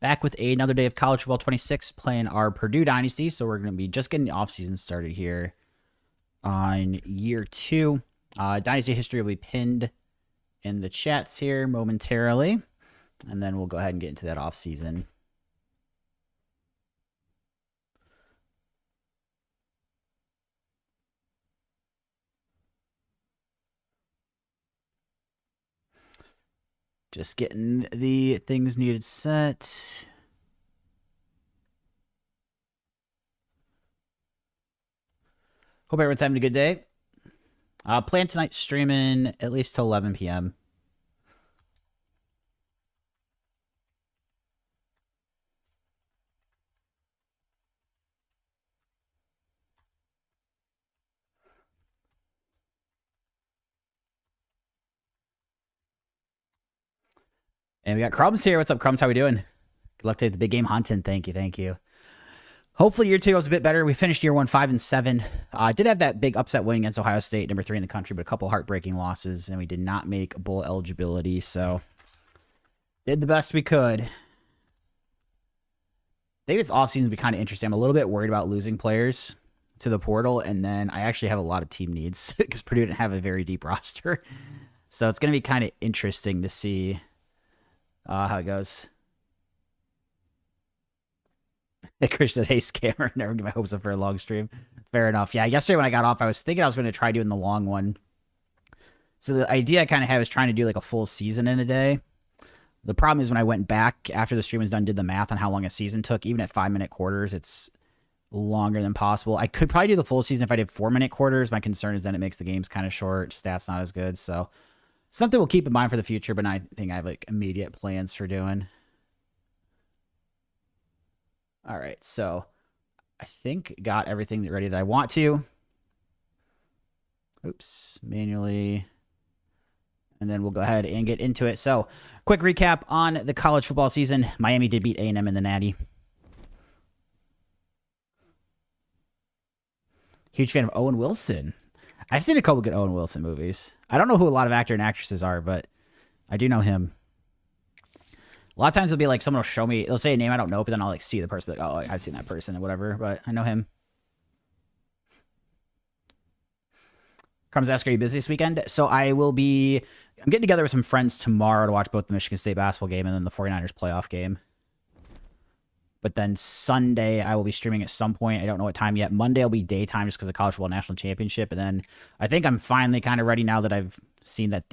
Back with another day of College Football 26, playing our Purdue Dynasty. So we're going to be just getting the offseason started here on year 2. Dynasty history will be pinned in the chats here momentarily. And then we'll go ahead and get into that offseason. Just getting the things needed set. Hope everyone's having a good day. Plan tonight streaming at least till 11 p.m. And we got Crumbs here. What's up, Crumbs? How we doing? Good luck to the big game hunting. Thank you. Hopefully year 2 was a bit better. We finished year 1 5-7. I did have that big upset win against Ohio State, number 3 in the country, but a couple heartbreaking losses, and we did not make bowl eligibility. So did the best we could. I think this offseason will be kind of interesting. I'm a little bit worried about losing players to the portal, and then I actually have a lot of team needs because Purdue didn't have a very deep roster. So it's going to be kind of interesting to see how it goes. Chris said, hey, scammer, never get my hopes up for a long stream. Fair enough. Yeah, yesterday when I got off, I was thinking I was going to try doing the long one. So the idea I kind of have is trying to do like a full season in a day. The problem is when I went back after the stream was done, did the math on how long a season took, even at 5-minute quarters, it's longer than possible. I could probably do the full season if I did 4-minute quarters. My concern is then it makes the games kind of short, stats not as good. So something we'll keep in mind for the future, but I think I have like immediate plans for doing. All right, so I think got everything ready that I want to. Oops, manually. And then we'll go ahead and get into it. So, quick recap on the college football season. Miami did beat A&M in the Natty. Huge fan of Owen Wilson. I've seen a couple good Owen Wilson movies. I don't know who a lot of actor and actresses are, but I do know him. A lot of times it'll be like someone will show me, they'll say a name I don't know, but then I'll like see the person, like, oh, I've seen that person or whatever, but I know him. Crumbs ask, are you busy this weekend? So I'm getting together with some friends tomorrow to watch both the Michigan State basketball game and then the 49ers playoff game. But then Sunday I will be streaming at some point. I don't know what time yet. Monday will be daytime just because of College Football National Championship. And then I think I'm finally kind of ready now that I've seen that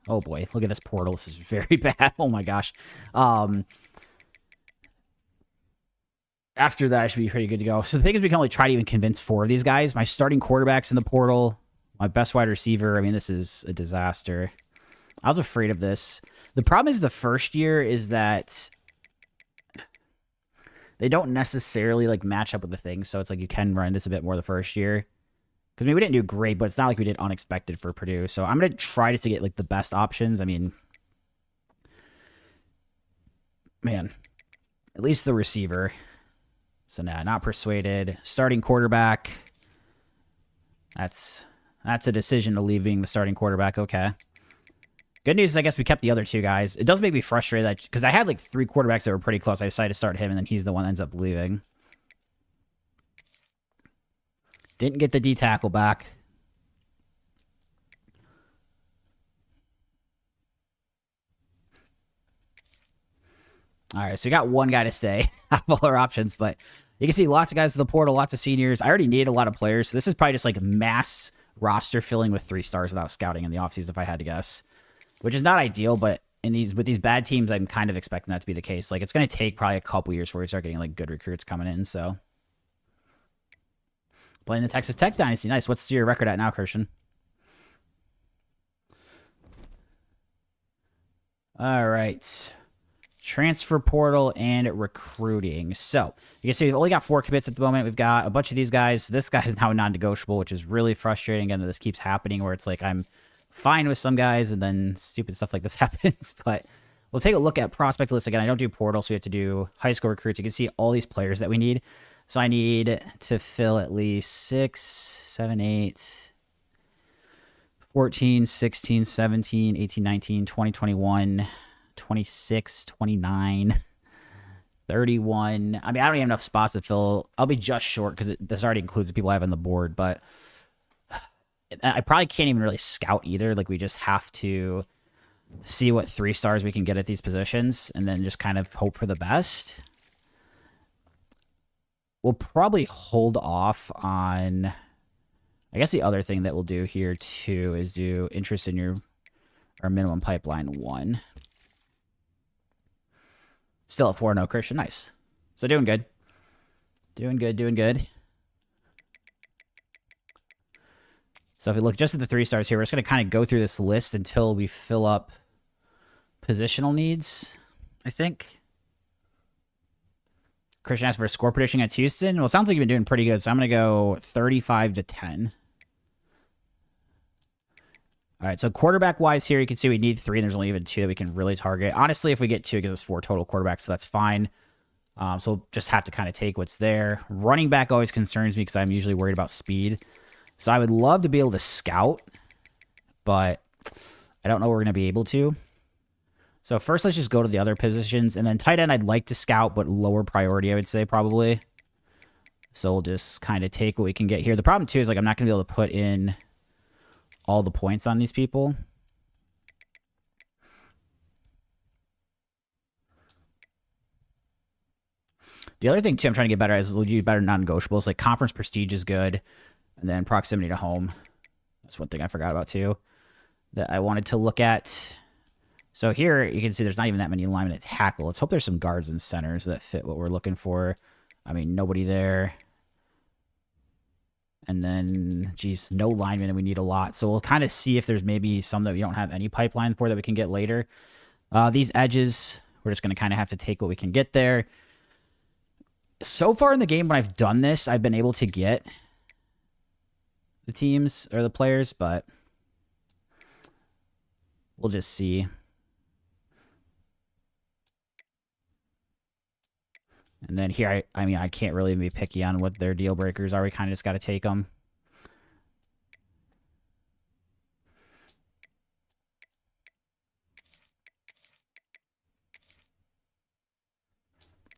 oh boy, look at this portal. This is very bad. Oh my gosh. After that, I should be pretty good to go. So the thing is, we can only try to even convince 4 of these guys. My starting quarterback's in the portal. My best wide receiver. I mean, this is a disaster. I was afraid of this. The problem is the first year is that they don't necessarily like match up with the things. So it's like you can run this a bit more the first year. Because, I mean, we didn't do great, but it's not like we did unexpected for Purdue. So I'm going to try to get, like, the best options. I mean, man, at least the receiver. So, nah, not persuaded. Starting quarterback. That's a decision to leaving the starting quarterback. Okay. Good news is I guess we kept the other 2 guys. It does make me frustrated because I had, like, 3 quarterbacks that were pretty close. I decided to start him, and then he's the one that ends up leaving. Didn't get the D tackle back. All right, so we got one guy to stay out of all our options, but you can see lots of guys in the portal, lots of seniors. I already needed a lot of players, so this is probably just like mass roster filling with 3 stars without scouting in the offseason if I had to guess, which is not ideal, but with these bad teams, I'm kind of expecting that to be the case. Like, it's going to take probably a couple years before we start getting like good recruits coming in, so... Playing the Texas Tech Dynasty. Nice. What's your record at now, Christian? All right. Transfer portal and recruiting. So, you can see we've only got 4 commits at the moment. We've got a bunch of these guys. This guy is now non-negotiable, which is really frustrating. Again, that this keeps happening where it's like I'm fine with some guys and then stupid stuff like this happens. But we'll take a look at prospect list. Again, I don't do portal, so we have to do high school recruits. You can see all these players that we need. So I need to fill at least 6, 7, 8, 14, 16, 17, 18, 19, 20, 21, 26, 29. 31. I mean, I don't even have enough spots to fill. I'll be just short because this already includes the people I have on the board, but I probably can't even really scout either. Like, we just have to see what 3 stars we can get at these positions and then just kind of hope for the best. We'll probably hold off on... I guess the other thing that we'll do here, too, is do interest in your minimum pipeline 1. Still at 4-0, Christian. Nice. So doing good. Doing good, doing good. So if we look just at the 3 stars here, we're just going to kind of go through this list until we fill up positional needs, I think. Christian asked for a score prediction at Houston. Well, it sounds like you've been doing pretty good, so I'm going to go 35-10. All right, so quarterback-wise here, you can see we need 3, and there's only even 2 that we can really target. Honestly, if we get 2, it gives us 4 total quarterbacks, so that's fine. So we'll just have to kind of take what's there. Running back always concerns me because I'm usually worried about speed. So I would love to be able to scout, but I don't know we're going to be able to. So first, let's just go to the other positions. And then tight end, I'd like to scout, but lower priority, I would say, probably. So we'll just kind of take what we can get here. The problem, too, is like I'm not going to be able to put in all the points on these people. The other thing, too, I'm trying to get better at is we'll do better non-negotiables. Like conference prestige is good. And then proximity to home. That's one thing I forgot about, too, that I wanted to look at. So here, you can see there's not even that many linemen at tackle. Let's hope there's some guards and centers that fit what we're looking for. I mean, nobody there. And then, geez, no linemen, and we need a lot. So we'll kind of see if there's maybe some that we don't have any pipeline for that we can get later. These edges, we're just going to kind of have to take what we can get there. So far in the game, when I've done this, I've been able to get the teams or the players, but we'll just see. And then here, I mean, I can't really be picky on what their deal breakers are. We kind of just got to take them.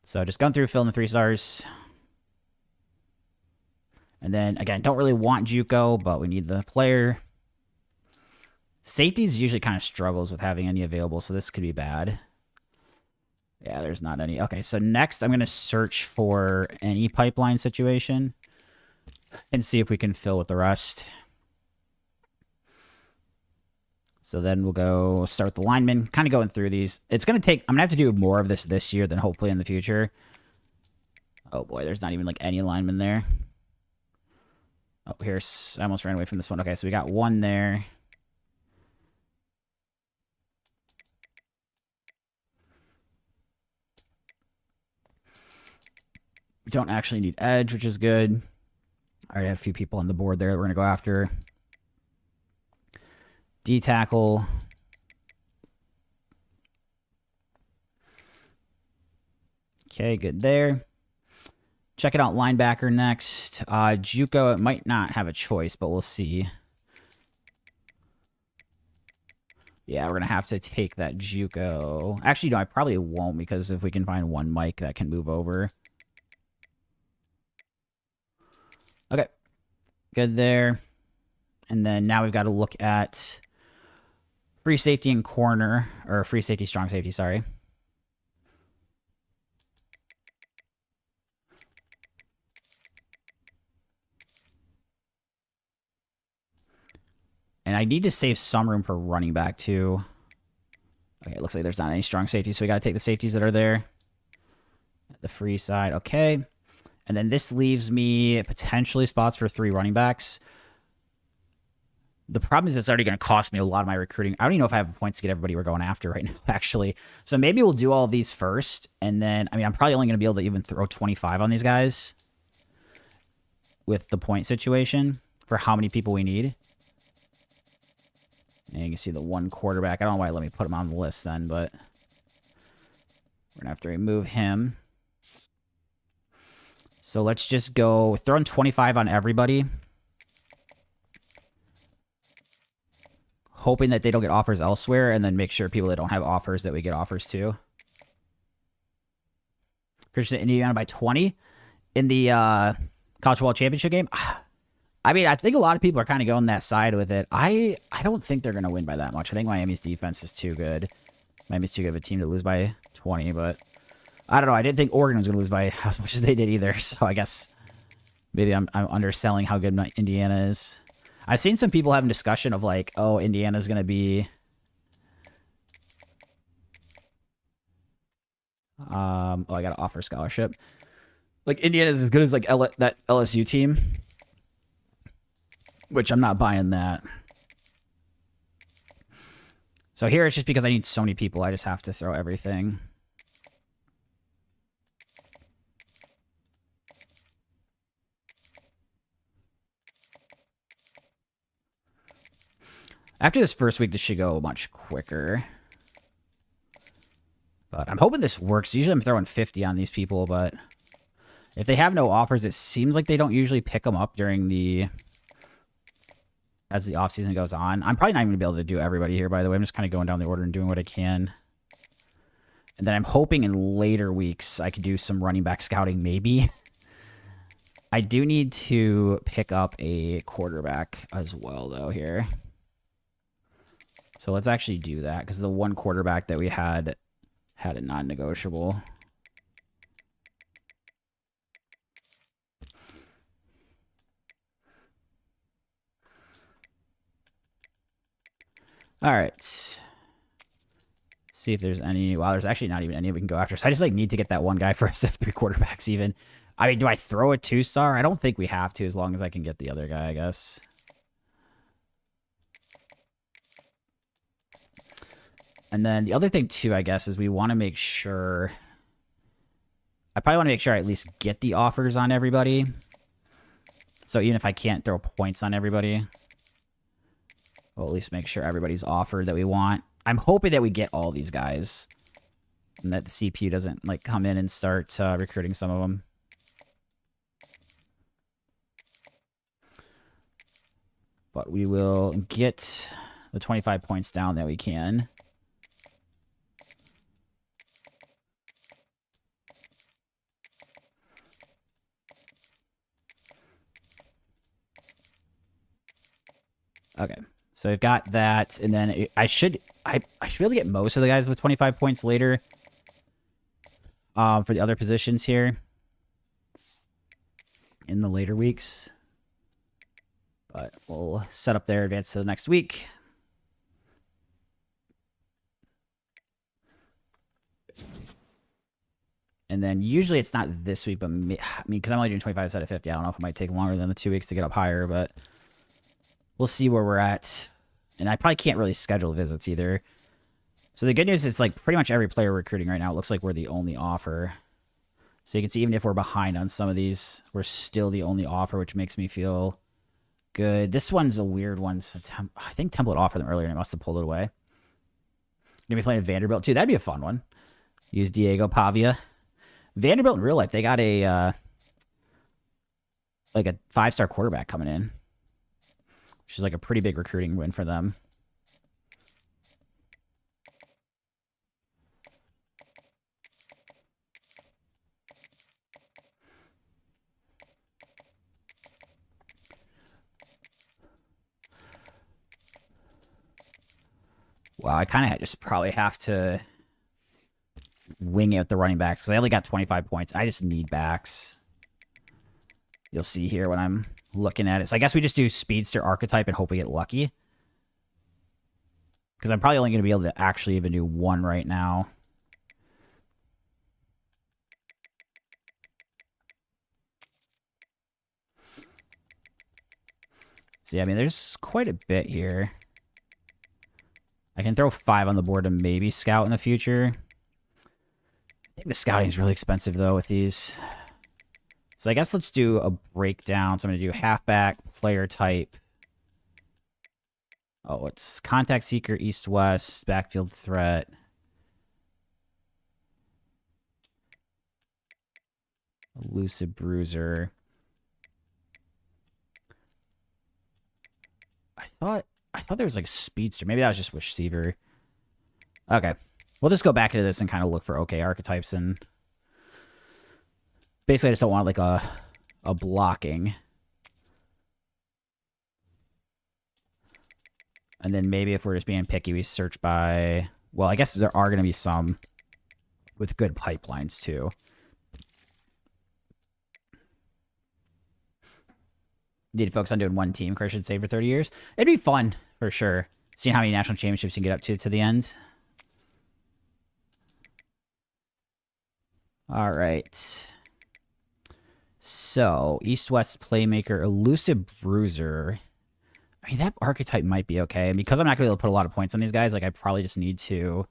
So just going through, filling the 3 stars. And then, again, don't really want JUCO, but we need the player. Safeties usually kind of struggles with having any available, so this could be bad. Yeah, there's not any. Okay, so next I'm going to search for any pipeline situation and see if we can fill with the rest. So then we'll go start the linemen, kind of going through these. It's going to take, I'm going to have to do more of this year than hopefully in the future. Oh boy, there's not even like any linemen there. Oh, here's, I almost ran away from this one. Okay, so we got 1 there. We don't actually need edge, which is good. I already have a few people on the board there that we're going to go after. D-tackle. Okay, good there. Checking out linebacker next. JUCO, it might not have a choice, but we'll see. Yeah, we're going to have to take that JUCO. Actually, no, I probably won't, because if we can find 1 Mike that can move over. Okay, good there. And then now we've got to look at free safety and corner, or free safety, strong safety, sorry. And I need to save some room for running back, too. Okay, it looks like there's not any strong safety, so we got to take the safeties that are there. The free side, okay. And then this leaves me potentially spots for 3 running backs. The problem is it's already going to cost me a lot of my recruiting. I don't even know if I have points to get everybody we're going after right now, actually. So maybe we'll do all of these first. And then, I mean, I'm probably only going to be able to even throw 25 on these guys with the point situation for how many people we need. And you can see the 1 quarterback. I don't know why it let me put him on the list then, but we're going to have to remove him. So let's just go throwing 25 on everybody. Hoping that they don't get offers elsewhere, and then make sure people that don't have offers that we get offers to. Christian Indiana by 20 in the college football championship game. I mean, I think a lot of people are kind of going that side with it. I don't think they're going to win by that much. I think Miami's defense is too good. Miami's too good of a team to lose by 20, but I don't know. I didn't think Oregon was going to lose by as much as they did either. So I guess maybe I'm underselling how good Indiana is. I've seen some people having discussion of like, oh, Indiana's going to be... oh, I got to offer scholarship. Like, Indiana's as good as like that LSU team. Which I'm not buying that. So here it's just because I need so many people. I just have to throw everything. After this first week, this should go much quicker. But I'm hoping this works. Usually I'm throwing 50 on these people, but if they have no offers, it seems like they don't usually pick them up during the... as the offseason goes on. I'm probably not even going to be able to do everybody here, by the way. I'm just kind of going down the order and doing what I can. And then I'm hoping in later weeks I could do some running back scouting, maybe. I do need to pick up a quarterback as well, though, here. So let's actually do that, because the one quarterback that we had a non-negotiable. All right. Let's see if there's any. Wow, there's actually not even any we can go after. So I just like need to get that one guy first if 3 quarterbacks even. I mean, do I throw a 2-star? I don't think we have to, as long as I can get the other guy, I guess. And then the other thing too, I guess, is we want to make sure. I probably want to make sure I at least get the offers on everybody. So even if I can't throw points on everybody, we'll at least make sure everybody's offered that we want. I'm hoping that we get all these guys, and that the CPU doesn't like come in and start recruiting some of them. But we will get the 25 points down that we can. Okay. So I've got that, and then I should be able to get most of the guys with 25 points later for the other positions here in the later weeks. But we'll set up there, advance to the next week. And then usually it's not this week, but I mean, because I'm only doing 25 instead of 50, I don't know if it might take longer than the 2 weeks to get up higher, but we'll see where we're at. And I probably can't really schedule visits either. So the good news is like pretty much every player we're recruiting right now, it looks like we're the only offer. So you can see even if we're behind on some of these, we're still the only offer, which makes me feel good. This one's a weird one. So I think Temple had offered them earlier and I must have pulled it away. Gonna be playing at Vanderbilt too. That'd be a fun one. Use Diego Pavia. Vanderbilt in real life, they got a like a 5-star quarterback coming in, which is like a pretty big recruiting win for them. Wow, I kind of just probably have to wing it with the running backs because I only got 25 points. I just need backs. You'll see here when I'm looking at it. So I guess we just do speedster archetype and hope we get lucky. Because I'm probably only going to be able to actually even do one right now. So yeah, I mean, there's quite a bit here. I can throw 5 on the board to maybe scout in the future. I think the scouting is really expensive, though, with these. So I guess let's do a breakdown. So I'm going to do halfback, player type. Oh, it's contact seeker, east-west, backfield threat. Elusive bruiser. I thought there was like speedster. Maybe that was just receiver. Okay. We'll just go back into this and kind of look for okay archetypes and Basically, I just don't want like a blocking. And then maybe if we're just being picky, we search by... Well, I guess there are going to be some with good pipelines, too. Need to focus on doing one team, Christian say, for 30 years. It'd be fun, for sure. Seeing how many national championships you can get up to the end. All right. So, East-West Playmaker, Elusive Bruiser... I mean, that archetype might be okay. And because I'm not going to be able to put a lot of points on these guys, like, I probably just need to...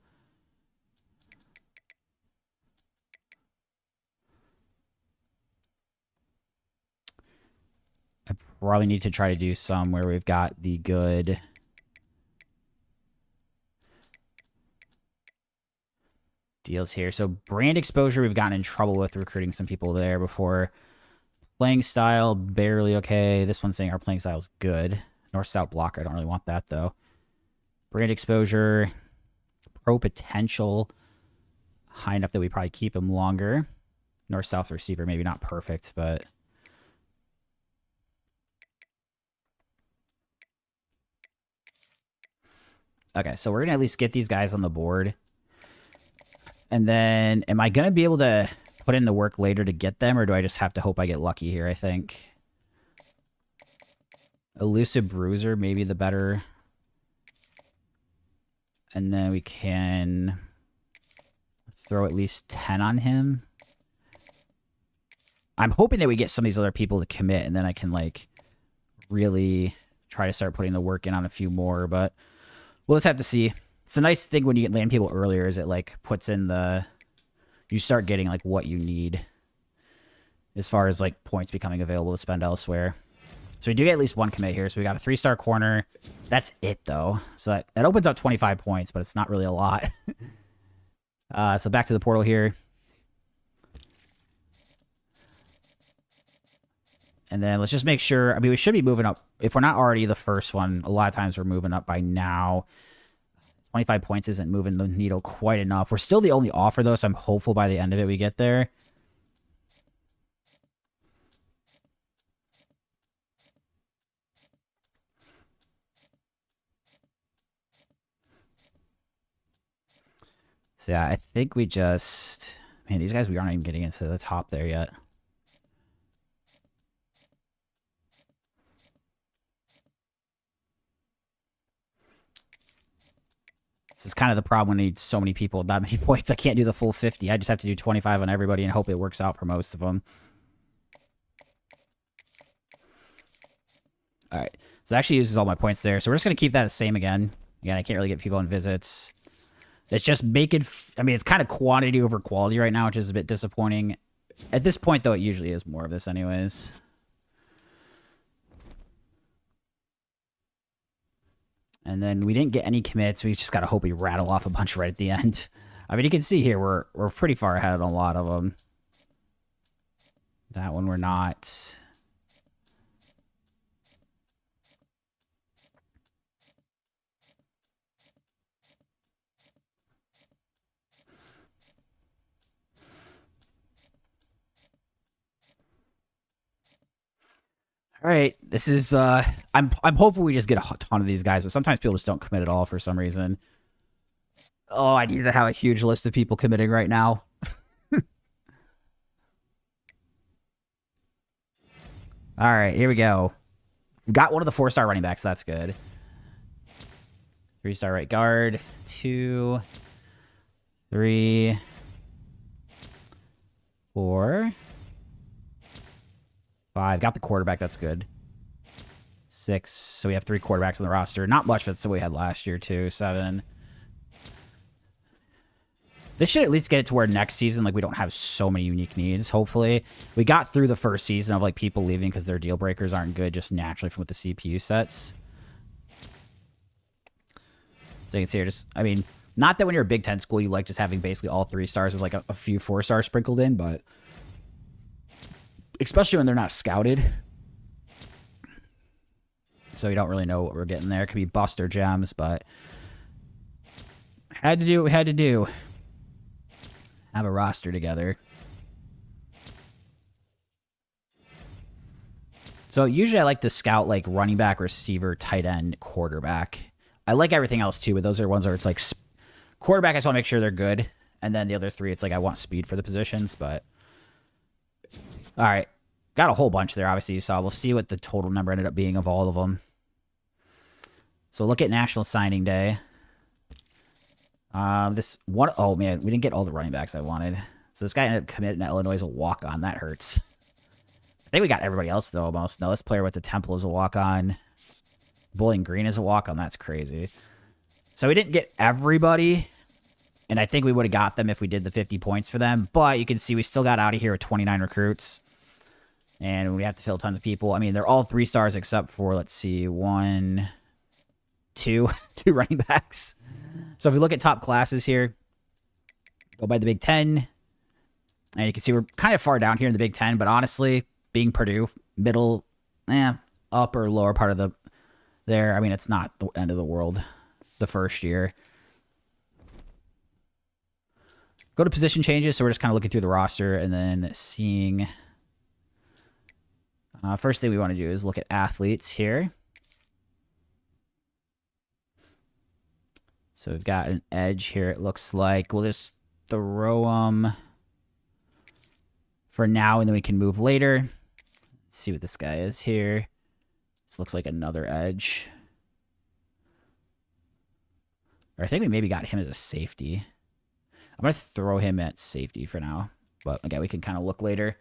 I probably need to try to do some where we've got the good... deals here. So, brand exposure, we've gotten in trouble with recruiting some people there before. Playing style, barely okay. This one's saying our playing style is good. North-South blocker. I don't really want that, though. Brand exposure. Pro potential. High enough that we probably keep him longer. North-South receiver. Maybe not perfect, but... Okay, so we're going to at least get these guys on the board. And then, am I going to be able to put in the work later to get them, or do I just have to hope I get lucky here, I think? Elusive Bruiser, maybe the better. And then we can throw at least 10 on him. I'm hoping that we get some of these other people to commit, and then I can, like, really try to start putting the work in on a few more, but we'll just have to see. It's a nice thing when you get land people earlier is it, like, puts in the... You start getting, like, what you need as far as, like, points becoming available to spend elsewhere. So we do get at least one commit here. So we got a 3-star corner. That's it, though. So that opens up 25 points, but it's not really a lot. So back to the portal here. And then let's just make sure... I mean, we should be moving up. If we're not already the first one, a lot of times we're moving up by now. 25 points isn't moving the needle quite enough. We're still the only offer, though, so I'm hopeful by the end of it we get there. So yeah, I think we just... Man, these guys, we aren't even getting into the top there yet. This is kind of the problem when you need so many people with that many points. I can't do the full 50. I just have to do 25 on everybody and hope it works out for most of them. All right. So it actually uses all my points there. So we're just going to keep that the same again. Again, I can't really get people on visits. It's just making... I mean, it's kind of quantity over quality right now, which is a bit disappointing. At this point, though, it usually is more of this anyways. And then we didn't get any commits. We just got to hope we rattle off a bunch right at the end. I mean, you can see here we're pretty far ahead on a lot of them. That one we're not. All right, this is I'm hopeful we just get a ton of these guys, but sometimes people just don't commit at all for some reason. Oh, I need to have a huge list of people committing right now. All right, here we go. We got one of the 4-star running backs. That's good. 3-star right guard. 2, 3, 4, 5. Got the quarterback. That's good. 6. So we have 3 quarterbacks on the roster. Not much, but that's what we had last year, too. 7. This should at least get it to where next season, like, we don't have so many unique needs, hopefully. We got through the first season of, like, people leaving because their deal breakers aren't good just naturally from with the CPU sets. So you can see here, just, I mean, not that when you're a Big Ten school, you like just having basically all 3 stars with, like, a few 4-stars sprinkled in, but especially when they're not scouted. So you don't really know what we're getting there. It could be bust or gems, but had to do what we had to do. Have a roster together. So usually I like to scout like running back, receiver, tight end, quarterback. I like everything else too, but those are ones where it's like quarterback, I just want to make sure they're good. And then the other three, it's like I want speed for the positions. But all right, got a whole bunch there. Obviously, you saw. We'll see what the total number ended up being of all of them. So look at National Signing Day. This one, oh man, we didn't get all the running backs I wanted. So this guy ended up committing to Illinois as a walk-on. That hurts. I think we got everybody else though almost. No, this player went to Temple as a walk-on. Bowling Green as a walk-on. That's crazy. So we didn't get everybody, and I think we would have got them if we did the 50 points for them. But you can see we still got out of here with 29 recruits, and we have to fill tons of people. I mean, they're all 3 stars except for, let's see, 1, 2 running backs. So if we look at top classes here, go by the Big Ten, and you can see we're kind of far down here in the Big Ten, but honestly, being Purdue, middle, upper, lower part of the there, I mean, it's not the end of the world the first year. Go to position changes, so we're just kind of looking through the roster and then seeing. First thing we want to do is look at athletes here. So we've got an edge here, it looks like. We'll just throw them for now, and then we can move later. Let's see what this guy is here. This looks like another edge. Or I think we maybe got him as a safety. I'm going to throw him at safety for now. But again, we can kind of look later.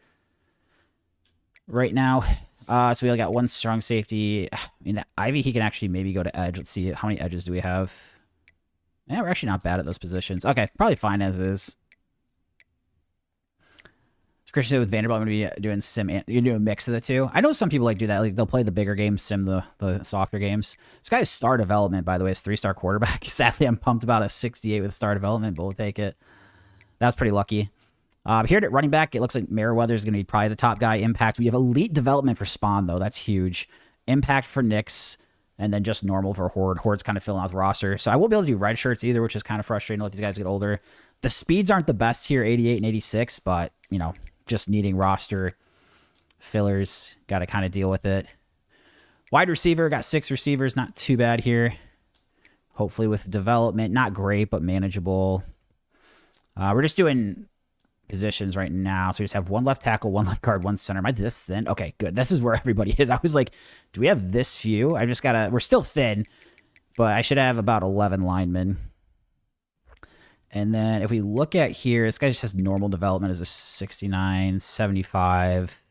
Right now, so we only got 1 strong safety. I mean, Ivy, he can actually maybe go to edge. Let's see, how many edges do we have? Yeah, we're actually not bad at those positions. Okay, probably fine as is. Christian with Vanderbilt, I'm going to be doing sim. You do a mix of the two. I know some people like do that. Like they'll play the bigger games, sim the softer games. This guy's star development, by the way, is 3-star quarterback. Sadly, I'm pumped about a 68 with star development, but we'll take it. That's pretty lucky. Here at running back, it looks like Merriweather is going to be probably the top guy. Impact. We have elite development for Spawn, though. That's huge. Impact for Nix, and then just normal for Horde. Horde's kind of filling out the roster. So I won't be able to do red shirts either, which is kind of frustrating to let these guys get older. The speeds aren't the best here, 88 and 86, but, you know, just needing roster fillers. Got to kind of deal with it. Wide receiver, got 6 receivers. Not too bad here. Hopefully with development. Not great, but manageable. We're just doing positions right now. So we just have 1 left tackle, 1 left guard, 1 center. Am I this thin? Okay, good. This is where everybody is. I was like, do we have this few? I just got to... We're still thin, but I should have about 11 linemen. And then if we look at here, this guy just has normal development as a 69, 75.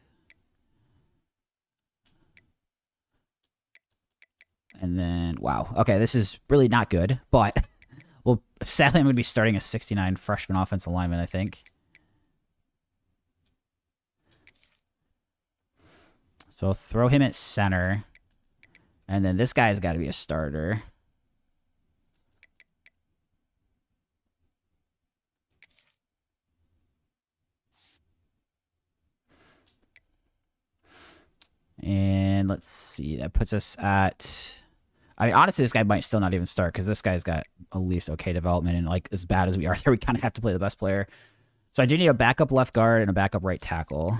And then, wow. Okay, this is really not good. But, well, sadly, I'm going to be starting a 69 freshman offensive lineman, I think. So I'll throw him at center. And then this guy's got to be a starter. And let's see, that puts us at... I mean, honestly, this guy might still not even start because this guy's got at least okay development. And, like, as bad as we are there, we kind of have to play the best player. So I do need a backup left guard and a backup right tackle.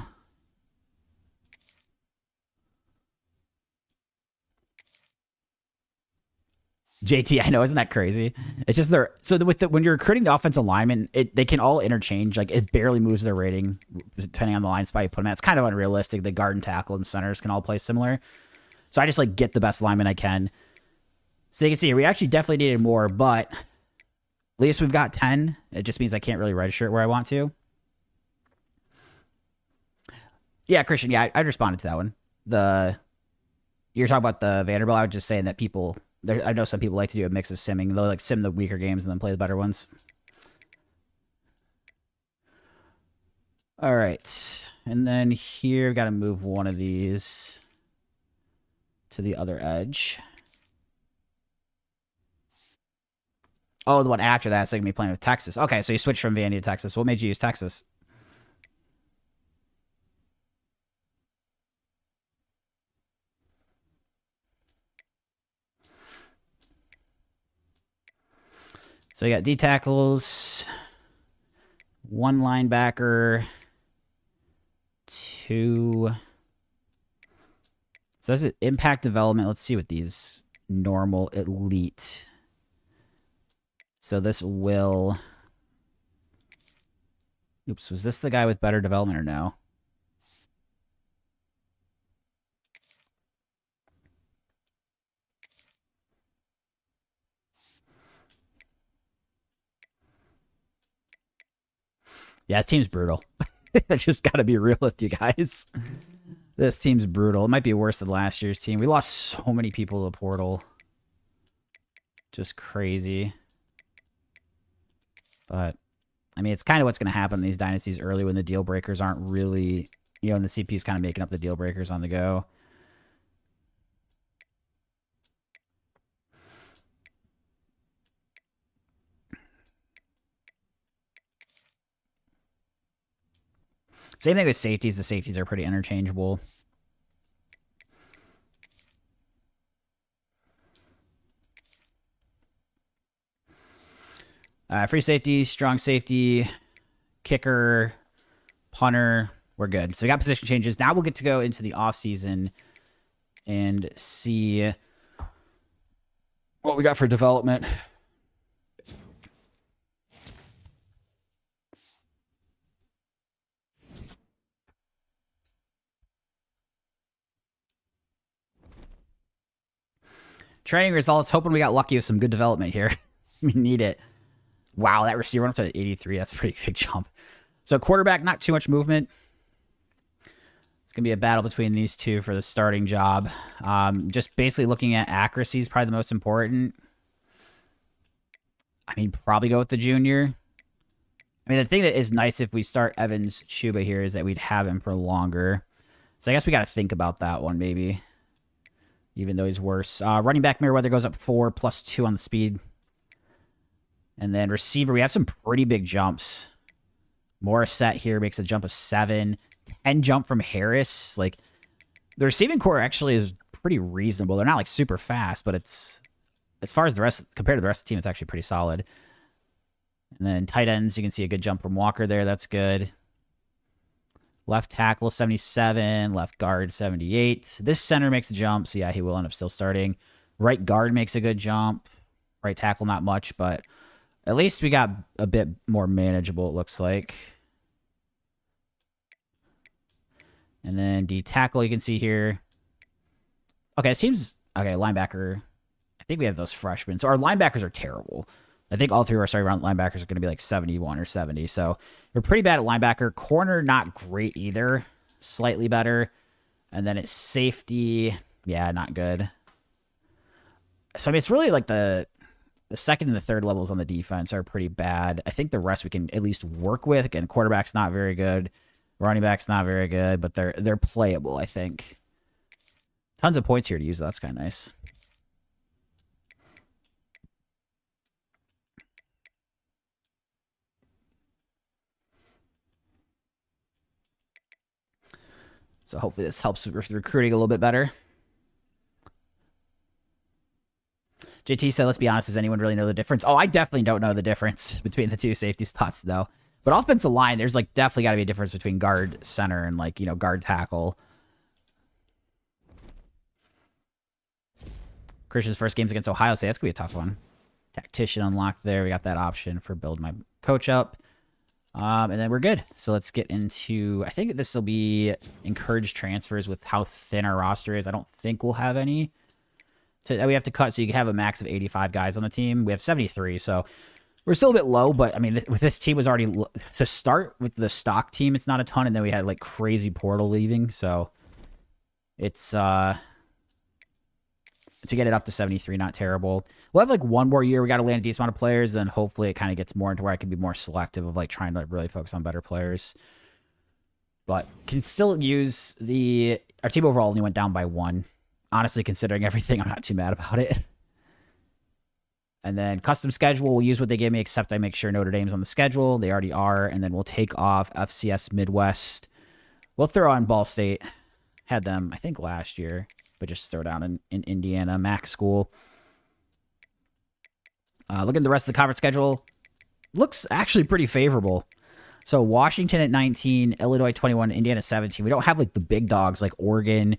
JT, I know, isn't that crazy? It's just they're... So when you're recruiting the offensive linemen, they can all interchange. Like, it barely moves their rating depending on the line spot you put them at. It's kind of unrealistic. The guard and tackle and centers can all play similar. So I just, like, get the best lineman I can. So you can see, we actually definitely needed more, but at least we've got 10. It just means I can't really redshirt where I want to. Yeah, Christian, yeah, I responded to that one. You're talking about the Vanderbilt. I was just saying that people... I know some people like to do a mix of simming. They'll like sim the weaker games and then play the better ones. All right. And then here, I've got to move one of these to the other edge. Oh, the one after that is going to be playing with Texas. Okay, so you switched from Vandy to Texas. What made you use Texas? So you got D tackles, 1 linebacker, 2 So that's impact development. Let's see what these normal elite. So this will... Oops, was this the guy with better development or no? Yeah, this team's brutal. I just got to be real with you guys. This team's brutal. It might be worse than last year's team. We lost so many people to the portal. Just crazy. But, I mean, it's kind of what's going to happen in these dynasties early when the deal breakers aren't really, you know, and the CPU's kind of making up the deal breakers on the go. Same thing with safeties. The safeties are pretty interchangeable. Free safety, strong safety, kicker, punter. We're good. So we got position changes. Now we'll get to go into the offseason and see what we got for development. Training results. Hoping we got lucky with some good development here. We need it. Wow, that receiver went up to 83. That's a pretty big jump. So quarterback, not too much movement. It's going to be a battle between these two for the starting job. Just basically looking at accuracy is probably the most important. I mean, probably go with the junior. I mean, the thing that is nice if we start Evans Chuba here is that we'd have him for longer. So I guess we got to think about that one maybe. Even though he's worse. Running back, Merriweather goes up 4 plus 2 on the speed. And then receiver, we have some pretty big jumps. Morissette here makes a jump of 7. 10 jump from Harris. Like, the receiving core actually is pretty reasonable. They're not, like, super fast, but it's... As far as the rest... Compared to the rest of the team, it's actually pretty solid. And then tight ends, you can see a good jump from Walker there. That's good. Left tackle, 77. Left guard, 78. This center makes a jump, so yeah, he will end up still starting. Right guard makes a good jump. Right tackle, not much, but at least we got a bit more manageable, it looks like. And then D tackle, you can see here. Okay, it seems... Okay, linebacker. I think we have those freshmen. So our linebackers are terrible. I think all 3 of our starting round linebackers are going to be like 71 or 70. So we're pretty bad at linebacker. Corner, not great either. Slightly better. And then it's safety. Yeah, not good. So, I mean, it's really like the second and the third levels on the defense are pretty bad. I think the rest we can at least work with. Again, quarterback's not very good. Running back's not very good, but they're playable, I think. Tons of points here to use. That's kind of nice. So hopefully this helps with recruiting a little bit better. JT said, let's be honest, does anyone really know the difference? Oh, I definitely don't know the difference between the two safety spots, though. But offensive line, there's like definitely got to be a difference between guard, center, and like, you know, guard tackle. Christian's first game's against Ohio State. That's going to be a tough one. Tactician unlocked there. We got that option for build my coach up. And then we're good. So let's get into... I think this will be encouraged transfers with how thin our roster is. I don't think we'll have any. We have to cut so you can have a max of 85 guys on the team. We have 73, so we're still a bit low. But, I mean, with this team was already... To start with the stock team, it's not a ton. And then we had, like, crazy portal leaving. So it's... To get it up to 73, not terrible. We'll have like one more year. We got to land a decent amount of players. Then hopefully it kind of gets more into where I can be more selective of like trying to really focus on better players. But can still use the... Our team overall only went down by 1. Honestly, considering everything, I'm not too mad about it. And then custom schedule, we'll use what they give me, except I make sure Notre Dame's on the schedule. They already are. And then we'll take off FCS Midwest. We'll throw on Ball State. Had them, I think, last year. But just throw down in Indiana, Mac school. Looking at the rest of the conference schedule. Looks actually pretty favorable. So Washington at 19, Illinois 21, Indiana 17. We don't have like the big dogs like Oregon,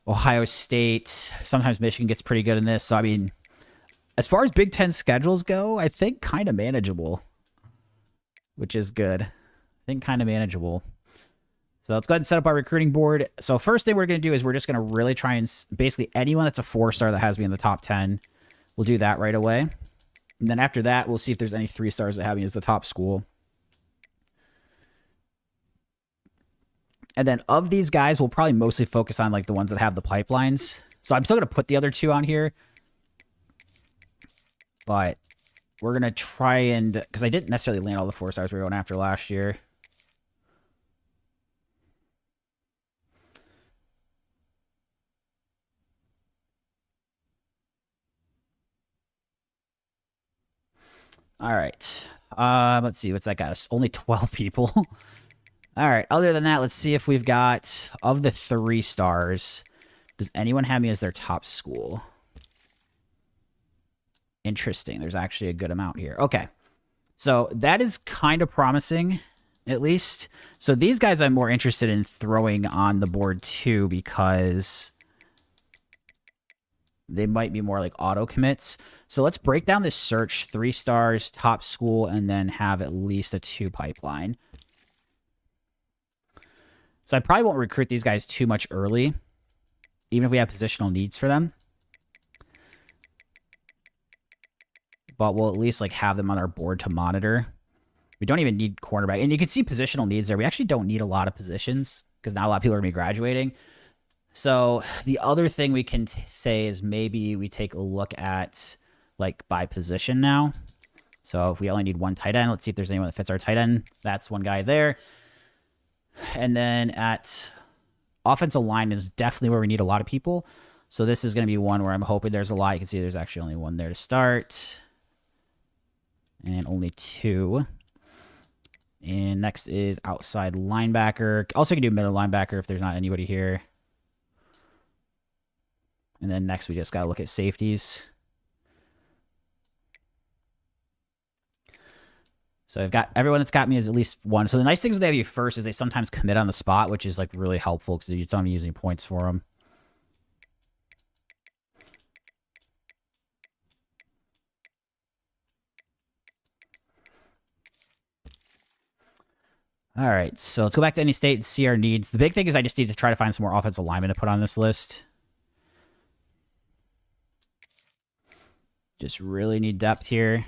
Ohio State. Sometimes Michigan gets pretty good in this. So, I mean, as far as Big Ten schedules go, I think kind of manageable, which is good. I think kind of manageable. So let's go ahead and set up our recruiting board. So first thing we're going to do is we're just going to really try and basically anyone that's a 4-star that has me in the top 10, we'll do that right away. And then after that, we'll see if there's any 3-stars that have me as the top school. And then of these guys, we'll probably mostly focus on like the ones that have the pipelines. So I'm still going to put the other 2 on here. But we're going to try and, because I didn't necessarily land all the 4-stars we were going after last year. All right. Let's see. What's that got us? Only 12 people. All right. Other than that, let's see if we've got, of the 3-stars, does anyone have me as their top school? Interesting. There's actually a good amount here. Okay. So that is kind of promising, at least. So these guys I'm more interested in throwing on the board too, because they might be more like auto commits. So let's break down this search: 3-stars, top school, and then have at least a 2 pipeline. So I probably won't recruit these guys too much early, even if we have positional needs for them. But we'll at least like have them on our board to monitor. We don't even need cornerback. And you can see positional needs there. We actually don't need a lot of positions because not a lot of people are going to be graduating. So the other thing we can say is maybe we take a look at like by position now. So if we only need 1 tight end, let's see if there's anyone that fits our tight end. That's one guy there. And then at offensive line is definitely where we need a lot of people. So this is going to be one where I'm hoping there's a lot. You can see there's actually only 1 there to start. And only 2. And next is outside linebacker. Also can do middle linebacker if there's not anybody here. And then next we just got to look at safeties. So I've got everyone that's got me is at least 1. So the nice things when they have you first is they sometimes commit on the spot, which is like really helpful because you don't use any points for them. All right, so let's go back to any state and see our needs. The big thing is I just need to try to find some more offensive linemen to put on this list. Just really need depth here.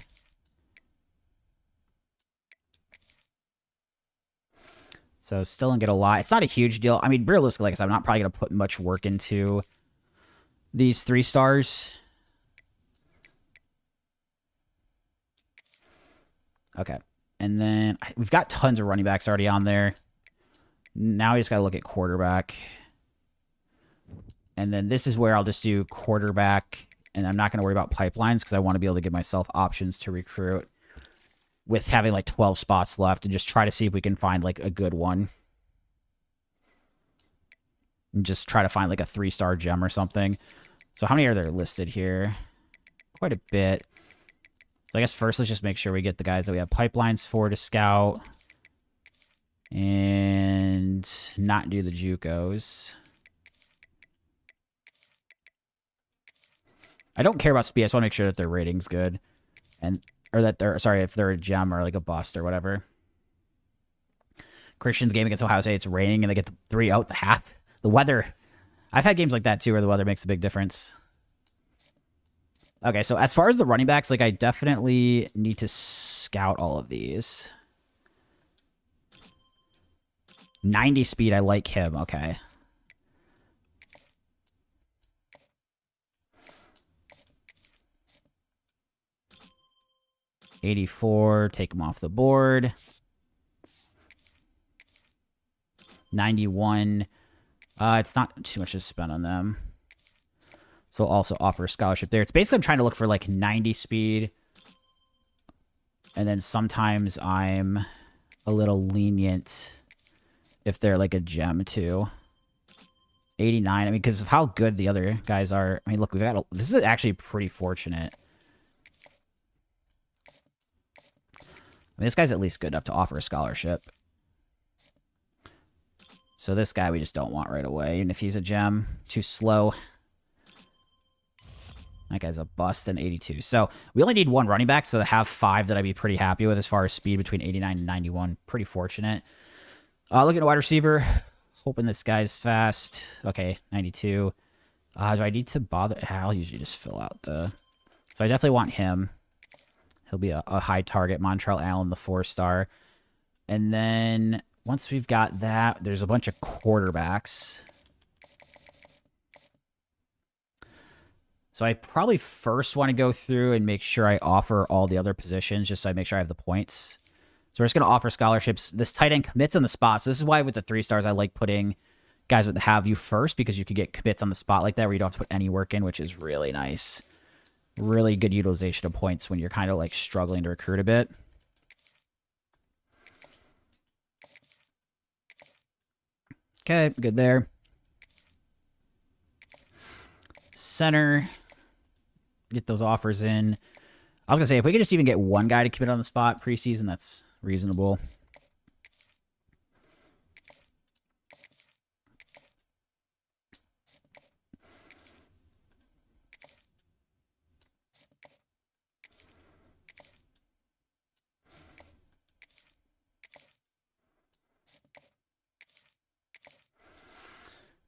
So still don't get a lot. It's not a huge deal. I mean, realistically, like I said, I'm not probably going to put much work into these 3-stars. Okay. And then we've got tons of running backs already on there. Now we just got to look at quarterback. And then this is where I'll just do quarterback. And I'm not going to worry about pipelines because I want to be able to give myself options to recruit with having like 12 spots left and just try to see if we can find like a good one. And just try to find like a 3-star gem or something. So how many are there listed here? Quite a bit. So I guess first let's just make sure we get the guys that we have pipelines for to scout. And not do the JUCOs. I don't care about speed. I just want to make sure that their rating's good. Or that they're, sorry, if they're a gem or like a bust or whatever. Christian's game against Ohio State, it's raining and they get 3 out the half. The weather. I've had games like that too where the weather makes a big difference. Okay, so as far as the running backs, like I definitely need to scout all of these. 90 speed, I like him. Okay. $84, take him off the board. 91. It's not too much to spend on them. So also offer a scholarship there. It's basically I'm trying to look for like 90 speed. And then sometimes I'm a little lenient if they're like a gem too. 89. I mean, because of how good the other guys are. I mean, look, this is actually pretty fortunate. I mean, this guy's at least good enough to offer a scholarship. So this guy we just don't want right away, even if he's a gem. Too slow. That guy's a bust and 82. So we only need one running back, so to have 5 that I'd be pretty happy with as far as speed between 89 and 91. Pretty fortunate. Looking at wide receiver. Hoping this guy's fast. Okay, 92. Do I need to bother? I'll usually just fill out the... So I definitely want him. He'll be a high target. Montrell Allen, the 4-star. And then once we've got that, there's a bunch of quarterbacks. So I probably first want to go through and make sure I offer all the other positions just so I make sure I have the points. So we're just going to offer scholarships. This tight end commits on the spot. So this is why with the 3 stars, I like putting guys with the have you first because you could get commits on the spot like that where you don't have to put any work in, which is really nice. Really good utilization of points when you're kind of like struggling to recruit a bit. Okay, good there. Center. Get those offers in. I was going to say, if we could just even get one guy to commit on the spot preseason, that's reasonable.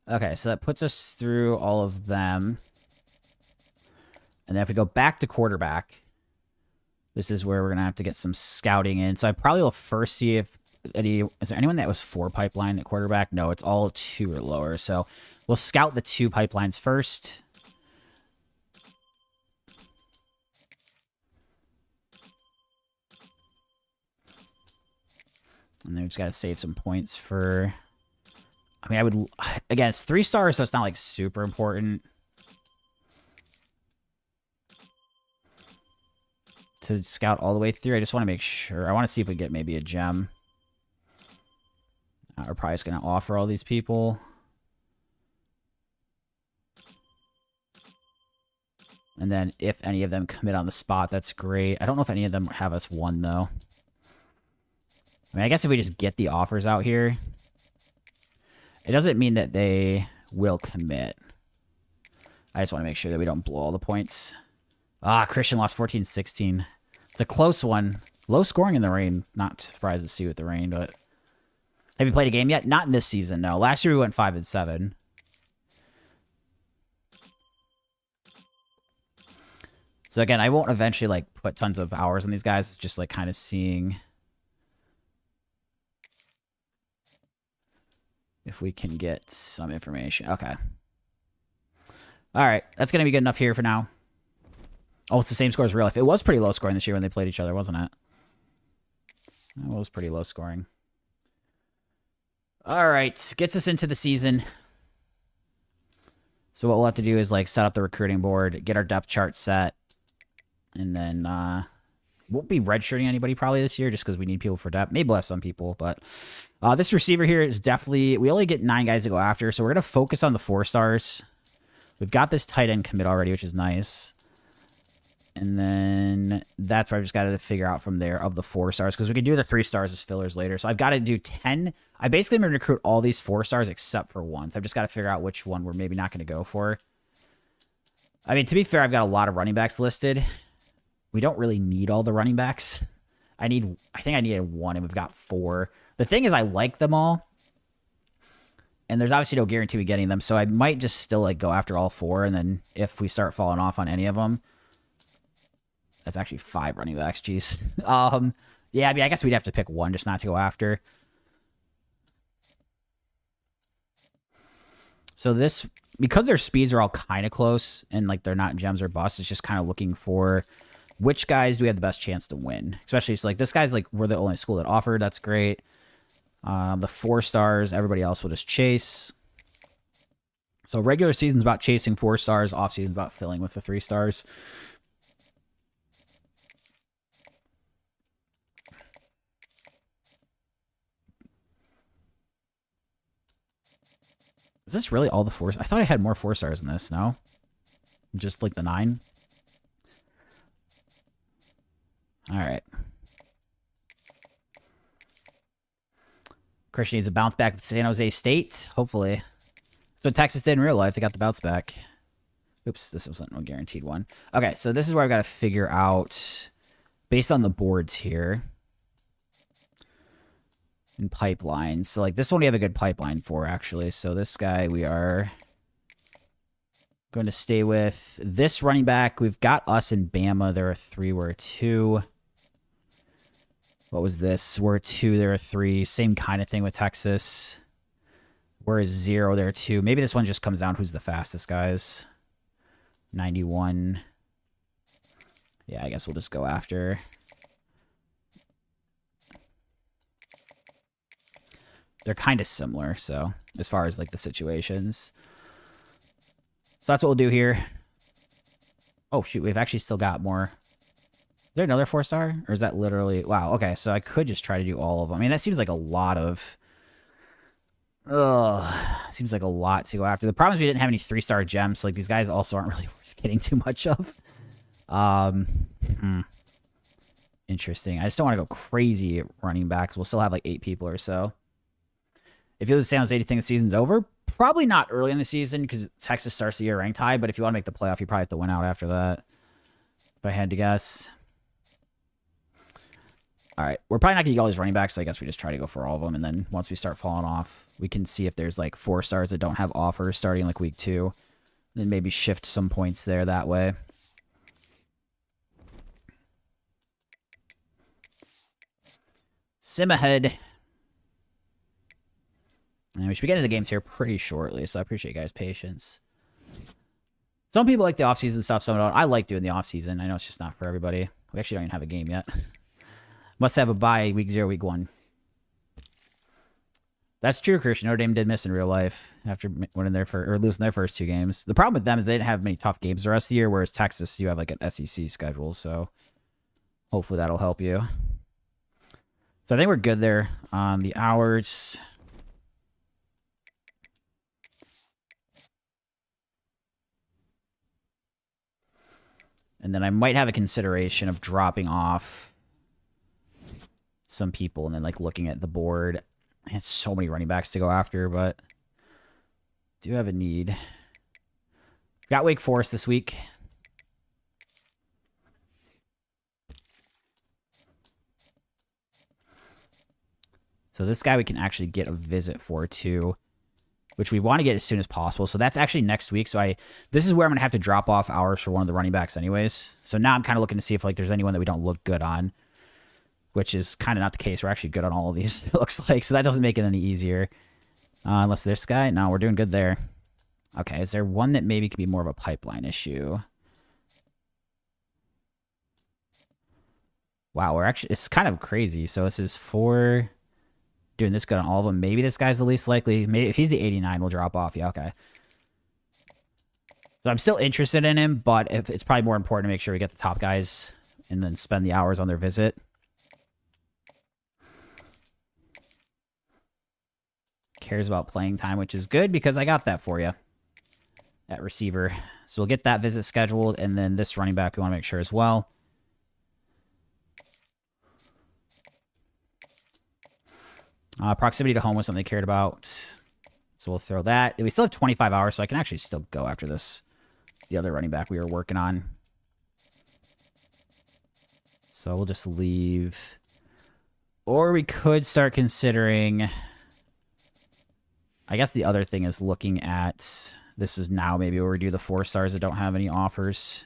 Okay, so that puts us through all of them. And then if we go back to quarterback, this is where we're going to have to get some scouting in. So I probably will first see if is there anyone that was 4 pipeline at quarterback? No, it's all 2 or lower. So we'll scout the 2 pipelines first. And then we just got to save some points for... I mean, I would... Again, it's 3 stars, so it's not, like, super important to scout all the way through. I just want to make sure. I want to see if we get maybe a gem. We're probably just going to offer all these people. And then if any of them commit on the spot, that's great. I don't know if any of them have us 1, though. I mean, I guess if we just get the offers out here... It doesn't mean that they will commit. I just want to make sure that we don't blow all the points. Christian lost 14-16. It's a close one. Low scoring in the rain. Not surprised to see with the rain, but... Have you played a game yet? Not in this season, no. Last year we went 5-7. So again, I won't eventually, like, put tons of hours on these guys. It's just, like, kind of seeing... if we can get some information. Okay. All right. That's going to be good enough here for now. Oh, it's the same score as real life. It was pretty low scoring this year when they played each other, wasn't it? It was pretty low scoring. All right. Gets us into the season. So what we'll have to do is like set up the recruiting board, get our depth chart set, and then won't be redshirting anybody probably this year just because we need people for depth. Maybe we'll have some people, but this receiver here is definitely... We only get 9 guys to go after, so we're going to focus on the 4 stars. We've got this tight end commit already, which is nice. And then that's where I've just got to figure out from there of the 4 stars, because we can do the 3 stars as fillers later. So I've got to do 10. I basically am going to recruit all these 4 stars except for 1. So I've just got to figure out which one we're maybe not going to go for. I mean, to be fair, I've got a lot of running backs listed. We don't really need all the running backs. I think I needed 1, and we've got 4. The thing is, I like them all, and there's obviously no guarantee we getting them, so I might just still like go after all 4, and then if we start falling off on any of them, that's actually 5 running backs. Jeez. Yeah, I mean, I guess we'd have to pick 1 just not to go after. So this, because their speeds are all kind of close, and like they're not gems or busts, it's just kind of looking for which guys do we have the best chance to win. Especially, so like this guy's like, we're the only school that offered. That's great. The 4 stars, everybody else will just chase. So regular season's about chasing 4 stars. Off season's about filling with the 3 stars. Is this really all the 4? I thought I had more 4 stars in this. No? Just like the 9? All right. Christian needs a bounce back with San Jose State. Hopefully. That's what Texas did in real life. They got the bounce back. Oops, this wasn't a guaranteed one. Okay, so this is where I've got to figure out, based on the boards here, in pipelines. So, like, this one we have a good pipeline for, actually. So this guy we are going to stay with. This running back, we've got us and Bama. There are 3, we're a 2. What was this? We're a 2, there are 3. Same kind of thing with Texas. We're a 0, there are 2. Maybe this one just comes down who's the fastest, guys. 91. Yeah, I guess we'll just go after. They're kind of similar, so as far as like the situations. So that's what we'll do here. Oh, shoot, we've actually still got more. Is there another 4-star? Or is that literally... Wow, okay, so I could just try to do all of them. I mean, that seems like a lot of... Seems like a lot to go after. The problem is we didn't have any 3-star gems, so like these guys also aren't really worth getting too much of. Interesting. I just don't want to go crazy at running backs. We'll still have like 8 people or so. If you lose San Jose, do you think the season's over? Probably not early in the season because Texas starts the year ranked high, but if you want to make the playoff, you probably have to win out after that. If I had to guess. All right. We're probably not going to get all these running backs, so I guess we just try to go for all of them, and then once we start falling off, we can see if there's like 4-stars that don't have offers starting like week 2, and then maybe shift some points there that way. Sim ahead. And we should be getting to the games here pretty shortly, so I appreciate you guys' patience. Some people like the off-season stuff, some don't. I like doing the off-season. I know it's just not for everybody. We actually don't even have a game yet. Must have a bye week 0, week 1. That's true, Christian. Notre Dame did miss in real life after winning or losing their first 2 games. The problem with them is they didn't have many tough games the rest of the year, whereas Texas, you have like an SEC schedule, so hopefully that'll help you. So I think we're good there on the hours. And then I might have a consideration of dropping off some people and then like looking at the board. I had so many running backs to go after, but do have a need. Got Wake Forest this week. So this guy we can actually get a visit for too, which we want to get as soon as possible. So that's actually next week. So this is where I'm going to have to drop off hours for one of the running backs anyways. So now I'm kind of looking to see if like there's anyone that we don't look good on, which is kind of not the case. We're actually good on all of these, it looks like. So that doesn't make it any easier. Unless this guy. No, we're doing good there. Okay, is there one that maybe could be more of a pipeline issue? Wow, it's kind of crazy. So this is 4... Doing this good on all of them. Maybe this guy's the least likely. Maybe if he's the 89, we'll drop off. Yeah, okay. So I'm still interested in him, but if it's probably more important to make sure we get the top guys and then spend the hours on their visit. Cares about playing time, which is good because I got that for you at receiver. So we'll get that visit scheduled, and then this running back we want to make sure as well. Proximity to home was something they cared about. So we'll throw that. We still have 25 hours, so I can actually still go after this. The other running back we were working on. So we'll just leave. Or we could start considering... I guess the other thing is looking at... This is now maybe where we do the 4-stars that don't have any offers.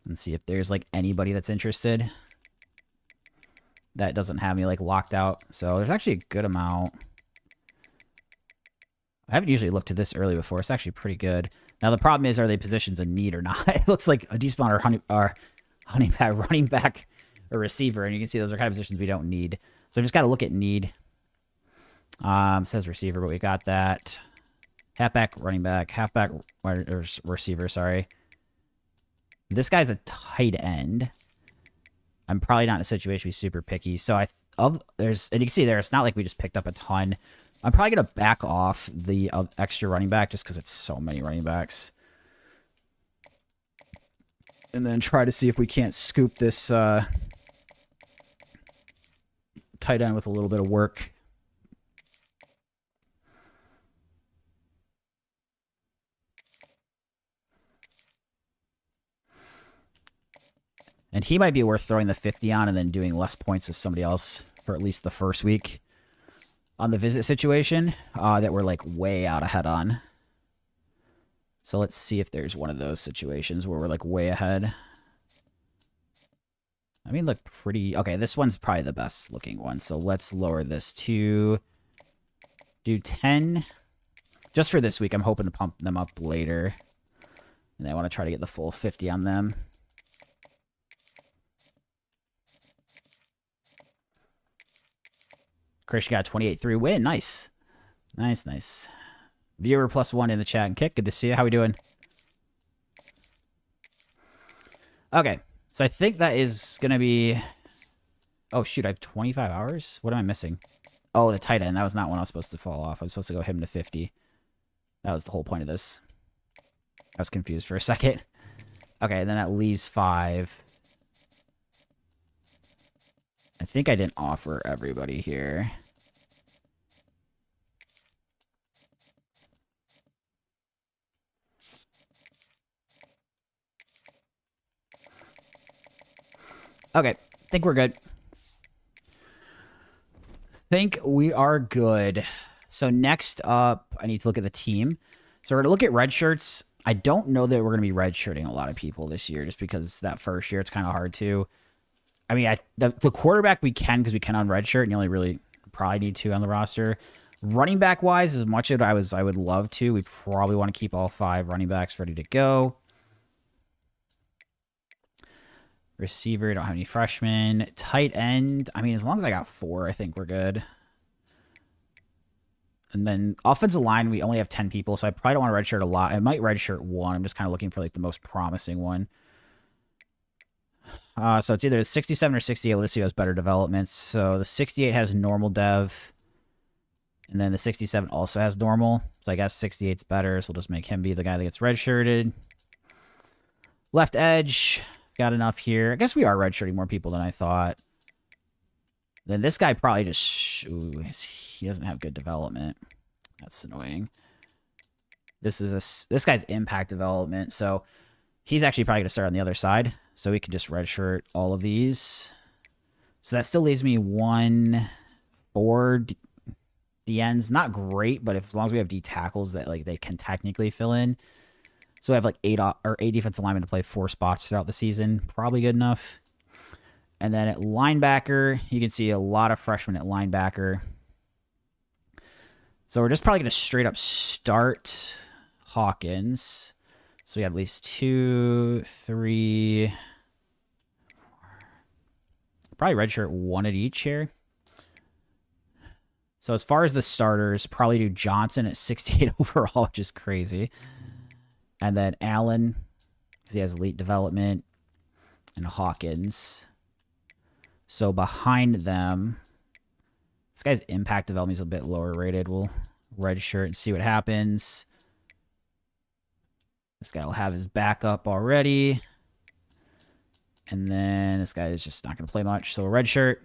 And see if there's like anybody that's interested. That doesn't have me like locked out. So there's actually a good amount. I haven't usually looked at this early before. It's actually pretty good. Now the problem is, are they positions in need or not? It looks like a decent amount are running back or receiver, and you can see those are kind of positions we don't need. So I've just got to look at need. Says receiver, but we got that. Halfback, running back, halfback, or receiver, sorry. This guy's a tight end. I'm probably not in a situation to be super picky. So and you can see there, it's not like we just picked up a ton. I'm probably going to back off the extra running back just because it's so many running backs. And then try to see if we can't scoop this tight end with a little bit of work. And he might be worth throwing the 50 on and then doing less points with somebody else for at least the first week on the visit situation that we're like way out ahead on. So let's see if there's one of those situations where we're like way ahead. I mean, look pretty... Okay, this one's probably the best looking one. So let's lower this to do 10. Just for this week, I'm hoping to pump them up later. And I want to try to get the full 50 on them. Chris, you got a 28-3 win. Nice. Nice, nice. Viewer +1 in the chat and kick. Good to see you. How we doing? Okay. So I think that is going to be... Oh, shoot. I have 25 hours? What am I missing? Oh, the tight end. That was not when I was supposed to fall off. I was supposed to go him to 50. That was the whole point of this. I was confused for a second. Okay, then that leaves 5. I think I didn't offer everybody here. Okay, think we're good. Think we are good. So next up, I need to look at the team. So we're going to look at red shirts. I don't know that we're going to be red shirting a lot of people this year just because that first year it's kind of hard to. I mean, the quarterback we can because we can on red shirt, and you only really probably need 2 on the roster. Running back wise, as much as I would love to, we probably want to keep all 5 running backs ready to go. Receiver, don't have any freshmen. Tight end, I mean, as long as I got 4, I think we're good. And then offensive line, we only have 10 people, so I probably don't want to redshirt a lot. I might redshirt 1. I'm just kind of looking for like the most promising one. So it's either 67 or 68. Let's see who has better developments. So the 68 has normal dev. And then the 67 also has normal. So I guess 68's better. So we'll just make him be the guy that gets redshirted. Left edge. Got enough here. I guess we are redshirting more people than I thought. Then this guy probably just... Ooh, he doesn't have good development. That's annoying. This guy's impact development. So he's actually probably going to start on the other side. So we can just redshirt all of these. So that still leaves me 1, 4 DNs. Not great, but as long as we have D tackles that like they can technically fill in. So we have like 8 defensive linemen to play 4 spots throughout the season. Probably good enough. And then at linebacker, you can see a lot of freshmen at linebacker. So we're just probably going to straight up start Hawkins. So we have at least 2, 3, 4. Probably redshirt 1 at each here. So as far as the starters, probably do Johnson at 68 overall, which is crazy. And then Allen, because he has elite development. And Hawkins. So behind them, this guy's impact development is a bit lower rated. We'll redshirt and see what happens. This guy will have his backup already. And then this guy is just not going to play much. So a red shirt.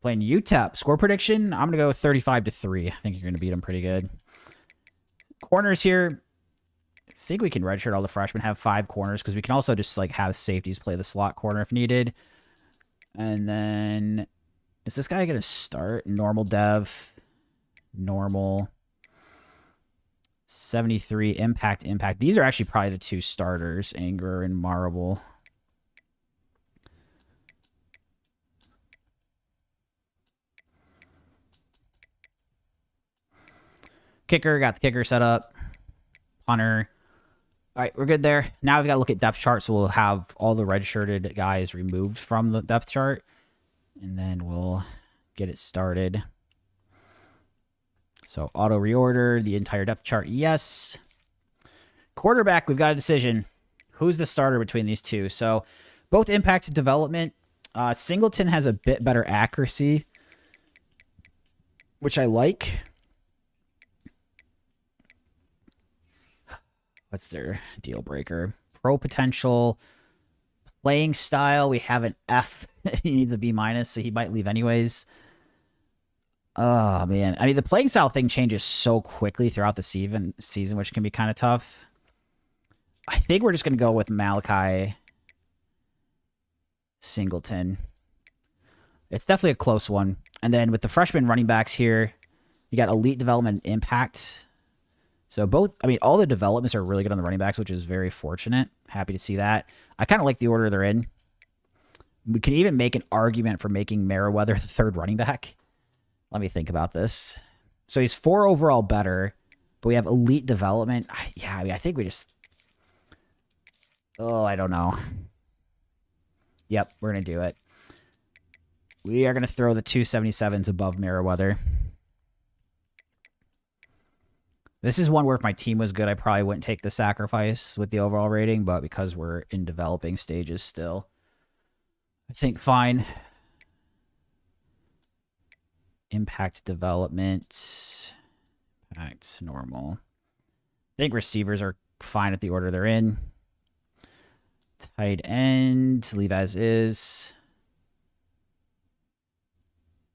Playing UTEP. Score prediction, I'm going to go 35-3. I think you're going to beat him pretty good. Corners here. I think we can redshirt all the freshmen, have 5 corners, because we can also just like have safeties play the slot corner if needed. And then, is this guy going to start? Normal dev. Normal. 73. Impact. These are actually probably the 2 starters, Anger and Marble. Kicker, got the kicker set up. Punter. All right, we're good there. Now we've got to look at depth chart, so we'll have all the red-shirted guys removed from the depth chart. And then we'll get it started. So auto reorder the entire depth chart, yes. Quarterback, we've got a decision. Who's the starter between these 2? So both impact development. Singleton has a bit better accuracy, which I like. What's their deal breaker? Pro potential. Playing style, we have an F. He needs a B minus, so he might leave anyways. Oh man, I mean the playing style thing changes so quickly throughout the season, which can be kind of tough. I think we're just gonna go with Malachi Singleton. It's definitely a close one. And then with the freshman running backs here, you got elite development and impact. So both, I mean, all the developments are really good on the running backs, which is very fortunate. Happy to see that. I kind of like the order they're in. We can even make an argument for making Merriweather the third running back. Let me think about this. So he's 4 overall better, but we have elite development. Yeah, I mean, I think we just... Oh, I don't know. Yep, we're going to do it. We are going to throw the 277s above Merriweather. This is one where if my team was good, I probably wouldn't take the sacrifice with the overall rating, but because we're in developing stages still, I think fine. Impact development. Impact normal. I think receivers are fine at the order they're in. Tight end, leave as is.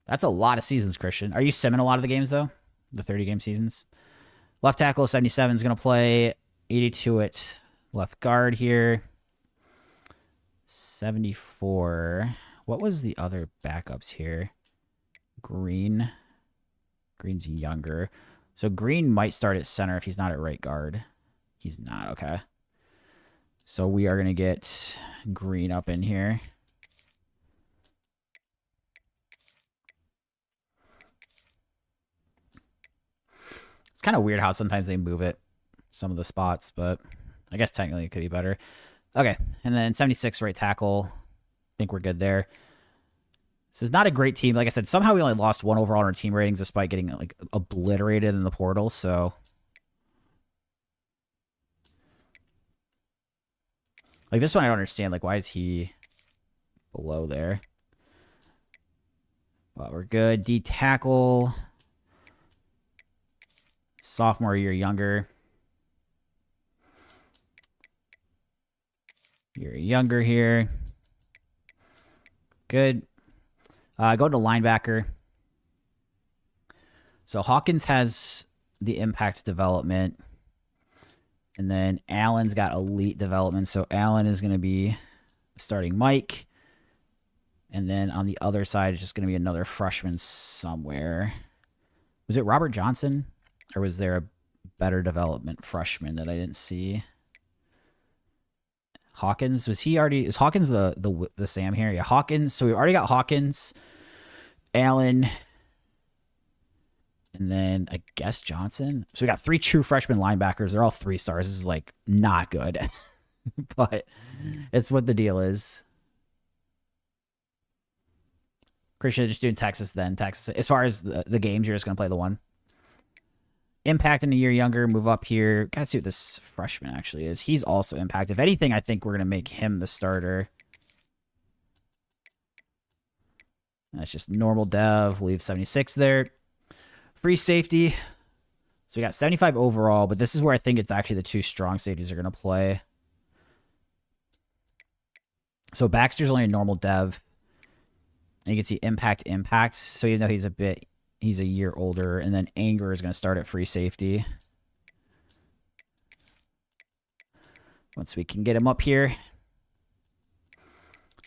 That's a lot of seasons, Christian. Are you simming a lot of the games, though? The 30-game seasons? Left tackle, 77 is going to play. 82 at left guard here. 74. What was the other backups here? Green. Green's younger. So Green might start at center if he's not at right guard. He's not, okay. So we are going to get Green up in here. It's kind of weird how sometimes they move it, some of the spots, but I guess technically it could be better. Okay, and then 76 right tackle. I think we're good there. This is not a great team. Like I said, somehow we only lost 1 overall in our team ratings despite getting like obliterated in the portal, so... Like this one I don't understand. Like why is he below there? But we're good. D tackle... Sophomore year younger. You're younger here. Good. Go to linebacker. So Hawkins has the impact development. And then Allen's got elite development. So Allen is going to be starting Mike. And then on the other side, it's just going to be another freshman somewhere. Was it Robert Johnson? Or was there a better development freshman that I didn't see? Hawkins, was he already... Is Hawkins the Sam here? Yeah, Hawkins. So we already got Hawkins, Allen, and then I guess Johnson. So we got 3 true freshman linebackers. They're all 3 stars. This is like not good. But it's what the deal is. Christian, just doing Texas then. Texas. As far as the games, you're just going to play the one. Impact in a year younger, move up here. Gotta see what this freshman actually is. He's also impact. If anything, I think we're going to make him the starter. That's just normal dev. Leave 76 there. Free safety. So we got 75 overall, but this is where I think it's actually the 2 strong safeties are going to play. So Baxter's only a normal dev. And you can see impact. So even though he's a year older, and then Anger is going to start at free safety. Once we can get him up here.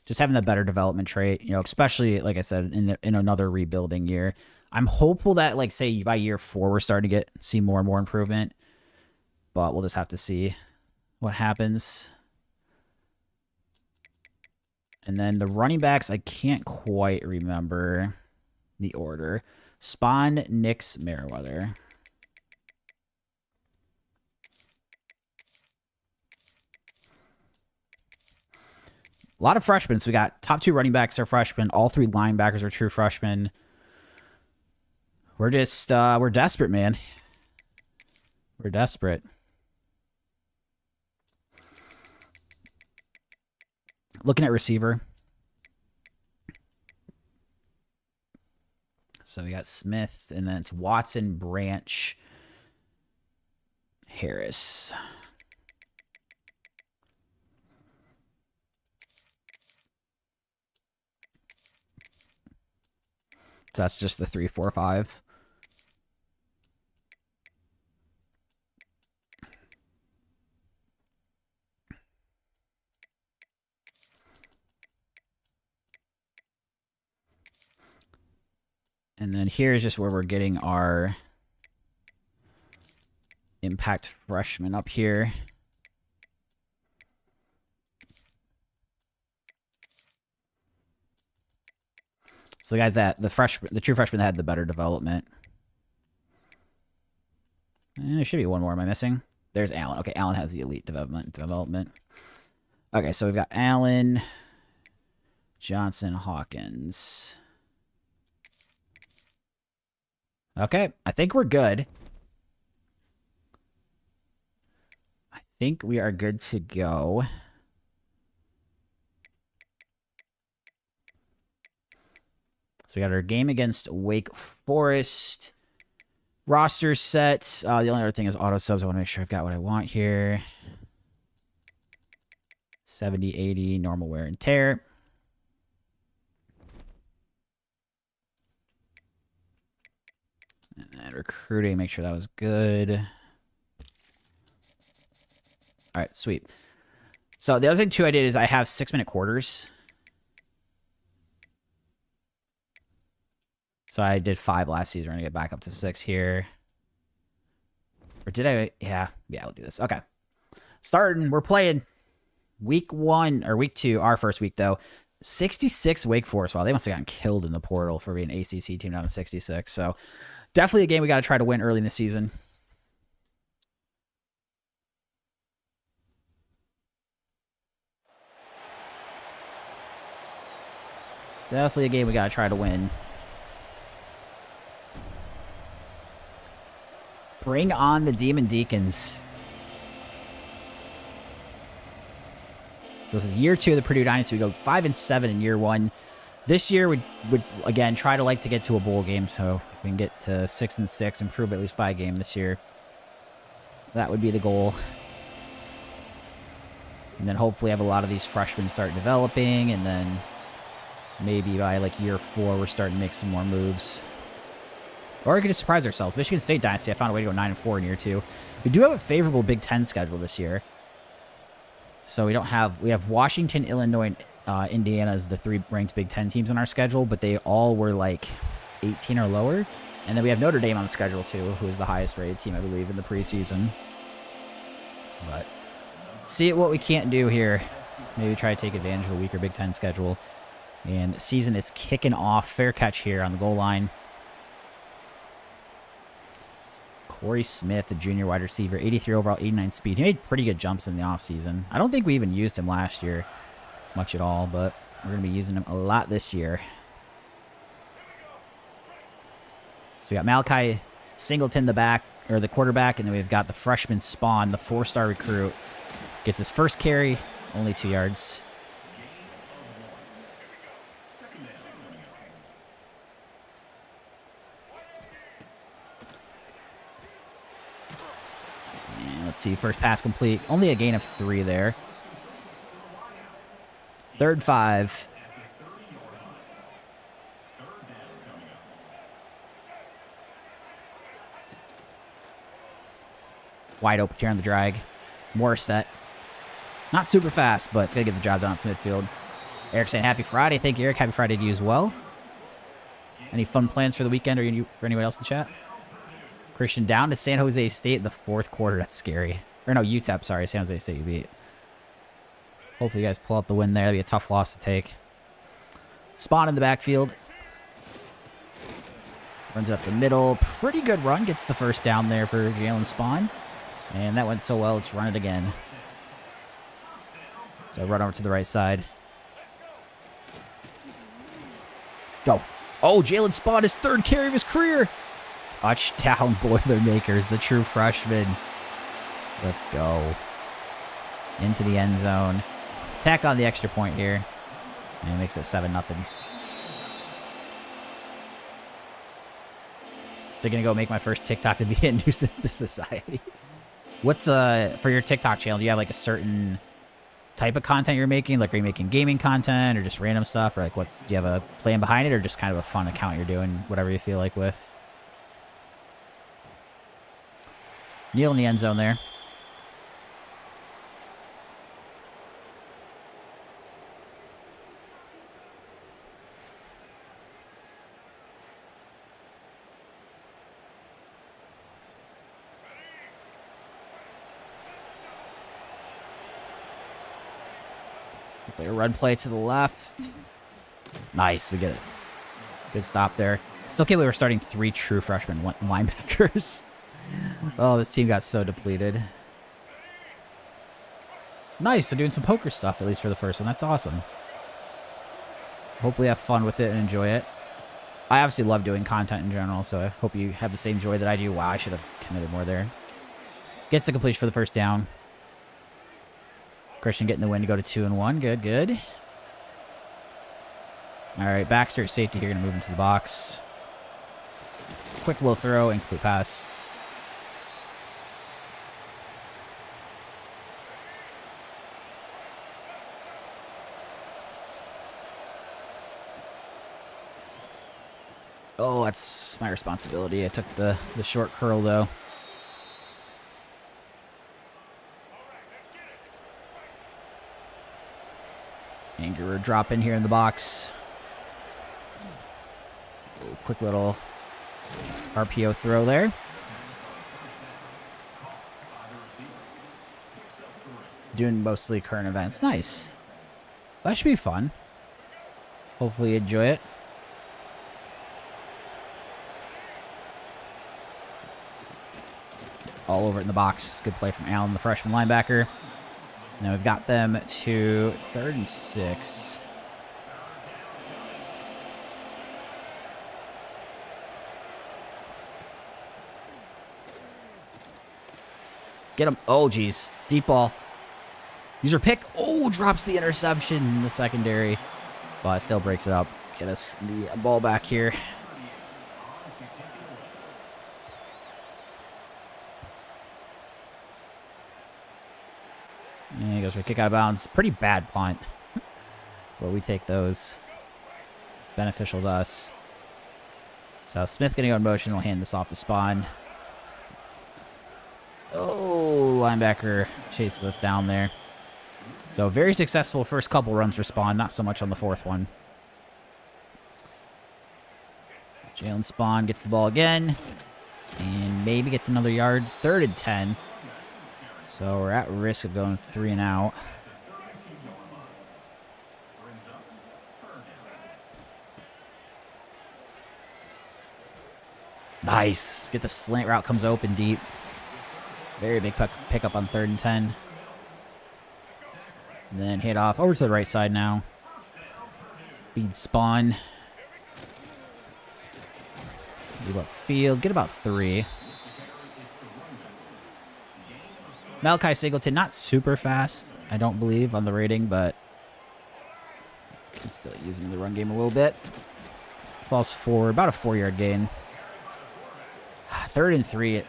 Just having the better development trait, you know, especially, like I said, in another rebuilding year. I'm hopeful that, like, say, by year 4, we're starting to see more and more improvement. But we'll just have to see what happens. And then the running backs, I can't quite remember the order. Spawn, Nix, Merriweather. A lot of freshmen. So we got top 2 running backs are freshmen. All 3 linebackers are true freshmen. We're just, we're desperate, man. We're desperate. Looking at receiver. So we got Smith, and then it's Watson, Branch, Harris. So that's just the 3, 4, 5. And then here's just where we're getting our impact freshmen up here. So the guys that the true freshmen that had the better development. There should be one more. Am I missing? There's Allen. Okay, Allen has the elite development. Okay, so we've got Allen, Johnson, Hawkins. Okay, I think we're good. I think we are good to go. So we got our game against Wake Forest. Roster sets. The only other thing is auto subs. I want to make sure I've got what I want here. 70, 80, normal wear and tear. And recruiting, make sure that was good. All right, sweet. So the other thing, too, I did is I have 6-minute quarters. So I did 5 last season. We're going to get back up to 6 here. Or did I? Yeah, I'll do this. Okay. Starting, we're playing week 1, or week 2, our first week, though. 66 Wake Forest. Wow, they must have gotten killed in the portal for being an ACC team down to 66. So definitely a game we got to try to win early in the season. Definitely a game we got to try to win. Bring on the Demon Deacons. So this is year 2 of the Purdue Dynasty. We go 5-7 in year 1. This year we would again try to like to get to a bowl game. So if we can get to 6-6, improve at least by a game this year, that would be the goal. And then hopefully have a lot of these freshmen start developing, and then maybe by like year 4 we're starting to make some more moves. Or we could just surprise ourselves. Michigan State Dynasty, I found a way to go 9-4 in year 2. We do have a favorable Big Ten schedule this year. So we have Washington, Illinois, and Indiana as the 3 ranked Big Ten teams on our schedule, but they all were like 18 or lower. And then we have Notre Dame on the schedule too, who is the highest rated team, I believe, in the preseason. But see what we can't do here. Maybe try to take advantage of a weaker Big Ten schedule. And the season is kicking off. Fair catch here on the goal line. Corey Smith, the junior wide receiver, 83 overall, 89 speed. He made pretty good jumps in the offseason. I don't think we even used him last year much at all, but we're going to be using him a lot this year. So we got Malachi Singleton, the quarterback, and then we've got the freshman Spawn, the 4-star recruit. Gets his first carry, only 2 yards. Let's see, first pass complete. Only a gain of 3 there. 3rd and 5. Wide open here on the drag. More set. Not super fast, but it's going to get the job done up to midfield. Eric saying happy Friday. Thank you, Eric. Happy Friday to you as well. Any fun plans for the weekend or for anyone else in chat? Christian down to San Jose State in the 4th quarter. That's scary. Or no, UTEP, sorry. San Jose State you beat. Hopefully you guys pull up the win there. That'd be a tough loss to take. Spawn in the backfield. Runs it up the middle. Pretty good run. Gets the first down there for Jalen Spawn. And that went so well, let's run it again. So run over to the right side. Go. Oh, Jalen Spawn, his 3rd carry of his career. Touchdown, Boilermakers, the true freshman. Let's go. Into the end zone. Tack on the extra point here. And it makes it 7-0. So I'm going to go make my first TikTok to be a nuisance to society. What's, for your TikTok channel, do you have like a certain type of content you're making. Like, are you making gaming content or just random stuff? Or like, do you have a plan behind it, or just kind of a fun account you're doing whatever you feel like with? Neil in the end zone there. It's like a run play to the left. Nice, we get it. Good stop there. Still can't believe we're starting 3 true freshman linebackers. Oh, this team got so depleted. Nice, they're doing some poker stuff, at least for the first one. That's awesome. Hopefully have fun with it and enjoy it. I obviously love doing content in general, so I hope you have the same joy that I do. Wow, I should have committed more there. Gets the completion for the first down. Christian getting the win to go to 2-1. Good, good. All right, Baxter at safety here, going to move into the box. Quick low throw, incomplete pass. Oh, that's my responsibility. I took the short curl, though. Anger drop in here in the box. Quick little RPO throw there. Doing mostly current events. Nice. That should be fun. Hopefully you enjoy it. All over it in the box. Good play from Allen, the freshman linebacker. Now we've got them to 3rd and 6. Get him. Oh, geez. Deep ball. User pick. Oh, drops the interception in the secondary. But still breaks it up. Get us the ball back here. And he goes for a kick out of bounds. Pretty bad punt. But we take those. It's beneficial to us. So Smith going to go in motion. We'll hand this off to Spawn. Oh, linebacker chases us down there. So very successful first couple runs for Spawn. Not so much on the 4th one. Jalen Spawn gets the ball again. And maybe gets another yard. 3rd and 10. So we're at risk of going 3 and out. Nice. Get the slant route, comes open deep. Very big pickup on 3rd and 10. And then hit off over to the right side now. Feed Spawn. Move up field. Get about 3. Malachi Singleton, not super fast, I don't believe, on the rating, but can still use him in the run game a little bit. Falls for about a 4-yard gain. 3rd and 3.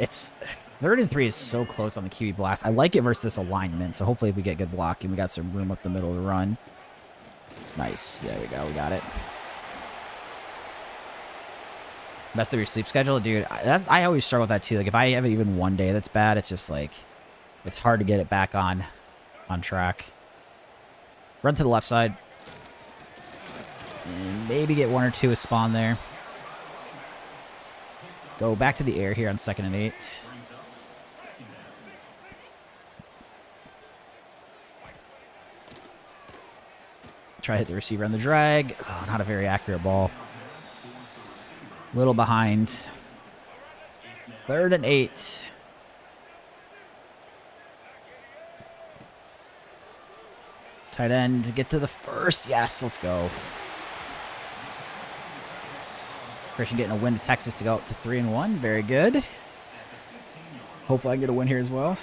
3rd and 3 is so close on the QB blast. I like it versus this alignment, so hopefully if we get good blocking, we got some room up the middle to run. Nice. There we go. We got it. Best of your sleep schedule? Dude, I always struggle with that too. Like, if I have even one day that's bad, it's just like, it's hard to get it back on track. Run to the left side. And maybe get 1 or 2 with Spawn there. Go back to the air here on 2nd and 8. Try to hit the receiver on the drag. Oh, not a very accurate ball. Little behind. 3rd and 8. Tight end, get to the 1st. Yes, let's go. Christian getting a win to Texas to go up to 3 and 1. Very good. Hopefully I can get a win here as well.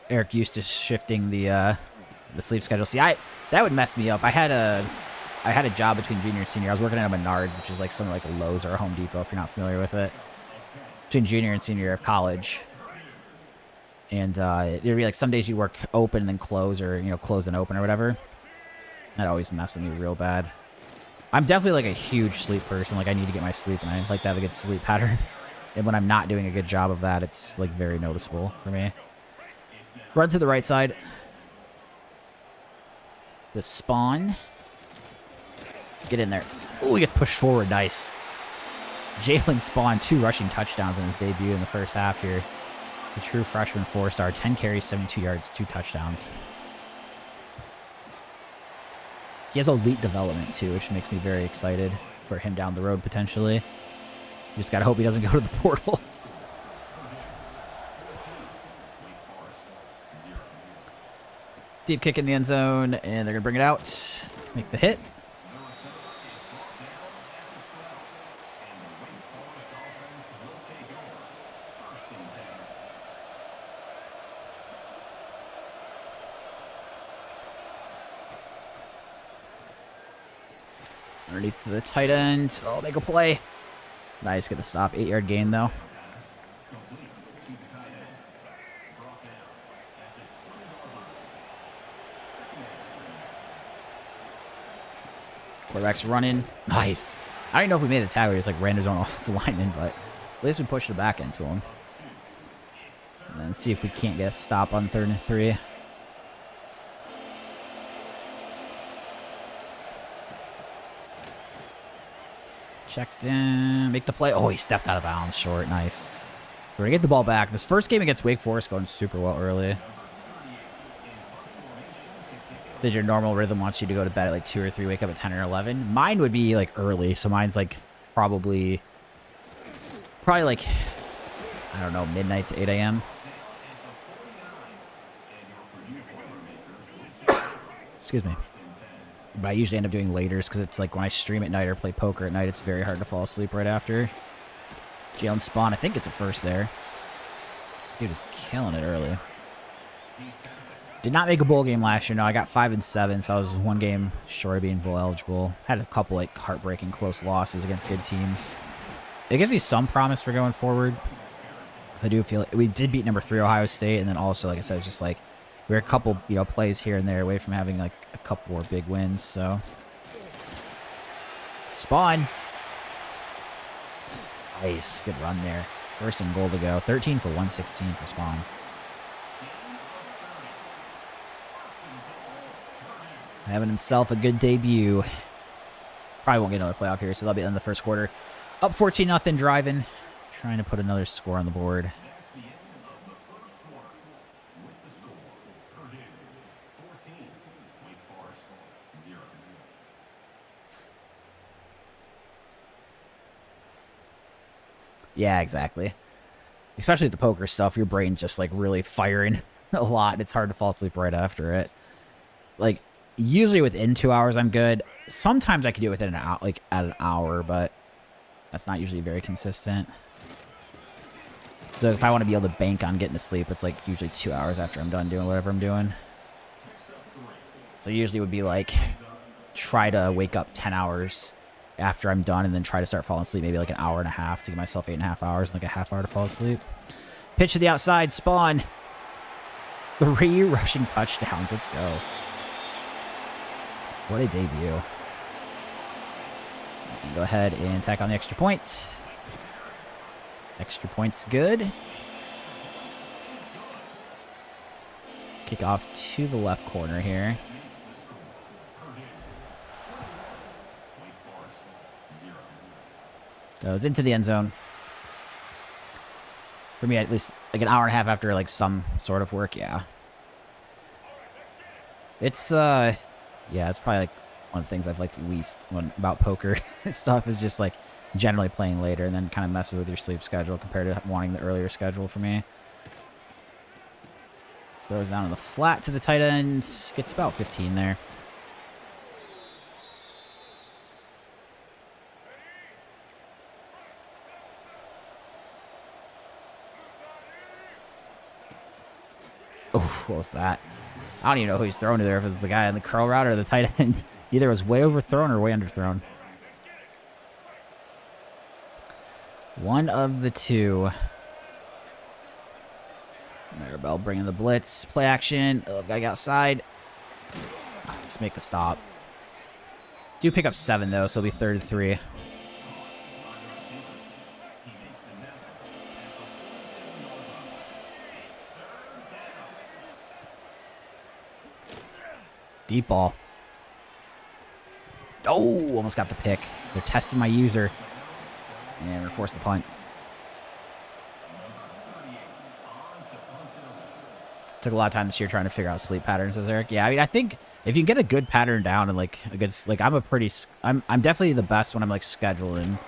Eric used to shifting the sleep schedule. See, that would mess me up. I had a job between junior and senior. I was working at a Menard, which is like something like a Lowe's or a Home Depot if you're not familiar with it. Between junior and senior year of college. And it'd be like some days you work open and then close, or, you know, close and open or whatever. That always messes with me real bad. I'm definitely like a huge sleep person. Like, I need to get my sleep, and I like to have a good sleep pattern. And when I'm not doing a good job of that, it's like very noticeable for me. Run to the right side. The spawn. Get in there. Oh, he gets pushed forward. Nice. Jalen spawned 2 rushing touchdowns in his debut in the first half here. The true freshman 4-star. 10 carries, 72 yards, 2 touchdowns. He has elite development, too, which makes me very excited for him down the road, potentially. You just gotta hope he doesn't go to the portal. Deep kick in the end zone, and they're gonna bring it out. Make the hit. Underneath the tight end. Oh, make a play. Nice, get the stop. 8-yard gain, though. Quarterback's running. Nice. I don't even know if we made the tackle. He just like ran his own offensive lineman, but at least we pushed it back into him. And then see if we can't get a stop on 3rd and 3. Checked in. Make the play. Oh, he stepped out of bounds short. Nice. So we're going to get the ball back. This first game against Wake Forest going super well early. Said your normal rhythm wants you to go to bed at like 2 or 3, wake up at 10 or 11. Mine would be like early, so mine's like probably like, I don't know, midnight to 8 a.m. Excuse me. But I usually end up doing laters because it's like when I stream at night or play poker at night, it's very hard to fall asleep right after. Jalen spawn, I think it's a first there. Dude is killing it early. Did not make a bowl game last year. No, I got 5 and 7, so I was 1 game short of being bowl eligible. Had a couple like heartbreaking close losses against good teams. It gives me some promise for going forward, because I do feel like we did beat number 3 Ohio State, and then also, like I said, it's just like we're a couple, you know, plays here and there away from having like a couple more big wins. So spawn. Nice, good run there. 1st and goal to go. 13 for 116 for spawn. Having himself a good debut. Probably won't get another playoff here, so that'll be in the first quarter. Up 14-0, driving. Trying to put another score on the board. Yeah, exactly. Especially with the poker stuff, your brain's just like really firing a lot, and it's hard to fall asleep right after it. Like, usually within 2 hours, I'm good. Sometimes I can do it within an hour, like at an hour, but that's not usually very consistent. So if I want to be able to bank on getting to sleep, it's like usually 2 hours after I'm done doing whatever I'm doing. So usually it would be like try to wake up 10 hours after I'm done, and then try to start falling asleep maybe like an hour and a half to give myself 8.5 hours, and like a half hour to fall asleep. Pitch to the outside, spawn. 3 rushing touchdowns. Let's go. What a debut. Go ahead and tack on the extra points. Extra points good. Kick off to the left corner here. Goes into the end zone. For me, at least like an hour and a half after like some sort of work, yeah. It's yeah, it's probably like one of the things I've liked least about poker stuff is just like generally playing later, and then kind of messes with your sleep schedule compared to wanting the earlier schedule for me. Throws down on the flat to the tight ends. Gets about 15 there. Oh, what was that? I don't even know who he's throwing to there, if it's the guy on the curl route or the tight end. Either was way overthrown or way underthrown. One of the two. There Maribel bringing the blitz. Play action. Oh, gotta get outside. Let's make the stop. Do pick up 7, though, so it'll be 3rd and 3. Deep ball. Oh, almost got the pick. They're testing my user. And we're forced to punt. Took a lot of time this year trying to figure out sleep patterns, says Eric. Yeah, I mean, I think if you can get a good pattern down and like a good, like I'm definitely the best when I'm like scheduling,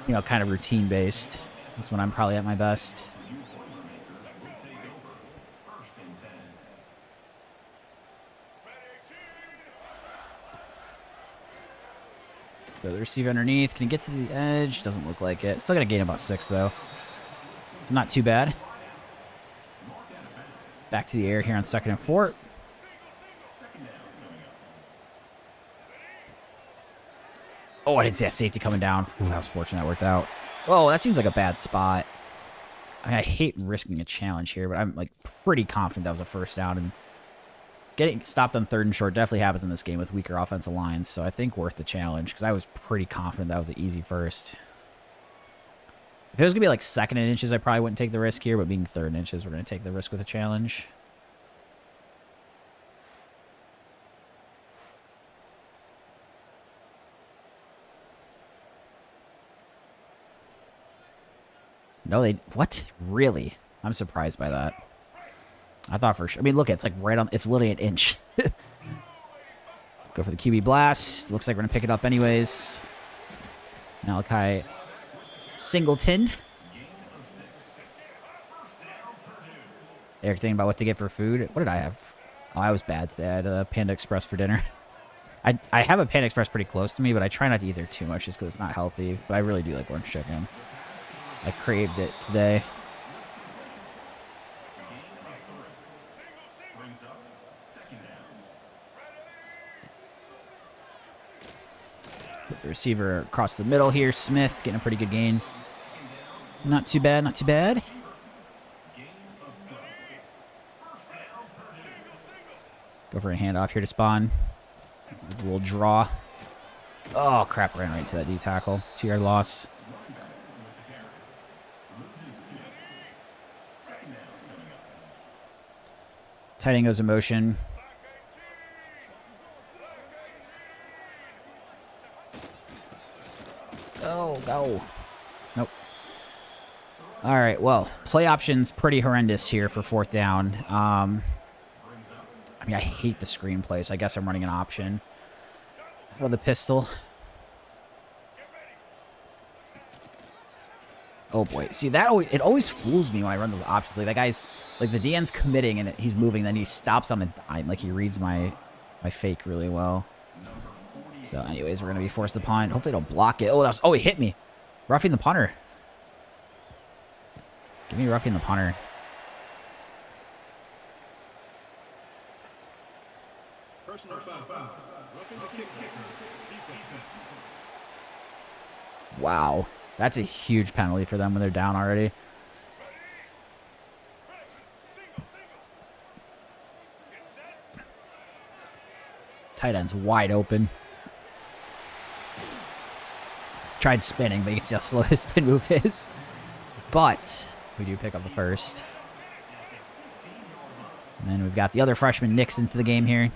you know, kind of routine based. That's when I'm probably at my best. So the receiver underneath. Can he get to the edge? Doesn't look like it. Still got to gain about 6, though. So not too bad. Back to the air here on 2nd and 4. Oh, I didn't see that safety coming down. Ooh, that was fortunate that worked out. Oh, that seems like a bad spot. I mean, I hate risking a challenge here, but I'm like pretty confident that was a first down. And getting stopped on 3rd and short definitely happens in this game with weaker offensive lines, so I think worth the challenge because I was pretty confident that was an easy first. If it was going to be like 2nd and inches, I probably wouldn't take the risk here, but being 3rd and inches, we're going to take the risk with a challenge. No, they... What? Really? I'm surprised by that. I thought for sure. I mean, look, it's like right on. It's literally an inch. Go for the QB blast. Looks like we're going to pick it up anyways. Malachi Singleton. Eric thinking about what to get for food. What did I have? Oh, I was bad today. I had a Panda Express for dinner. I have a Panda Express pretty close to me, but I try not to eat there too much just because it's not healthy. But I really do like orange chicken. I craved it today. Put the receiver across the middle here. Smith getting a pretty good gain. Not too bad, not too bad. Go for a handoff here to Spawn. A little draw. Oh, crap. Ran right into that D tackle. 2-yard loss. Tight end goes in motion. Go. Nope. All right, well, play options pretty horrendous here for 4th down. I mean, I hate the screenplay, so I guess I'm running an option. Oh, the pistol. Oh, boy. See, that it always fools me when I run those options. Like, that guy's... Like, the DN's committing, and he's moving, then he stops on a dime. Like, he reads my fake really well. So, anyways, we're going to be forced to punt. Hopefully they don't block it. Oh, he hit me. Roughing the punter. Give me roughing the punter. Wow. That's a huge penalty for them when they're down already. Tight end's wide open. Tried spinning, but you can see how slow his spin move is. But we do pick up the first. And then we've got the other freshman, Nix, into the game here.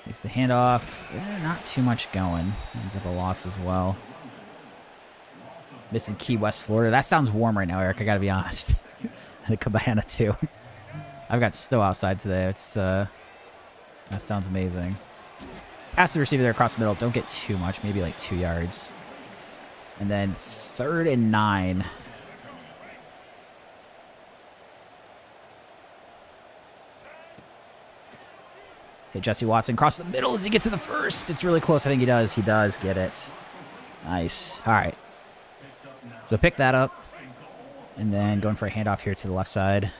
Takes the handoff. Not too much going. Ends up a loss as well. Missing Key West, Florida. That sounds warm right now, Eric. I gotta be honest. And a cabana too. I've got snow outside today. It's that sounds amazing. Pass the receiver there across the middle. Don't get too much. Maybe like 2 yards. And then 3rd and 9. Hey, Jesse Watson across the middle. Does he get to the first? It's really close. I think he does. He does get it. Nice. All right. So pick that up. And then going for a handoff here to the left side.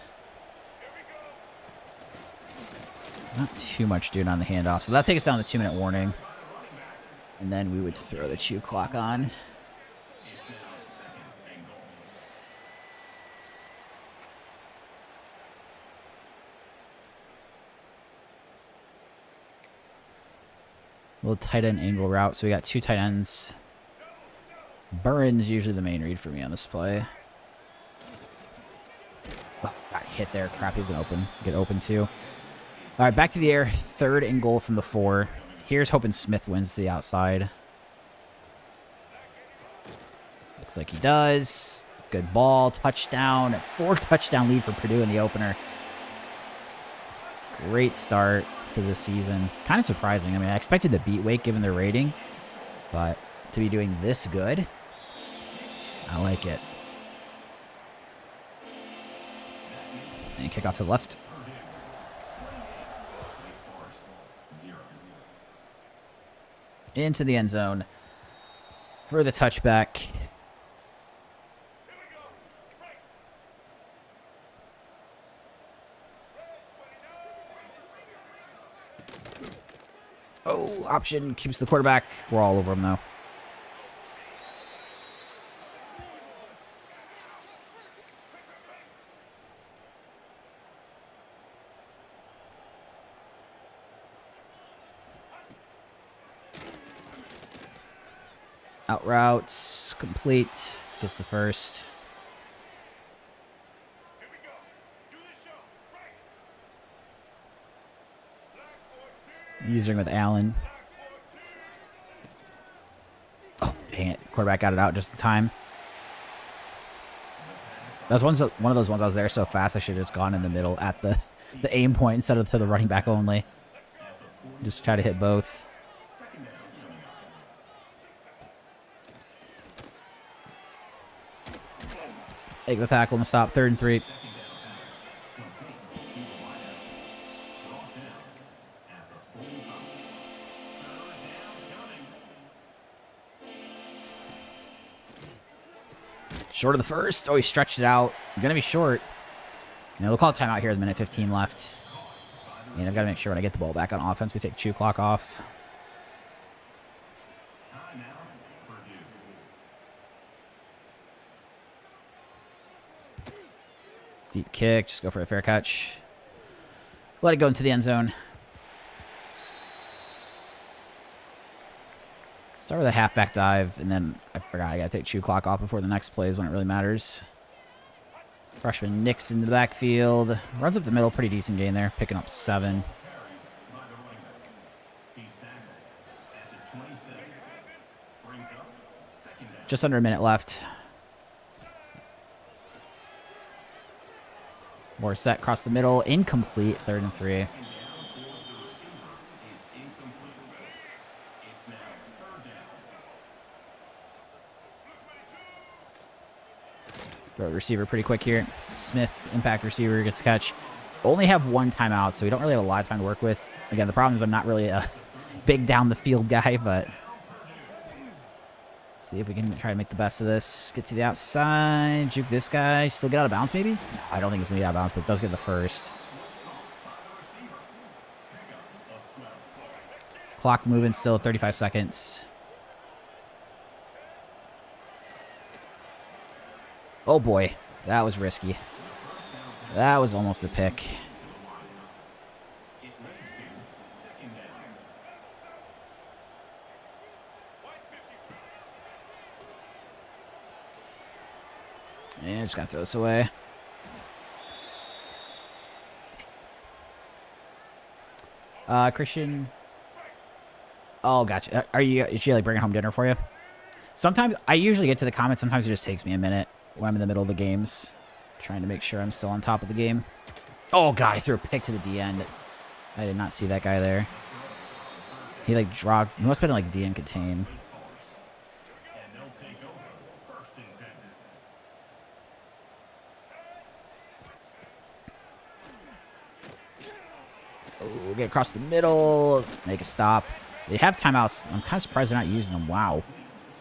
Not too much doing on the handoff. So that'll take us down to the 2-minute warning. And then we would throw the chew clock on. Little tight end angle route. So we got 2 tight ends. Burren's usually the main read for me on this play. Oh, got hit there. Crap, he's going to get open too. All right, back to the air. 3rd and goal from the 4. Here's hoping Smith wins to the outside. Looks like he does. Good ball. Touchdown. 4 touchdown lead for Purdue in the opener. Great start to the season. Kind of surprising. I mean, I expected to beat Wake given their rating, but to be doing this good, I like it. And kick off to the left. Into the end zone for the touchback. Oh, option keeps the quarterback. We're all over him, though. Out routes, complete. Gets the first. Using with Allen. Oh, dang it. Quarterback got it out just in time. That was one of those ones I was there so fast I should have just gone in the middle at the aim point instead of to the running back only. Just try to hit both. Take the tackle and stop. 3rd and 3. Short of the first. Oh, he stretched it out. Going to be short. You know, we'll call a timeout here with 1:15 left. And I've got to make sure when I get the ball back on offense, we take chew clock off. Deep kick. Just go for a fair catch. Let it go into the end zone. Start with a halfback dive, and then I forgot I got to take chew clock off before the next play is when it really matters. Freshman nicks into the backfield. Runs up the middle. Pretty decent gain there. Picking up 7. Just under a minute left. More set across the middle. Incomplete. 3rd and 3. Throw a receiver pretty quick here. Smith, impact receiver, gets the catch. Only have 1 timeout, so we don't really have a lot of time to work with. Again, the problem is I'm not really a big down the field guy, but let's see if we can try to make the best of this. Get to the outside. Juke this guy. Still get out of bounds, maybe? No, I don't think it's going to get out of bounds, but it does get the first. Clock moving still at 35 seconds. Oh boy, that was risky. That was almost a pick. And just gotta throw this away. Christian. Oh, gotcha. Is she like bringing home dinner for you? Sometimes I usually get to the comments. Sometimes it just takes me a minute when I'm in the middle of the games, trying to make sure I'm still on top of the game. Oh god, I threw a pick to the D end. I did not see that guy there. He like dropped. He must have been like D end contain. Oh, we'll get across the middle, make a stop. They have timeouts. I'm kind of surprised they're not using them. Wow,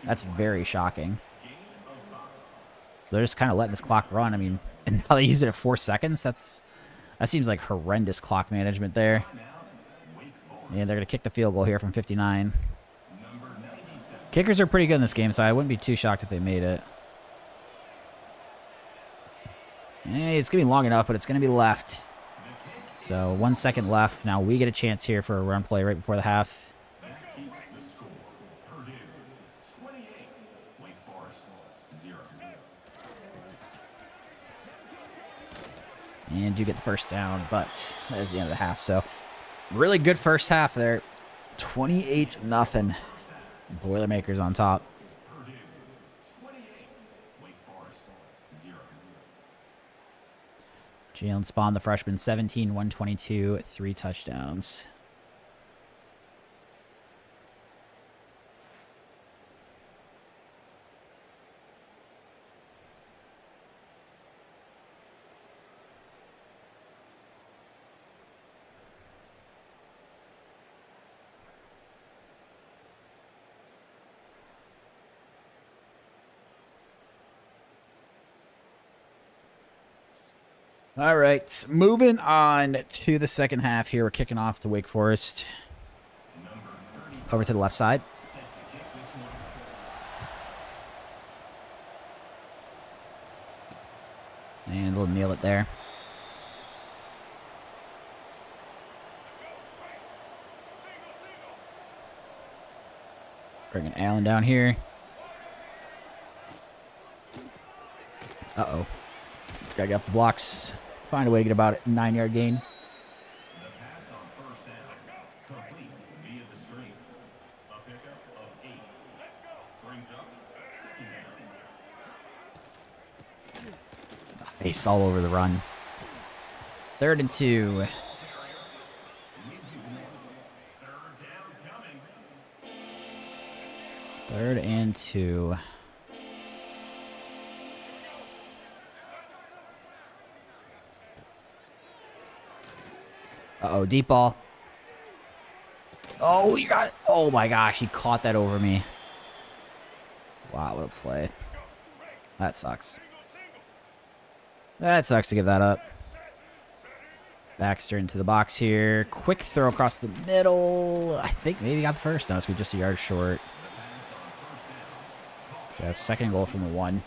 that's very shocking. So they're just kind of letting this clock run. I mean, and now they use it at 4 seconds. That seems like horrendous clock management there. And they're going to kick the field goal here from 59. Kickers are pretty good in this game, so I wouldn't be too shocked if they made it. It's going to be long enough, but it's going to be left. So 1 second left. Now we get a chance here for a run play right before the half. And do get the first down, but that is the end of the half. So really good first half there. 28-0. Boilermakers on top. Jalen Spawn, the freshman, 17, 122, 3 touchdowns. All right, moving on to the second half here. We're kicking off to Wake Forest. Over to the left side. And we'll nail it there. Bringing Allen down here. Uh-oh. Gotta get off the blocks. Find a way to get about a 9-yard gain. Ace all over the run. 3rd and 2. Third and 2. Uh-oh, deep ball. Oh, you got it. Oh my gosh, he caught that over me. Wow, what a play. That sucks. That sucks to give that up. Baxter into the box here. Quick throw across the middle. I think maybe got the first. No, it's just a yard short. So we have 2nd and goal from the 1.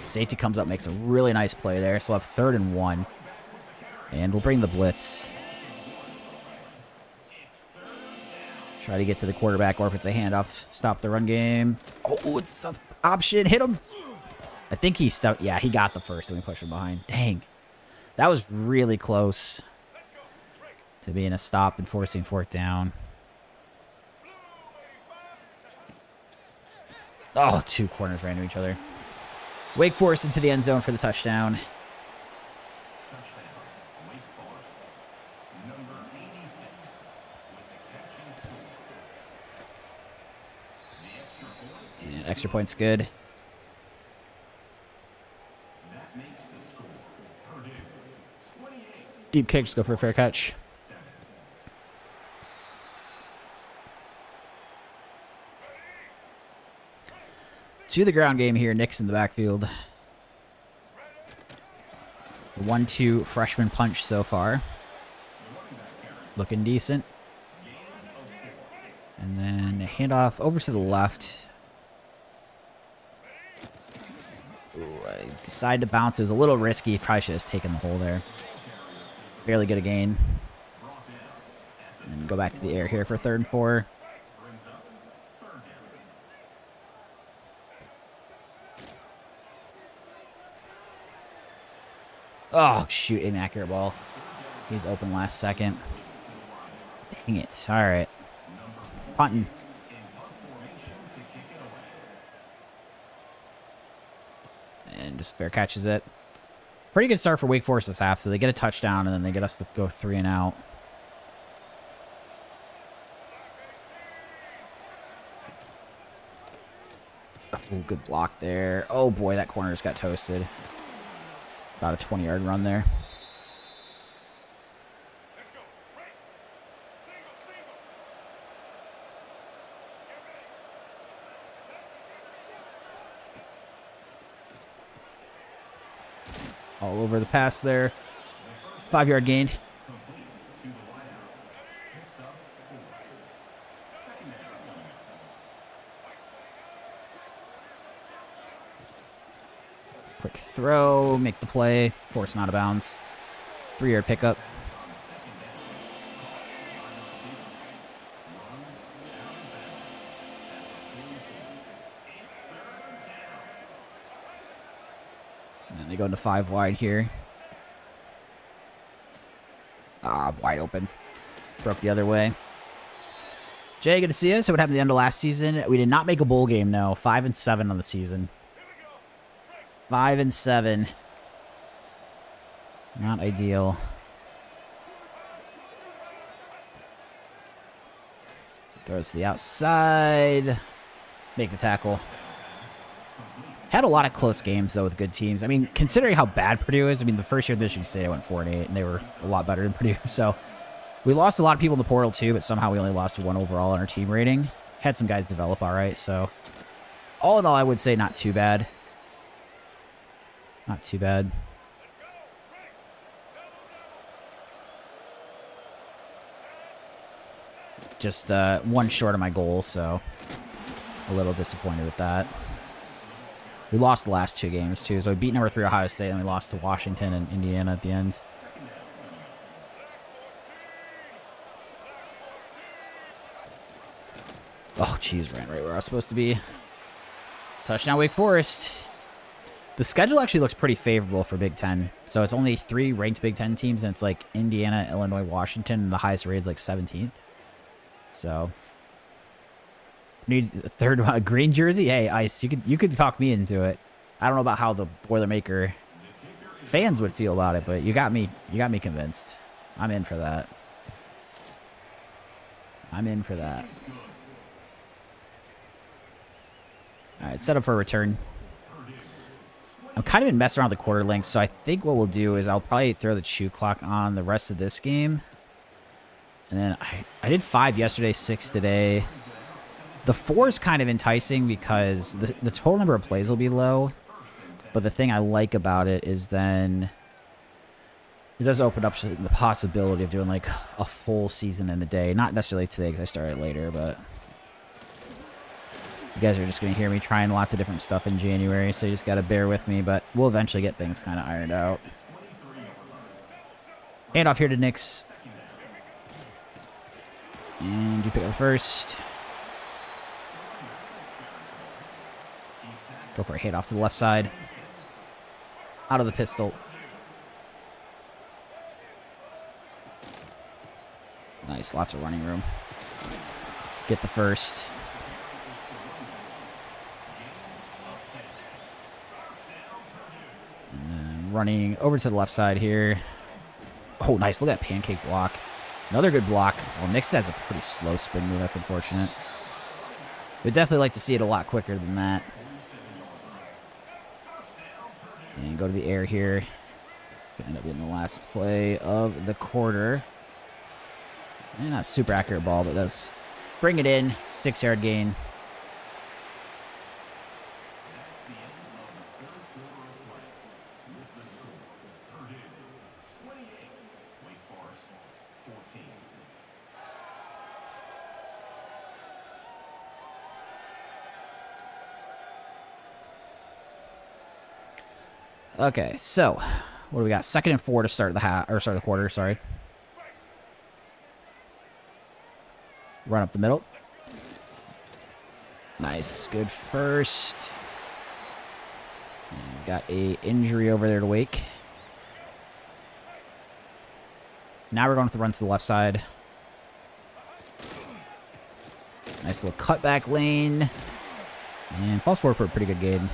Safety comes up, makes a really nice play there. So we'll have 3rd and 1. And we'll bring the blitz. Try to get to the quarterback, or if it's a handoff, stop the run game. Oh, it's an option. Hit him. I think he stuck. Yeah, he got the first, and we pushed him behind. Dang. That was really close to being a stop and forcing 4th down. Oh, 2 corners ran into each other. Wake Forest into the end zone for the touchdown. And extra point's good. Deep kick, just go for a fair catch. To the ground game here. Nick's in the backfield. 1-2 freshman punch so far. Looking decent. And then a handoff over to the left. Ooh, I decided to bounce. It was a little risky. Probably should have taken the hole there. Barely get a gain. And go back to the air here for 3rd and 4. Oh, shoot. Inaccurate ball. He's open last second. Dang it. All right. Punting. And just fair catches it. Pretty good start for Wake Forest this half. So they get a touchdown, and then they get us to go 3 and out. Oh, good block there. Oh, boy, that corner just got toasted. About a 20-yard run there. All over the pass there. 5-yard gain. Quick throw, make the play, force not out of bounds. 3-yard pickup. And they go into 5 wide here. Ah, wide open. Broke the other way. Jay, good to see you. So what happened at the end of last season? We did not make a bowl game, no. 5-7 on the season. 5-7. Not ideal. Throws to the outside. Make the tackle. Had a lot of close games, though, with good teams. I mean, considering how bad Purdue is, I mean, the first year of Michigan State, I went 4-8, and they were a lot better than Purdue. So we lost a lot of people in the portal, too, but somehow we only lost 1 overall on our team rating. Had some guys develop all right, so all in all, I would say not too bad. Not too bad. Just 1 short of my goal, so a little disappointed with that. We lost the last 2 games, too. So we beat number 3 Ohio State, and we lost to Washington and Indiana at the end. Oh, jeez, ran right where I was supposed to be. Touchdown, Wake Forest. The schedule actually looks pretty favorable for Big Ten. So it's only 3 ranked Big Ten teams, and it's like Indiana, Illinois, Washington, and the highest rated is like 17th. So need a 3rd green jersey. Hey, Ice, you could talk me into it. I don't know about how the Boilermaker fans would feel about it, but you got me convinced. I'm in for that. I'm in for that. All right, set up for a return. I'm kind of been messing around with the quarter length, so I think what we'll do is I'll probably throw the chew clock on the rest of this game. And then I did 5 yesterday, 6 today. The 4 is kind of enticing because the total number of plays will be low. But the thing I like about it is then it does open up the possibility of doing like a full season in a day. Not necessarily today because I started later, but you guys are just going to hear me trying lots of different stuff in January, so you just got to bear with me. But we'll eventually get things kind of ironed out. Hand off here to Nix. And you pick up first. Go for a hit off to the left side. Out of the pistol. Nice, lots of running room. Get the first. And then running over to the left side here. Oh, nice. Look at that pancake block. Another good block. Well, Nix has a pretty slow spin move. That's unfortunate. We'd definitely like to see it a lot quicker than that. And go to the air here. It's going to end up being the last play of the quarter. And not super accurate ball, but does bring it in. 6-yard gain. Okay, so what do we got? 2nd and 4 to start the quarter. Sorry. Run up the middle. Nice, good first. And got a injury over there to Wake. Now we're going to run to the left side. Nice little cutback lane, and falls forward for a pretty good gain.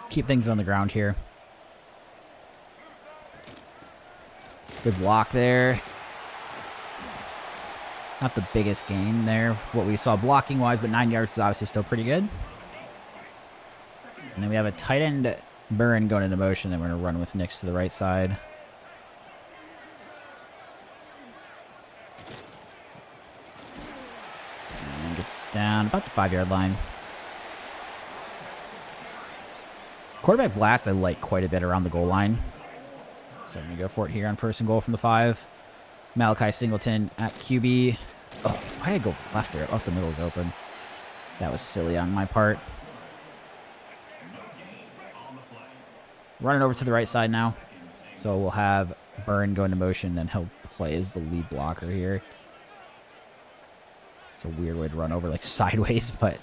Keep things on the ground here. Good block there. Not the biggest gain there, what we saw blocking wise, but 9 yards is obviously still pretty good. And then we have a tight end Burn going into motion, then we're going to run with Nix to the right side. And gets down about the 5-yard line. Quarterback blast I like quite a bit around the goal line. So I'm going to go for it here on 1st and goal from the 5. Malachi Singleton at QB. Oh, why did I go left there? Oh, the middle is open. That was silly on my part. Running over to the right side now. So we'll have Burn go into motion, then he'll play as the lead blocker here. It's a weird way to run over, like sideways, but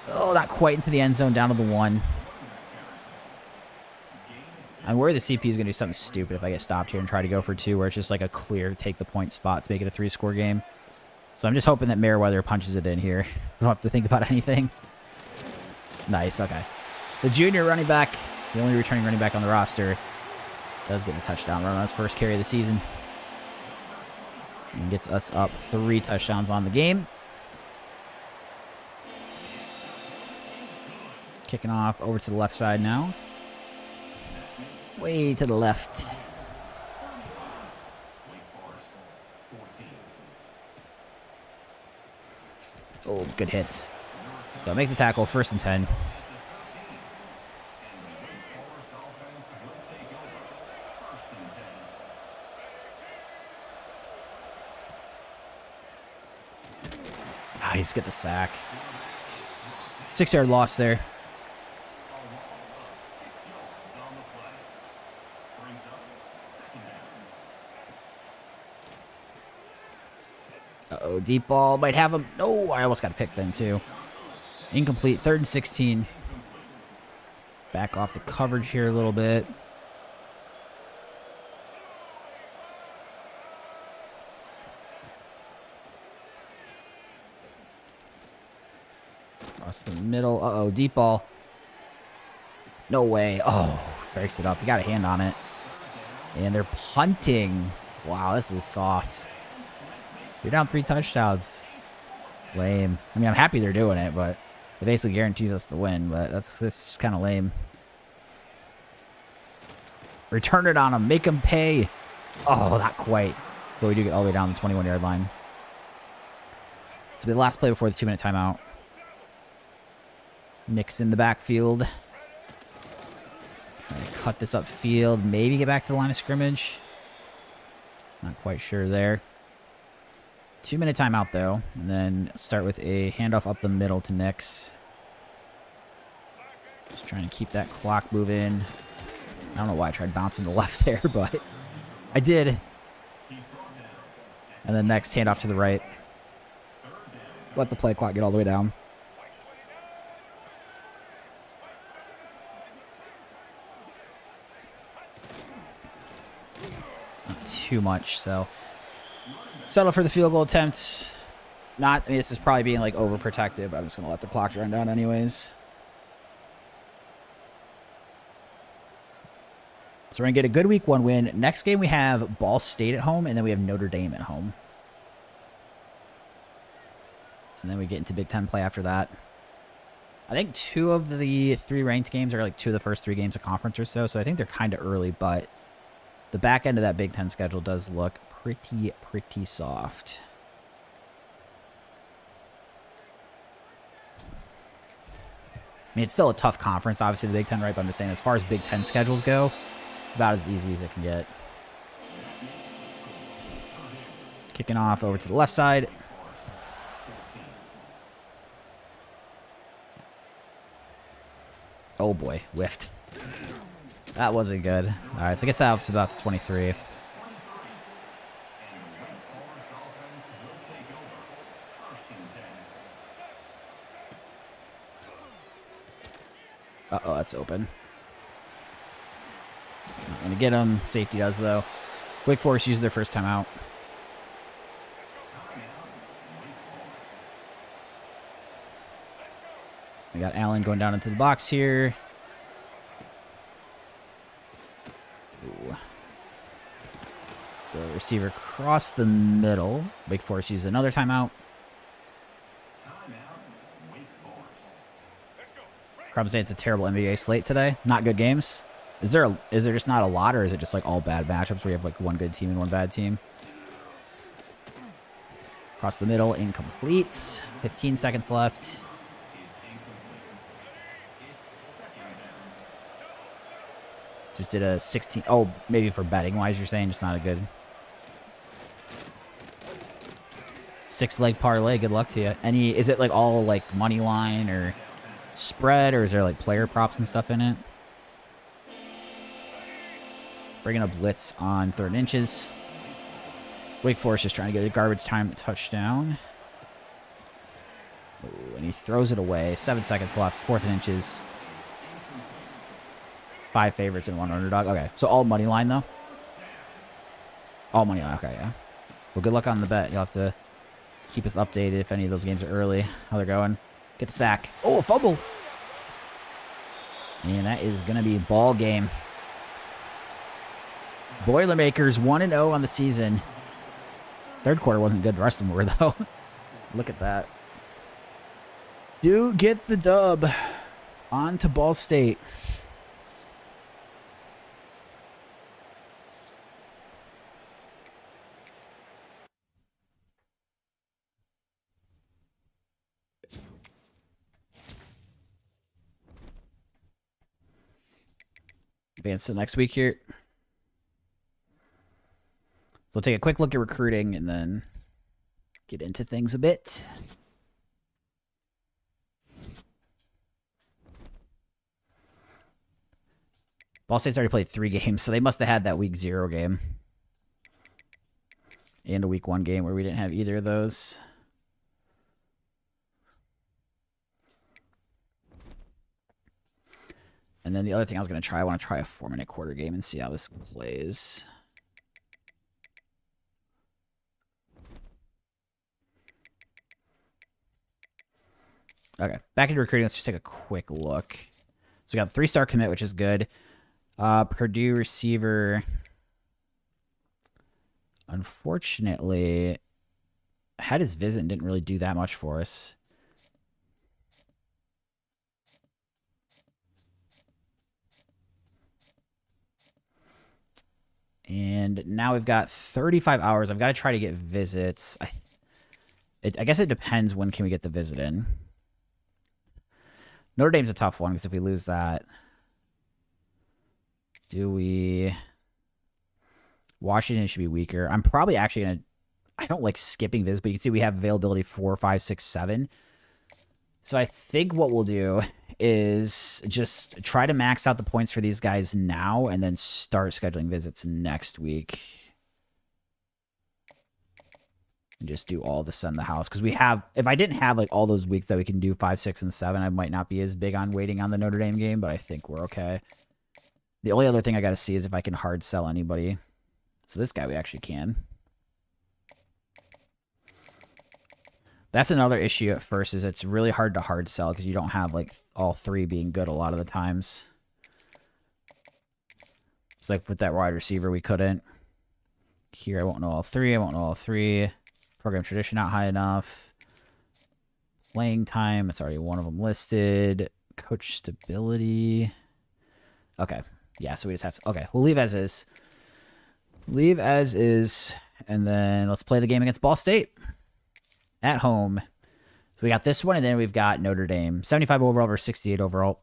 Oh, not quite into the end zone, down to the 1. I'm worried the CP is going to do something stupid if I get stopped here and try to go for 2, where it's just like a clear take the point spot to make it a 3-score game. So I'm just hoping that Merriweather punches it in here. Don't have to think about anything. Nice, okay. The junior running back, the only returning running back on the roster, does get the touchdown run on his first carry of the season. And gets us up 3 touchdowns on the game. Kicking off over to the left side now. Way to the left. Oh, good hits. So make the tackle, 1st and 10. Nice, get the sack. 6-yard loss there. Uh-oh, deep ball. Might have him. No, I almost got a pick then, too. Incomplete. 3rd and 16. Back off the coverage here a little bit. Across the middle. Uh-oh, deep ball. No way. Oh, breaks it up. He got a hand on it. And they're punting. Wow, this is soft. You're down 3 touchdowns. Lame. I mean, I'm happy they're doing it, but it basically guarantees us the win, but this is kind of lame. Return it on them. Make them pay. Oh, not quite. But we do get all the way down the 21-yard line. This will be the last play before the 2-minute timeout. Nick's in the backfield. Trying to cut this upfield. Maybe get back to the line of scrimmage. Not quite sure there. 2-minute timeout, though. And then start with a handoff up the middle to Nix. Just trying to keep that clock moving. I don't know why I tried bouncing to the left there, but I did. And then next, handoff to the right. Let the play clock get all the way down. Not too much, so settle for the field goal attempt. I mean, this is probably being like overprotective, but I'm just going to let the clock run down anyways. So we're going to get a good week 1 win. Next game we have Ball State at home, and then we have Notre Dame at home. And then we get into Big Ten play after that. I think 2 of the 3 ranked games are like 2 of the first 3 games of conference or so, so I think they're kind of early, but the back end of that Big Ten schedule does look pretty soft. I mean, it's still a tough conference, obviously, the Big Ten, right? But I'm just saying, as far as Big Ten schedules go, it's about as easy as it can get. Kicking off over to the left side. Oh boy, whiffed. That wasn't good. All right, so I guess that was about the 23. Uh-oh, that's open. Not going to get him. Safety does, though. Wake Forest uses their first time out. We got Allen going down into the box here. Ooh. Throw the receiver across the middle. Wake Forest uses another timeout. Crumbs say it's a terrible NBA slate today. Not good games. Is there just not a lot, or is it just like all bad matchups where you have like one good team and one bad team? Across the middle, incomplete. 15 seconds left. Just did a 16. Oh, maybe for betting wise, you're saying just not a good 6-leg parlay. Good luck to you. Is it like all like money line or spread, or is there like player props and stuff in it? Bringing up blitz on 3rd inches. Wake Forest just trying to get a garbage time touchdown. Ooh, and he throws it away. 7 seconds left. 4th and inches. 5 favorites and 1 underdog. Okay, so all money line, though? All money line. Okay, yeah. Well, good luck on the bet. You'll have to keep us updated if any of those games are early. How they're going. Get the sack. Oh, a fumble. And that is going to be ball game. Boilermakers 1-0 on the season. Third quarter wasn't good. The rest of them were, though. Look at that. Do get the dub. On to Ball State. Advance to the next week here. So we'll take a quick look at recruiting and then get into things a bit. Ball State's already played 3 games, so they must have had that week 0 game. And a week 1 game where we didn't have either of those. And then the other thing I was going to try, I want to try a 4-minute quarter game and see how this plays. Okay, back into recruiting. Let's just take a quick look. So we got the 3-star commit, which is good. Purdue receiver, unfortunately, had his visit and didn't really do that much for us. And now we've got 35 hours. I've got to try to get visits. I guess it depends when can we get the visit in. Notre Dame's a tough one because if we lose that, do we... Washington should be weaker. I'm probably actually going to... I don't like skipping visits, but you can see we have availability 4, 5, 6, 7. So I think what we'll do is just try to max out the points for these guys now and then start scheduling visits next week. And just do all the send the house. Because we have, if I didn't have like all those weeks that we can do 5, 6, and 7, I might not be as big on waiting on the Notre Dame game, but I think we're okay. The only other thing I got to see is if I can hard sell anybody. So this guy we actually can. That's another issue at first, is it's really hard to hard sell because you don't have like all 3 being good a lot of the times. It's like with that wide receiver, we couldn't. Here, I won't know all 3. I won't know all 3. Program tradition not high enough. Playing time, it's already one of them listed. Coach stability. Okay. Yeah, so we just have to... Okay, we'll leave as is. Leave as is. And then let's play the game against Ball State. At home. So we got this one, and then we've got Notre Dame. 75 overall versus 68 overall.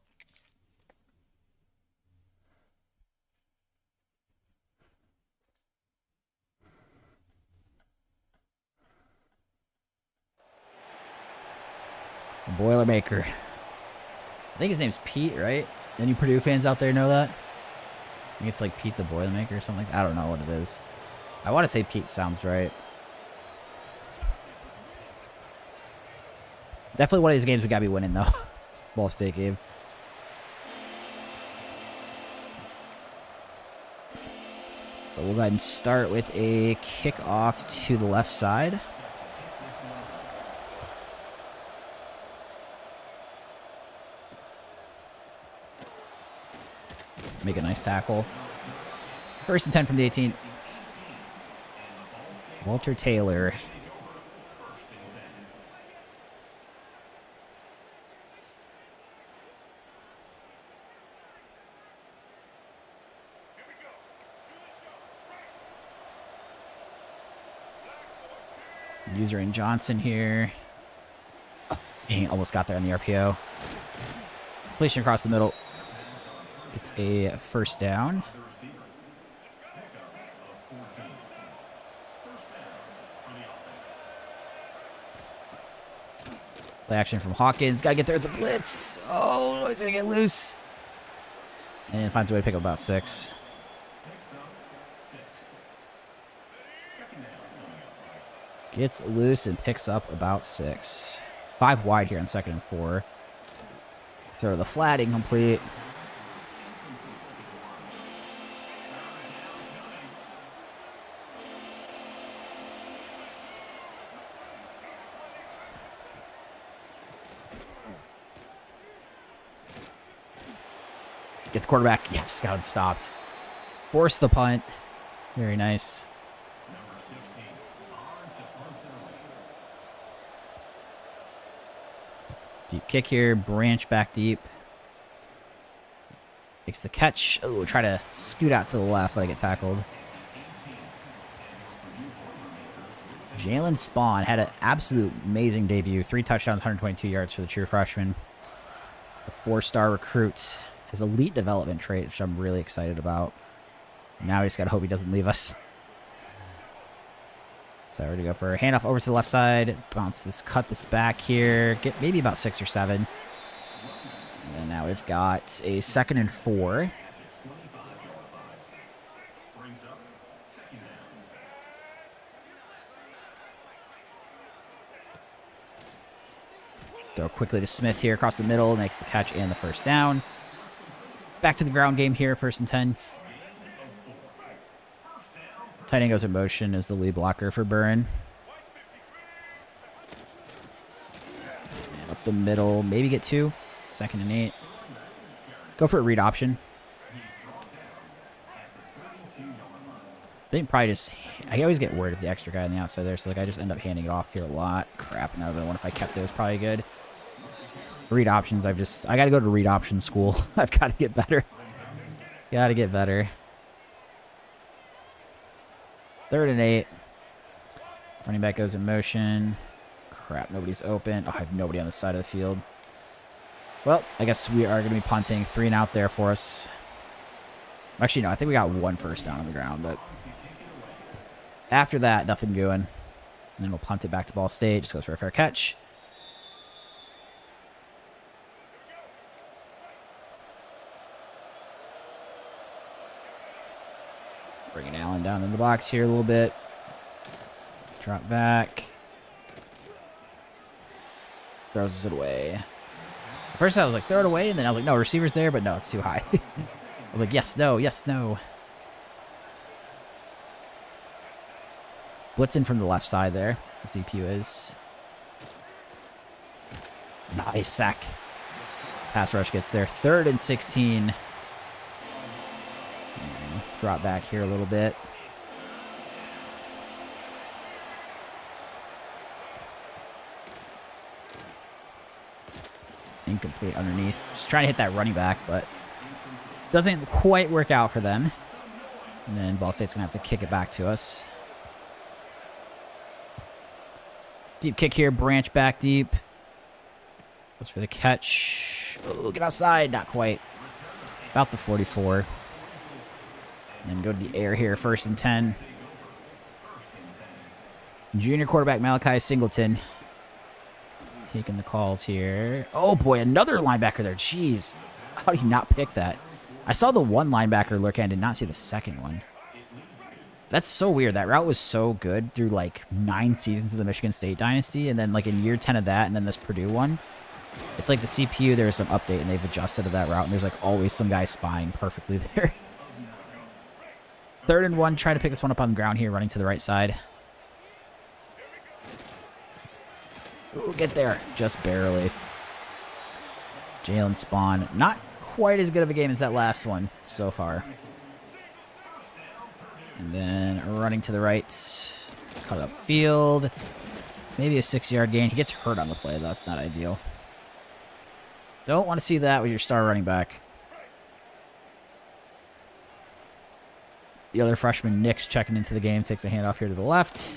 The Boilermaker. I think his name's Pete, right? Any Purdue fans out there know that? I think it's like Pete the Boilermaker or something like that. I don't know what it is. I want to say Pete sounds right. Definitely one of these games we gotta be winning, though. It's a Ball State game. So we'll go ahead and start with a kickoff to the left side. Make a nice tackle. First and 10 from the 18. Walter Taylor. User in Johnson here. Oh, dang, almost got there on the RPO. Completion across the middle. It's a first down. Play action from Hawkins. Got to get there at the blitz. Oh, he's going to get loose. And finds a way to pick up about 6. Gets loose and picks up about 6. 5 wide here on 2nd and 4. Throw the flat, incomplete. Get the quarterback. Yes, got him stopped. Force the punt. Very nice. Deep kick here. Branch back deep. Makes the catch. Oh, try to scoot out to the left, but I get tackled. Jalen Spawn had an absolute amazing debut. 3 touchdowns, 122 yards for the true freshman. A 4-star recruit. His elite development trait, which I'm really excited about. Now we just got to hope he doesn't leave us. So we're going to go for a handoff over to the left side. Bounce this, cut this back here. Get maybe about 6 or 7. And then now we've got a 2nd and 4. Throw quickly to Smith here across the middle. Makes the catch and the first down. Back to the ground game here, 1st and 10. Tight end goes in motion as the lead blocker for Burren. And up the middle, maybe get 2. 2nd and 8. Go for a read option. I think probably just... I always get worried of the extra guy on the outside there, so like I just end up handing it off here a lot. Crap, now I don't know if I kept those, probably good. Read options, I got to go to read option school. I've got to get better. Got to get better. 3rd and 8. Running back goes in motion. Crap, nobody's open. Oh, I have nobody on the side of the field. Well, I guess we are going to be punting. 3 and out there for us. Actually, no, I think we got 1 first down on the ground, but after that, nothing going. And then we'll punt it back to Ball State. Just goes for a fair catch. Bringing Allen down in the box here a little bit. Drop back. Throws it away. At first I was like, throw it away, and then I was like, no, receiver's there, but no, it's too high. I was like, yes, no, yes, no. Blitzing from the left side there. The CPU is. Nice sack. Pass rush gets there. 3rd and 16. Drop back here a little bit. Incomplete underneath. Just trying to hit that running back, but doesn't quite work out for them. And then Ball State's going to have to kick it back to us. Deep kick here. Branch back deep. Goes for the catch. Oh, get outside. Not quite. About the 44. And go to the air here, 1st and 10. Junior quarterback Malachi Singleton taking the calls here. Oh boy, another linebacker there. Jeez, how did he not pick that? I saw the one linebacker lurk and did not see the second one. That's so weird. That route was so good through like 9 seasons of the Michigan State Dynasty, and then like in year 10 of that, and then this Purdue one. It's like the CPU, there's some update, and they've adjusted to that route, and there's like always some guy spying perfectly there. 3rd and 1, try to pick this one up on the ground here, running to the right side. Ooh, get there. Just barely. Jalen Spawn, not quite as good of a game as that last one so far. And then running to the right. Cut up field. Maybe a 6-yard gain. He gets hurt on the play. That's not ideal. Don't want to see that with your star running back. The other freshman, Nick's checking into the game. Takes a handoff here to the left.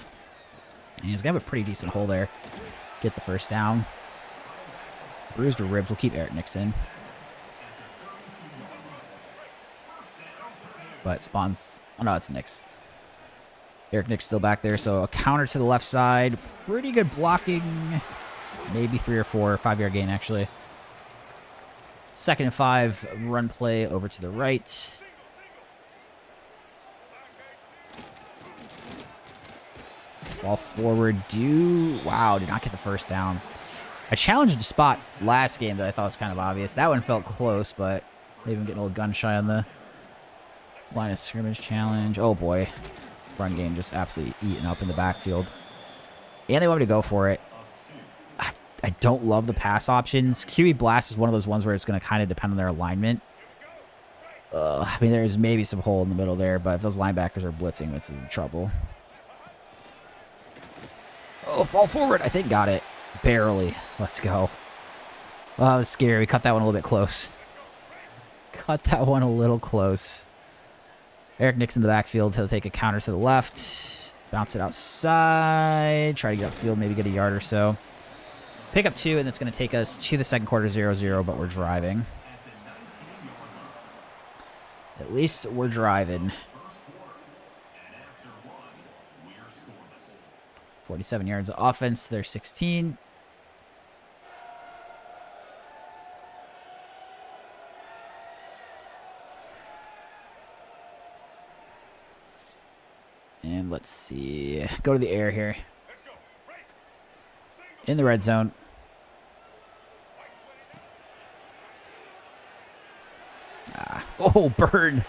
And he's going to have a pretty decent hole there. Get the first down. Bruised ribs. We'll keep Eric Nix in. But Spawn's... Oh, no, it's Nix. Eric Nick's still back there. So a counter to the left side. Pretty good blocking. Maybe 3 or 4. 5-yard gain, actually. 2nd and 5. Run play over to the right. Ball forward. Wow, did not get the first down. I challenged a spot last game that I thought was kind of obvious. That one felt close, but maybe I'm getting a little gun shy on the line of scrimmage challenge. Oh boy. Run game just absolutely eaten up in the backfield. And they want me to go for it. I don't love the pass options. QB blast is one of those ones where it's going to kind of depend on their alignment. I mean, there's maybe some hole in the middle there, but if those linebackers are blitzing, this is in trouble. Oh, fall forward. I think got it. Barely. Let's go. Oh, that was scary. We cut that one a little bit close. Cut that one a little close. Eric Nix in the backfield. He'll take a counter to the left. Bounce it outside. Try to get upfield, maybe get a yard or so. Pick up 2, and it's going to take us to the second quarter 0-0, but we're driving. At least we're driving. 47 yards of offense. They're 16. And let's see. Go to the air here. In the red zone. Oh, Bird.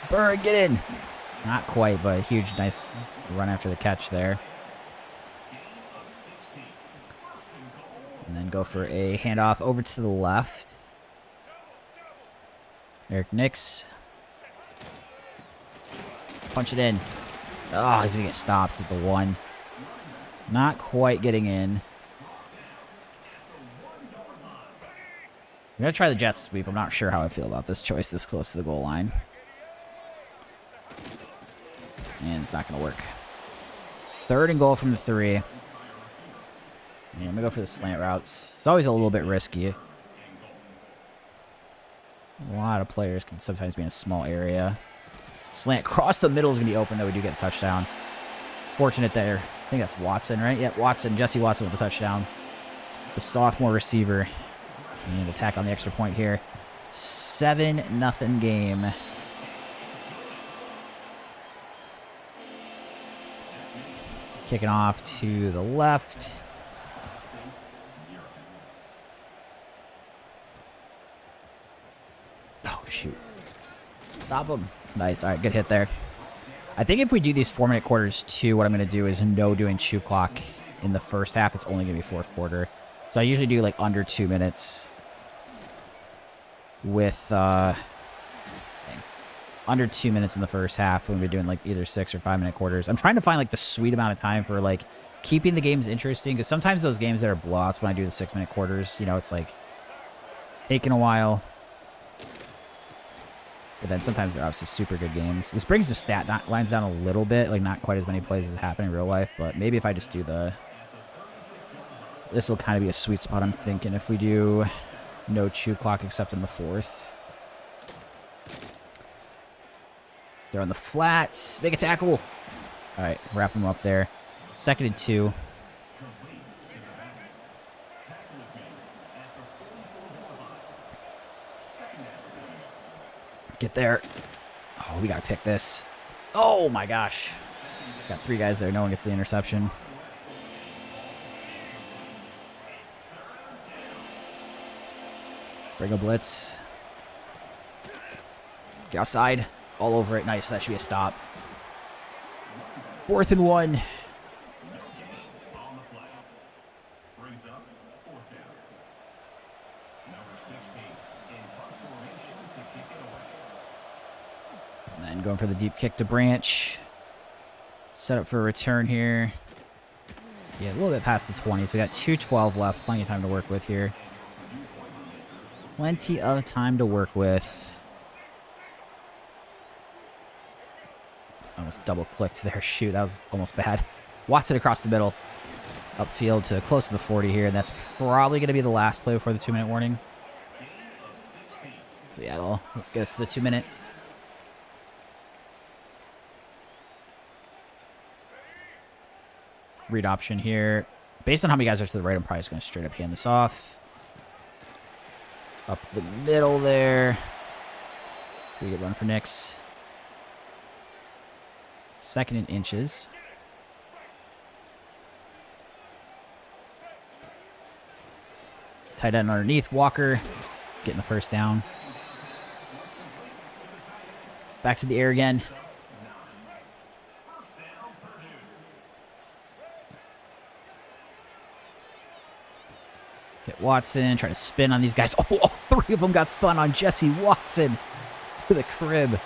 Bird, get in. Not quite, but a huge, nice run after the catch there. And then go for a handoff over to the left. Eric Nix. Punch it in. Oh, he's going to get stopped at the 1. Not quite getting in. I'm going to try the jet sweep. I'm not sure how I feel about this choice this close to the goal line. And it's not going to work. 3rd and goal from the 3. And I'm going to go for the slant routes. It's always a little bit risky. A lot of players can sometimes be in a small area. Slant across the middle is going to be open, though we do get the touchdown. Fortunate there. I think that's Watson, right? Yeah, Watson. Jesse Watson with the touchdown. The sophomore receiver. And attack on the extra point here. 7-0 game. Kicking off to the left. Oh, shoot. Stop him. Nice. All right, good hit there. I think if we do these 4-minute quarters too, what I'm going to do is no doing shoot clock in the first half. It's only going to be 4th quarter. So I usually do like under 2 minutes with under 2 minutes in the first half when we're doing like either 6 or 5-minute quarters. I'm trying to find like the sweet amount of time for like keeping the games interesting, because sometimes those games that are blowouts when I do the 6-minute quarters, you know, it's like taking a while. But then sometimes they're obviously super good games. This brings the stat lines down a little bit, like not quite as many plays as happen in real life, but maybe if I just do the... This will kind of be a sweet spot, I'm thinking, if we do no chew clock except in the 4th. They're on the flats. Make a tackle. All right, wrap them up there. 2nd and 2. Get there. Oh, we got to pick this. Oh, my gosh. Got 3 guys there. No one gets the interception. Bring a blitz. Get outside. All over it. Nice. That should be a stop. 4th and 1. And then going for the deep kick to Branch. Set up for a return here. Yeah, a little bit past the 20, so we got 2:12 left. Plenty of time to work with here. Plenty of time to work with. Almost double clicked there. Shoot, that was almost bad. Watson across the middle. Upfield to close to the 40 here, and that's probably going to be the last play before the 2-minute warning. So yeah, that'll get us to the 2-minute. Read option here. Based on how many guys are to the right, I'm probably just going to straight up hand this off. Up the middle there. Pretty good run for Nix. 2nd and inches. Tight end underneath. Walker getting the first down. Back to the air again. Hit Watson. Try to spin on these guys. Oh, all three of them got spun on Jesse Watson to the crib.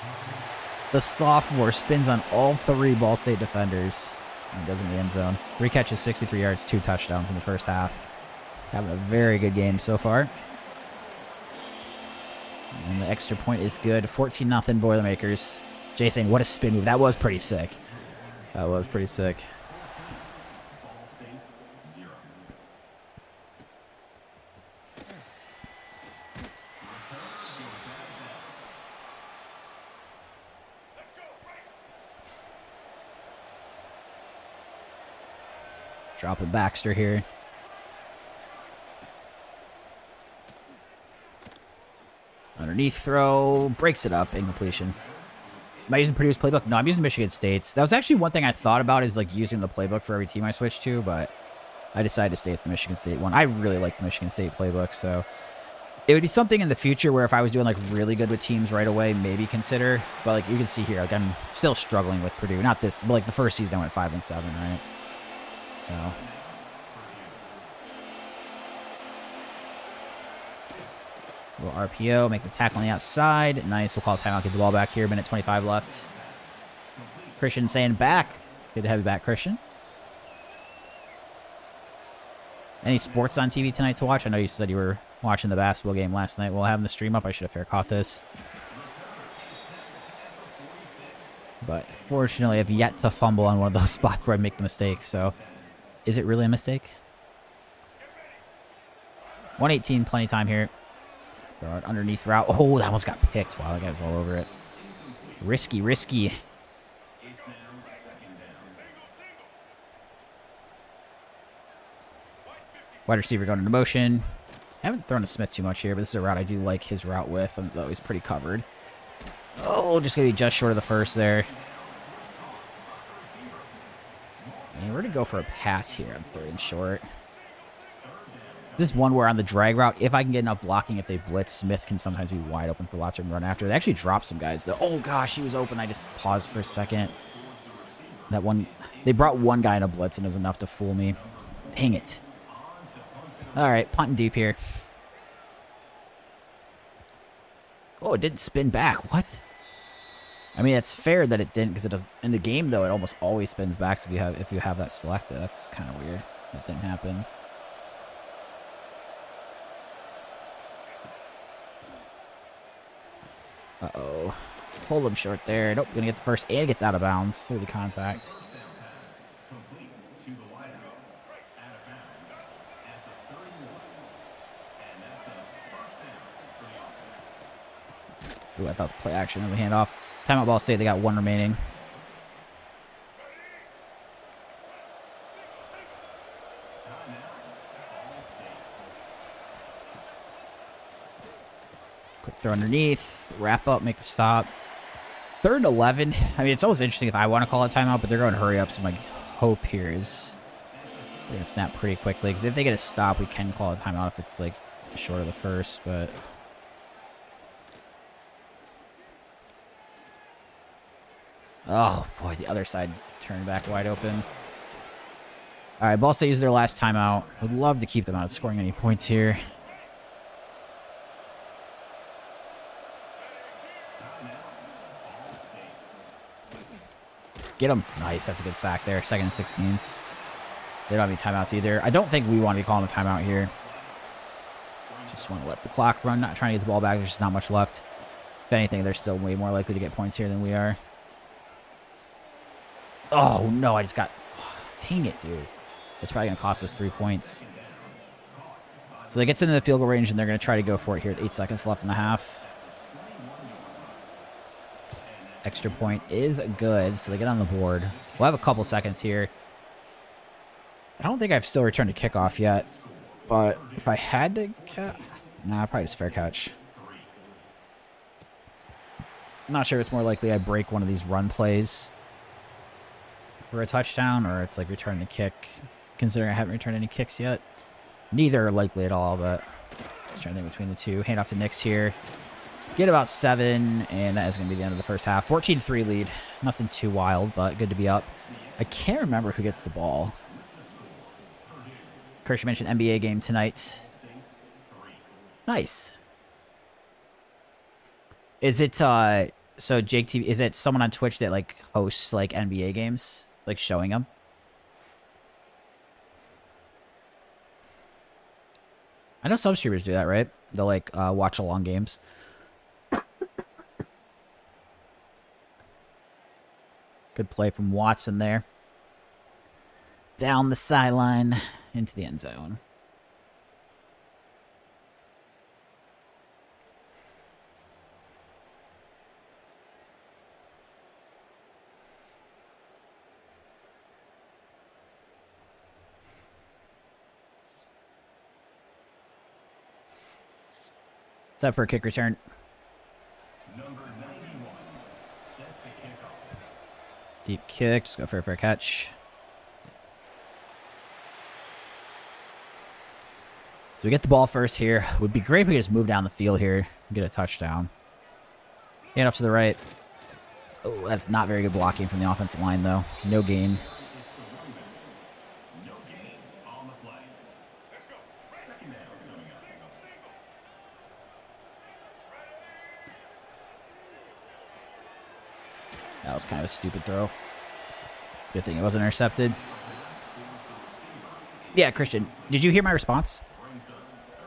The sophomore spins on all three Ball State defenders and goes in the end zone. 3 catches, 63 yards, 2 touchdowns in the first half. Having a very good game so far. And the extra point is good. 14-0 Boilermakers. Jay saying, what a spin move. That was pretty sick. That was pretty sick. Dropping Baxter here. Underneath throw. Breaks it up. Incompletion. Am I using Purdue's playbook? No, I'm using Michigan State's. That was actually one thing I thought about, is like using the playbook for every team I switch to, but I decided to stay with the Michigan State one. I really like the Michigan State playbook, so it would be something in the future where if I was doing like really good with teams right away, maybe consider. But like you can see here, like I'm still struggling with Purdue. Not this, but like the first season I went 5-7, right? So little RPO, make the tackle on the outside. Nice. We'll call timeout, get the ball back here. Minute 25 left. Christian saying back. Good to have you back, Christian. Any sports on TV tonight to watch? I know you said you were watching the basketball game last night. We'll have the stream up. I should have fair caught this. But fortunately, I've yet to fumble on one of those spots where I make the mistake. So, is it really a mistake? 118, plenty of time here. Throw it underneath route. Oh, that almost got picked. Wow, that guy was all over it. Risky, risky. Wide receiver going into motion. I haven't thrown to Smith too much here, but this is a route I do like his route with, though he's pretty covered. Oh, just going to be just short of the first there. And we're going to go for a pass here on 3rd and short. This is one where on the drag route, if I can get enough blocking, if they blitz, Smith can sometimes be wide open for lots of run after. They actually dropped some guys. Oh, gosh, he was open. I just paused for a second. That one, they brought one guy in a blitz, and it was enough to fool me. Dang it. All right, punting deep here. Oh, it didn't spin back. What? I mean, it's fair that it didn't, because it does. In the game, though, it almost always spins back. So if you have that selected, that's kind of weird. That didn't happen. Uh-oh. Hold him short there. Nope, gonna get the first, and it gets out of bounds through the contact. Ooh, I thought it was play action as a handoff. Timeout, Ball State. They got 1 remaining. Quick throw underneath. Wrap up, make the stop. 3rd and 11. I mean, it's always interesting if I want to call a timeout, but they're going to hurry up. So my hope here is they're going to snap pretty quickly. Because if they get a stop, we can call a timeout if it's like short of the first. But oh, boy, the other side turned back wide open. All right, Ball State used their last timeout. Would love to keep them out of scoring any points here. Get him. Nice. That's a good sack there. 2nd and 16. They don't have any timeouts either. I don't think we want to be calling a timeout here. Just want to let the clock run. Not trying to get the ball back. There's just not much left. If anything, they're still way more likely to get points here than we are. Oh, no. I just got... Oh, dang it, dude. It's probably going to cost us 3 points. So they get into the field goal range, and they're going to try to go for it here with 8 seconds left in the half. Extra point is good, so they get on the board. We'll have a couple seconds here. I don't think I've still returned a kickoff yet, but if I had to... Nah, probably just fair catch. I'm not sure if it's more likely I break one of these run plays for a touchdown, or it's like return the kick, considering I haven't returned any kicks yet. Neither are likely at all, but Just trying to think between the two. Hand off to Knicks here. Get about 7, and that is going to be the end of the first half. 14-3 lead. Nothing too wild, but good to be up. I can't remember who gets the ball. Christian mentioned NBA game tonight. Nice. Is it, so Jake TV, is it someone on Twitch that, like, hosts, like, NBA games? Like, showing them? I know some streamers do that, right? They'll, like, watch along games. Good play from Watson there. Down the sideline into the end zone. It's up for a kick return. Deep kick, just go for a fair catch. So we get the ball first here. Would be great if we could just move down the field here and get a touchdown. Hand off to the right. Oh, that's not very good blocking from the offensive line, though. No gain. That was kind of a stupid throw. Good thing it wasn't intercepted. Yeah, Christian, did you hear my response?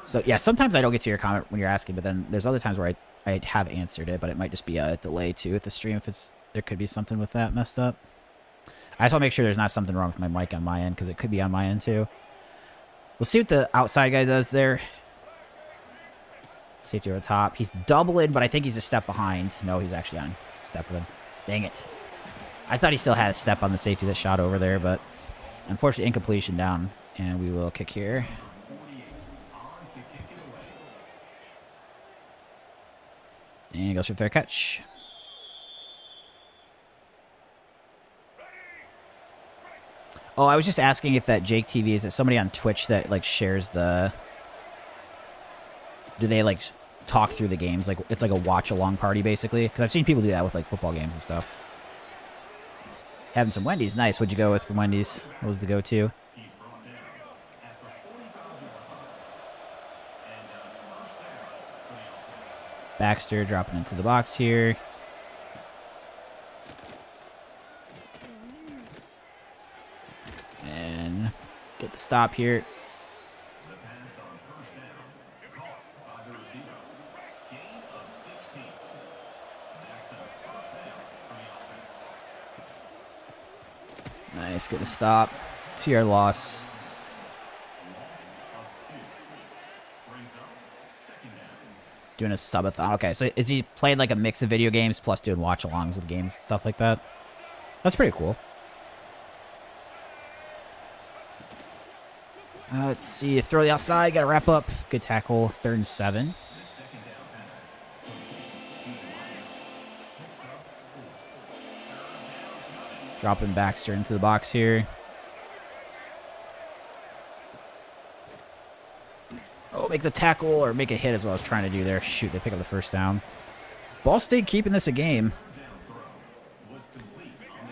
So, yeah, sometimes I don't get to your comment when you're asking, but then there's other times where I have answered it, but it might just be a delay, too, with the stream if it's... There could be something with that messed up. I just want to make sure there's not something wrong with my mic on my end, because it could be on my end, too. We'll see what the outside guy does there. Safety over the top. He's doubling, but I think he's a step behind. No, he's actually on step with him. Dang it. I thought he still had a step on the safety that shot over there, but unfortunately incompletion down. And we will kick here. And he goes for a fair catch. Oh, I was just asking if that Jake TV, is it somebody on Twitch that, like, shares the... Do they, like, talk through the games? Like, it's like a watch-along party, basically? Because I've seen people do that with, like, football games and stuff. Having some Wendy's. Nice. What'd you go with from Wendy's? What was the go-to? Baxter dropping into the box here. And get the stop here. Nice, get the stop. 2-yard loss. Doing a subathon. Okay, so is he playing like a mix of video games plus doing watch-alongs with games and stuff like that? That's pretty cool. Let's see. Throw the outside. Got to wrap up. Good tackle. 3rd and 7. Dropping Baxter into the box here. Oh, make the tackle or make a hit is what I was trying to do there. Shoot, they pick up the first down. Ball State keeping this a game.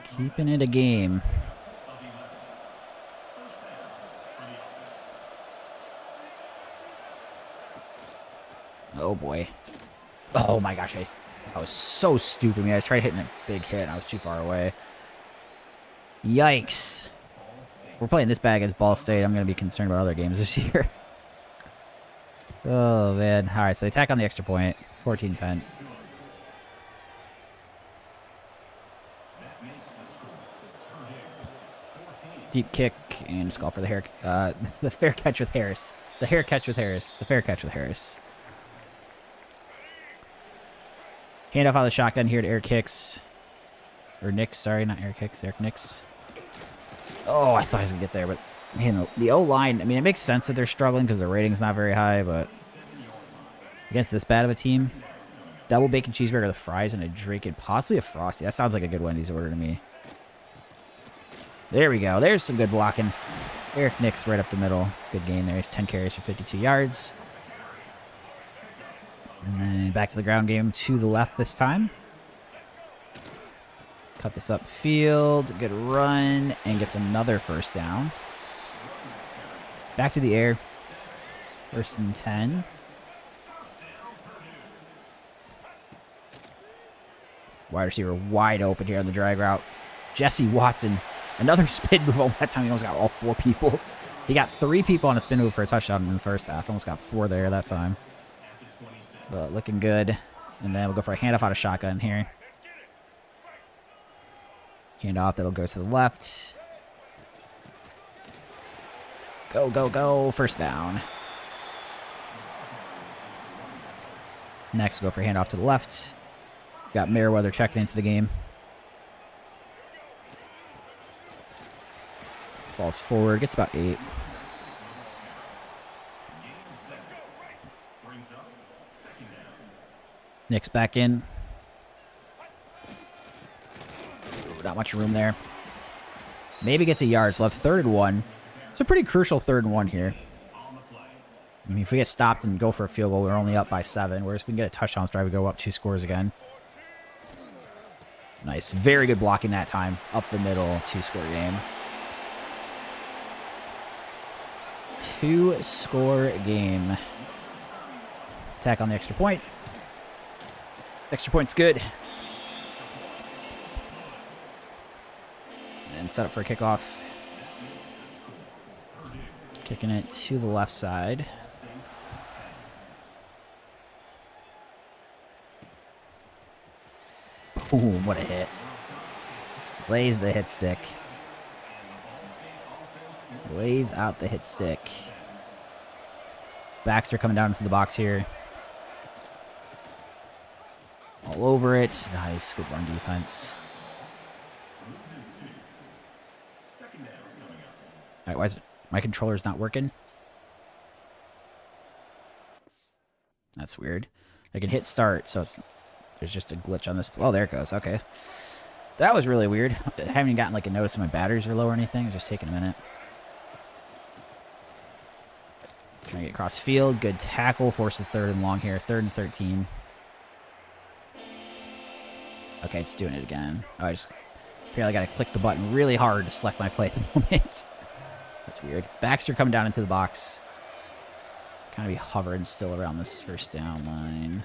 Keeping it a game. Oh, boy. Oh, my gosh. That was so stupid. I mean, I tried hitting a big hit, and I was too far away. Yikes. If we're playing this bad against Ball State, I'm going to be concerned about other games this year. Oh, man. All right, so they tack on the extra point. 14-10. Deep kick, and just call for the hair. The fair catch with Harris. The hair catch with Harris. The fair catch with Harris. Handoff out of the shotgun here to Eric Hicks. Or Nix, sorry, not Eric Hicks. Eric Nix. Oh, I thought I was going to get there, but man, the O-line, I mean, it makes sense that they're struggling because their rating's not very high, but against this bad of a team, double bacon cheeseburger, the fries, and a drink, and possibly a Frosty. That sounds like a good Wendy's order to me. There we go. There's some good blocking. Eric Nix right up the middle. Good gain there. He's 10 carries for 52 yards. And then back to the ground game to the left this time. Cut this upfield. Good run. And gets another first down. Back to the air. 1st and 10. Wide receiver wide open here on the drag route. Jesse Watson. Another spin move. Oh, that time he almost got all 4 people. He got 3 people on a spin move for a touchdown in the first half. Almost got 4 there that time. But looking good. And then we'll go for a handoff out of shotgun here. Handoff. That'll go to the left. Go, go, go. First down. Next, go for a handoff to the left. Got Merriweather checking into the game. Falls forward. Gets about 8. Nick's back in. Ooh, not much room there. Maybe gets a yard. So we'll have 3rd and 1. It's a pretty crucial 3rd and 1 here. I mean, if we get stopped and go for a field goal, we're only up by 7. Whereas if we can get a touchdown drive, we go up 2 scores again. Nice. Very good blocking that time. Up the middle. 2-score game. 2-score game. Attack on the extra point. Extra point's good. And set up for a kickoff. Kicking it to the left side. Boom, what a hit. Lays the hit stick. Lays out the hit stick. Baxter coming down into the box here. All over it. Nice, good run defense. All right, why is it? My controller's not working? That's weird. I can hit start, so there's just a glitch on this. Oh, there it goes. Okay. That was really weird. I haven't even gotten like a notice if my batteries are low or anything. It's just taking a minute. Trying to get across field. Good tackle. Force the 3rd and long here. 3rd and 13. Okay, it's doing it again. Oh, I just apparently got to click the button really hard to select my play at the moment. That's weird. Baxter coming down into the box. Kind of be hovering still around this first down line.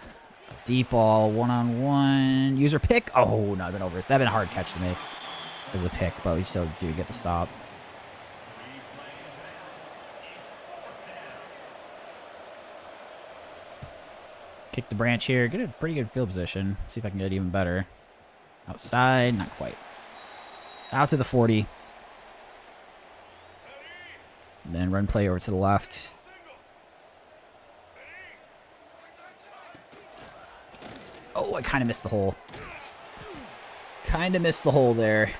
Deep ball, 1-on-1. User pick. Oh, no, I've been over this. That'd been a hard catch to make as a pick, but we still do get the stop. Kick the branch here. Get a pretty good field position. See if I can get it even better. Outside, not quite. Out to the 40. And then run play over to the left. Oh, I kind of missed the hole. Kind of missed the hole there.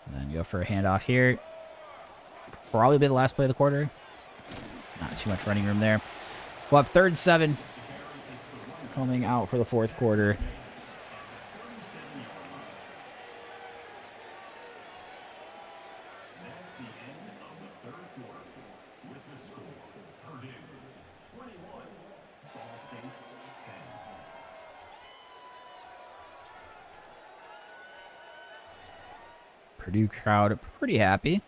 And then go for a handoff here. Probably be the last play of the quarter. Not too much running room there. We'll have 3rd and 7 coming out for the 4th quarter. Purdue crowd pretty happy.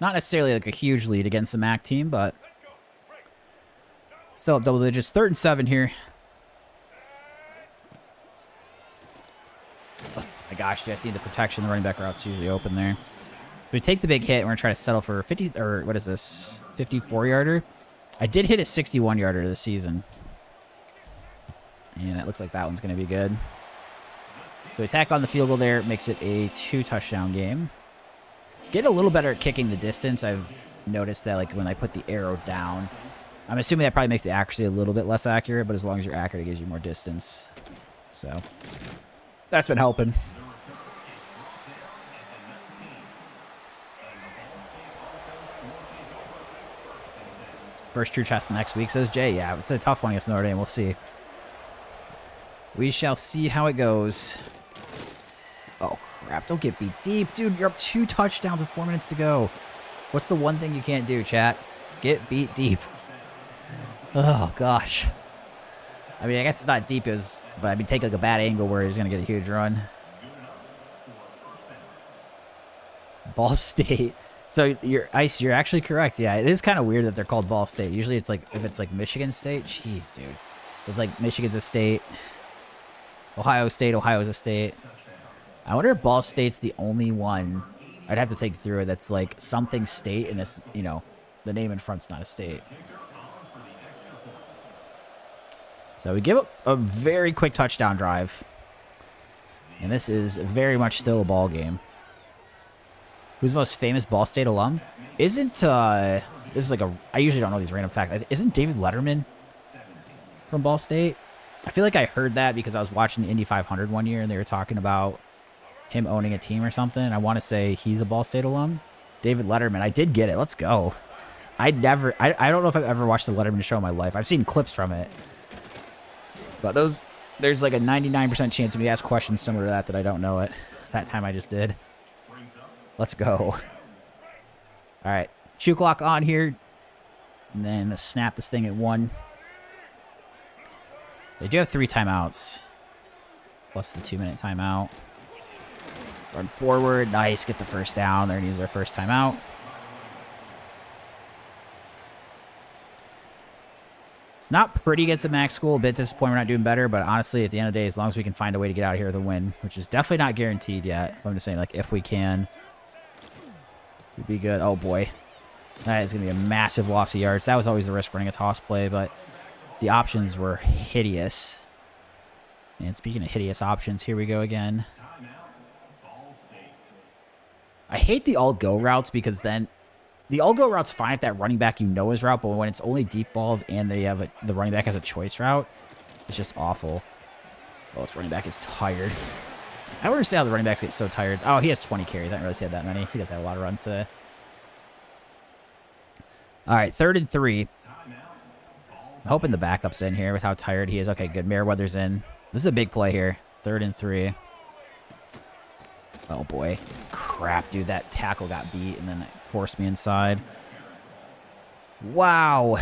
Not necessarily like a huge lead against the MAC team, but still up double digits. 3rd and 7 here. Oh my gosh, just need the protection. The running back route's usually open there. So we take the big hit and we're going to try to settle for 50, or what is this? 54-yarder. I did hit a 61-yarder this season. And it looks like that one's going to be good. So attack on the field goal there makes it a 2-touchdown game. Get a little better at kicking the distance. I've noticed that like when I put the arrow down, I'm assuming that probably makes the accuracy a little bit less accurate, but as long as you're accurate, it gives you more distance. So that's been helping. First true test next week, says Jay. Yeah, it's a tough one against Notre Dame. We'll see. We shall see how it goes. Oh, crap. crap. Don't get beat deep. Dude, you're up 2 touchdowns with 4 minutes to go. What's the one thing you can't do, chat? Get beat deep. Oh, gosh. I mean, I guess it's not deep, but I mean, take like a bad angle where he's going to get a huge run. Ball State. So, you're actually correct. Yeah, it is kind of weird that they're called Ball State. Usually it's like, if it's like Michigan State. Jeez, dude. It's like Michigan's a state. Ohio State, Ohio's a state. I wonder if Ball State's the only one. I'd have to think through it. That's like something state, and it's, you know, the name in front's not a state. So we give up a very quick touchdown drive. And this is very much still a ball game. Who's the most famous Ball State alum? Isn't, this is like I usually don't know these random facts. Isn't David Letterman from Ball State? I feel like I heard that because I was watching the Indy 500 one year and they were talking about him owning a team or something. And I want to say he's a Ball State alum. David Letterman. I did get it. Let's go. I don't know if I've ever watched the Letterman show in my life. I've seen clips from it. But there's like a 99% chance if you ask questions similar to that I don't know it. That time I just did. Let's go. All right. Shoe clock on here. And then let's snap this thing at 1. They do have 3 timeouts. Plus the 2-minute timeout. Run forward. Nice. Get the first down. They're going to use their first timeout. It's not pretty against the MAC school. A bit disappointed we're not doing better. But honestly, at the end of the day, as long as we can find a way to get out of here with a win, which is definitely not guaranteed yet. I'm just saying, like, if we can, we'd be good. Oh, boy. That is going to be a massive loss of yards. That was always the risk running a toss play, but the options were hideous. And speaking of hideous options, here we go again. I hate the all-go routes because then the all-go route's fine if that running back you know is route, but when it's only deep balls and they have the running back has a choice route, it's just awful. Oh, this running back is tired. I don't understand how the running backs get so tired. Oh, he has 20 carries. I didn't realize he had that many. He does have a lot of runs today. All right, 3rd and 3. I'm hoping the backup's in here with how tired he is. Okay, good. Merriweather's in. This is a big play here. 3rd and 3. Oh, boy. Crap, dude. That tackle got beat, and then it forced me inside. Wow.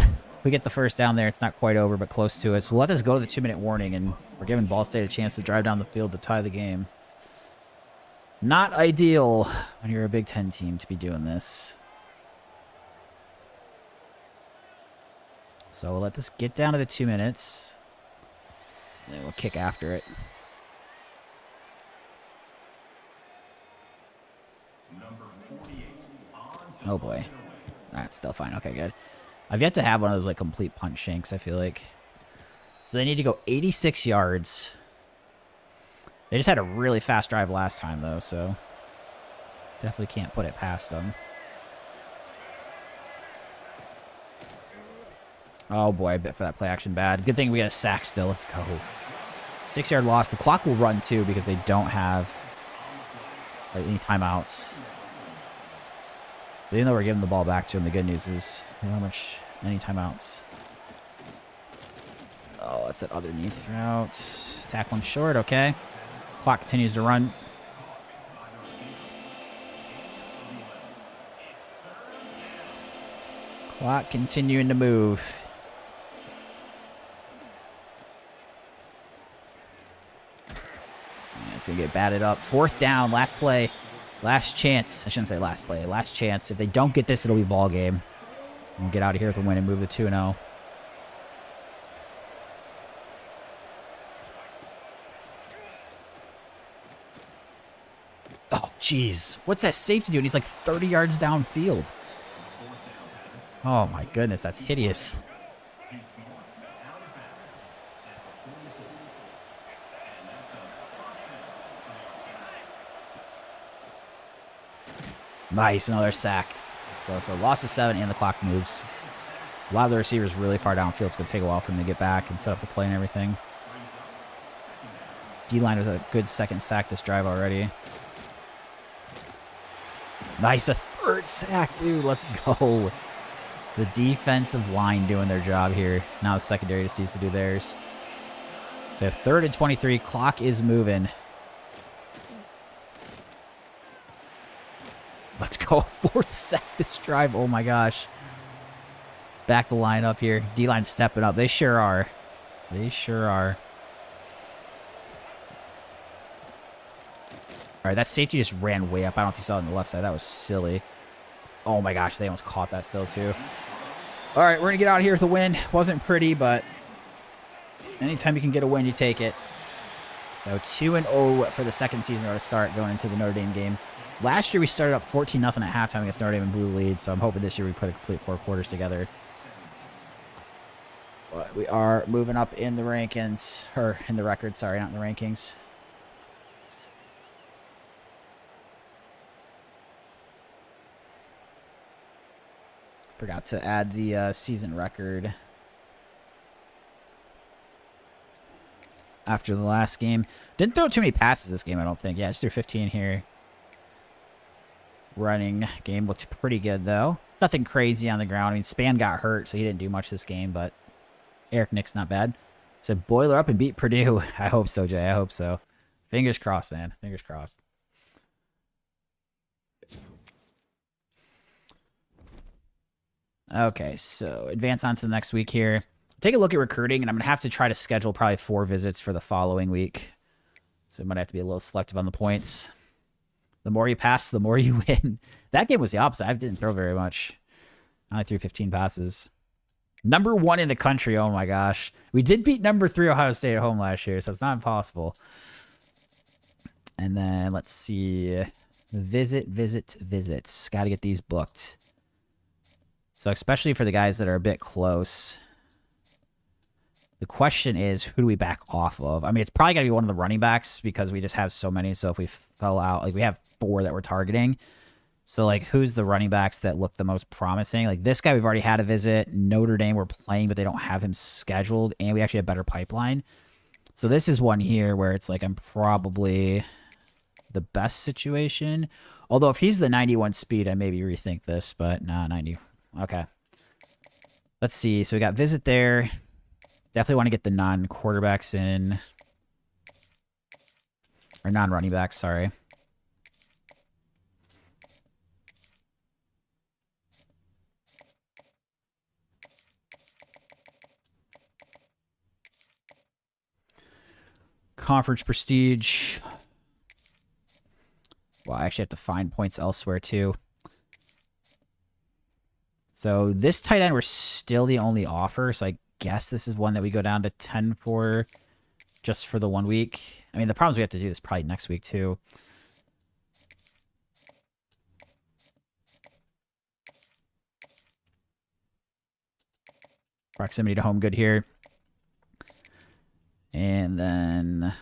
We get the first down there. It's not quite over, but close to it. So we'll let this go to the 2-minute warning, and we're giving Ball State a chance to drive down the field to tie the game. Not ideal when you're a Big Ten team to be doing this. So we'll let this get down to the 2 minutes. And then we'll kick after it. Oh boy. That's still fine. Okay, good. I've yet to have one of those like complete punch shanks, I feel like. So they need to go 86 yards. They just had a really fast drive last time though, so definitely can't put it past them. Oh boy, I bit for that play action bad. Good thing we got a sack still. Let's go. 6-yard loss. The clock will run too because they don't have like any timeouts. So even though we're giving the ball back to him, the good news is how much any timeouts. Oh, that's that underneath route. Tackling short, okay. Clock continues to run. Clock continuing to move. It's going to get batted up. 4th down, last play. Last chance. I shouldn't say last play. Last chance. If they don't get this, it'll be ball game. We'll get out of here with a win and move to 2-0. Oh, jeez. What's that safety doing? He's like 30 yards downfield. Oh, my goodness. That's hideous. Nice, another sack. Let's go. So loss of 7 and the clock moves. A lot of the receivers really far downfield. It's going to take a while for them to get back and set up the play and everything. D-line with a good second sack this drive already. Nice, a 3rd sack, dude. Let's go. The defensive line doing their job here. Now the secondary just needs to do theirs. So 3rd and 23. Clock is moving. Oh, fourth sack this drive. Oh, my gosh. Back the line up here. D-line stepping up. They sure are. They sure are. All right, that safety just ran way up. I don't know if you saw it on the left side. That was silly. Oh, my gosh. They almost caught that still, too. All right, we're going to get out of here with a win. Wasn't pretty, but anytime you can get a win, you take it. So 2-0 for the second season to start going into the Notre Dame game. Last year, we started up 14-0 at halftime against Notre Dame and blew the lead, so I'm hoping this year we put a complete 4 quarters together. But we are moving up in the rankings, or in the record, sorry, not in the rankings. Forgot to add the season record after the last game. Didn't throw too many passes this game, I don't think. Yeah, just threw 15 here. Running game looked pretty good, though. Nothing crazy on the ground. I mean, Span got hurt, so he didn't do much this game, but Eric Nick's not bad. So boiler up and beat Purdue. I hope so, Jay. I hope so. Fingers crossed, man. Fingers crossed. Okay, so advance on to the next week here. Take a look at recruiting, and I'm going to have to try to schedule probably 4 visits for the following week. So I might have to be a little selective on the points. The more you pass, the more you win. That game was the opposite. I didn't throw very much. I only threw 15 passes. Number 1 in the country. Oh, my gosh. We did beat number 3 Ohio State at home last year, so it's not impossible. And then let's see. Visits. Got to get these booked. So especially for the guys that are a bit close. The question is, who do we back off of? I mean, it's probably got to be one of the running backs because we just have so many. So if we fell out, like we have 4 that we're targeting. So like, who's the running backs that look the most promising? Like this guy, we've already had a visit. Notre Dame, we're playing, but they don't have him scheduled. And we actually have better pipeline. So this is one here where it's like, I'm probably the best situation. Although if he's the 91 speed, I maybe rethink this, but nah, 90. Okay. Let's see. So we got visit there. Definitely want to get the non-quarterbacks in. Or non-running backs, sorry. Conference prestige. Well, I actually have to find points elsewhere, too. So this tight end, we're still the only offer, so I guess this is one that we go down to 10 for just for the 1 week. I mean, the problem is we have to do this probably next week, too. Proximity to home good here. And then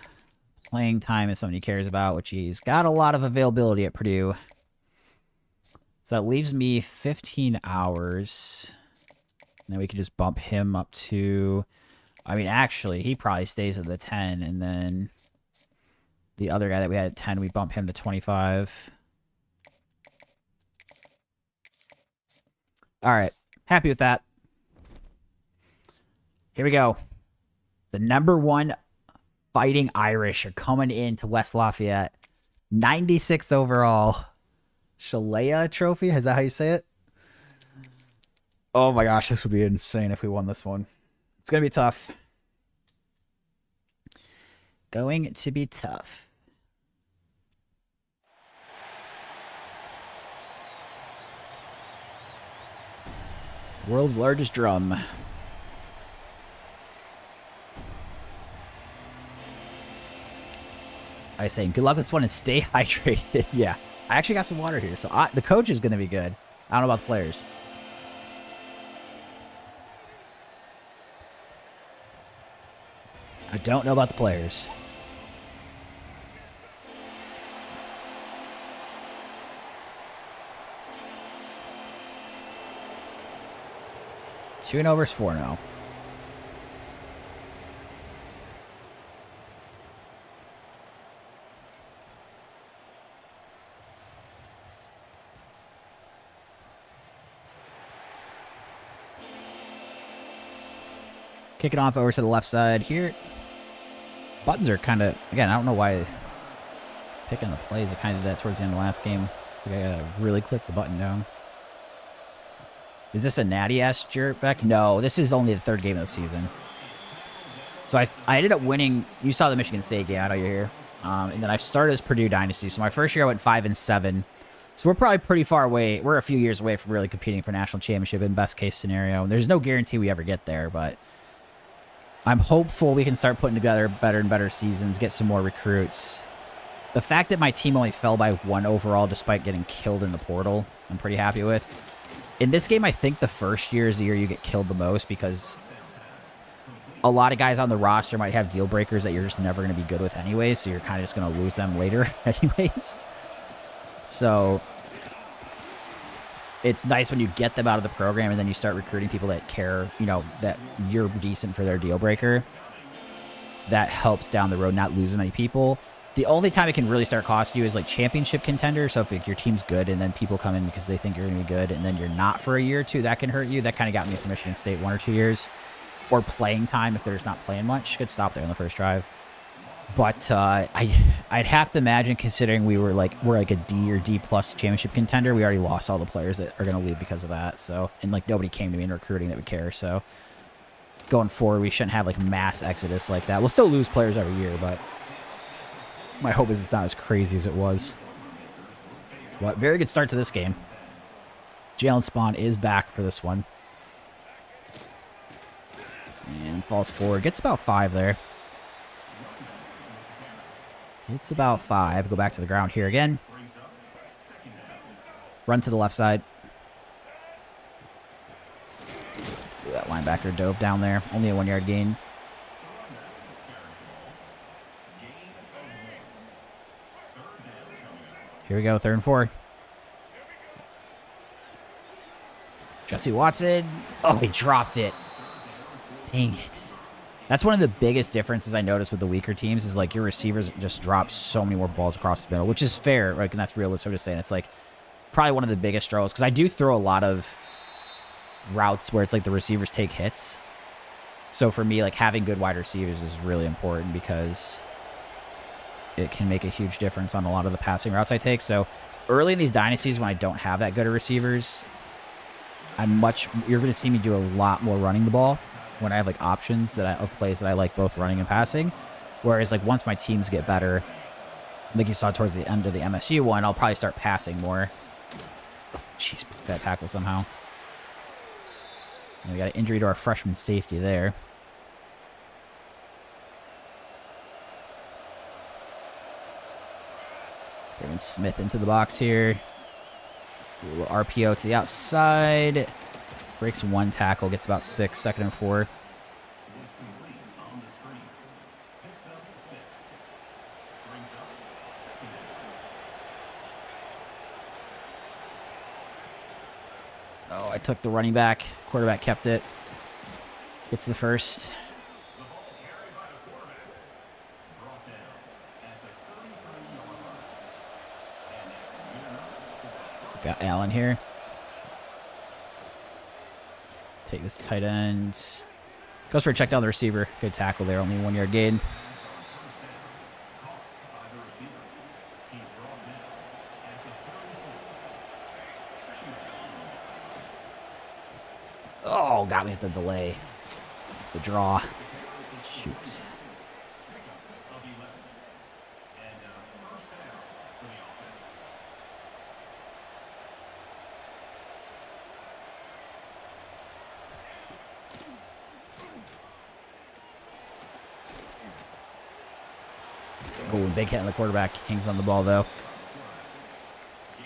playing time is something he cares about, which he's got a lot of availability at Purdue. So that leaves me 15 hours. And then we could just bump him up to... I mean, actually, he probably stays at the 10. And then the other guy that we had at 10, we bump him to 25. All right. Happy with that. Here we go. The number 1 Fighting Irish are coming into West Lafayette. 96 overall. Shalea Trophy? Is that how you say it? Oh my gosh, this would be insane if we won this one. It's going to be tough. Going to be tough. World's largest drum. I was saying, good luck with this one and stay hydrated. Yeah. I actually got some water here, so the coach is going to be good. I don't know about the players. I don't know about the players. Two and over is 4-0. Kick it off over to the left side here. Buttons are kind of, again, I don't know why picking the plays. I kind of did that towards the end of the last game. So I gotta really click the button down. Is this a natty-ass jerkback? No, this is only the 3rd game of the season. So I ended up winning. You saw the Michigan State game. I know you're here. And then I started as Purdue Dynasty. So my first year I went 5-7. So we're probably pretty far away. We're a few years away from really competing for national championship in best case scenario. And there's no guarantee we ever get there, but I'm hopeful we can start putting together better and better seasons, get some more recruits. The fact that my team only fell by 1 overall despite getting killed in the portal, I'm pretty happy with. In this game, I think the first year is the year you get killed the most because a lot of guys on the roster might have deal breakers that you're just never going to be good with anyways, so you're kind of just going to lose them later anyways. So it's nice when you get them out of the program and then you start recruiting people that care, you know, that you're decent for their deal breaker. That helps down the road, not losing many people. The only time it can really start costing you is like championship contender. So if your team's good and then people come in because they think you're going to be good and then you're not for a year or two, that can hurt you. That kind of got me for Michigan State 1 or 2 years. Or playing time if they're just not playing much. Could stop there on the first drive. But I'd have to imagine, considering we're like a D or D plus championship contender, we already lost all the players that are going to leave because of that. So, and like nobody came to me in recruiting that would care. So going forward, we shouldn't have like mass exodus like that. We'll still lose players every year, but my hope is it's not as crazy as it was. But very good start to this game. Jalen Spawn is back for this one. And falls forward. Gets about 5 there. Gets about 5. Go back to the ground here again. Run to the left side. That linebacker dove down there. Only a 1-yard gain. Here we go, 3rd and 4. Jesse Watson. Oh, he dropped it. Dang it. That's one of the biggest differences I noticed with the weaker teams is like your receivers just drop so many more balls across the middle, which is fair, right? And that's realistic. I'm just saying it's like probably one of the biggest struggles because I do throw a lot of routes where it's like the receivers take hits. So for me, like having good wide receivers is really important because it can make a huge difference on a lot of the passing routes I take. So early in these dynasties when I don't have that good of receivers, you're going to see me do a lot more running the ball when I have like options of plays that I like both running and passing. Whereas like once my teams get better, like you saw towards the end of the MSU one, I'll probably start passing more. Oh, jeez, that tackle somehow. And we got an injury to our freshman safety there. Bringing Smith into the box here. Do a little RPO to the outside. Breaks 1 tackle, gets about 6, 2nd and 4. Oh, I took the running back. Quarterback kept it. Gets the first. Got Allen here. Take this tight end. Goes for a check down the receiver. Good tackle there. Only 1-yard gain. Oh, got me at the delay. The draw. Shoot. Oh, big hit on the quarterback. Hangs on the ball, though.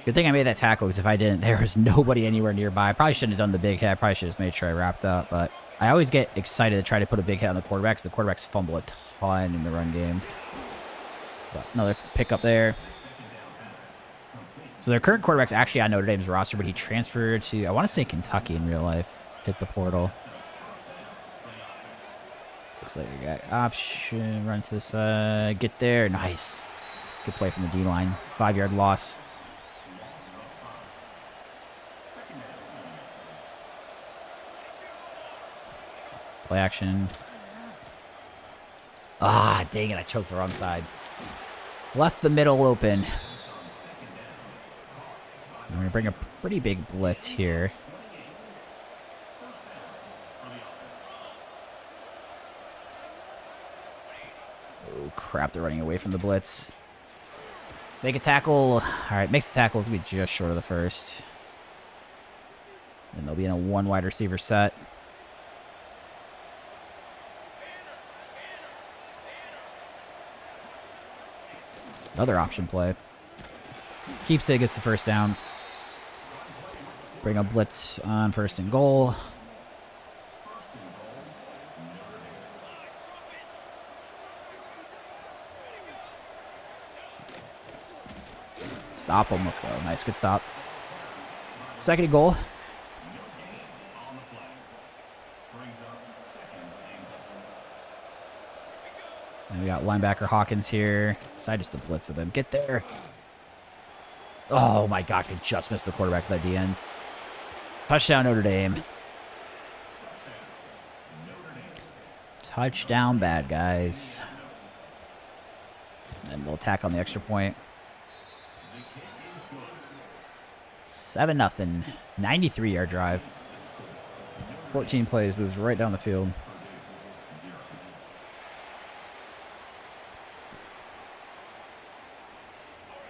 Good thing I made that tackle, because if I didn't, there was nobody anywhere nearby. I probably shouldn't have done the big hit. I probably should have just made sure I wrapped up. But I always get excited to try to put a big hit on the quarterback, because the quarterbacks fumble a ton in the run game. But another pickup there. So their current quarterback's actually on Notre Dame's roster, but he transferred to, I want to say Kentucky in real life. Hit the portal. Looks like we got option, run to the side, get there, nice. Good play from the D-line, 5-yard loss. Play action. Ah, dang it, I chose the wrong side. Left the middle open. I'm going to bring a pretty big blitz here. Oh, crap. They're running away from the blitz. Make a tackle. All right, makes the tackle. It's going to be just short of the first. And they'll be in a one wide receiver set. Another option play. Keeps it, gets the first down. Bring a blitz on first and goal. Stop him. Let's go. Nice. Good stop. Second and goal. And we got linebacker Hawkins here. Decide just to blitz with him. Get there. Oh my gosh, I just missed the quarterback by the end. Touchdown Notre Dame. Touchdown bad guys. And they'll attack on the extra point. 7-0. 93-yard drive. 14 plays, moves right down the field.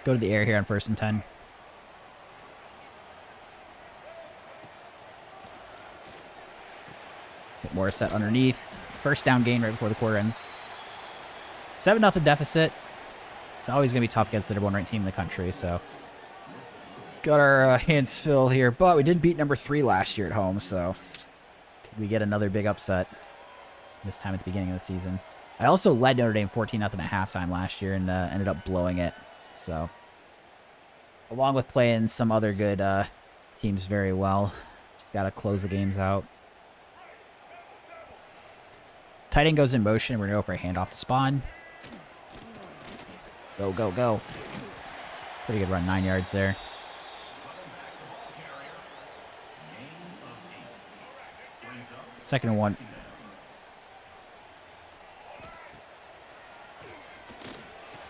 Go to the air here on 1st and 10. Hit Morissette underneath. First down gain right before the quarter ends. 7-0 deficit. It's always going to be tough against the number 1 ranked team in the country, so got our hands full here. But we did beat number 3 last year at home, so could we get another big upset this time at the beginning of the season? I also led Notre Dame 14-0 at halftime last year and ended up blowing it. So, along with playing some other good teams very well, just got to close the games out. Tight end goes in motion. We're going to go for a handoff to Spawn. Go, go, go. Pretty good run, 9 yards there. Second and 1.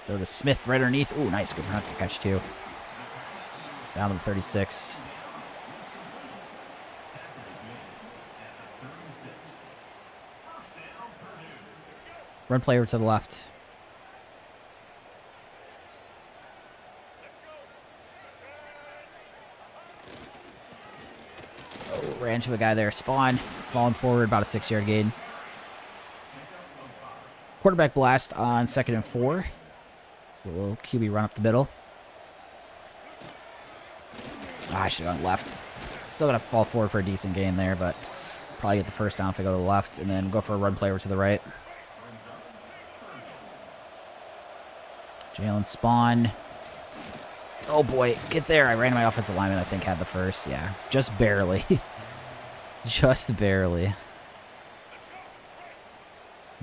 Throw to Smith right underneath. Ooh, nice. Good run for catch, too. Down to the 36. Run play over to the left. Oh, ran to a guy there. Spawn. Falling forward, about a 6-yard gain. Quarterback blast on 2nd and 4. It's a little QB run up the middle. Oh, I should have gone left. Still going to fall forward for a decent gain there, but probably get the first down if I go to the left and then go for a run play over to the right. Jalen Spawn. Oh boy, get there. I ran my offensive lineman, I think, had the first. Yeah, just barely. Just barely. And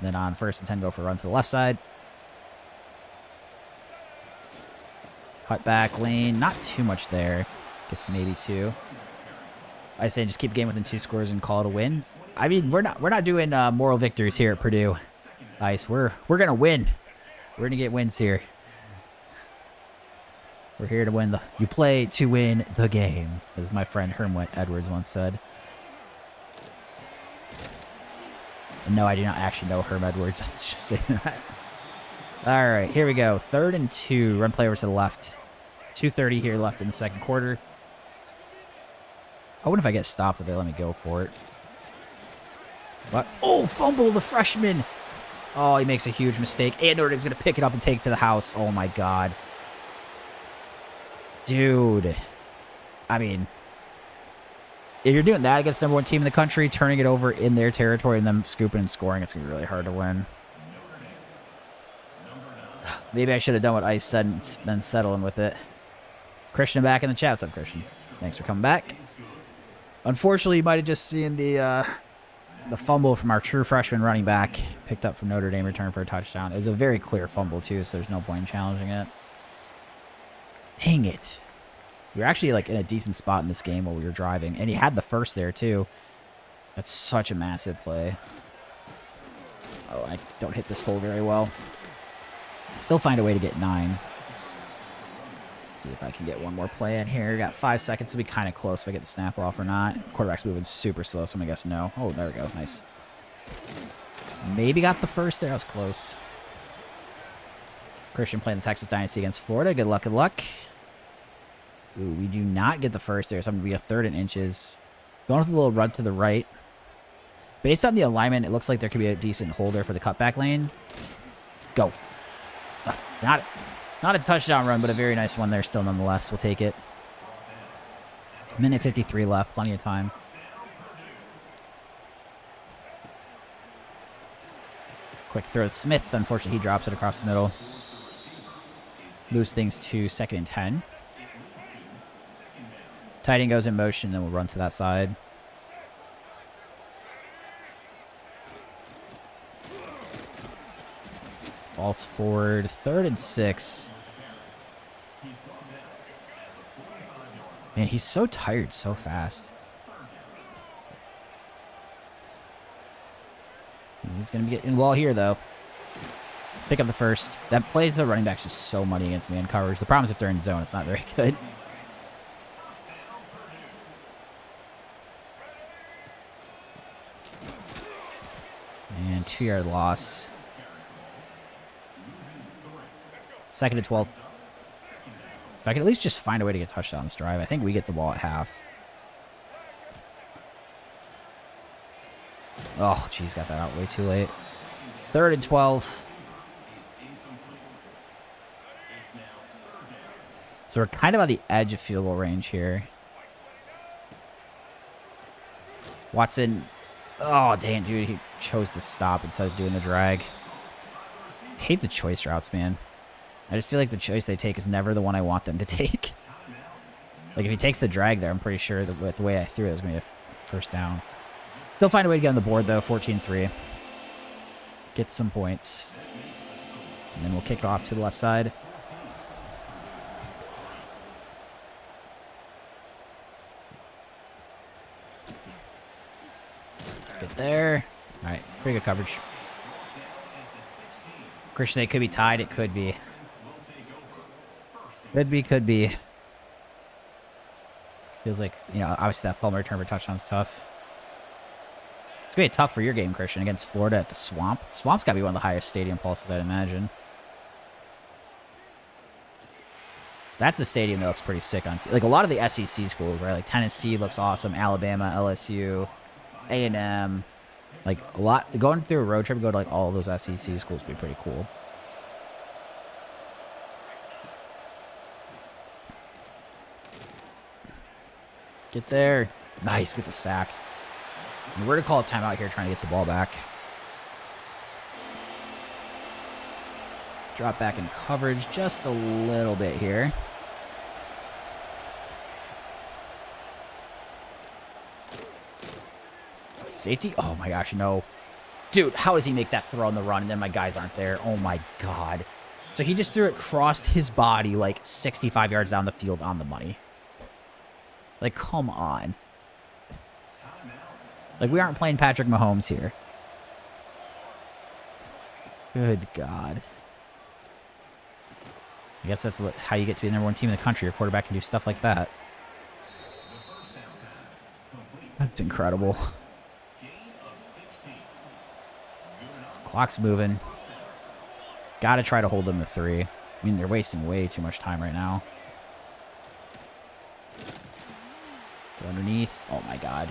then on 1st and 10, go for a run to the left side. Cut back lane, not too much there. Gets maybe 2. I say just keep the game within 2 scores and call it a win. I mean, we're not doing moral victories here at Purdue. Ice, we're gonna win. We're gonna get wins here. We're here to win the. You play to win the game, as my friend Herm Edwards once said. And no, I do not actually know Herm Edwards. I was just saying that. All right, here we go. 3rd and 2. Run play over to the left. 2:30 here left in the second quarter. I wonder if I get stopped if they let me go for it. What? Oh, fumble the freshman. Oh, he makes a huge mistake. And Notre Dame's going to pick it up and take it to the house. Oh, my God. Dude. I mean, if you're doing that against the number 1 team in the country, turning it over in their territory and them scooping and scoring, it's going to be really hard to win. Maybe I should have done what Ice said and then settling with it. Christian back in the chat. What's up, Christian? Thanks for coming back. Unfortunately, you might have just seen the fumble from our true freshman running back. Picked up from Notre Dame, returned for a touchdown. It was a very clear fumble, too, so there's no point in challenging it. Dang it. We were actually like in a decent spot in this game while we were driving. And he had the first there, too. That's such a massive play. Oh, I don't hit this hole very well. Still find a way to get 9. Let's see if I can get one more play in here. Got 5 seconds to be kind of close if I get the snap off or not. Quarterback's moving super slow, so I'm going to guess no. Oh, there we go. Nice. Maybe got the first there. That was close. Christian playing the Texas Dynasty against Florida. Good luck, good luck. Ooh, we do not get the first there, so I'm going to be a 3rd and inches. Going with a little run to the right. Based on the alignment, it looks like there could be a decent holder for the cutback lane. Go. Not a touchdown run, but a very nice one there still nonetheless. We'll take it. Minute 53 left. Plenty of time. Quick throw to Smith. Unfortunately, he drops it across the middle. Moves things to 2nd and 10. Tight end goes in motion, then we'll run to that side. Falls forward. 3rd and 6. Man, he's so tired so fast. He's going to be getting the ball here, though. Pick up the first. That play to the running back's just so money against man coverage. The problem is if they're in zone, it's not very good. And 2-yard loss. 2nd and 12. If I could at least just find a way to get a touchdown on this drive, I think we get the ball at half. Oh, jeez, got that out way too late. 3rd and 12. So we're kind of on the edge of field goal range here. Watson. Oh, dang, dude. He chose to stop instead of doing the drag. I hate the choice routes, man. I just feel like the choice they take is never the one I want them to take. Like, if he takes the drag there, I'm pretty sure that with the way I threw it, it's going to be a first down. Still find a way to get on the board, though. 14-3. Get some points. And then we'll kick it off to the left side. Get there. All right. Pretty good coverage. Christian, it could be tied. It could be. Could be. Feels like, you know, obviously that fumble return for touchdown's tough. It's going to be tough for your game, Christian, against Florida at the Swamp. Swamp's got to be one of the highest stadium pulses, I'd imagine. That's a stadium that looks pretty sick on like a lot of the SEC schools, right? Like Tennessee looks awesome, Alabama, LSU, A&M. Like a lot going through a road trip, go to like all of those SEC schools would be pretty cool. Get there. Nice, get the sack. And we're going to call a timeout here trying to get the ball back. Drop back in coverage just a little bit here. Safety? Oh my gosh, no. Dude, how does he make that throw on the run and then my guys aren't there? Oh my god. So he just threw it, crossed his body like 65 yards down the field on the money. Like, come on. Like, we aren't playing Patrick Mahomes here. Good God. I guess that's how you get to be the #1 team in the country. Your quarterback can do stuff like that. That's incredible. Clock's moving. Got to try to hold them to 3. I mean, they're wasting way too much time right now. Throw underneath. Oh, my God.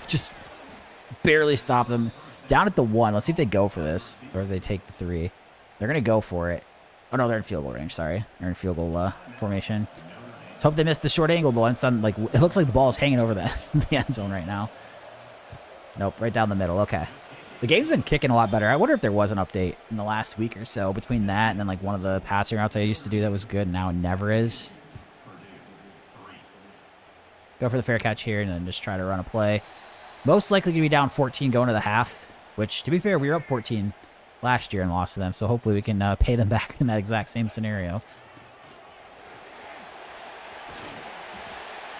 Just barely stopped them. Down at the 1. Let's see if they go for this. Or if they take the 3. They're going to go for it. Oh, no, they're in field goal range. Sorry. They're in field goal formation. Let's hope they missed the short angle, though. It's on, like, it looks like the ball is hanging over the end zone right now. Nope, right down the middle. Okay. The game's been kicking a lot better. I wonder if there was an update in the last week or so between that and then, like, one of the passing routes I used to do that was good. Now it never is. Go for the fair catch here and then just try to run a play. Most likely going to be down 14 going to the half, which, to be fair, we were up 14 last year and lost to them, so hopefully we can pay them back in that exact same scenario.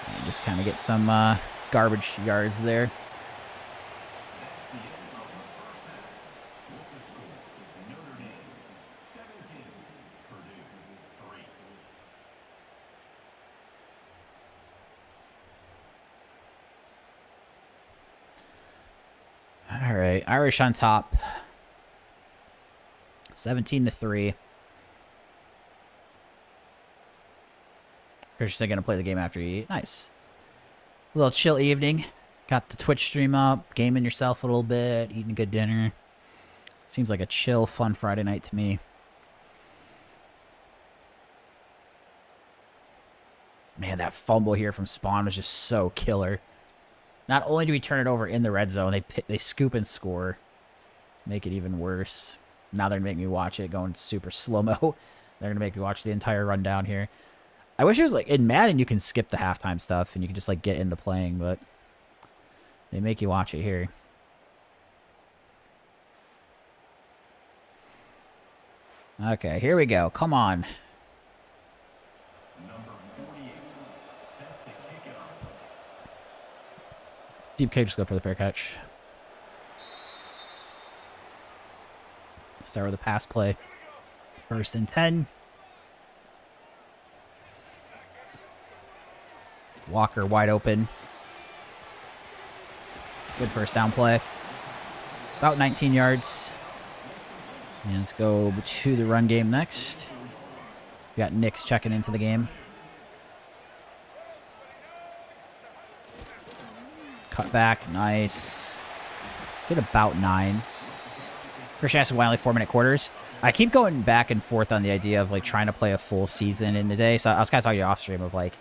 And just kind of get some garbage yards there. All right, Irish on top. 17-3. Christian's going to play the game after you eat. Nice. A little chill evening. Got the Twitch stream up, gaming yourself a little bit, eating a good dinner. Seems like a chill, fun Friday night to me. Man, that fumble here from Spawn was just so killer. Not only do we turn it over in the red zone, they scoop and score. Make it even worse. Now they're going to make me watch it going super slow-mo. They're going to make me watch the entire rundown here. I wish it was like in Madden you can skip the halftime stuff and you can just like get into playing, but they make you watch it here. Okay, here we go. Come on. Deep K, just go for the fair catch. Start with a pass play. 1st and 10. Walker wide open. Good first down play. About 19 yards. And let's go to the run game next. We got Nix checking into the game. Cut back. Nice. Get about 9. Christian asked why only 4-minute quarters. I keep going back and forth on the idea of like trying to play a full season in a day. So I was kind of talking off stream of like,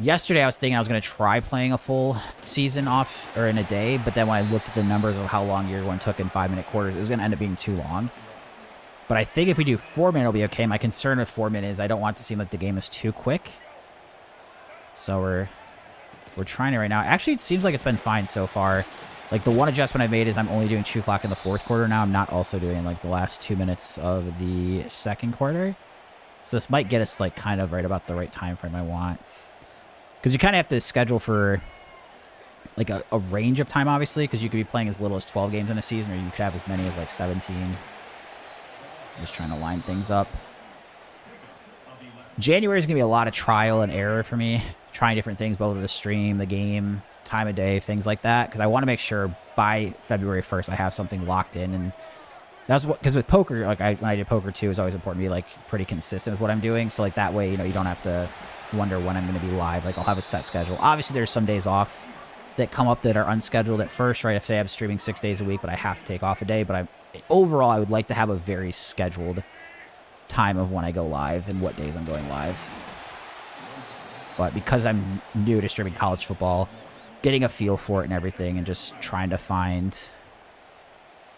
yesterday I was thinking I was going to try playing a full season off or in a day, but then when I looked at the numbers of how long year one took in 5-minute quarters, it was going to end up being too long. But I think if we do 4-minute, it'll be okay. My concern with 4-minute is I don't want it to seem like the game is too quick. So we're trying it right now. Actually, it seems like it's been fine so far. Like the one adjustment I made is I'm only doing 2 clock in the 4th quarter now. I'm not also doing like the last 2 minutes of the 2nd quarter. So this might get us like kind of right about the right time frame I want. Because you kind of have to schedule for like a range of time, obviously, because you could be playing as little as 12 games in a season, or you could have as many as like 17. I'm just trying to line things up. January is going to be a lot of trial and error for me, trying different things, both of the stream, the game, time of day, things like that, because I want to make sure by February 1st I have something locked in. And that's what, because with poker, like when I did poker too, it's always important to be like pretty consistent with what I'm doing. So like that way, you know, you don't have to wonder when I'm going to be live. Like I'll have a set schedule. Obviously there's some days off that come up that are unscheduled at first, right? If say I'm streaming 6 days a week, but I have to take off a day, but overall I would like to have a very scheduled time of when I go live and what days I'm going live. But because I'm new to streaming college football, getting a feel for it and everything and just trying to find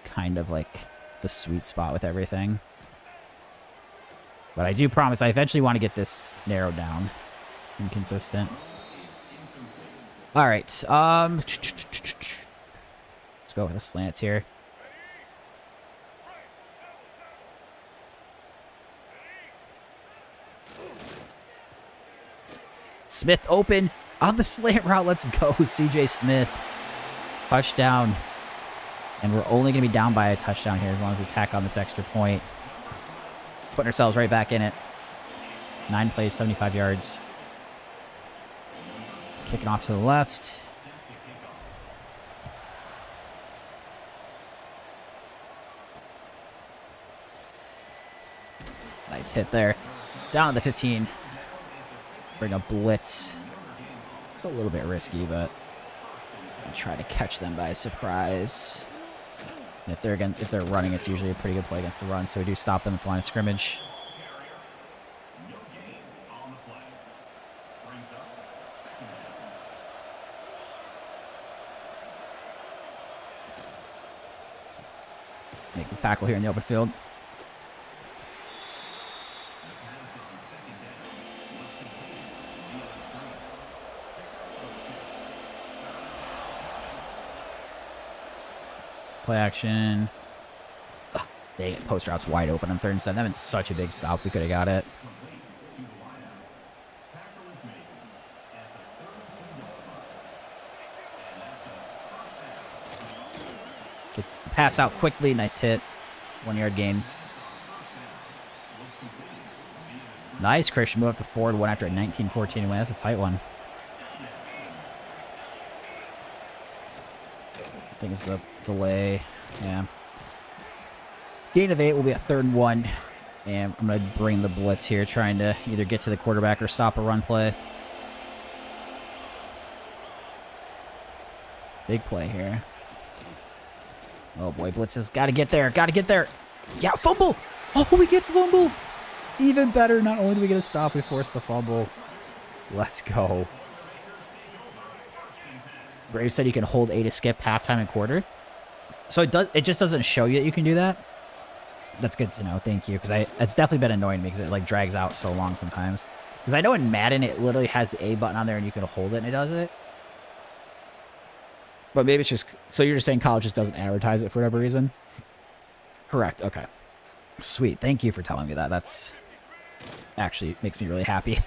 kind of like the sweet spot with everything. But I do promise I eventually want to get this narrowed down and consistent. All right. Let's go with the slants here. Smith open on the slant route. Let's go, CJ Smith. Touchdown. And we're only going to be down by a touchdown here as long as we tack on this extra point. Putting ourselves right back in it. 9 plays, 75 yards. Kicking off to the left. Nice hit there. Down at the 15. Bring a blitz. It's a little bit risky, but I'll try to catch them by surprise. And if they're running, it's usually a pretty good play against the run, so we do stop them at the line of scrimmage. Make the tackle here in the open field. Play action. Ugh, dang it, post route's wide open on 3rd and 7. That meant such a big stop if we could have got it. Gets the pass out quickly. Nice hit. 1-yard gain. Nice, Christian. Move up to forward. One after a 19-14 win. That's a tight one. I think it's a delay. Yeah. Gain of 8 will be a 3rd and 1. And I'm going to bring the blitz here, trying to either get to the quarterback or stop a run play. Big play here. Oh boy, blitzes. Got to get there. Got to get there. Yeah, fumble. Oh, we get the fumble. Even better. Not only do we get a stop, we force the fumble. Let's go. Brave said you can hold A to skip halftime and quarter. So it just doesn't show you that you can do that. That's good to know. Thank you. Because it's definitely been annoying me because it like drags out so long sometimes. Because I know in Madden it literally has the A button on there and you can hold it and it does it. But maybe it's just... So you're just saying college just doesn't advertise it for whatever reason? Correct. Okay. Sweet. Thank you for telling me that. That's... Actually makes me really happy.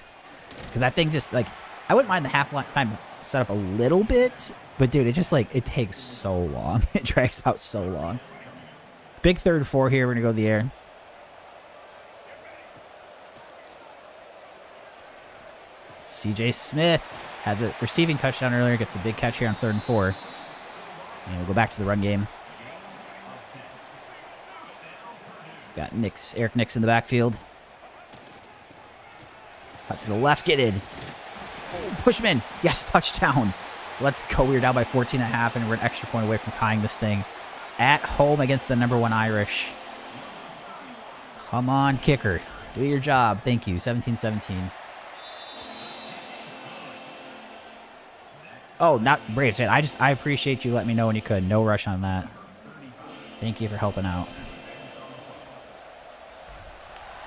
Because that thing just like... I wouldn't mind the half-time setup a little bit. But dude, it just like... It takes so long. It drags out so long. Big 3rd and 4 here. We're going to go to the air. CJ Smith had the receiving touchdown earlier. Gets the big catch here on 3rd and 4. And we'll go back to the run game. Got Eric Nix in the backfield. Cut to the left. Get in. Oh, push him in. Yes, touchdown. Let's go. We're down by 14.5, and we're an extra point away from tying this thing. At home against the #1 Irish. Come on, kicker. Do your job. Thank you. 17-17. Oh, not Braves. I appreciate you letting me know when you could. No rush on that. Thank you for helping out.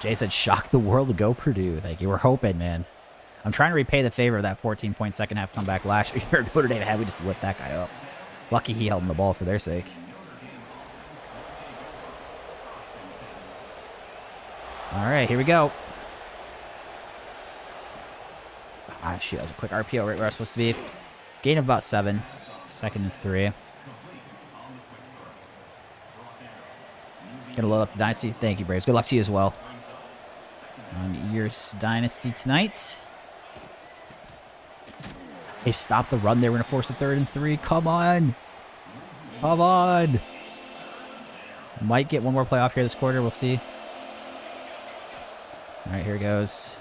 Jay said, shock the world to go Purdue. Thank you. We're hoping, man. I'm trying to repay the favor of that 14-point second half comeback last year. Notre Dame had. We just lit that guy up. Lucky he held him the ball for their sake. All right, here we go. Ah, shoot, that was a quick RPO right where I was supposed to be. Gain of about 7. 2nd and 3. Gonna load up the Dynasty. Thank you, Braves. Good luck to you as well on your Dynasty tonight. Hey, stop the run there. We're gonna force the 3rd and 3. Come on. Come on. Might get one more play off here this quarter. We'll see. All right, here it goes.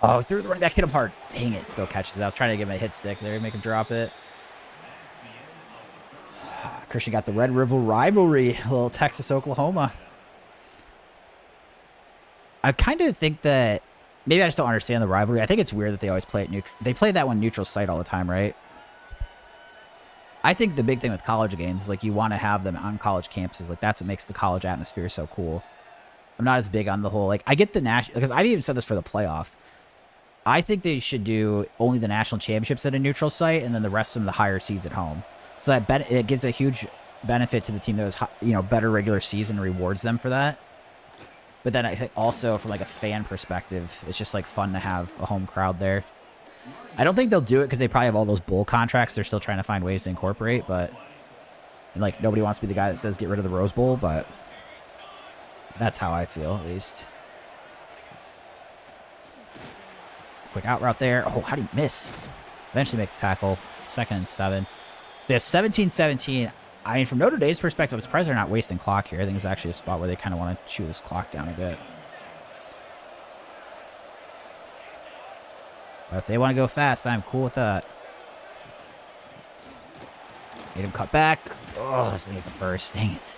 Oh, threw the running back, hit him hard. Dang it, still catches it. I was trying to give him a hit stick there, make him drop it. Christian got the Red River rivalry, a little Texas-Oklahoma. I kind of think that, maybe I just don't understand the rivalry. I think it's weird that they always play it neutral. They play that one neutral site all the time, right? I think the big thing with college games is like you want to have them on college campuses. Like that's what makes the college atmosphere so cool. I'm not as big on the whole, like I get the national, because I've even said this for the playoff. I think they should do only the national championships at a neutral site and then the rest of them the higher seeds at home. So that it gives a huge benefit to the team that was, you know, better regular season and rewards them for that. But then I think also from like a fan perspective, it's just like fun to have a home crowd there. I don't think they'll do it because they probably have all those bowl contracts. They're still trying to find ways to incorporate, but and like nobody wants to be the guy that says get rid of the Rose Bowl, but that's how I feel at least. Quick out route there. Oh, how do you miss? Eventually make the tackle. 2nd and 7. So we have 17-17. I mean, from Notre Dame's perspective, I'm surprised they're not wasting clock here. I think it's actually a spot where they kind of want to chew this clock down a bit. But if they want to go fast, I'm cool with that. Made him cut back. Oh, that's going to be the first. Dang it.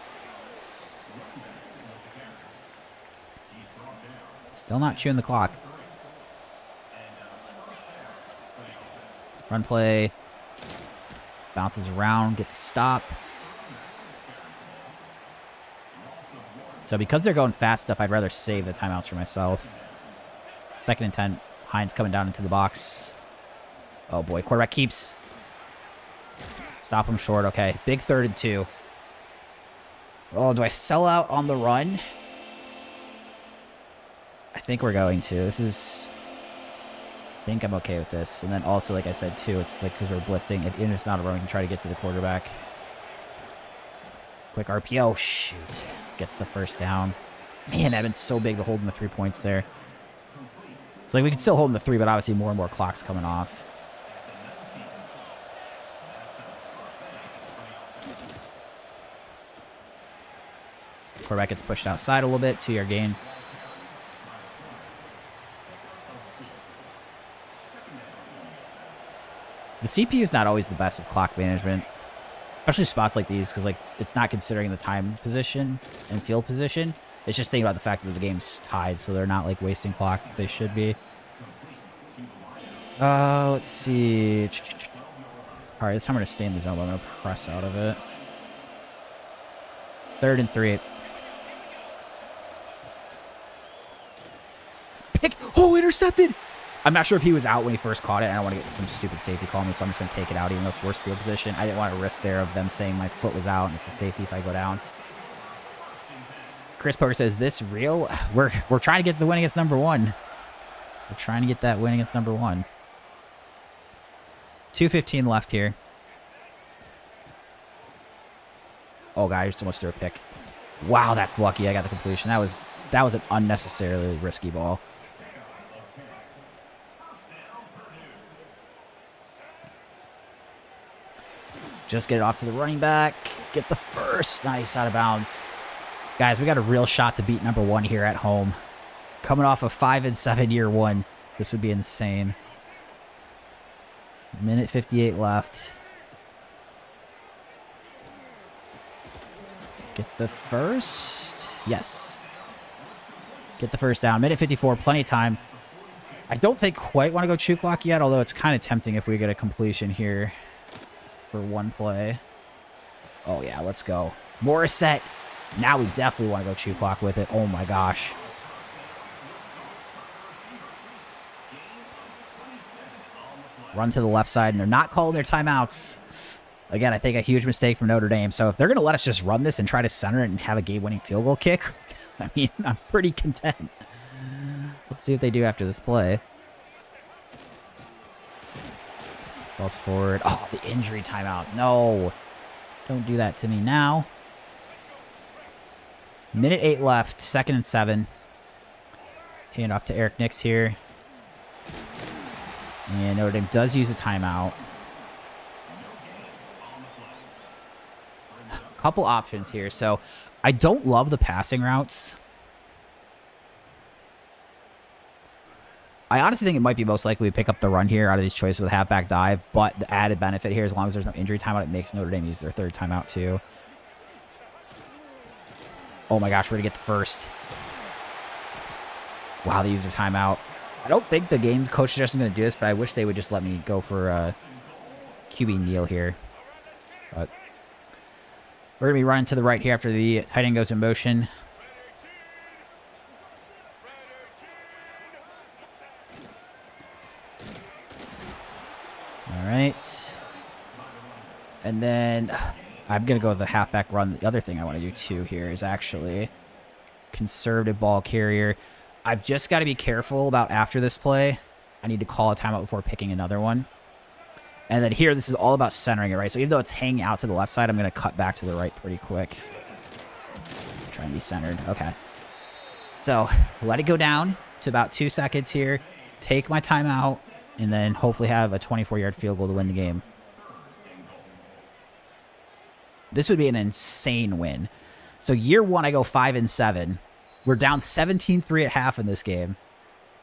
Still not chewing the clock. Run play. Bounces around. Get the stop. So because they're going fast enough, I'd rather save the timeouts for myself. 2nd and 10. Hines coming down into the box. Oh boy. Quarterback keeps. Stop him short. Okay. Big 3rd and 2. Oh, do I sell out on the run? I think we're going to. This is... I think I'm okay with this. And then also, like I said, too, it's like because we're blitzing. If it's not a run, we can try to get to the quarterback. Quick RPO. Shoot. Gets the first down. Man, that been so big to hold in the 3 points there. It's like we can still hold in the 3, but obviously more and more clocks coming off. Quarterback gets pushed outside a little bit. 2-yard gain. The CPU is not always the best with clock management, especially spots like these, because like it's not considering the time position and field position. It's just thinking about the fact that the game's tied, so they're not like wasting clock. They should be. Let's see. All right, this time I'm going to stay in the zone, but I'm going to press out of it. 3rd and 3. Pick. Oh, intercepted. I'm not sure if he was out when he first caught it. I don't want to get some stupid safety call me, so I'm just going to take it out, even though it's worst field position. I didn't want to risk there of them saying my foot was out, and it's a safety if I go down. Chris Poker says, "This real? We're trying to get the win against number 1. We're trying to get that win against number 1." 2:15 left here. Oh, God, I just almost threw a pick. Wow, that's lucky. I got the completion. That was an unnecessarily risky ball. Just get it off to the running back. Get the first. Nice, out of bounds. Guys, we got a real shot to beat number 1 here at home. Coming off a 5-7 year 1. This would be insane. Minute 58 left. Get the first. Yes. Get the first down. Minute 54. Plenty of time. I don't think quite want to go chew clock yet, although it's kind of tempting if we get a completion here for 1 play. Oh, yeah. Let's go. Morissette. Now we definitely want to go chew clock with it. Oh, my gosh. Run to the left side, and they're not calling their timeouts. Again, I think a huge mistake from Notre Dame. So if they're going to let us just run this and try to center it and have a game-winning field goal kick, I mean, I'm pretty content. Let's see what they do after this play. Balls forward. Oh, the injury timeout. No. Don't do that to me now. Minute 8 left. 2nd and 7. Hand off to Eric Nix here. And Notre Dame does use a timeout. Couple options here. So I don't love the passing routes. I honestly think it might be most likely we pick up the run here out of these choices with halfback dive. But the added benefit here, as long as there's no injury timeout, it makes Notre Dame use their 3rd timeout too. Oh my gosh, we're going to get the first. Wow, they used their timeout. I don't think the game coach is going to do this, but I wish they would just let me go for QB kneel here. But we're going to be running to the right here after the tight end goes in motion. All right. And then I'm going to go with the halfback run. The other thing I want to do too here is actually conservative ball carrier. I've just got to be careful about after this play. I need to call a timeout before picking another one. And then here, this is all about centering it, right? So even though it's hanging out to the left side, I'm going to cut back to the right pretty quick. Try and be centered. Okay. So let it go down to about 2 seconds here. Take my timeout, and then hopefully have a 24-yard field goal to win the game. This would be an insane win. So year 1, I go 5-7. We're down 17-3 at half in this game.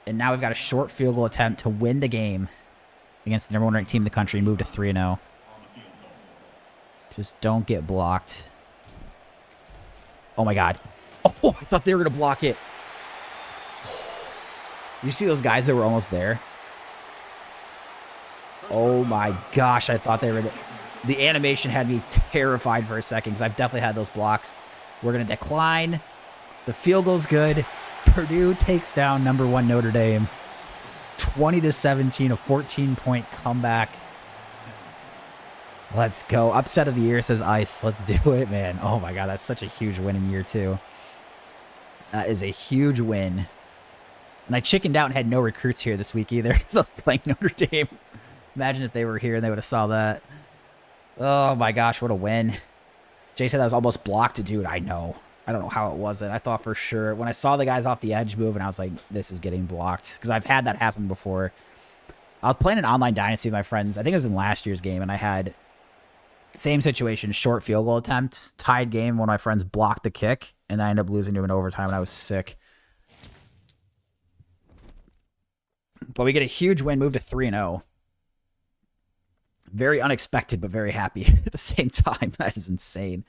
And now we've got a short field goal attempt to win the game against the number 1 ranked team in the country and move to 3-0. Just don't get blocked. Oh, my God. Oh, I thought they were going to block it. You see those guys that were almost there? Oh, my gosh. I thought they were... The animation had me terrified for a second because I've definitely had those blocks. We're going to decline. The field goal's good. Purdue takes down number 1 Notre Dame. 20-17, a 14-point comeback. Let's go. Upset of the year, says Ice. Let's do it, man. Oh, my God. That's such a huge win in year 2. That is a huge win. And I chickened out and had no recruits here this week either because I was playing Notre Dame. Imagine if they were here and they would have saw that. Oh, my gosh. What a win. Jay said that was almost blocked. Dude, I know. I don't know how it wasn't. I thought for sure. When I saw the guys off the edge moving, I was like, this is getting blocked. Because I've had that happen before. I was playing an online Dynasty with my friends. I think it was in last year's game. And I had same situation, short field goal attempt, tied game. One of my friends blocked the kick. And I ended up losing to him in overtime, and I was sick. But we get a huge win, move to 3-0. Very unexpected, but very happy at the same time. That is insane.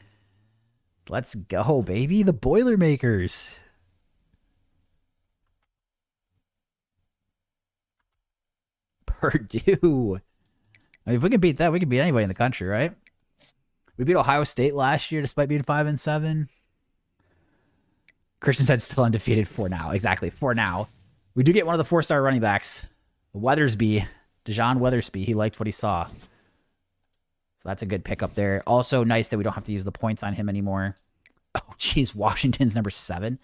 Let's go, baby. The Boilermakers. Purdue. I mean, if we can beat that, we can beat anybody in the country, right? We beat Ohio State last year despite being 5-7. Christian's head still undefeated for now. Exactly, for now. We do get one of the 4-star running backs. Weathersby. Dejon Weathersby. He liked what he saw. So that's a good pickup there. Also nice that we don't have to use the points on him anymore. Oh, geez. Washington's number 7.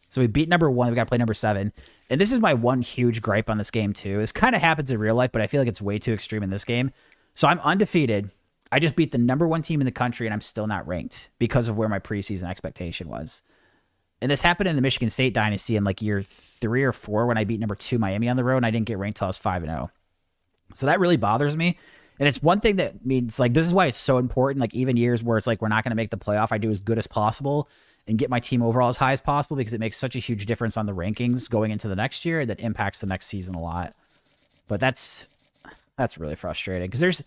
So we beat number 1. We got to play number 7. And this is my one huge gripe on this game, too. This kind of happens in real life, but I feel like it's way too extreme in this game. So I'm undefeated. I just beat the number 1 team in the country, and I'm still not ranked because of where my preseason expectation was. And this happened in the Michigan State Dynasty in like year 3 or 4 when I beat number 2 Miami on the road, and I didn't get ranked until I was 5-0. So that really bothers me. And it's one thing that means, like, this is why it's so important. Like, even years where it's like we're not going to make the playoff, I do as good as possible and get my team overall as high as possible because it makes such a huge difference on the rankings going into the next year that impacts the next season a lot. But that's really frustrating because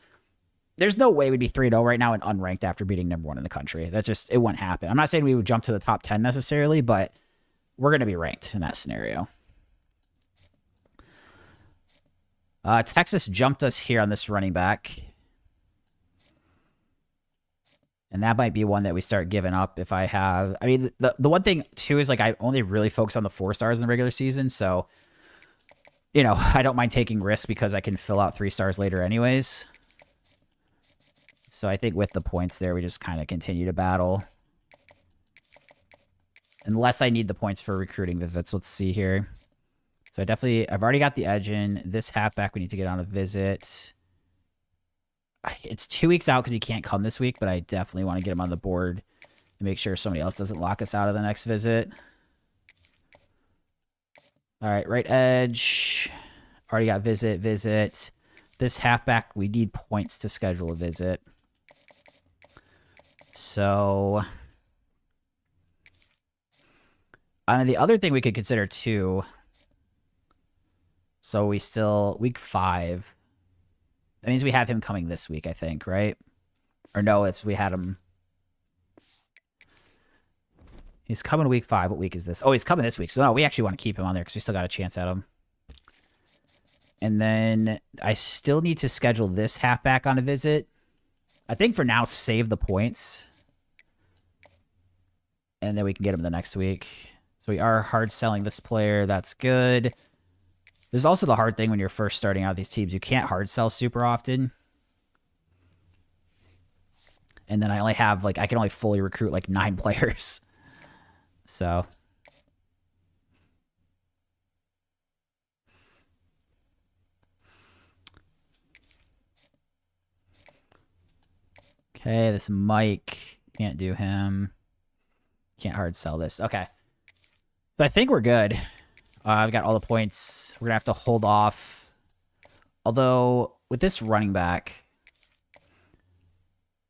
there's no way we'd be 3-0 right now and unranked after beating number 1 in the country. That's just, it wouldn't happen. I'm not saying we would jump to the top 10 necessarily, but we're going to be ranked in that scenario. Texas jumped us here on this running back. And that might be one that we start giving up if I have... I mean, the one thing, too, is like I only really focus on the 4-stars in the regular season. So, you know, I don't mind taking risks because I can fill out 3-stars later anyways. So I think with the points there, we just kind of continue to battle. Unless I need the points for recruiting visits. Let's see here. So I've already got the edge in. This halfback we need to get on a visit. It's 2 weeks out because he can't come this week, but I definitely want to get him on the board and make sure somebody else doesn't lock us out of the next visit. All right, right edge. Already got visit. This halfback, we need points to schedule a visit. So, the other thing we could consider too. So we still, week 5. That means we have him coming this week, I think, right? Or no, we had him. He's coming week 5. What week is this? Oh, he's coming this week. So no, we actually want to keep him on there because we still got a chance at him. And then I still need to schedule this halfback on a visit. I think for now, save the points. And then we can get him the next week. So we are hard selling this player. That's good. There's also the hard thing when you're first starting out these teams. You can't hard sell super often. And then I only have, like, I can only fully recruit, like, 9 players. So. Okay, this Mike. Can't do him. Can't hard sell this. Okay. So I think we're good. I've got all the points. We're going to have to hold off. Although, with this running back,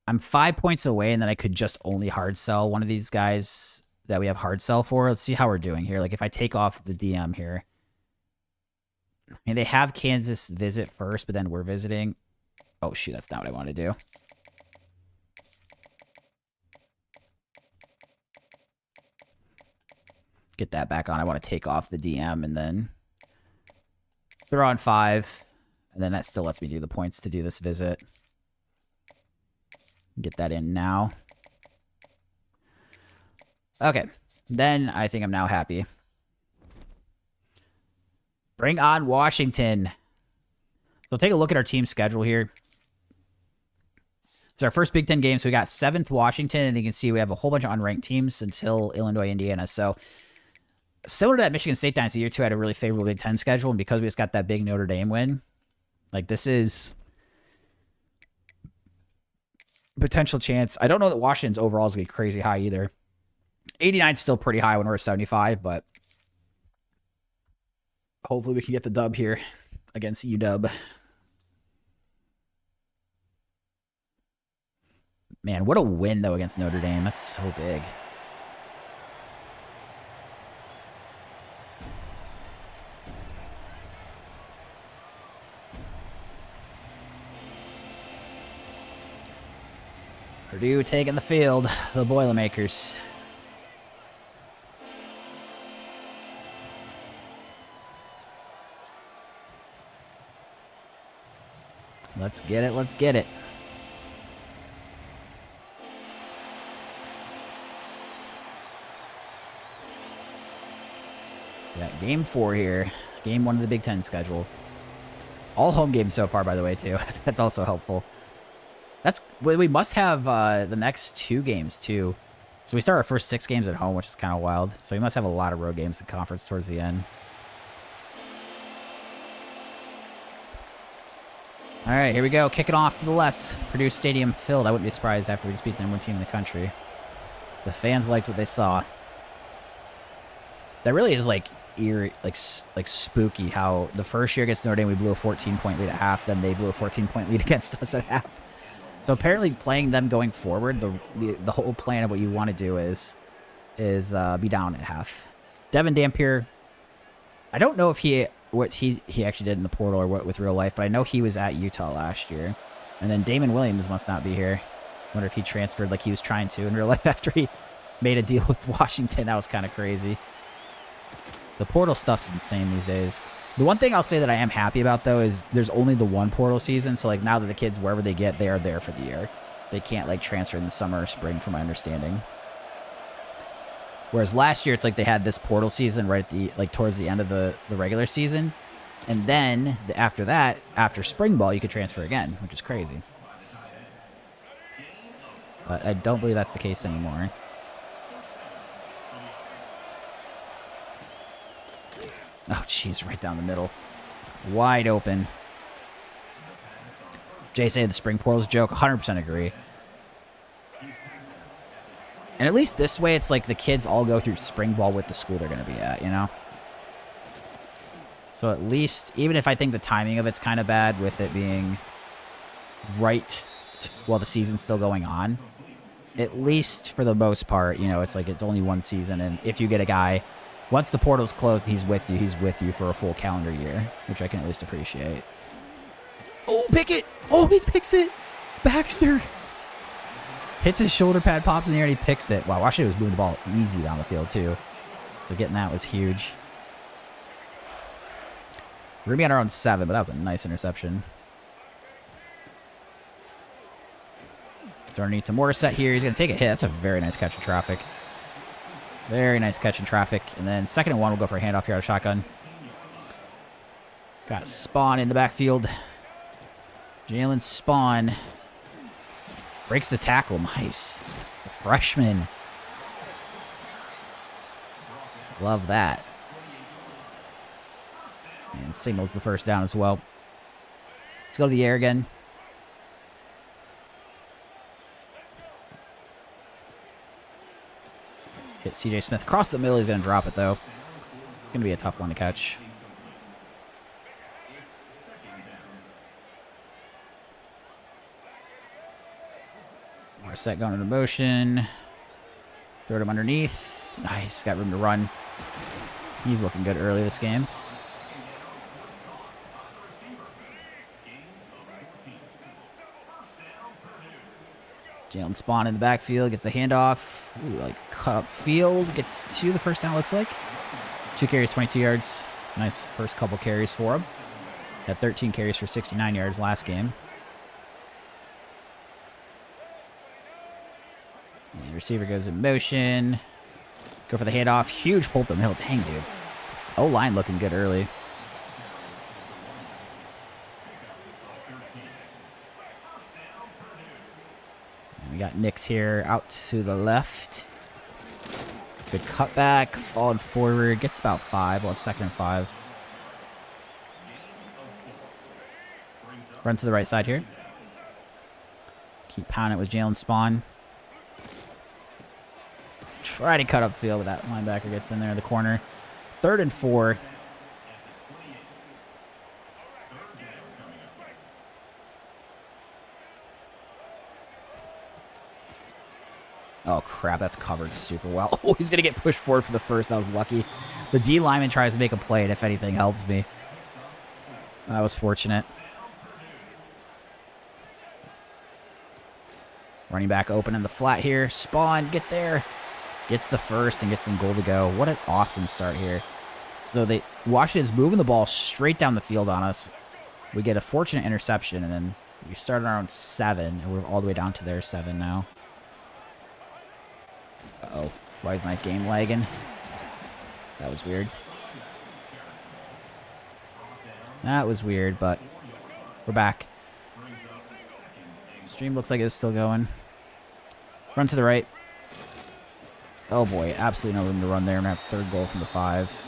I'm 5 points away, and then I could just only hard sell one of these guys that we have hard sell for. Let's see how we're doing here. Like, if I take off the DM here. I mean, they have Kansas visit first, but then we're visiting. Oh, shoot, that's not what I want to do. Get that back on. I want to take off the DM and then throw on 5. And then that still lets me do the points to do this visit. Get that in now. Okay. Then I think I'm now happy. Bring on Washington. So take a look at our team schedule here. It's our first Big Ten game. So we got 7th Washington. And you can see we have a whole bunch of unranked teams until Illinois, Indiana. So similar to that Michigan State Dynasty, year 2 had a really favorable Big Ten schedule, and because we just got that big Notre Dame win, like, this is potential chance. I don't know that Washington's overall is going to be crazy high either. 89 is still pretty high when we're at 75, but hopefully we can get the dub here against UW. Man, what a win, though, against Notre Dame. That's so big. Purdue taking the field. The Boilermakers. Let's get it. Let's get it. So we got game 4 here. Game 1 of the Big Ten schedule. All home games so far, by the way, too. That's also helpful. We must have the next 2 games, too. So we start our first 6 games at home, which is kind of wild. So we must have a lot of road games in conference towards the end. All right, here we go. Kicking off to the left. Purdue Stadium filled. I wouldn't be surprised after we just beat the #1 team in the country. The fans liked what they saw. That really is like eerie, like spooky. How the first year against Notre Dame we blew a 14-point lead at half. Then they blew a 14-point lead against us at half. So apparently, playing them going forward, the whole plan of what you want to do is be down at half. Devin Dampier. I don't know if what he actually did in the portal or what with real life, but I know he was at Utah last year. And then Damon Williams must not be here. Wonder if he transferred like he was trying to in real life after he made a deal with Washington. That was kind of crazy. The portal stuff's insane these days. The one thing I'll say that I am happy about, though, is there's only the one portal season. So, like, now that the kids, wherever they get, they are there for the year. They can't, like, transfer in the summer or spring, from my understanding. Whereas last year, it's like they had this portal season right at the, like, towards the end of the regular season. And then, after that, after spring ball, you could transfer again, which is crazy. But I don't believe that's the case anymore. Oh, jeez, right down the middle. Wide open. Jay saying the spring portal's a joke. 100% agree. And at least this way, it's like the kids all go through spring ball with the school they're going to be at, you know? So at least, even if I think the timing of it's kind of bad with it being right while the season's still going on, at least for the most part, you know, it's like it's only one season. And if you get a guy, once the portal's closed and he's with you for a full calendar year, which I can at least appreciate. Oh, pick it! Oh, he picks it! Baxter! Hits his shoulder pad, pops in the air, and he picks it. Wow, Washington was moving the ball easy down the field, too. So getting that was huge. We're going to be on our own 7, but that was a nice interception. So underneath to Morissette here. He's going to take a hit. That's a very nice catch in traffic. Very nice catch in traffic. And then 2nd and 1, we'll go for a handoff here out of shotgun. Got Spawn in the backfield. Jalen Spawn breaks the tackle. Nice. The freshman. Love that. And signals the first down as well. Let's go to the air again. Hit CJ Smith across the middle. He's going to drop it, though. It's going to be a tough one to catch. Morissette going into motion. Throw him underneath. Nice. Got room to run. He's looking good early this game. Jalen Spawn in the backfield, gets the handoff. Ooh, like cut up field, gets to the first down, looks like. 2 carries, 22 yards. Nice first couple carries for him. Had 13 carries for 69 yards last game. And the receiver goes in motion. Go for the handoff. Huge pull up the middle. Dang, dude. O-line looking good early. We got Nix here out to the left. Good cutback, falling forward, gets about 5. Well, 2nd and 5. Run to the right side here. Keep pounding it with Jalen Spawn. Try to cut up field, but that linebacker gets in there in the corner. 3rd and 4. Oh, crap. That's covered super well. Oh, he's going to get pushed forward for the first. That was lucky. The D lineman tries to make a play, and if anything, helps me. That was fortunate. Running back open in the flat here. Spawn, get there. Gets the first and gets in goal to go. What an awesome start here. So Washington's moving the ball straight down the field on us. We get a fortunate interception, and then we start on our own 7, and we're all the way down to their 7 now. Uh-oh. Why is my game lagging? That was weird. That was weird, but we're back. Stream looks like it was still going. Run to the right. Oh boy, absolutely no room to run there. I'm going to have third goal from the 5.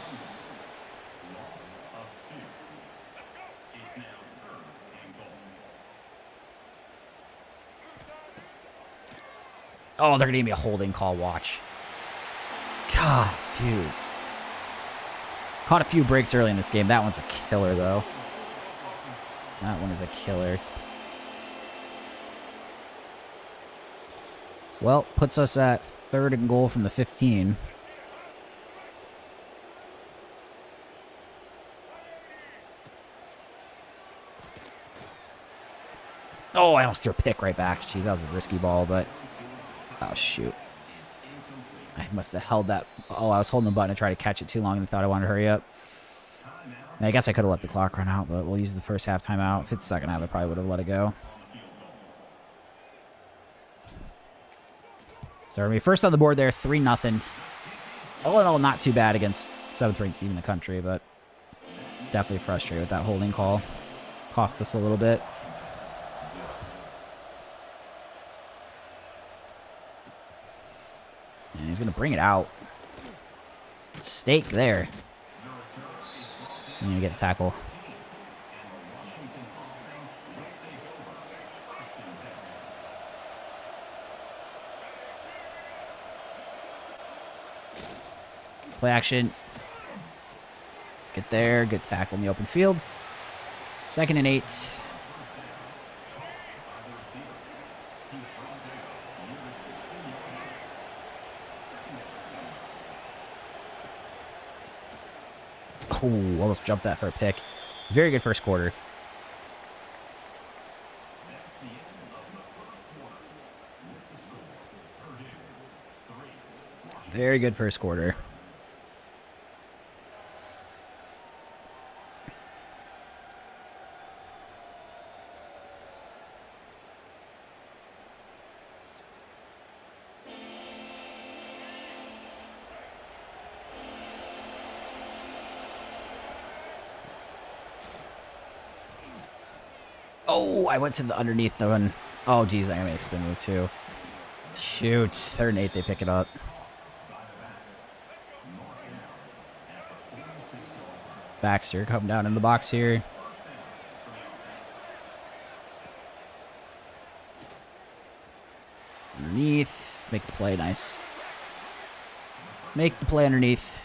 Oh, they're going to give me a holding call. Watch. God, dude. Caught a few breaks early in this game. That one's a killer, though. That one is a killer. Well, puts us at 3rd and goal from the 15. Oh, I almost threw a pick right back. Jeez, that was a risky ball, but... Oh, shoot. I must have held that... Oh, I was holding the button to try to catch it too long and thought I wanted to hurry up. And I guess I could have let the clock run out, but we'll use the first half timeout. If it's second half, I probably would have let it go. So we're going to be first on the board there, 3-0. All in all, not too bad against 7th-ranked team in the country, but definitely frustrated with that holding call. Cost us a little bit. And he's going to bring it out. Stake there. And you get the tackle. Play action. Get there. Good tackle in the open field. 2nd and 8. Oh, almost jumped that for a pick. Very good first quarter. Very good first quarter. Oh, I went to the underneath the one. Oh, geez, I made a spin move too. Shoot. 3rd and 8, they pick it up. Baxter coming down in the box here. Underneath. Make the play. Nice. Make the play underneath.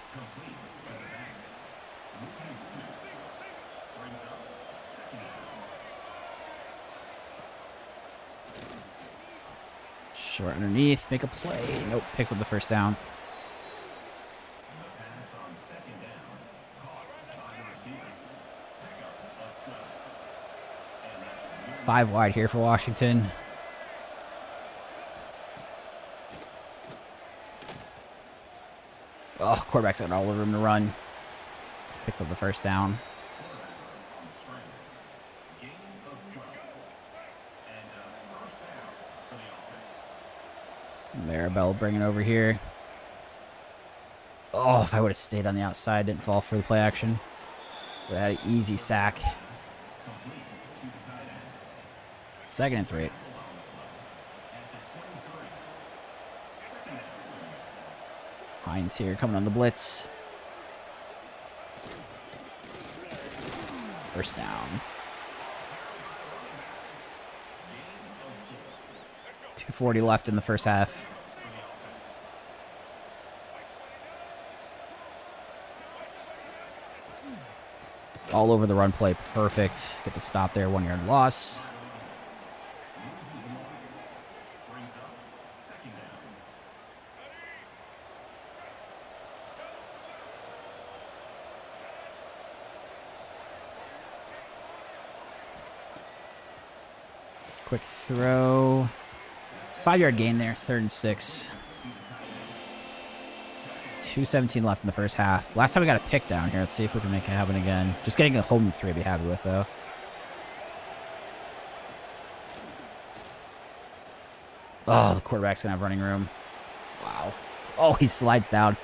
Short underneath. Make a play. Nope. Picks up the first down. Five wide here for Washington. Oh, quarterback's got all the room to run. Picks up the first down. Maribel bringing over here. Oh, if I would have stayed on the outside, didn't fall for the play action. Would have had an easy sack. 2nd and 3. Hines here coming on the blitz. First down. 2:40 left in the first half. All over the run play. Perfect. Get the stop there. 1-yard loss. Quick throw. 5-yard gain there, 3rd and 6. 2:17 left in the first half. Last time we got a pick down here. Let's see if we can make it happen again. Just getting a home 3 I'd be happy with, though. Oh, the quarterback's going to have running room. Wow. Oh, he slides down.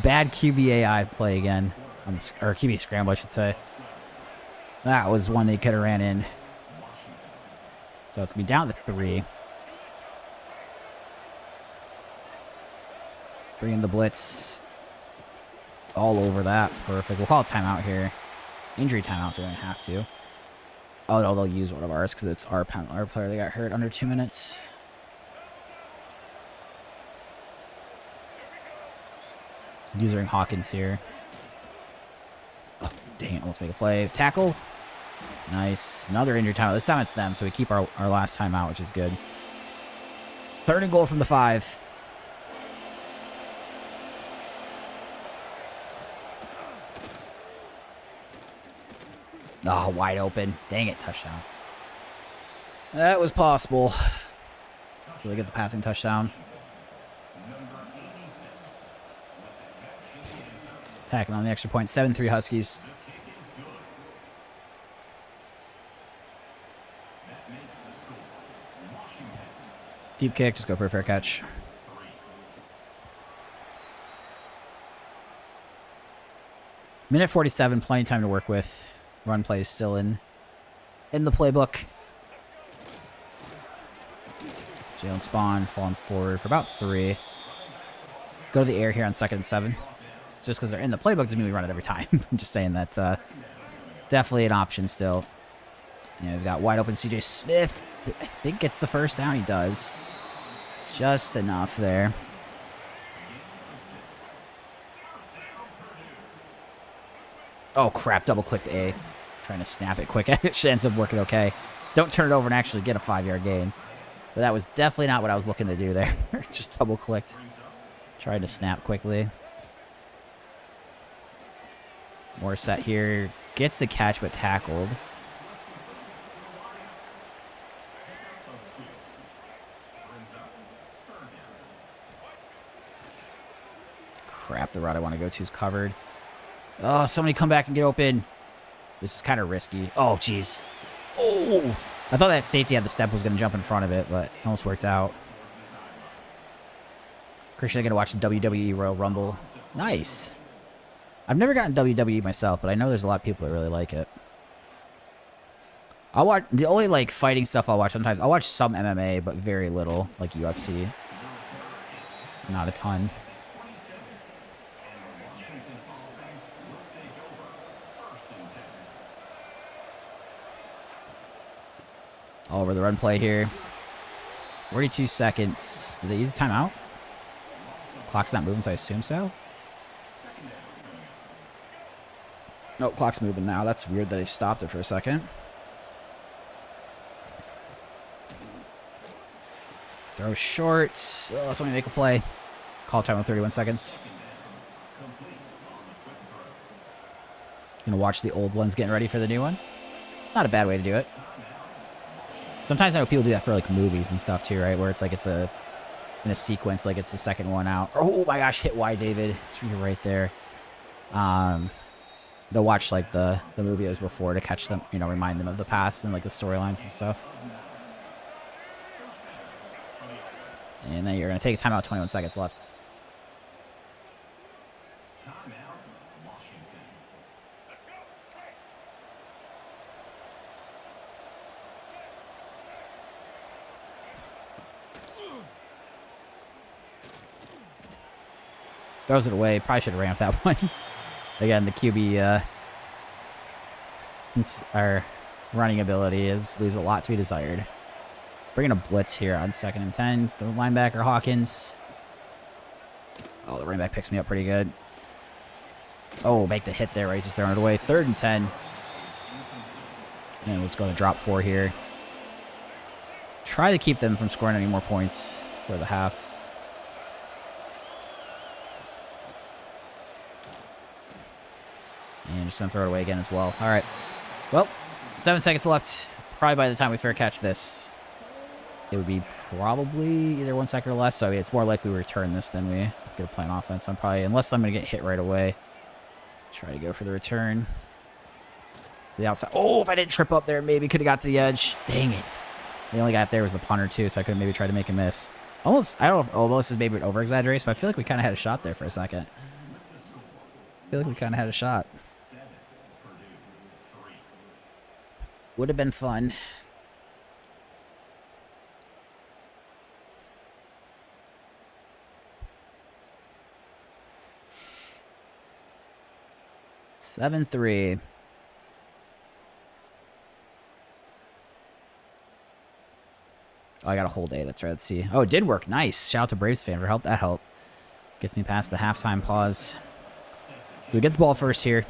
Bad QBAI play again. Or QB scramble, I should say. That was one they could have ran in. So it's going to be down to 3. Bring in the blitz. All over that. Perfect. We'll call a timeout here. Injury timeout, so we don't have to. Oh, no, they'll use one of ours because it's our player that got hurt under 2 minutes. Using Hawkins here. Oh, dang it. Almost make a play. Tackle. Nice. Another injury timeout. This time it's them, so we keep our last timeout, which is good. 3rd and goal from the 5. Oh, wide open. Dang it, touchdown. That was possible. So they get the passing touchdown. Attacking on the extra point. 7-3 Huskies. Deep kick. Just go for a fair catch. Minute 47. Plenty of time to work with. Run play is still in the playbook. Jalen Spawn falling forward for about 3. Go to the air here on 2nd and 7. It's just because they're in the playbook doesn't mean we run it every time. I'm just saying that definitely an option still. Yeah, we've got wide open CJ Smith. I think gets the first down. He does. Just enough there. Oh, crap. Double-clicked A. Trying to snap it quick. It ends up working okay. Don't turn it over and actually get a 5-yard gain. But that was definitely not what I was looking to do there. Just double-clicked. Tried to snap quickly. More set here. Gets the catch, but tackled. Crap, the route I want to go to is covered. Oh, somebody come back and get open. This is kind of risky. Oh, jeez. Oh! I thought that safety at the step was going to jump in front of it, but it almost worked out. Christian, I'm going to watch the WWE Royal Rumble. Nice. I've never gotten WWE myself, but I know there's a lot of people that really like it. I'll watch the only like fighting stuff I'll watch sometimes. I'll watch some MMA, but very little, like UFC. Not a ton. All over the run play here. 42 seconds. Did they use a timeout? Clock's not moving, so I assume so. No, clock's moving now. That's weird that they stopped it for a second. Throw short. Oh, somebody make a play. Call time on 31 seconds. Gonna watch the old ones getting ready for the new one. Not a bad way to do it. Sometimes I know people do that for like movies and stuff too, right? Where it's like it's in a sequence, like it's the second one out. Oh my gosh, hit Y, David. It's right there. They'll watch like the movie that was before to catch them, you know, remind them of the past and like the storylines and stuff. And then you're gonna take a timeout. 21 seconds left. Throws it away. Probably should have ran with that one. Again, the QB, our running ability leaves a lot to be desired. Bringing a blitz here on 2nd and 10. The linebacker, Hawkins. Oh, the running back picks me up pretty good. Oh, make the hit there. Right? He's just throwing it away. 3rd and 10. And it's going to drop 4 here. Try to keep them from scoring any more points for the half. And just going to throw it away again as well. All right. Well, 7 seconds left. Probably by the time we fair catch this, it would be probably either 1 second or less. So it's more likely we return this than we get a play on offense. I'm probably, unless I'm going to get hit right away, try to go for the return. To the outside. Oh, if I didn't trip up there, maybe could have got to the edge. Dang it. The only guy up there was the punter, too, so I could have maybe tried to make a miss. Almost, I don't know if almost is maybe an over-exaggeration, but I feel like we kind of had a shot there for a second. I feel like we kind of had a shot. Would have been fun. Seven, 3. Oh, I got to hold A. That's right. Let's see. Oh, it did work. Nice. Shout out to Braves fan for help. That helped. Gets me past the halftime pause. So we get the ball first here.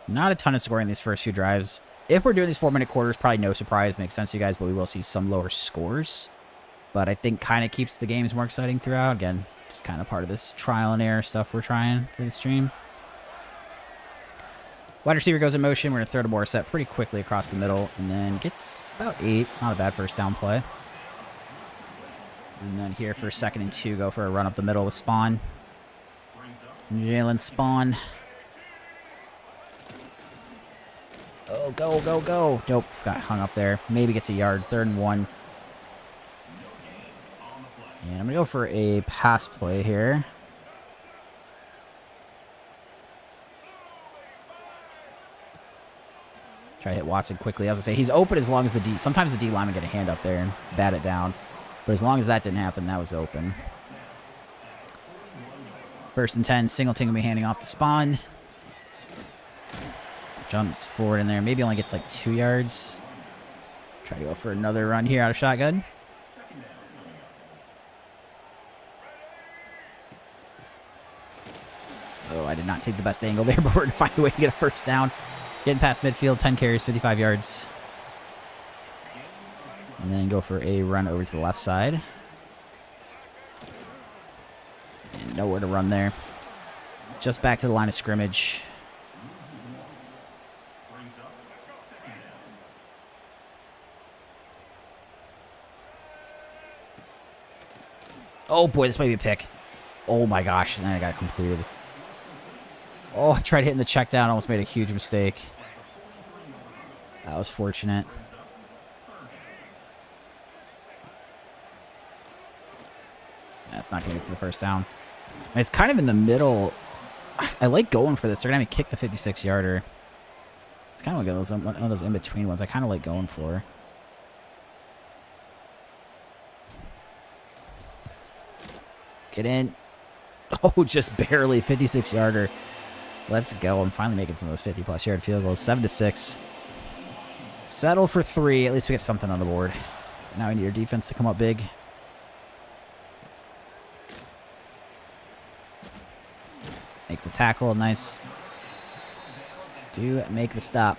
Not a ton of scoring these first few drives. If we're doing these 4-minute quarters, probably no surprise. Makes sense to you guys, but we will see some lower scores. But I think kind of keeps the games more exciting throughout. Again, just kind of part of this trial and error stuff we're trying for the stream. Wide receiver goes in motion. We're going to throw to Morissette pretty quickly across the middle. And then gets about 8. Not a bad first down play. And then here for 2nd and 2, go for a run up the middle with Spawn. Jalen Spawn. Oh, go, go, go. Nope, got hung up there. Maybe gets a yard. 3rd and 1. And I'm going to go for a pass play here. Try to hit Watson quickly. As I say, he's open as long as the D... Sometimes the D lineman get a hand up there and bat it down. But as long as that didn't happen, that was open. 1st and 10. Singleton going to be handing off to Spawn. Jumps forward in there. Maybe only gets like 2 yards. Try to go for another run here out of shotgun. Oh, I did not take the best angle there, but we're going to find a way to get a first down. Getting past midfield, 10 carries, 55 yards. And then go for a run over to the left side. And nowhere to run there. Just back to the line of scrimmage. Oh boy, this might be a pick. Oh my gosh, and then I got completed. Oh, I tried hitting the check down, almost made a huge mistake. That was fortunate. That's not going to get to the first down. I mean, it's kind of in the middle. I like going for this. They're going to kick the 56-yarder. It's kind of like one of those in-between ones I kind of like going for. Get in. Oh, just barely. 56-yarder. Let's go. I'm finally making some of those 50-plus yard field goals. 7-6. Settle for 3. At least we get something on the board. Now we need our defense to come up big. Make the tackle. Nice. Do make the stop.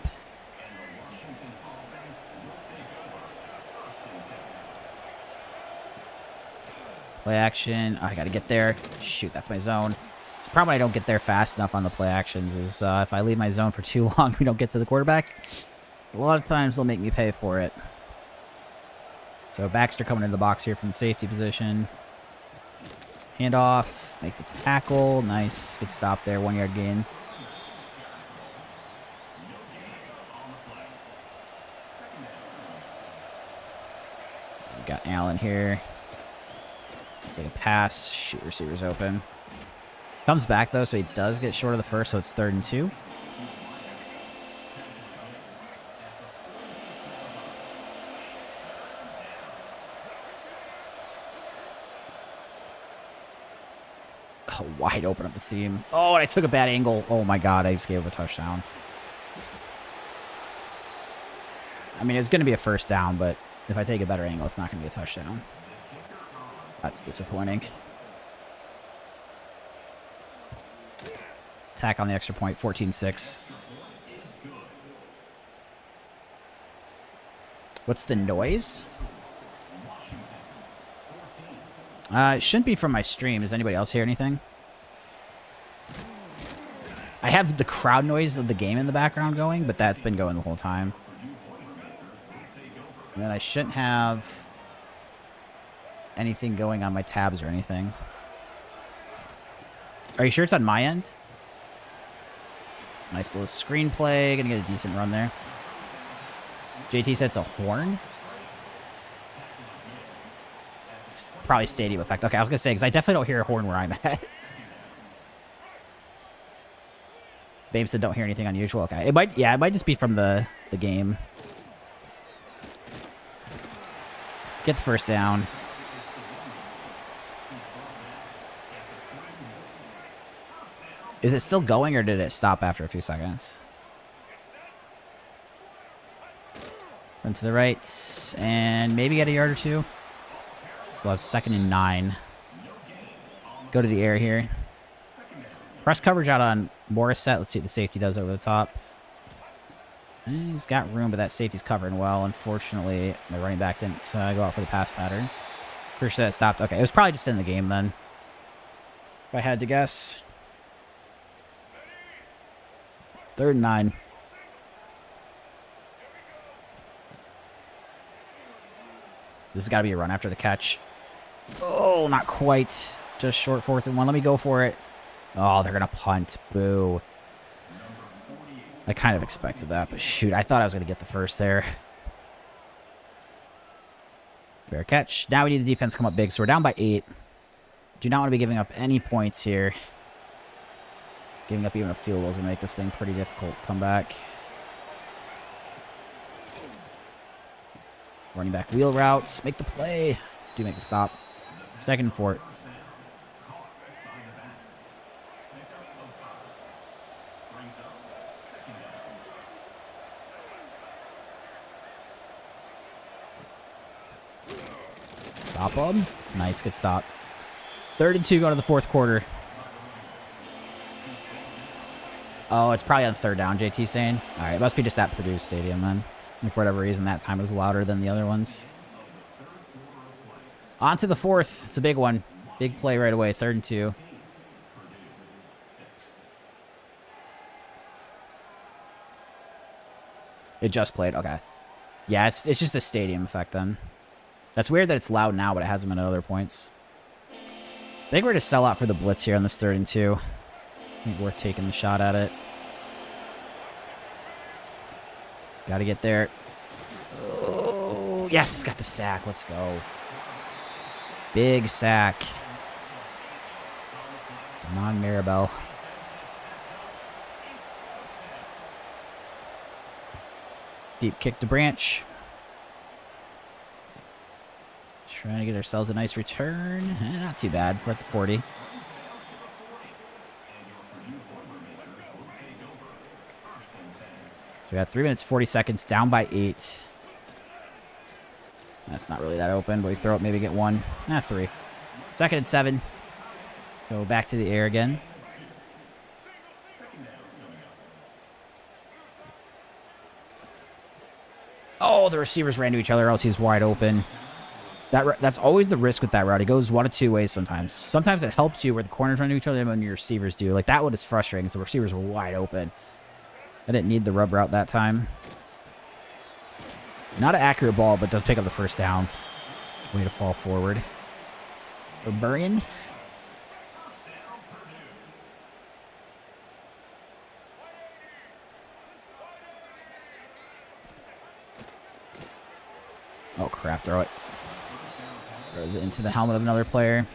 Play action. Oh, I got to get there. Shoot, that's my zone. It's probably I don't get there fast enough on the play actions is if I leave my zone for too long, we don't get to the quarterback. A lot of times they'll make me pay for it. So Baxter coming into the box here from the safety position. Handoff. Make the tackle. Nice. Good stop there. 1-yard gain. We've got Allen here. Looks like a pass. Shoot, receiver's open. Comes back, though, so he does get short of the first, so it's 3rd and 2. Oh, wide open up the seam. Oh, and I took a bad angle. Oh, my God, I just gave up a touchdown. I mean, it's going to be a first down, but if I take a better angle, it's not going to be a touchdown. That's disappointing. Attack on the extra point, 14-6. What's the noise? It shouldn't be from my stream. Does anybody else hear anything? I have the crowd noise of the game in the background going, but that's been going the whole time. And then I shouldn't have anything going on my tabs or anything. Are you sure it's on my end? Nice little screenplay. Gonna get a decent run there. JT said it's a horn. It's probably stadium effect. Okay, I was gonna say, because I definitely don't hear a horn where I'm at. Babe said don't hear anything unusual. Okay, it might just be from the game. Get the first down. Is it still going, or did it stop after a few seconds? Run to the right, and maybe get a yard or two. So I'll have 2nd and 9. Go to the air here. Press coverage out on Morissette. Let's see what the safety does over the top. He's got room, but that safety's covering well. Unfortunately, my running back didn't go out for the pass pattern. Pretty sure that stopped. Okay, it was probably just in the game then, if I had to guess. 3rd and 9. This has got to be a run after the catch. Oh, not quite. Just short 4th and 1. Let me go for it. Oh, they're going to punt. Boo. I kind of expected that, but shoot, I thought I was going to get the first there. Fair catch. Now we need the defense to come up big, so we're down by 8. Do not want to be giving up any points here. Giving up even a field goal is going to make this thing pretty difficult to come back. Running back wheel routes. Make the play. Do make the stop. 2nd and 4. Stop him. Nice, good stop. 3rd and 2 going to the 4th quarter. Oh, it's probably on 3rd down, JT saying. All right, it must be just at Purdue Stadium then. And for whatever reason, that time was louder than the other ones. On to the 4th. It's a big one. Big play right away. 3rd and 2. It just played. Okay. Yeah, it's just a stadium effect then. That's weird that it's loud now, but it hasn't been at other points. I think we're going to sell out for the blitz here on this 3rd and 2. I think worth taking the shot at it. Got to get there. Oh, yes, got the sack. Let's go. Big sack. Damon Maribel. Deep kick to Branch. Trying to get ourselves a nice return. Not too bad. We're at the 40. So we got 3 minutes, 40 seconds, down by 8. That's not really that open, but we throw it, maybe get 1. 3. 2nd and 7. Go back to the air again. Oh, the receivers ran to each other, else he's wide open. That's always the risk with that route. It goes one of two ways sometimes. Sometimes it helps you where the corners run to each other and when your receivers do. Like, that one is frustrating because the receivers were wide open. I didn't need the rub route that time. Not an accurate ball, but does pick up the first down. Way to fall forward. For Burrion. Oh, crap. Throw it. Throws it into the helmet of another player.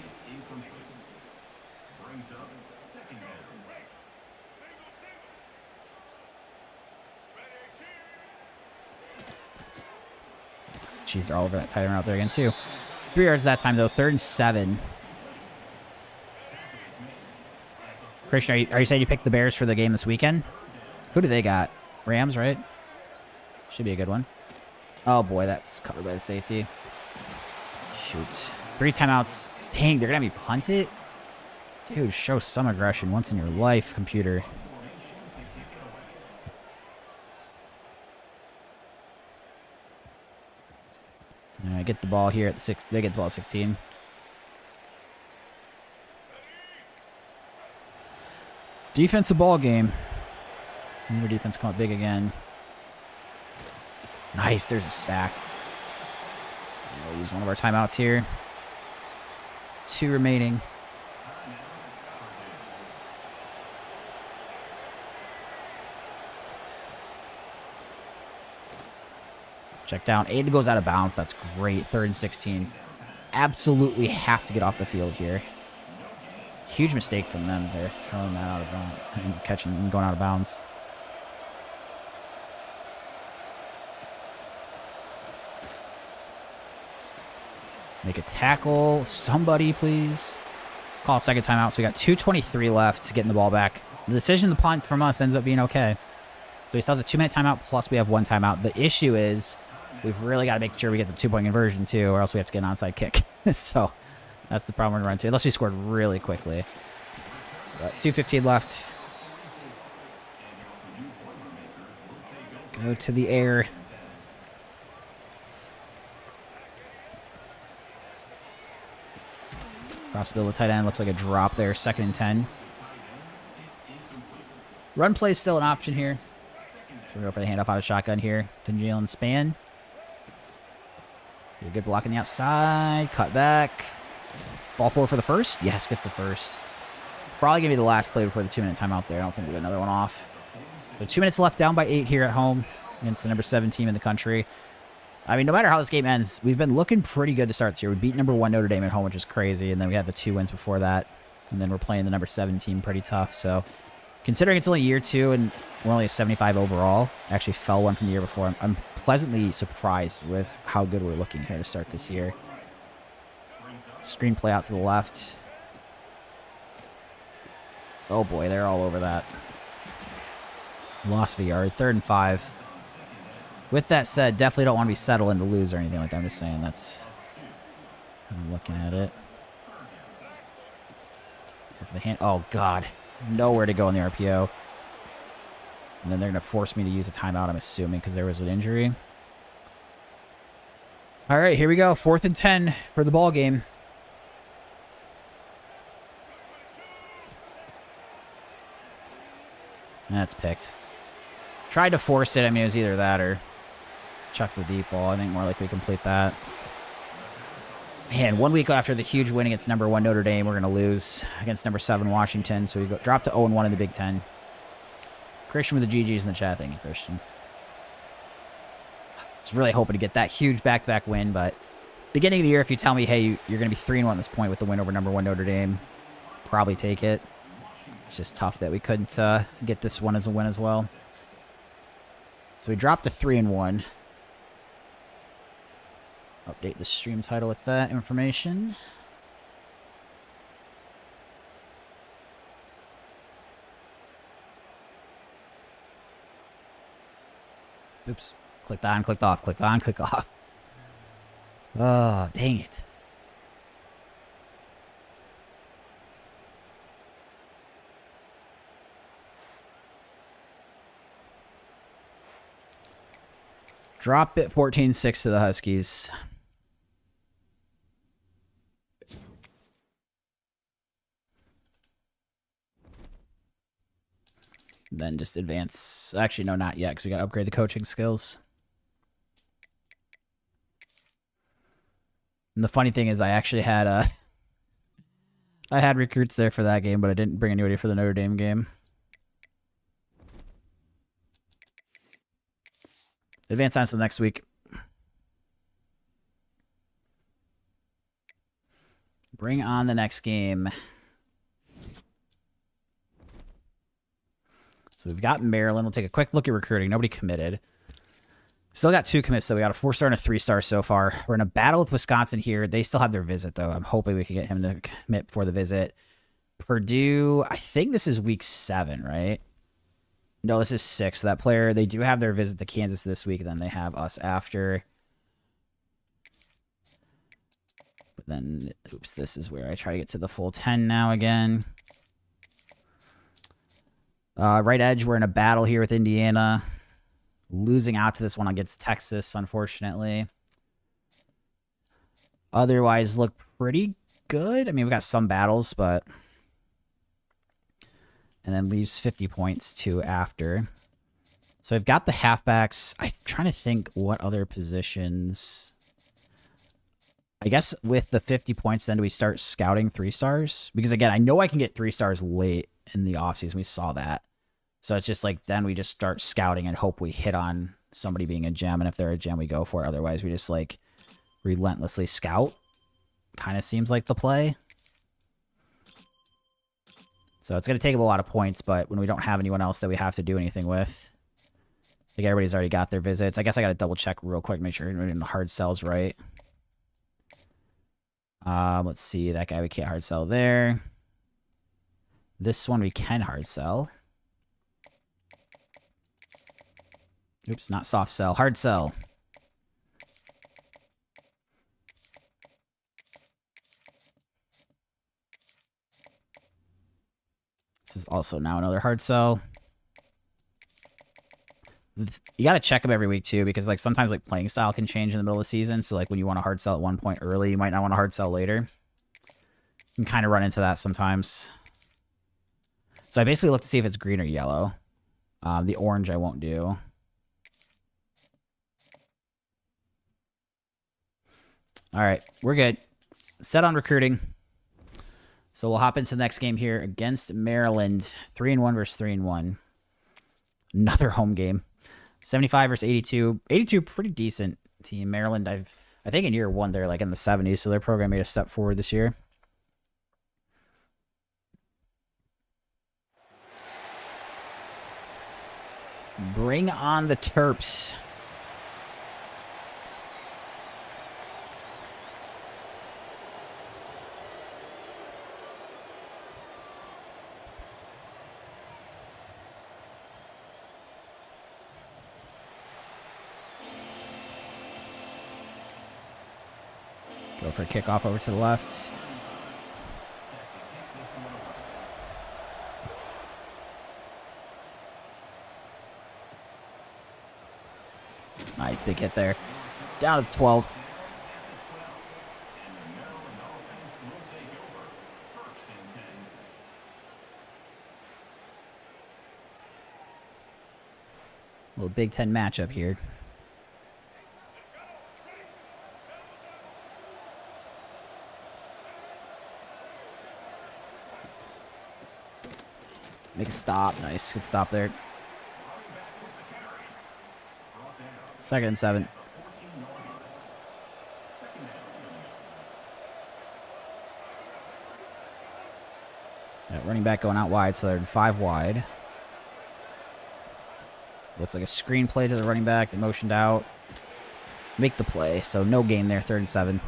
Jeez, they're all over that tight end out there again, too. 3 yards that time, though. 3rd and 7. Christian, are you saying you picked the Bears for the game this weekend? Who do they got? Rams, right? Should be a good one. Oh, boy, that's covered by the safety. Shoot. 3 timeouts. Dang, they're going to be punted? Dude, show some aggression once in your life, computer. Get the ball here at the 6. They get the ball at 16. Defensive ball game. Their defense come up big again. Nice. There's a sack. We'll use one of our timeouts here. 2 remaining. Check down. Aiden goes out of bounds. That's great. 3rd and 16. Absolutely have to get off the field here. Huge mistake from them. They're throwing that out of bounds and catching and going out of bounds. Make a tackle. Somebody, please. Call a second timeout. So we got 2:23 left getting the ball back. The decision to punt from us ends up being okay. So we still have the 2-minute timeout, plus we have 1 timeout. The issue is we've really got to make sure we get the 2-point conversion, too, or else we have to get an onside kick. So that's the problem we're going to run to, unless we scored really quickly. But 2:15 left. Go to the air. Cross the middle of the tight end. Looks like a drop there. 2nd and 10. Run play is still an option here. So we go for the handoff out of shotgun here to Jalen Spann. Good block on the outside. Cut back. Ball forward for the first. Yes, gets the first. Probably going to be the last play before the 2-minute timeout there. I don't think we'll get another one off. So 2 minutes left, down by 8 here at home against the number 7 team in the country. I mean, no matter how this game ends, we've been looking pretty good to start this year. We beat number 1 Notre Dame at home, which is crazy, and then we had the 2 wins before that. And then we're playing the number 7 team pretty tough. So considering it's only year 2 and we're only a 75 overall, I actually fell 1 from the year before. I'm pleasantly surprised with how good we're looking here to start this year. Screen play out to the left. Oh boy, they're all over that. Lost a yard. 3rd and 5. With that said, definitely don't want to be settling to lose or anything like that. I'm just saying that's... I'm looking at it. Go for the hand. Oh, God. Nowhere to go in the RPO. And then they're going to force me to use a timeout, I'm assuming, because there was an injury. All right, here we go. 4th and 10 for the ball game. That's picked. Tried to force it. I mean, it was either that or chuck the deep ball. I think more likely complete that. Man, 1 week after the huge win against number 1 Notre Dame, we're going to lose against number 7 Washington. So we drop to 0-1 in the Big Ten. Christian with the GGs in the chat. Thank you, Christian. It's really hoping to get that huge back-to-back win, but beginning of the year, if you tell me, hey, you're going to be 3-1 at this point with the win over number 1 Notre Dame, probably take it. It's just tough that we couldn't get this one as a win as well. So we dropped to 3-1. Update the stream title with that information. Oops. Clicked on, clicked off, clicked on, clicked off. Oh, dang it. Drop it 14-6 to the Huskies. Then just advance. Actually, no, not yet, because we got to upgrade the coaching skills. And the funny thing is, I actually had I had recruits there for that game, but I didn't bring anybody for the Notre Dame game. Advance on to the next week. Bring on the next game. So we've got Maryland. We'll take a quick look at recruiting. Nobody committed. Still got 2 commits, though. We got a 4-star and a 3-star so far. We're in a battle with Wisconsin here. They still have their visit, though. I'm hoping we can get him to commit before the visit. Purdue, I think this is week 7, right? No, this is 6. So that player, they do have their visit to Kansas this week, and then they have us after. But then, oops, this is where I try to get to the full 10 now again. Right edge, we're in a battle here with Indiana. Losing out to this one against Texas, unfortunately. Otherwise, look pretty good. I mean, we've got some battles, but... And then leaves 50 points, too, after. So I've got the halfbacks. I'm trying to think what other positions... I guess with the 50 points, then do we start scouting 3-stars? Because again, I know I can get 3-stars late in the offseason. We saw that. So it's just like, then we just start scouting and hope we hit on somebody being a gem. And if they're a gem, we go for it. Otherwise, we just like relentlessly scout. Kind of seems like the play. So it's going to take a lot of points, but when we don't have anyone else that we have to do anything with, I think everybody's already got their visits. I guess I got to double check real quick, make sure we're doing the hard sells right. Let's see. That guy we can't hard sell there. This one we can hard sell. Oops, not soft sell. Hard sell. This is also now another hard sell. You got to check them every week too, because like sometimes like playing style can change in the middle of the season. So like when you want to hard sell at one point early, you might not want to hard sell later. You can kind of run into that sometimes. So I basically look to see if it's green or yellow. The orange I won't do. All right, we're good. Set on recruiting. So we'll hop into the next game here against Maryland. 3-1 versus 3-1. Another home game. 75 versus 82. 82, pretty decent team. Maryland, I think in year one, they're like in the 70s, so their program made a step forward this year. Bring on the Terps. Go for a kickoff over to the left. Nice big hit there. Down to 12. Little Big Ten matchup here. Make a stop. Nice. Good stop there. 2nd and 7. That running back going out wide, so they're 5 wide. Looks like a screen play to the running back. They motioned out. Make the play. So no gain there. 3rd and 7.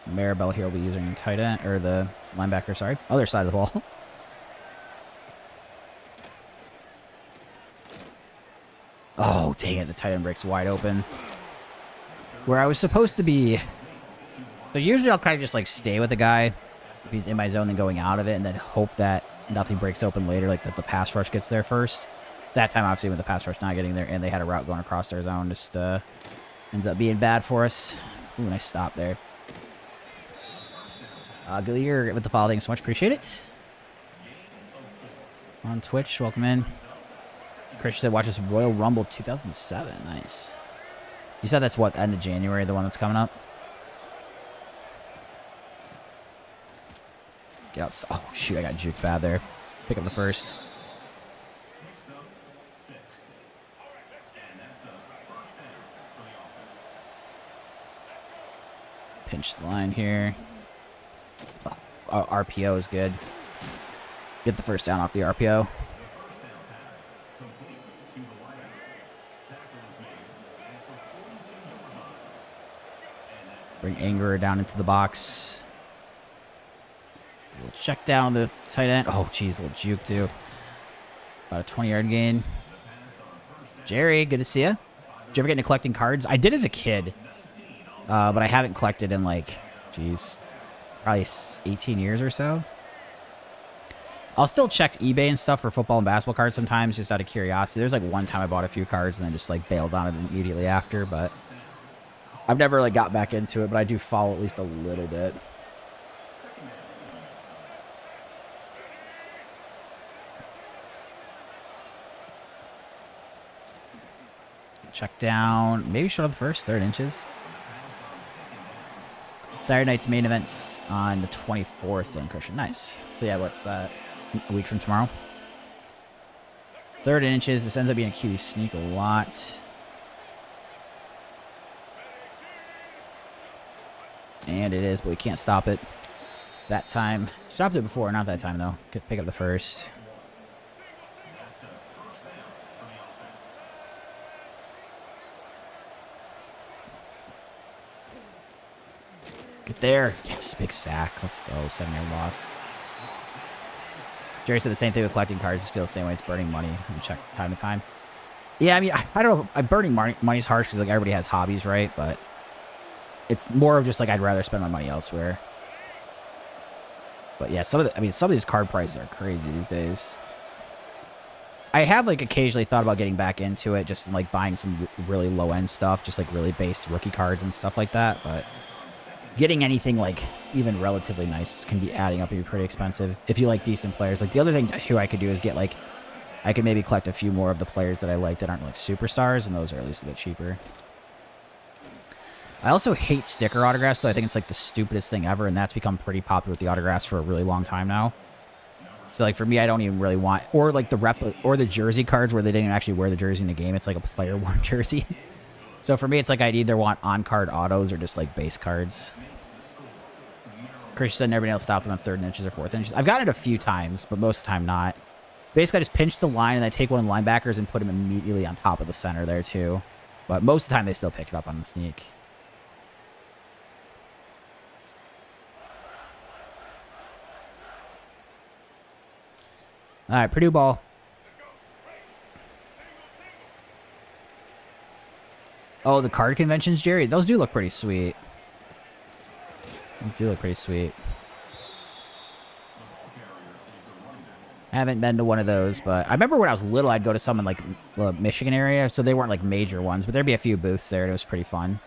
Maribel here will be using the tight end, or the linebacker, sorry. Other side of the ball. Oh, dang it. The tight end breaks wide open. Where I was supposed to be. So usually I'll kind of just like stay with the guy if he's in my zone, then going out of it, and then hope that nothing breaks open later, like that the pass rush gets there first. That time, obviously, with the pass rush not getting there, and they had a route going across their zone, just ends up being bad for us. Ooh, nice stop there. Gillier with the follow. Thanks so much. Appreciate it. On Twitch, welcome in. Chris said, watch this Royal Rumble 2007. Nice. You said that's what, end of January, the one that's coming up? Get out. Oh, shoot, I got juked bad there. Pick up the first. Pinch the line here. Oh, RPO is good. Get the first down off the RPO. Bring Anger down into the box. A little check down the tight end. Oh, geez, a little juke too. About a 20-yard gain. Jerry, good to see you. Did you ever get into collecting cards? I did as a kid, but I haven't collected in like, geez, probably 18 years or so. I'll still check eBay and stuff for football and basketball cards sometimes, just out of curiosity. There's like one time I bought a few cards and then just like bailed on it immediately after, but I've never like got back into it, but I do follow at least a little bit. Check down. Maybe short on the first, 3rd inches. Saturday night's main event's on the 24th, so Christian. Nice. So yeah, what's that? A week from tomorrow. 3rd inches. This ends up being a QB sneak a lot. And it is, but we can't stop it. That time. Stopped it before, not that time though. Could pick up the first. Get there. Yes, big sack. Let's go. 7-yard loss. Jerry said the same thing with collecting cards. Just feel the same way. It's burning money and check time to time. Yeah, I mean, I don't know. Burning money's harsh because like everybody has hobbies, right? But it's more of just like I'd rather spend my money elsewhere. But yeah, some of these card prices are crazy these days. I have like occasionally thought about getting back into it, just like buying some really low end stuff, just like really base rookie cards and stuff like that. But getting anything like even relatively nice can be adding up and be pretty expensive if you like decent players. Like the other thing too I could do is get like, I could maybe collect a few more of the players that I like that aren't like superstars, and those are at least a bit cheaper. I also hate sticker autographs, though. I think it's like the stupidest thing ever, and that's become pretty popular with the autographs for a really long time now. So like for me, I don't even really want, or like the jersey cards where they didn't actually wear the jersey in the game. It's like a player worn jersey. So for me, it's like I'd either want on-card autos or just like base cards. Chris said everybody else stopped them on 3rd inches or 4th inches. I've gotten it a few times, but most of the time not. Basically, I just pinch the line and I take one of the linebackers and put him immediately on top of the center there too. But most of the time, they still pick it up on the sneak. All right, Purdue ball. Oh, the card conventions, Jerry. Those do look pretty sweet. Those do look pretty sweet. Haven't been to one of those, but I remember when I was little, I'd go to some in like the Michigan area, so they weren't like major ones, but there'd be a few booths there, and it was pretty fun.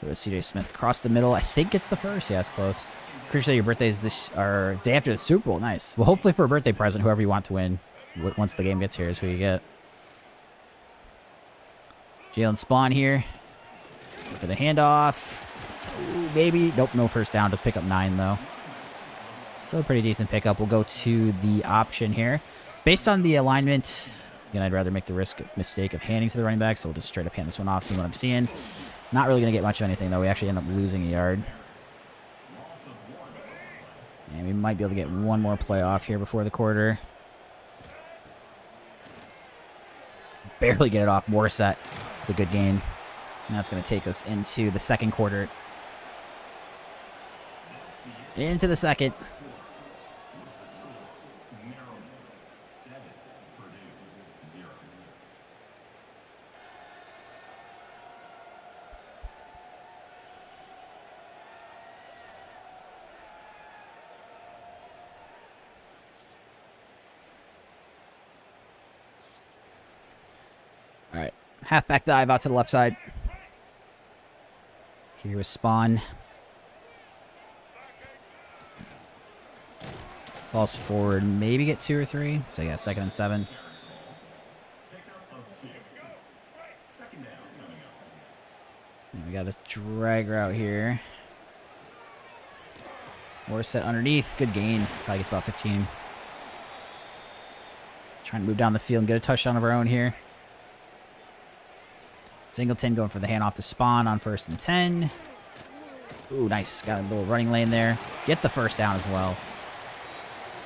There was CJ Smith across the middle. I think it's the first. Yeah, it's close. Appreciate your birthday's this or day after the Super Bowl. Nice. Well, hopefully for a birthday present, whoever you want to win once the game gets here is who you get. Jalen Spawn here for the handoff. Ooh, maybe. Nope, no first down. Let's pick up 9 though. Still a pretty decent pickup. We'll go to the option here. Based on the alignment, again, I'd rather make the mistake of handing to the running back, so we'll just straight up hand this one off, see what I'm seeing. Not really going to get much of anything, though. We actually end up losing a yard. And we might be able to get one more play off here before the quarter. Barely get it off. Morissette, the good gain. And that's going to take us into the second quarter. Into the second. All right, halfback dive out to the left side. Here is Spawn. Falls forward, maybe get 2 or 3. So yeah, 2nd and 7. And we got this drag route here. Morissette underneath, good gain. Probably gets about 15. Trying to move down the field and get a touchdown of our own here. Singleton going for the handoff to Spawn on 1st and 10. Ooh, nice. Got a little running lane there. Get the first down as well.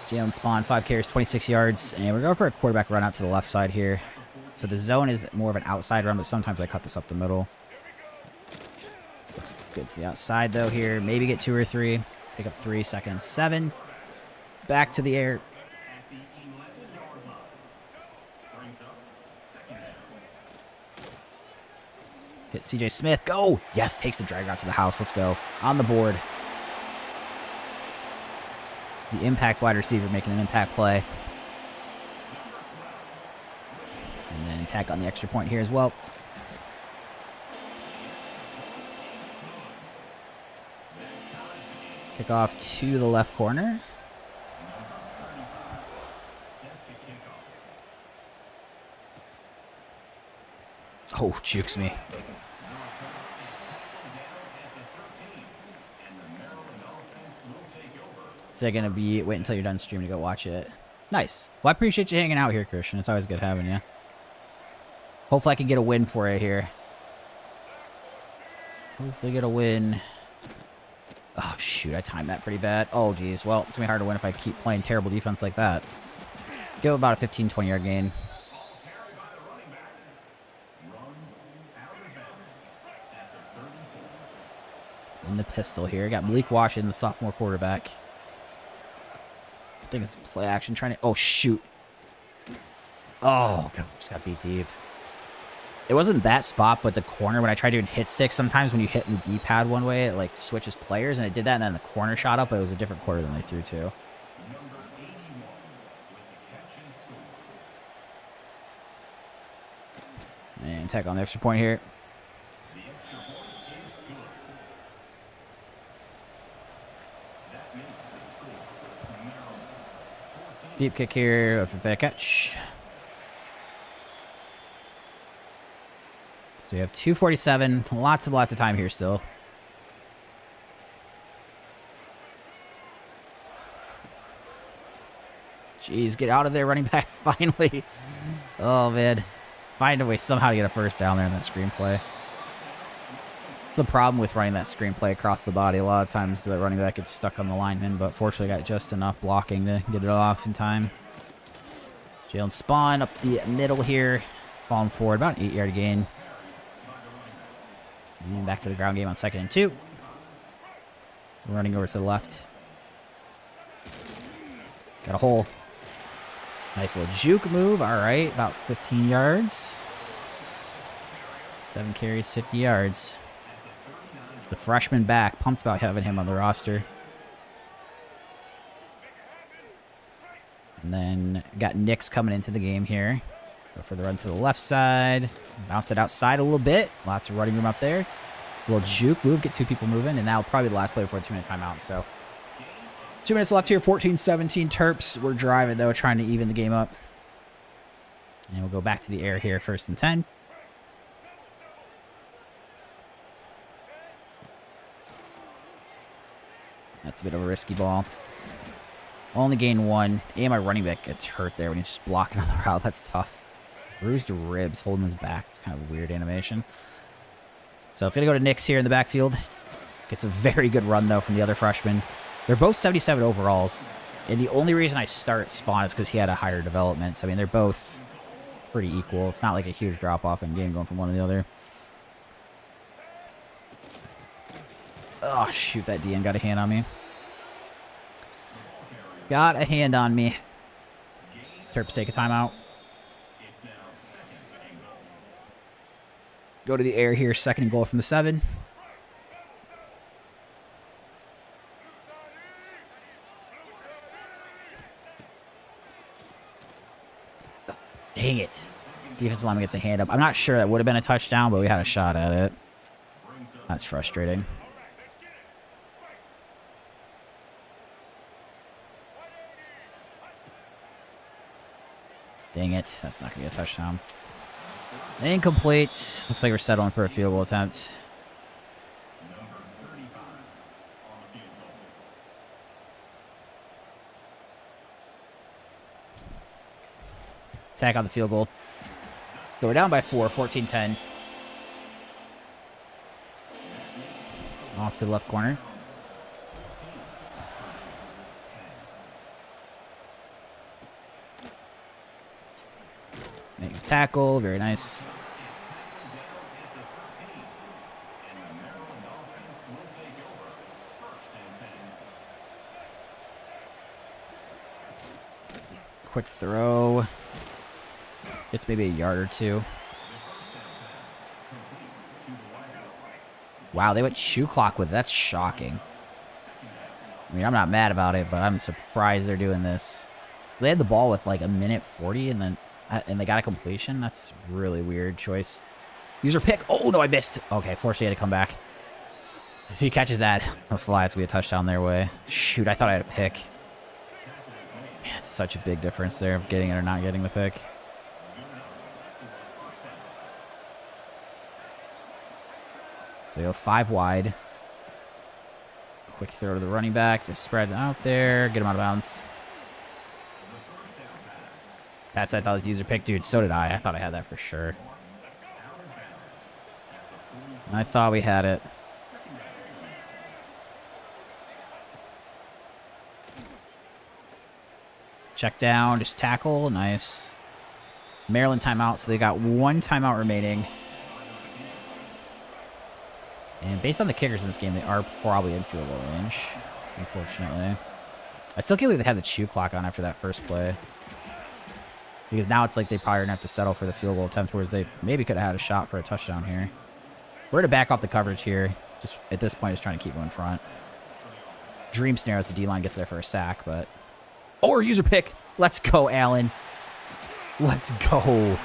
Jalen Spawn, 5 carries, 26 yards. And we're going for a quarterback run out to the left side here. So the zone is more of an outside run, but sometimes I cut this up the middle. This looks good to the outside, though, here. Maybe get 2 or 3. Pick up 3, 2nd and 7. Back to the air. Hit CJ Smith. Go! Yes, takes the drag route to the house. Let's go. On the board. The impact wide receiver making an impact play. And then tack on the extra point here as well. Kick off to the left corner. Oh, jukes me. Is that gonna be wait until you're done streaming to go watch it? Nice. Well, I appreciate you hanging out here, Christian. It's always good having you. Hopefully I can get a win for you here. Hopefully get a win. Oh, shoot. I timed that pretty bad. Oh, geez. Well, it's going to be hard to win if I keep playing terrible defense like that. Go about a 15, 20-yard gain. In the pistol here. Got Malik Washington, the sophomore quarterback. I think it's play action trying to... Oh, shoot. Oh, God. Just got beat deep. It wasn't that spot, but the corner, when I tried doing hit sticks, sometimes when you hit the D-pad one way, it like switches players, and it did that, and then the corner shot up, but it was a different quarter than they threw to. And tech on the extra point here. Deep kick here for the catch. So we have 2:47. Lots and lots of time here still. Jeez, get out of there, running back, finally. Oh, man. Find a way somehow to get a first down there in that screenplay. It's the problem with running that screenplay across the body. A lot of times the running back gets stuck on the lineman, but fortunately got just enough blocking to get it off in time. Jalen Spawn up the middle here. Falling forward, about an 8-yard gain. And back to the ground game on 2nd and 2. Running over to the left. Got a hole. Nice little juke move. All right, about 15 yards. 7 carries, 50 yards. The freshman back. Pumped about having him on the roster. And then got Nix coming into the game here. Go for the run to the left side. Bounce it outside a little bit. Lots of running room up there. A little juke move. Get 2 people moving. And that'll probably be the last play before the 2-minute timeout. So 2 minutes left here. 14-17 Terps. We're driving, though, trying to even the game up. And we'll go back to the air here. 1st and 10. That's a bit of a risky ball. Only gain 1. And my running back gets hurt there when he's just blocking on the route. That's tough. Bruised ribs holding his back. It's kind of a weird animation. So it's going to go to Nix here in the backfield. Gets a very good run, though, from the other freshman. They're both 77 overalls. And the only reason I start Spawn is because he had a higher development. So, I mean, they're both pretty equal. It's not like a huge drop-off in game going from one to the other. Oh, shoot. That DN got a hand on me. Got a hand on me. Terps take a timeout. Go to the air here. 2nd and goal from the 7. Oh, dang it. Defensive lineman gets a hand up. I'm not sure that would have been a touchdown, but we had a shot at it. That's frustrating. Dang it. That's not going to be a touchdown. Incomplete. Looks like we're settling for a field goal attempt. Attack on the field goal. So we're down by 4, 14-10. Off to the left corner. Make the tackle. Very nice. Quick throw. It's maybe a yard or 2. Wow, they went shoe clock with it. That's shocking. I mean, I'm not mad about it, but I'm surprised they're doing this. They had the ball with like 1:40 and they got a completion. That's really weird choice. User pick. Oh, no, I missed. Okay, fortunately I had to come back. So he catches that. The fly. It's going to be a touchdown their way. Shoot, I thought I had a pick. Man, it's such a big difference there of getting it or not getting the pick. So you go 5 wide. Quick throw to the running back. The spread out there. Get him out of bounds. Pass I thought was user pick. Dude, so did I. I thought I had that for sure. I thought we had it. Check down. Just tackle. Nice. Maryland timeout. So they got 1 timeout remaining. And based on the kickers in this game, they are probably in field goal range, unfortunately. I still can't believe they had the chew clock on after that first play. Because now it's like they probably are going to have to settle for the field goal attempt, whereas they maybe could have had a shot for a touchdown here. We're going to back off the coverage here. Just at this point, just trying to keep them in front. Dream snare as the D-line gets there for a sack, but... Or user pick! Let's go, Allen. Let's go.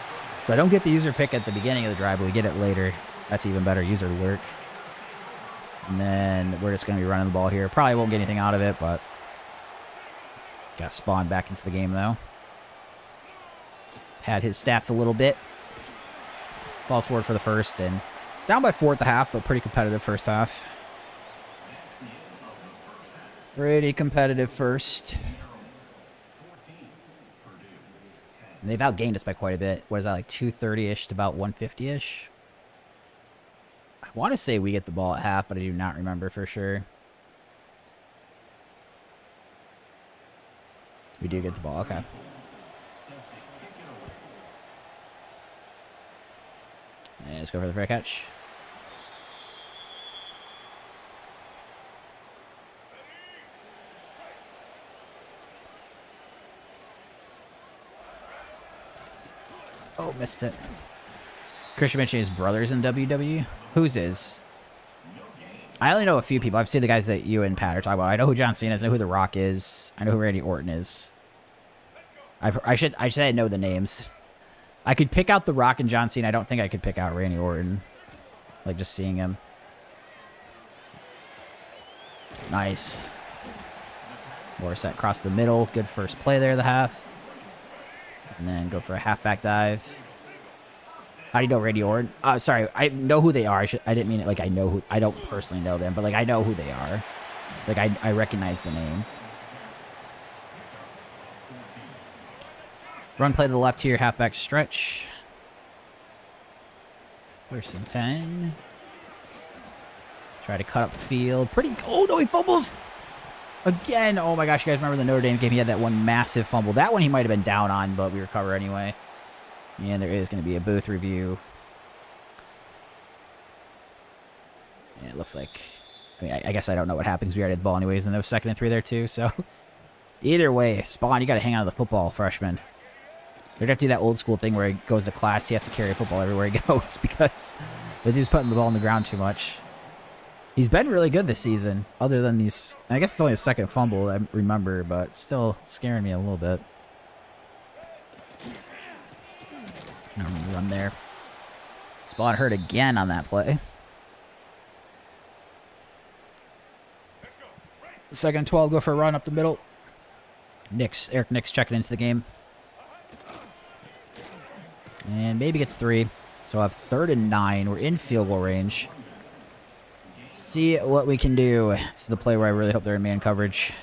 So I don't get the user pick at the beginning of the drive, but we get it later. That's even better. User lurk. And then we're just going to be running the ball here. Probably won't get anything out of it, but... Got spawned back into the game, though. Had his stats a little bit. Falls forward for the first, and down by 4 at the half, but pretty competitive first half. Pretty competitive first. And they've outgained us by quite a bit. What is that, like 230-ish to about 150-ish? I want to say we get the ball at half, but I do not remember for sure. We do get the ball, okay. And let's go for the fair catch. Oh, missed it. Christian mentioned his brother's in WWE. Whose is? I only know a few people. I've seen the guys that you and Pat are talking about. I know who John Cena is. I know who The Rock is. I know who Randy Orton is. I should know the names. I could pick out The Rock and John Cena. I don't think I could pick out Randy Orton. Like, just seeing him. Nice. Morissette across the middle. Good first play there, the half. And then go for a halfback dive. How do you know Randy Orton? Sorry, I know who they are. I didn't mean it like I know who. I don't personally know them, but like I know who they are. Like I recognize the name. Run play to the left here, halfback stretch. First and 10. Try to cut up the field. Pretty. Oh no, he fumbles again. Oh my gosh, you guys remember the Notre Dame game? He had that one massive fumble. That one he might have been down on, but we recover anyway. And there is going to be a booth review. And it looks like... I mean, I guess I don't know what happens. We already had the ball anyways, and there was 2nd and 3 there too, so... Either way, Spawn, you got to hang on to the football, freshman. You're going to have to do that old school thing where he goes to class, he has to carry a football everywhere he goes, because the dude's putting the ball on the ground too much. He's been really good this season, other than these... I guess it's only his 2nd fumble, I remember, but still scaring me a little bit. No run there. Spawn hurt again on that play. 2nd and 12, go for a run up the middle. Eric Nix checking into the game. And maybe gets 3. So I'll have 3rd and 9. We're in field goal range. See what we can do. This is the play where I really hope they're in man coverage.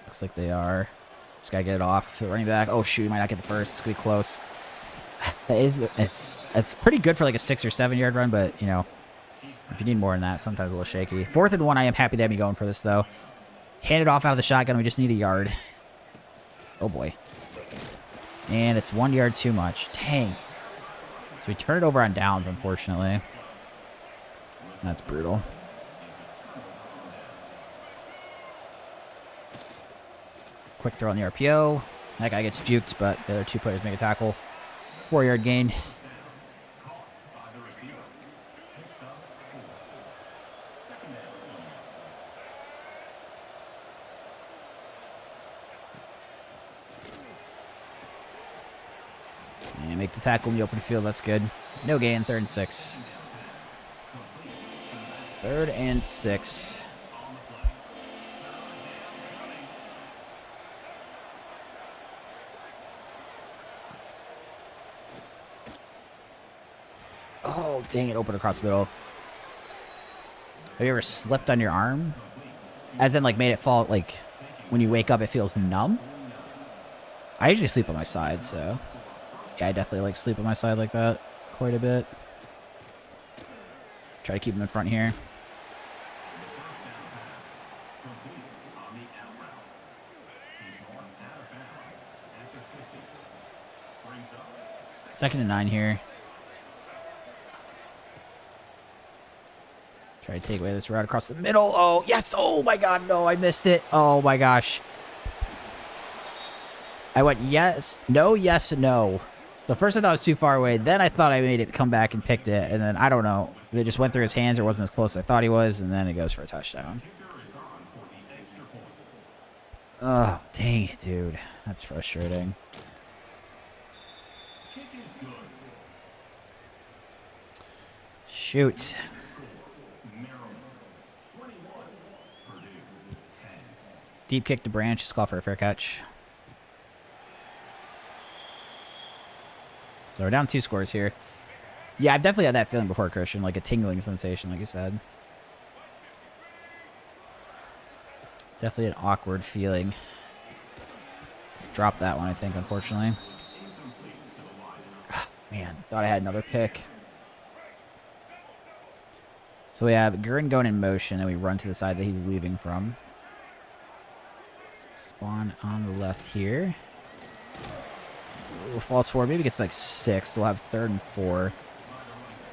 Looks like they are. Just gotta get it off to the running back. Oh shoot, he might not get the first. It's gonna be close. It's pretty good for like a 6 or 7 yard run, but you know, if you need more than that, sometimes a little shaky. 4th and 1, I am happy to have me going for this though. Hand it off out of the shotgun. We just need a yard. Oh boy. And it's 1 yard too much. Dang. So we turn it over on downs, unfortunately. That's brutal. Quick throw on the RPO. That guy gets juked, but the other 2 players make a tackle. 4 yard gain. And make the tackle in the open field. That's good. No gain. 3rd and 6. 3rd and 6. Oh, dang it. Open across the middle. Have you ever slipped on your arm? As in, like, made it fall, like, when you wake up, it feels numb? I usually sleep on my side, so... Yeah, I definitely, like, sleep on my side like that quite a bit. Try to keep him in front here. Second and 9 here. Try to take away this route across the middle. Oh, yes. Oh, my God. No, I missed it. Oh, my gosh. I went yes, no. So first I thought it was too far away. Then I thought I made it come back and picked it. And then I don't know. It just went through his hands or wasn't as close as I thought he was. And then it goes for a touchdown. Oh, dang it, dude. That's frustrating. Shoot. Deep kick to Branch. Just call for a fair catch. So we're down 2 scores here. Yeah, I've definitely had that feeling before, Christian. Like a tingling sensation, like you said. Definitely an awkward feeling. Dropped that one, I think, unfortunately. Oh, man, thought I had another pick. So we have Gurren going in motion, and we run to the side that he's leaving from. Spawn on the left here. Ooh, falls forward. Maybe gets like 6. So we'll have 3rd and 4.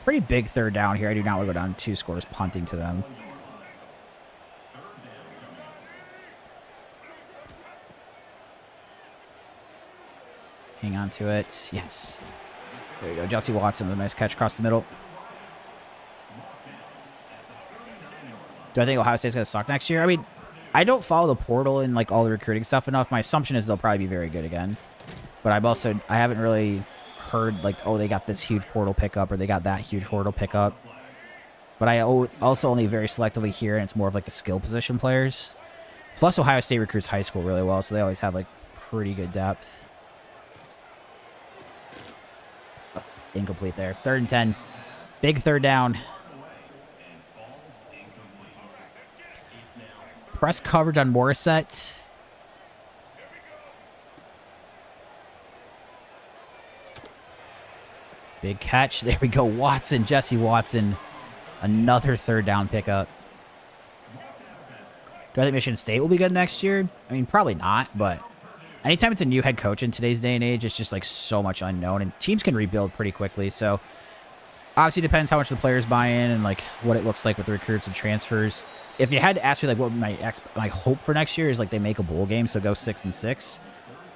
Pretty big 3rd down here. I do not want to go down 2 scores punting to them. Hang on to it. Yes. There you go. Jesse Watson with a nice catch across the middle. Do I think Ohio State's going to suck next year? I mean, I don't follow the portal and like all the recruiting stuff enough. My assumption is they'll probably be very good again. But I haven't really heard like, oh, they got this huge portal pickup or they got that huge portal pickup. But I also only very selectively hear, and it's more of like the skill position players. Plus, Ohio State recruits high school really well, so they always have like pretty good depth. Oh, incomplete there. 3rd and 10. Big 3rd down. Press coverage on Morissette. Big catch. There we go. Watson. Jesse Watson. Another 3rd down pickup. Do I think Michigan State will be good next year? I mean, probably not, but anytime it's a new head coach in today's day and age, it's just like so much unknown, and teams can rebuild pretty quickly. So obviously depends how much the players buy in and like what it looks like with the recruits and transfers. If you had to ask me like what my hope for next year is, like they make a bowl game, so go 6-6.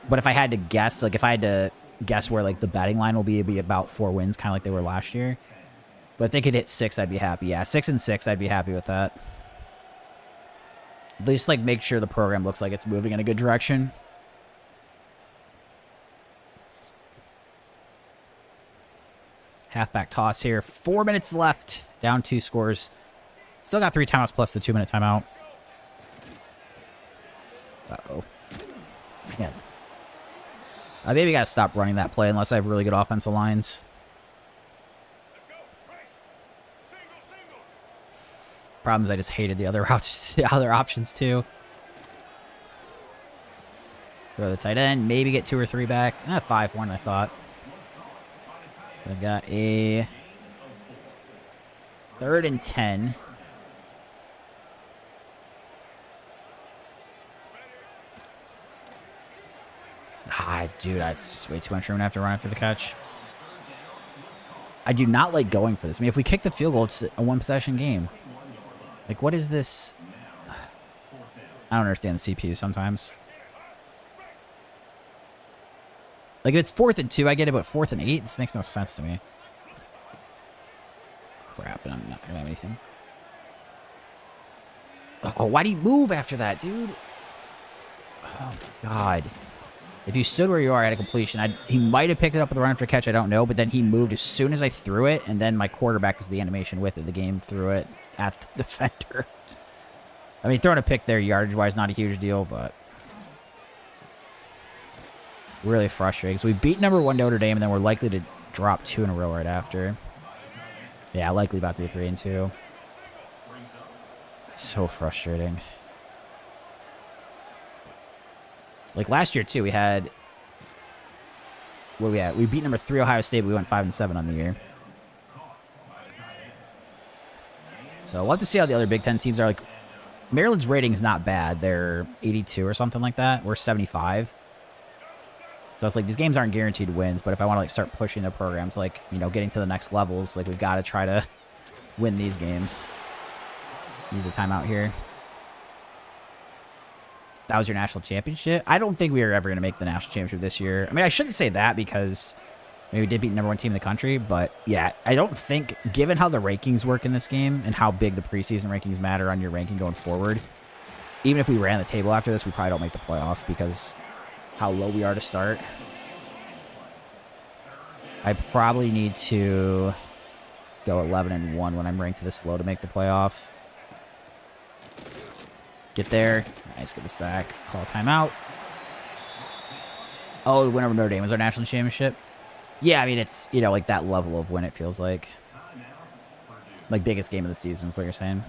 But if I had to guess, like if I had to guess where like the betting line will be, it'd be about 4 wins, kind of like they were last year. But if they could hit 6, I'd be happy. Yeah, 6-6, I'd be happy with that. At least like make sure the program looks like it's moving in a good direction. Halfback toss here. 4 minutes left. Down 2 scores. Still got 3 timeouts plus the 2-minute timeout. Uh-oh. Man. I maybe got to stop running that play unless I have really good offensive lines. Problem is I just hated the other options too. Throw the tight end. Maybe get 2 or 3 back. 5-1 I thought. So I've got a 3rd and 10. Dude, that's just way too much room. I'm going to have to run after the catch. I do not like going for this. I mean, if we kick the field goal, it's a 1-possession game. Like, what is this? I don't understand the CPU sometimes. Like, if it's 4th and 2, I get it, but 4th and 8, this makes no sense to me. Crap, and I'm not going to have anything. Oh, why'd he move after that, dude? Oh, my God. If you stood where you are at a completion, he might have picked it up with the run after catch, I don't know, but then he moved as soon as I threw it, and then my quarterback was the animation with it. The game threw it at the defender. I mean, throwing a pick there yardage-wise, not a huge deal, but really frustrating. So we beat number 1 Notre Dame, and then we're likely to drop 2 in a row right after. Yeah, likely about to be 3-2. It's so frustrating. Like last year too, we had where we at? We beat number 3 Ohio State, but we went 5-7 on the year. So we'll have to see how the other Big Ten teams are. Like Maryland's rating is not bad. They're 82 or something like that. We're 75. So it's like these games aren't guaranteed wins, but if I want to like start pushing the programs, like, you know, getting to the next levels, like we've got to try to win these games. Use a timeout here. That was your national championship? I don't think we are ever going to make the national championship this year. I mean, I shouldn't say that because maybe we did beat number 1 team in the country, but yeah, I don't think, given how the rankings work in this game and how big the preseason rankings matter on your ranking going forward, even if we ran the table after this, we probably don't make the playoff because how low we are to start. I probably need to go 11-1 when I'm ranked this low to make the playoff. Get there. Nice, get the sack. Call timeout. Oh, the win over Notre Dame was our national championship. Yeah, I mean, it's, you know, like that level of win, it feels like. Like biggest game of the season is what you're saying.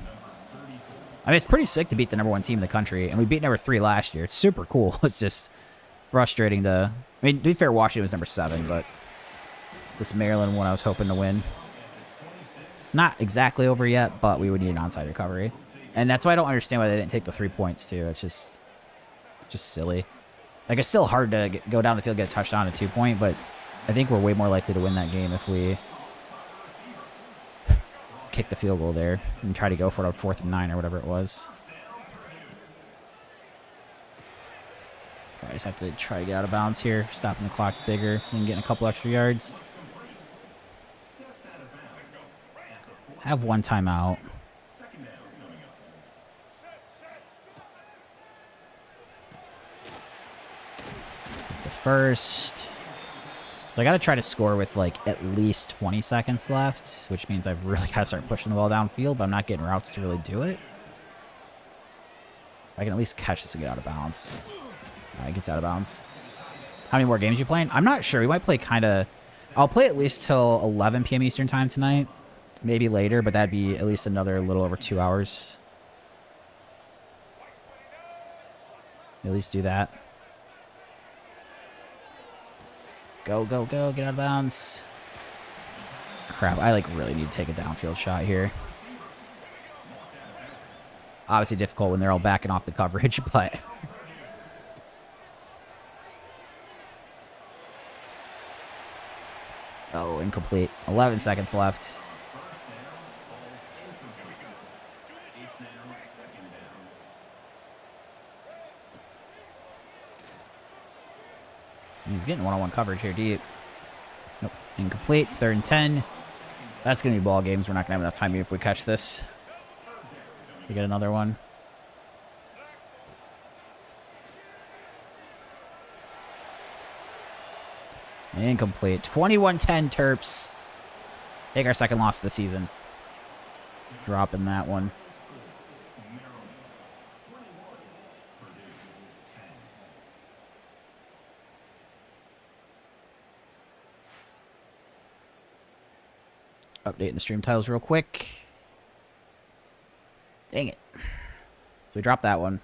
I mean, it's pretty sick to beat the number 1 team in the country, and we beat number 3 last year. It's super cool. It's just frustrating to... I mean, to be fair, Washington was number 7, but this Maryland one I was hoping to win. Not exactly over yet, but we would need an onside recovery. And that's why I don't understand why they didn't take the 3 points, too. It's just silly. Like, it's still hard to go down the field, get a touchdown at 2-point, but I think we're way more likely to win that game if we kick the field goal there and try to go for it on 4th and 9 or whatever it was. I just have to try to get out of bounds here. Stopping the clock's bigger and getting a couple extra yards. Have 1 timeout. The first. So I got to try to score with like at least 20 seconds left, which means I've really got to start pushing the ball downfield, but I'm not getting routes to really do it. I can at least catch this and get out of bounds. It gets out of bounds. How many more games are you playing? I'm not sure. We might play kind of... I'll play at least till 11 p.m. Eastern time tonight. Maybe later, but that'd be at least another little over 2 hours. At least do that. Go, go, go. Get out of bounds. Crap. I like really need to take a downfield shot here. Obviously difficult when they're all backing off the coverage, but... Oh, incomplete. 11 seconds left. He's getting one-on-one coverage here deep. Nope. Incomplete. 3rd and 10. That's going to be ball games. We're not going to have enough time if we catch this. To get another one. Incomplete. 21-10 Terps. Take our 2nd loss of the season. Dropping that one. Updating the stream titles real quick. Dang it. So we dropped that one.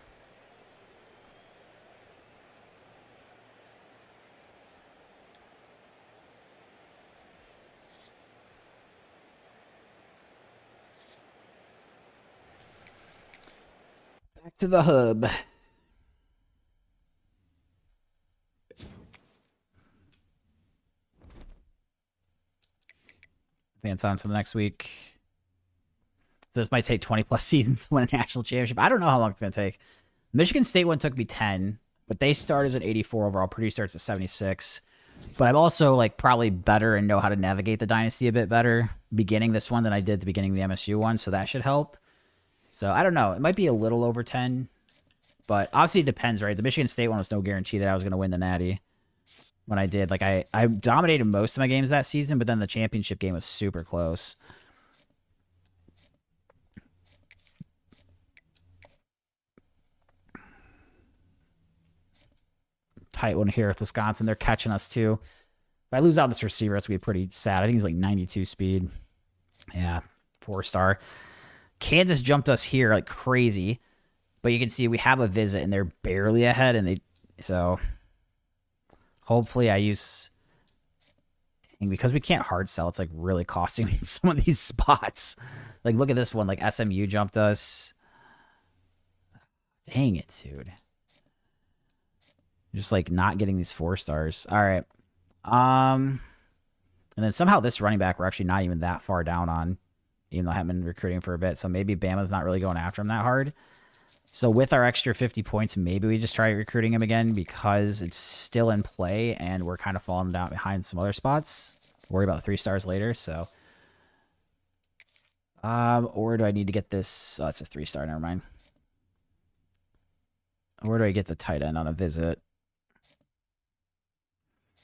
Back to the hub. Advance on to the next week. So this might take 20 plus seasons to win a national championship. I don't know how long it's going to take. Michigan State one took me 10, but they start as an 84 overall. Purdue starts at 76. But I'm also like probably better and know how to navigate the Dynasty a bit better beginning this one than I did at the beginning of the MSU one, so that should help. So I don't know. It might be a little over 10, but obviously it depends, right? The Michigan State one was no guarantee that I was going to win the Natty. When I did, like I dominated most of my games that season, but then the championship game was super close. Tight one here with Wisconsin. They're catching us too. If I lose out this receiver, that's going to be pretty sad. I think he's like 92 speed. Yeah, 4-star. Kansas jumped us here like crazy, but you can see we have a visit and they're barely ahead, and so hopefully I use, because we can't hard sell, it's like really costing me in some of these spots. Like look at this one, like SMU jumped us. Dang it, dude. Just like not getting these 4-stars. All right. And then somehow this running back we're actually not even that far down on, even though I haven't been recruiting for a bit. So maybe Bama's not really going after him that hard. So with our extra 50 points, maybe we just try recruiting him again because it's still in play and we're kind of falling down behind some other spots. Worry about 3 stars later. So, or do I need to get this? Oh, it's a 3-star. Never mind. Where do I get the tight end on a visit?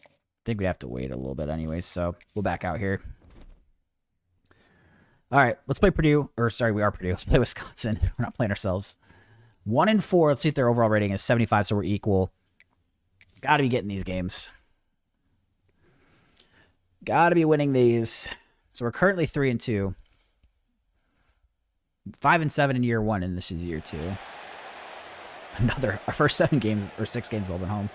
I think we have to wait a little bit anyways, so we'll back out here. All right, let's play Purdue. Or, sorry, we are Purdue. Let's play Wisconsin. We're not playing ourselves. 1-4. Let's see if their overall rating is 75, so we're equal. Got to be getting these games. Got to be winning these. So we're currently 3-2. 5-7 in year 1, and this is year 2. Our first 7 games, or 6 games will have been home.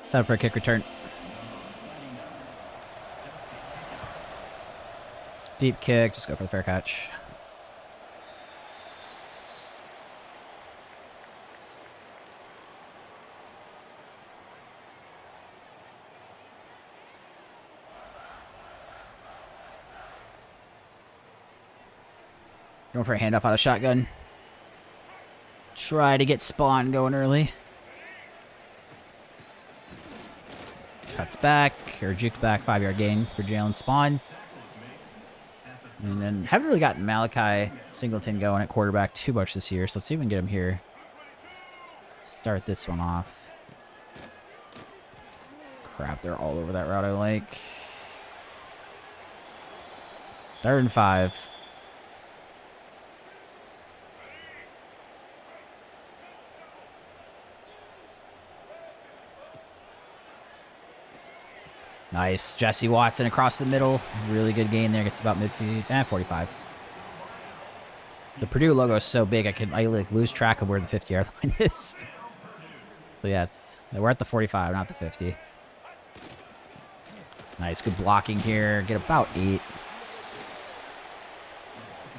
Set up for a kick return. Deep kick, just go for the fair catch. Going for a handoff out of shotgun. Try to get spawn going early. Cuts back, or juked back, 5-yard gain for Jalen Spawn. And then haven't really gotten Malachi Singleton going at quarterback too much this year, so let's see if we can get him here. Start this one off. Crap, they're all over that route I like. 3rd and 5. Nice. Jesse Watson across the middle. Really good gain there. Gets about midfield. 45. The Purdue logo is so big, I like lose track of where the 50-yard line is. So yeah, we're at the 45, not the 50. Nice. Good blocking here. Get about 8.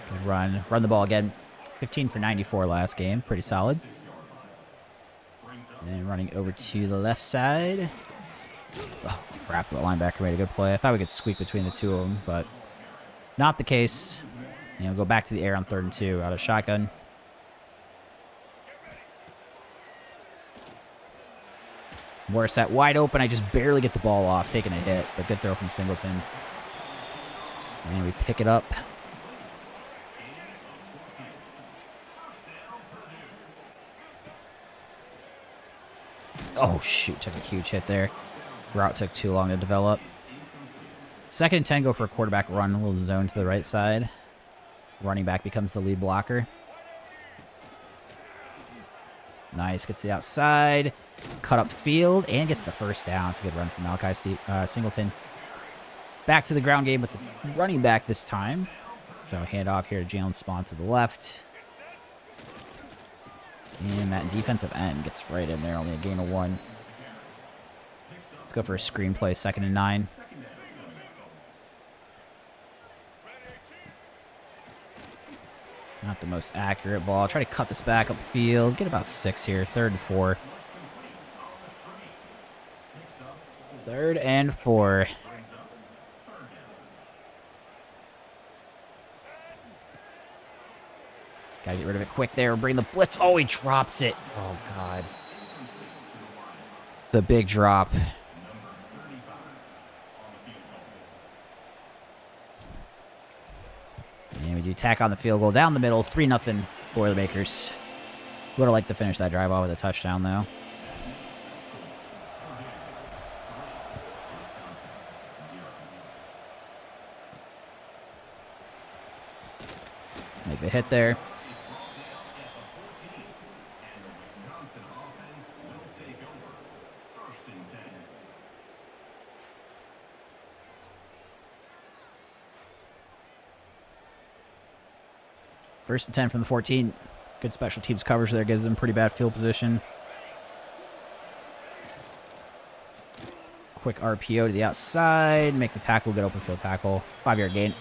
Good run. Run the ball again. 15 for 94 last game. Pretty solid. And then running over to the left side. Oh, crap. The linebacker made a good play. I thought we could squeak between the two of them, but not the case. Go back to the air on 3rd and 2 out of shotgun. Morissette wide open. I just barely get the ball off, taking a hit, but good throw from Singleton. And we pick it up. Oh, shoot. Took a huge hit there. Route took too long to develop. 2nd and 10, go for a quarterback run. A little zone to the right side. Running back becomes the lead blocker. Nice. Gets the outside. Cut up field and gets the first down. It's a good run from Malachi Singleton. Back to the ground game with the running back this time. So hand off here to Jalen Spawn to the left. And that defensive end gets right in there. Only a gain of 1. Let's go for a screen play. 2nd and 9. Not the most accurate ball. Try to cut this back up field. Get about 6 here. 3rd and 4. 3rd and 4. Gotta get rid of it quick there. Bring the blitz. Oh, he drops it. Oh, God. The big drop. And we do tack on the field goal down the middle. 3-0 Boilermakers. Would have liked to finish that drive off with a touchdown, though. Make the hit there. First and 10 from the 14. Good special teams coverage there. Gives them pretty bad field position. Quick RPO to the outside. Make the tackle. Good open field tackle. 5-yard gain.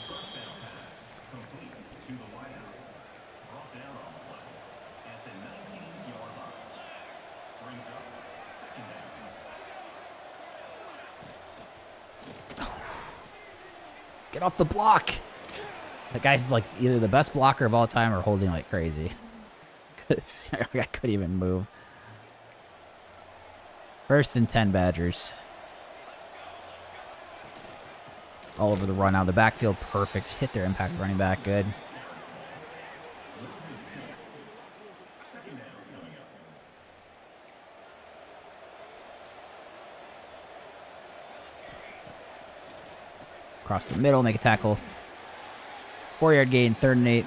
Get off the block. That guy's like either the best blocker of all time or holding like crazy. I couldn't even move. First and 10 Badgers. All over the run out of the backfield. Perfect. Hit their impact running back. Good. Across the middle. Make a tackle. 4-yard gain. 3rd and 8.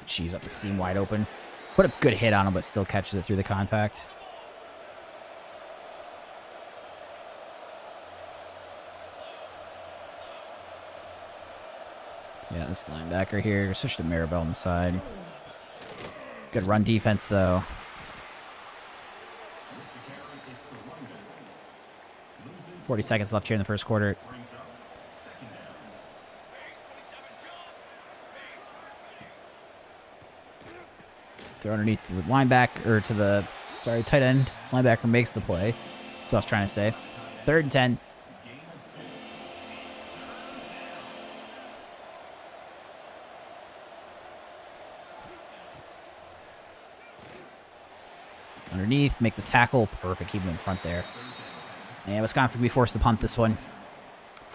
Jeez, up the seam wide open. Put a good hit on him, but still catches it through the contact. So yeah, this linebacker here. Switch to Maribel on the side. Good run defense, though. $40 left here in the first quarter. Throw underneath the linebacker, or to the, tight end. Linebacker makes the play. That's what I was trying to say. 3rd and 10. Underneath, make the tackle. Perfect, keep him in front there. And Wisconsin can be forced to punt this one.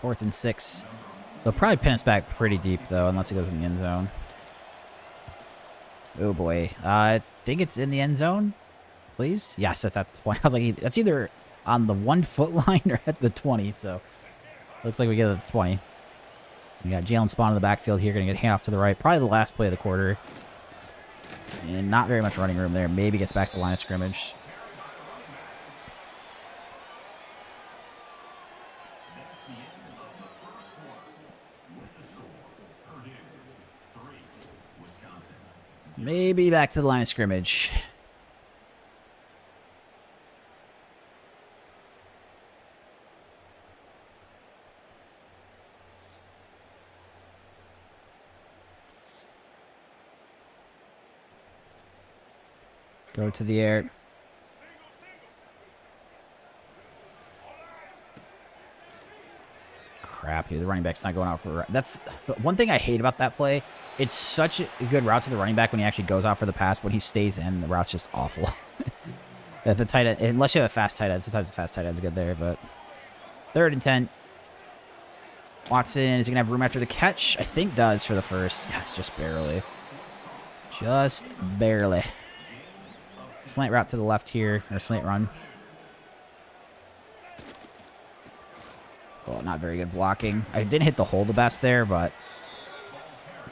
4th and 6. They'll probably pin us back pretty deep, though, unless he goes in the end zone. Oh, boy. I think it's in the end zone. Please? Yes, that's at the 20. I was like, that's either on the 1-foot line or at the 20, so looks like we get it at the 20. We got Jalen Spawn in the backfield here. Going to get handoff to the right. Probably the last play of the quarter. And not very much running room there. Maybe gets back to the line of scrimmage. Maybe back to the line of scrimmage. Go to the air. Crap, dude. The running back's not going out for... That's the one thing I hate about that play. It's such a good route to the running back when he actually goes out for the pass. When he stays in, the route's just awful. The tight end, unless you have a fast tight end. Sometimes the fast tight end's good there, but... 3rd and 10. Watson, is he going to have room after the catch? I think does for the first. Yeah, it's just barely. Just barely. Slant route to the left here, or slant run. Oh, not very good blocking. I didn't hit the hole the best there, but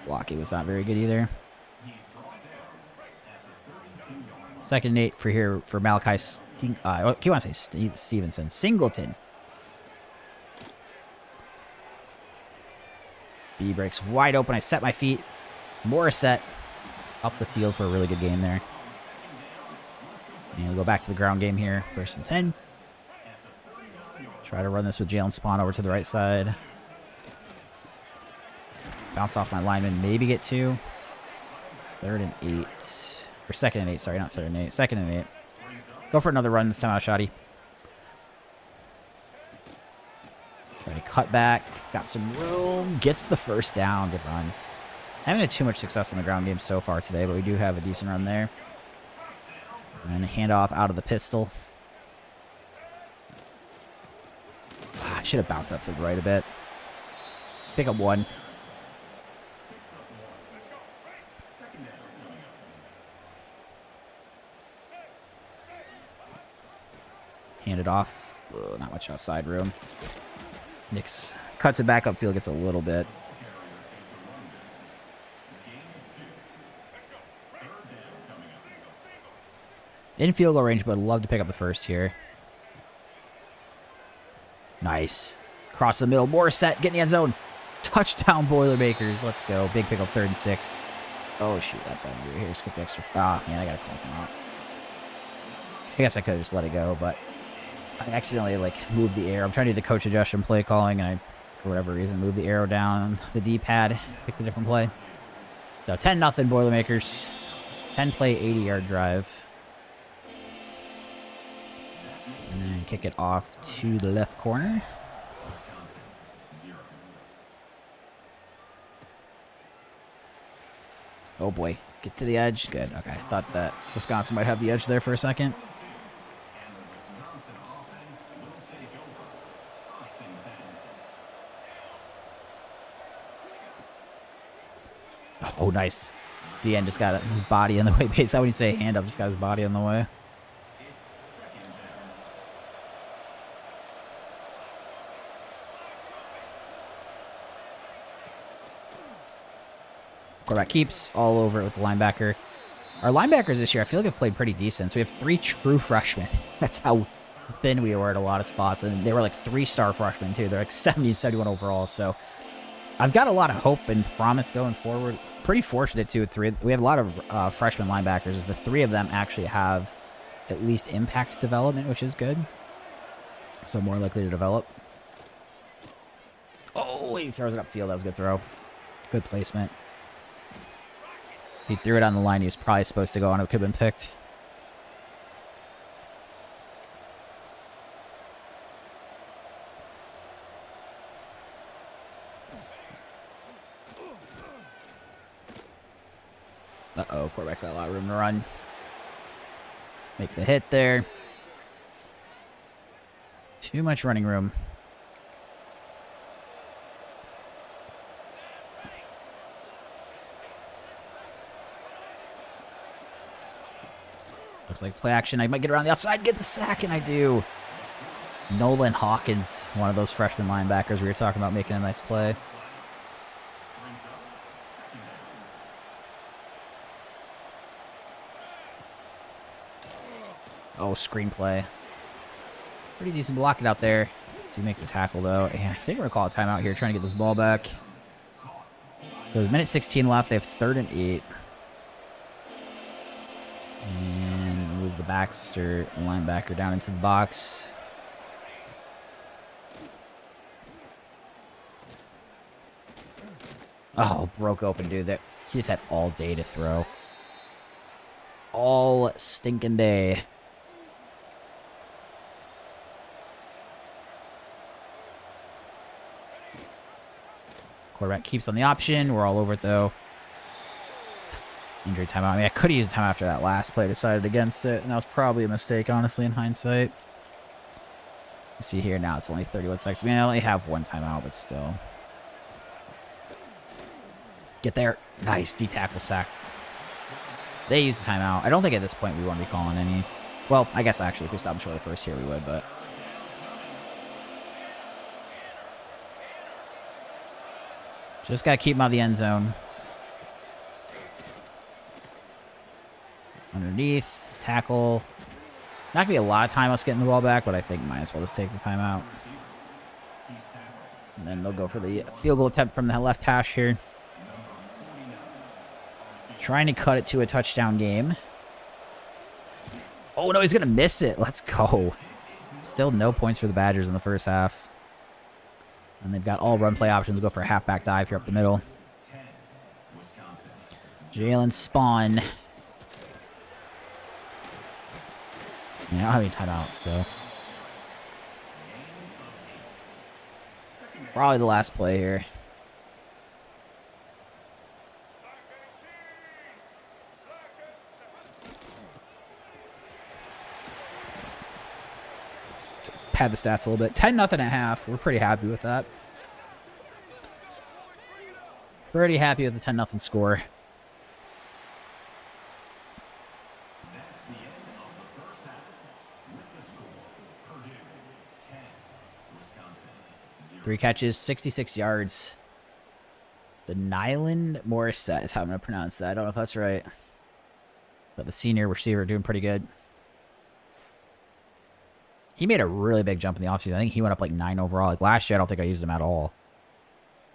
blocking was not very good either. 2nd and 8 for here for Malachi. What do you want to say? Stevenson. Singleton. B breaks wide open. I set my feet. Morissette up the field for a really good game there. And we go back to the ground game here. 1st and 10. Try to run this with Jalen Spawn over to the right side. Bounce off my lineman. Maybe get 2. 3rd and 8. Or 2nd and 8. Sorry, not 3rd and 8. 2nd and 8. Go for another run this time out, Shoddy. Try to cut back. Got some room. Gets the first down. Good run. Haven't had too much success in the ground game so far today, but we do have a decent run there. And a handoff out of the pistol. I should have bounced that to the right a bit. Pick up 1. Hand it off. Ugh, not much outside room. Knicks cuts it back upfield, gets a little bit. In field goal range, but I'd love to pick up the first here. Nice. Cross the middle. More set. Get in the end zone. Touchdown, Boilermakers. Let's go. Big pickup, 3rd and 6. Oh, shoot. That's what I'm doing here. Skip the extra. Ah, man, I got to call timeout. I guess I could have just let it go, but I accidentally, like, moved the arrow. I'm trying to do the coach adjustment play calling, and I, for whatever reason, moved the arrow down on the D-pad. Picked a different play. So, 10-0 Boilermakers. 10-play, 80-yard drive. And then kick it off to the left corner. Oh boy. Get to the edge. Good. Okay. I thought that Wisconsin might have the edge there for a second. Oh, nice. DN just got his body in the way. Basically, I wouldn't say hand up, just got his body in the way. Quarterback keeps all over it with the linebacker. Our linebackers this year, I feel like have played pretty decent. So we have 3 true freshmen. That's how thin we were at a lot of spots. And they were like 3-star freshmen, too. They're like 70 and 71 overall. So I've got a lot of hope and promise going forward. Pretty fortunate, too, with 3. We have a lot of freshman linebackers. The 3 of them actually have at least impact development, which is good. So more likely to develop. Oh, he throws it upfield. That was a good throw. Good placement. He threw it on the line he was probably supposed to go on. It could have been picked. Uh-oh, quarterback's got a lot of room to run. Make the hit there. Too much running room. Looks like play action. I might get around the outside, get the sack, and I do. Nolan Hawkins, one of those freshman linebackers we were talking about making a nice play. Oh, screenplay. Pretty decent blocking out there to make the tackle, though. And I think we're going to call a timeout here, trying to get this ball back. So there's minute 16 left. They have 3rd and 8. And move the Baxter linebacker down into the box. Oh, broke open, dude. That he just had all day to throw. All stinking day. Quarterback keeps on the option. We're all over it, though. Injury timeout. I mean, I could have used time after that last play. Decided against it, and that was probably a mistake, honestly, in hindsight. You see here now, it's only 31 seconds. I mean, I only have 1 timeout, but still. Get there. Nice. D-tackle sack. They used the timeout. I don't think at this point we want to be calling any. Well, I guess actually, if we stopped short of the first here, we would, but. Just got to keep him out of the end zone. Underneath, tackle. Not going to be a lot of time us getting the ball back, but I think might as well just take the timeout. And then they'll go for the field goal attempt from the left hash here. Trying to cut it to a touchdown game. Oh, no, he's going to miss it. Let's go. Still no points for the Badgers in the first half. And they've got all run play options. Go for a halfback dive here up the middle. Jalen Spawn. Yeah, I don't have any timeouts, so. Probably the last play here. Let's pad the stats a little bit. 10-0 at half. We're pretty happy with that. Pretty happy with the 10-0 score. 3 catches, 66 yards. The Nyland Morissette is how I'm going to pronounce that. I don't know if that's right. But the senior receiver doing pretty good. He made a really big jump in the offseason. I think he went up like 9 overall. Like last year, I don't think I used him at all.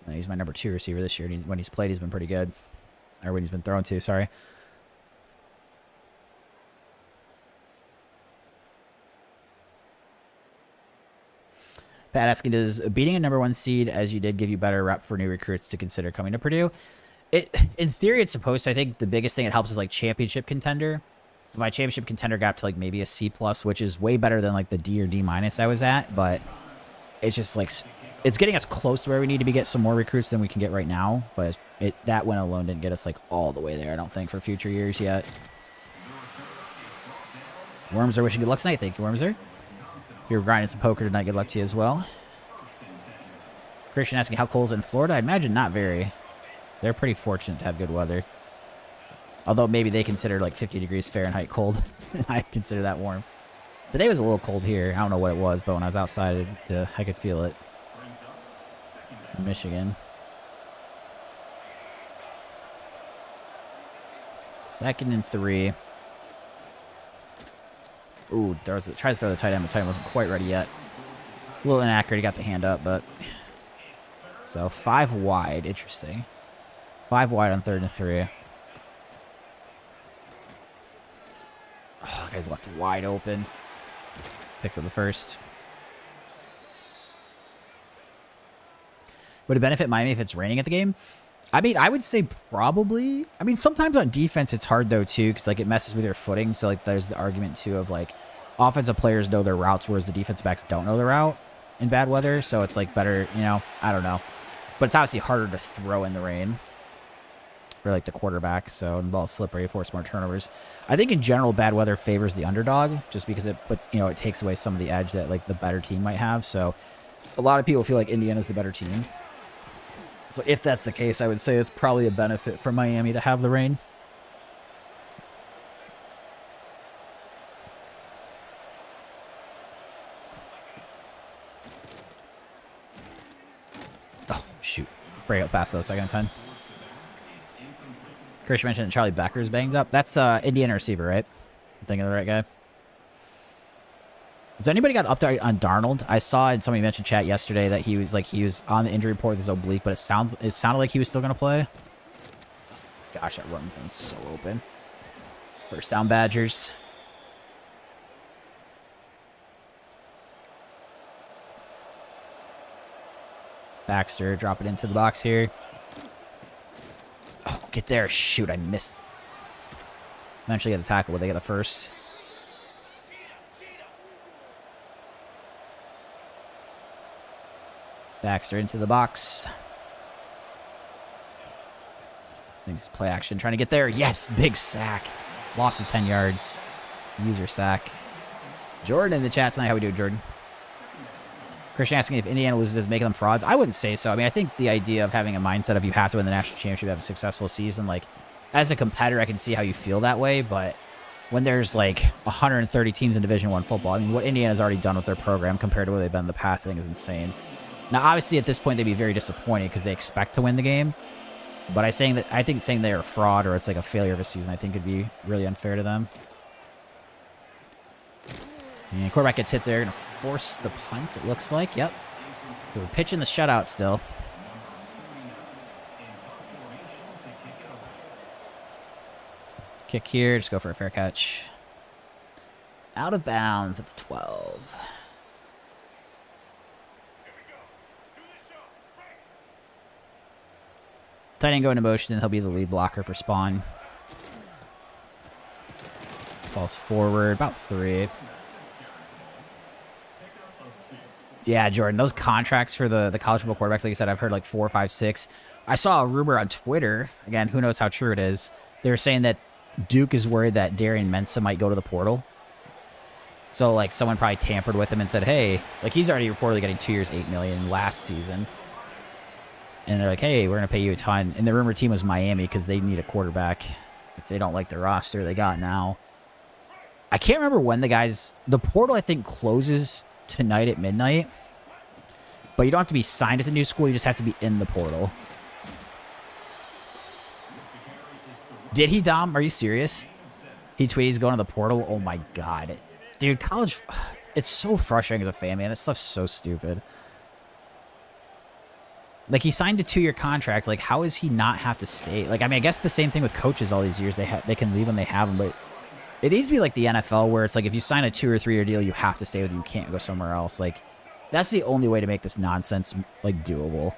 He's my number 2 receiver this year. And when he's played, he's been pretty good. Or when he's been thrown to, sorry. Pat asking, does beating a number 1 seed as you did give you better rep for new recruits to consider coming to Purdue? In theory, it's supposed to. I think the biggest thing it helps is like championship contender. My championship contender got up to like maybe a C+, which is way better than like the D or D- I was at. But it's just like it's getting us close to where we need to be, get some more recruits than we can get right now. But that win alone didn't get us like all the way there, I don't think, for future years yet. Worms are wishing good luck tonight. Thank you, Wormser. You're grinding some poker tonight. Good luck to you as well. Christian asking how cold is it in Florida? I imagine not very. They're pretty fortunate to have good weather. Although maybe they consider like 50 degrees Fahrenheit cold. I consider that warm. Today was a little cold here. I don't know what it was, but when I was outside, I could feel it. Michigan. 2nd and 3. Ooh, tries to throw the tight end, but tight end wasn't quite ready yet. A little inaccurate. He got the hand up, but... So, 5 wide. Interesting. 5 wide on 3rd and 3. Oh, guy's left wide open. Picks up the first. Would it benefit Miami if it's raining at the game? I mean, I would say probably. I mean, sometimes on defense it's hard though too, because like it messes with your footing. So like there's the argument too of like offensive players know their routes, whereas the defensive backs don't know their route in bad weather. So it's like better, you know. I don't know, but it's obviously harder to throw in the rain for like the quarterback. So the ball's slippery, force more turnovers. I think in general bad weather favors the underdog, just because it puts, you know, it takes away some of the edge that like the better team might have. So a lot of people feel like Indiana's the better team. So if that's the case, I would say it's probably a benefit for Miami to have the rain. Oh, shoot. Break up past those, 2nd and 10. Chris mentioned that Charlie Becker's banged up. That's Indiana receiver, right? I'm thinking of the right guy. Has anybody got an update on Darnold? I saw in somebody mentioned chat yesterday that he was on the injury report with his oblique, but it sounded like he was still going to play. Oh, gosh, that run was so open. First down, Badgers. Baxter, drop it into the box here. Oh, get there. Shoot, I missed. Eventually get the tackle, but they get the first. Baxter into the box. Thinks play action. Trying to get there. Yes, big sack. Loss of 10 yards. User sack. Jordan in the chat tonight. How we doing, Jordan? Christian asking if Indiana loses, does it make them frauds? I wouldn't say so. I mean, I think the idea of having a mindset of you have to win the national championship to have a successful season, like, as a competitor, I can see how you feel that way, but when there's, like, 130 teams in Division I football, I mean, what Indiana's already done with their program compared to what they've been in the past, I think is insane. Now, obviously, at this point, they'd be very disappointed because they expect to win the game. But I think saying they're a fraud or it's like a failure of a season, I think would be really unfair to them. And quarterback gets hit there. Going to force the punt, it looks like. Yep. So we're pitching the shutout still. Kick here. Just go for a fair catch. Out of bounds at the 12. Tight end going to motion, and he'll be the lead blocker for Spawn. Ball's forward, about 3. Yeah, Jordan, those contracts for the college football quarterbacks, like I said, I've heard like 4, 5, 6. I saw a rumor on Twitter, again, who knows how true it is. They were saying that Duke is worried that Darian Mensah might go to the portal. So, like, someone probably tampered with him and said, hey, like, he's already reportedly getting 2 years, $8 million last season. And they're like, hey, we're going to pay you a ton. And the rumor team was Miami because they need a quarterback. If they don't like the roster they got now. I can't remember when the portal, I think, closes tonight at midnight. But you don't have to be signed at the new school. You just have to be in the portal. Did he, Dom? Are you serious? He tweeted he's going to the portal. Oh, my God. Dude, college... It's so frustrating as a fan, man. This stuff's so stupid. Like, he signed a 2-year contract. Like, how does he not have to stay? Like, I mean, I guess the same thing with coaches all these years. They can leave when they have them, but it needs to be like the NFL where it's like if you sign a 2 or 3 year deal, you have to stay with it. You can't go somewhere else. Like, that's the only way to make this nonsense, like, doable.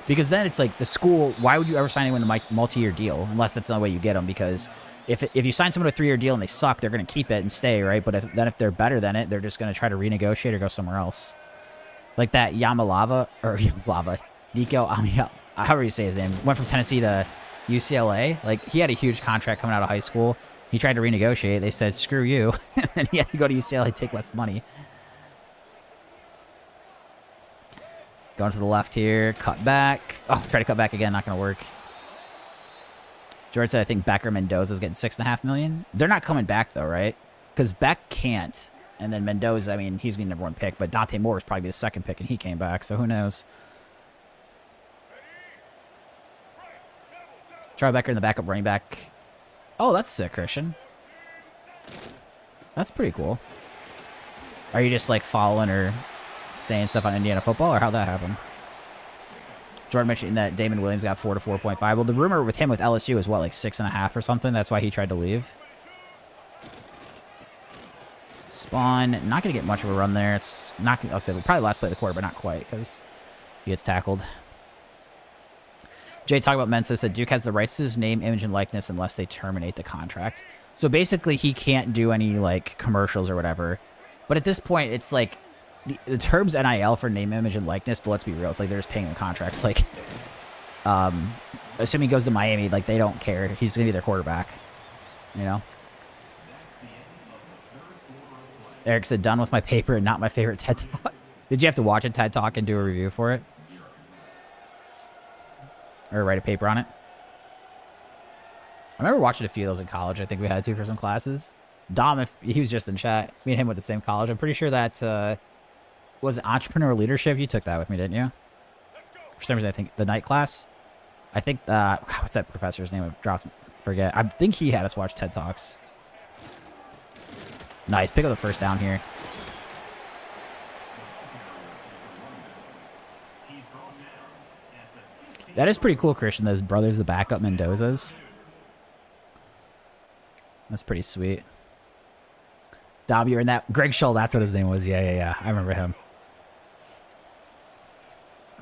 Because then it's like the school, why would you ever sign anyone to a multi-year deal? Unless that's the only way you get them. Because if you sign someone to a 3-year deal and they suck, they're going to keep it and stay, right? But if they're better than it, they're just going to try to renegotiate or go somewhere else. Like that Nico, however you say his name, went from Tennessee to UCLA. Like, he had a huge contract coming out of high school. He tried to renegotiate. They said, screw you. And then he had to go to UCLA, take less money. Going to the left here. Cut back. Oh, try to cut back again. Not going to work. George said, I think Becker Mendoza's getting $6.5 million. They're not coming back, though, right? Because Beck can't. And then Mendoza, I mean, he's going to be the #1 pick. But Dante Moore was probably the 2nd pick, and he came back. So who knows? Charlie Becker in the backup running back. Oh, that's sick, Christian. That's pretty cool. Are you just, like, following or saying stuff on Indiana football, or how'd that happen? Jordan mentioned that Damon Williams got 4 to 4.5. Well, the rumor with him with LSU is what, like 6.5 or something? That's why he tried to leave. Spawn, not going to get much of a run there. It's not gonna, I'll say probably last play of the quarter, but not quite because he gets tackled. Jay talked about Mensa, said Duke has the rights to his name, image, and likeness unless they terminate the contract. So basically, he can't do any like commercials or whatever. But at this point, it's like the term's NIL for name, image, and likeness. But let's be real, it's like they're just paying him contracts. Like, assuming he goes to Miami, like they don't care. He's gonna be their quarterback. You know. Eric said, "Done with my paper and not my favorite TED Talk." Did you have to watch a TED Talk and do a review for it? Or write a paper on it? I remember watching a few of those in college. I think we had to for some classes. Dom, if he was just in chat. Me and him went to the same college. I'm pretty sure that was entrepreneur leadership. You took that with me, didn't you? For some reason, I think the night class. I think what's that professor's name? Forget. I think he had us watch TED Talks. Nice. Pick up the first down here. That is pretty cool, Christian. Those brothers, the backup Mendozas. That's pretty sweet. W and that Greg Shull, that's what his name was. Yeah. I remember him.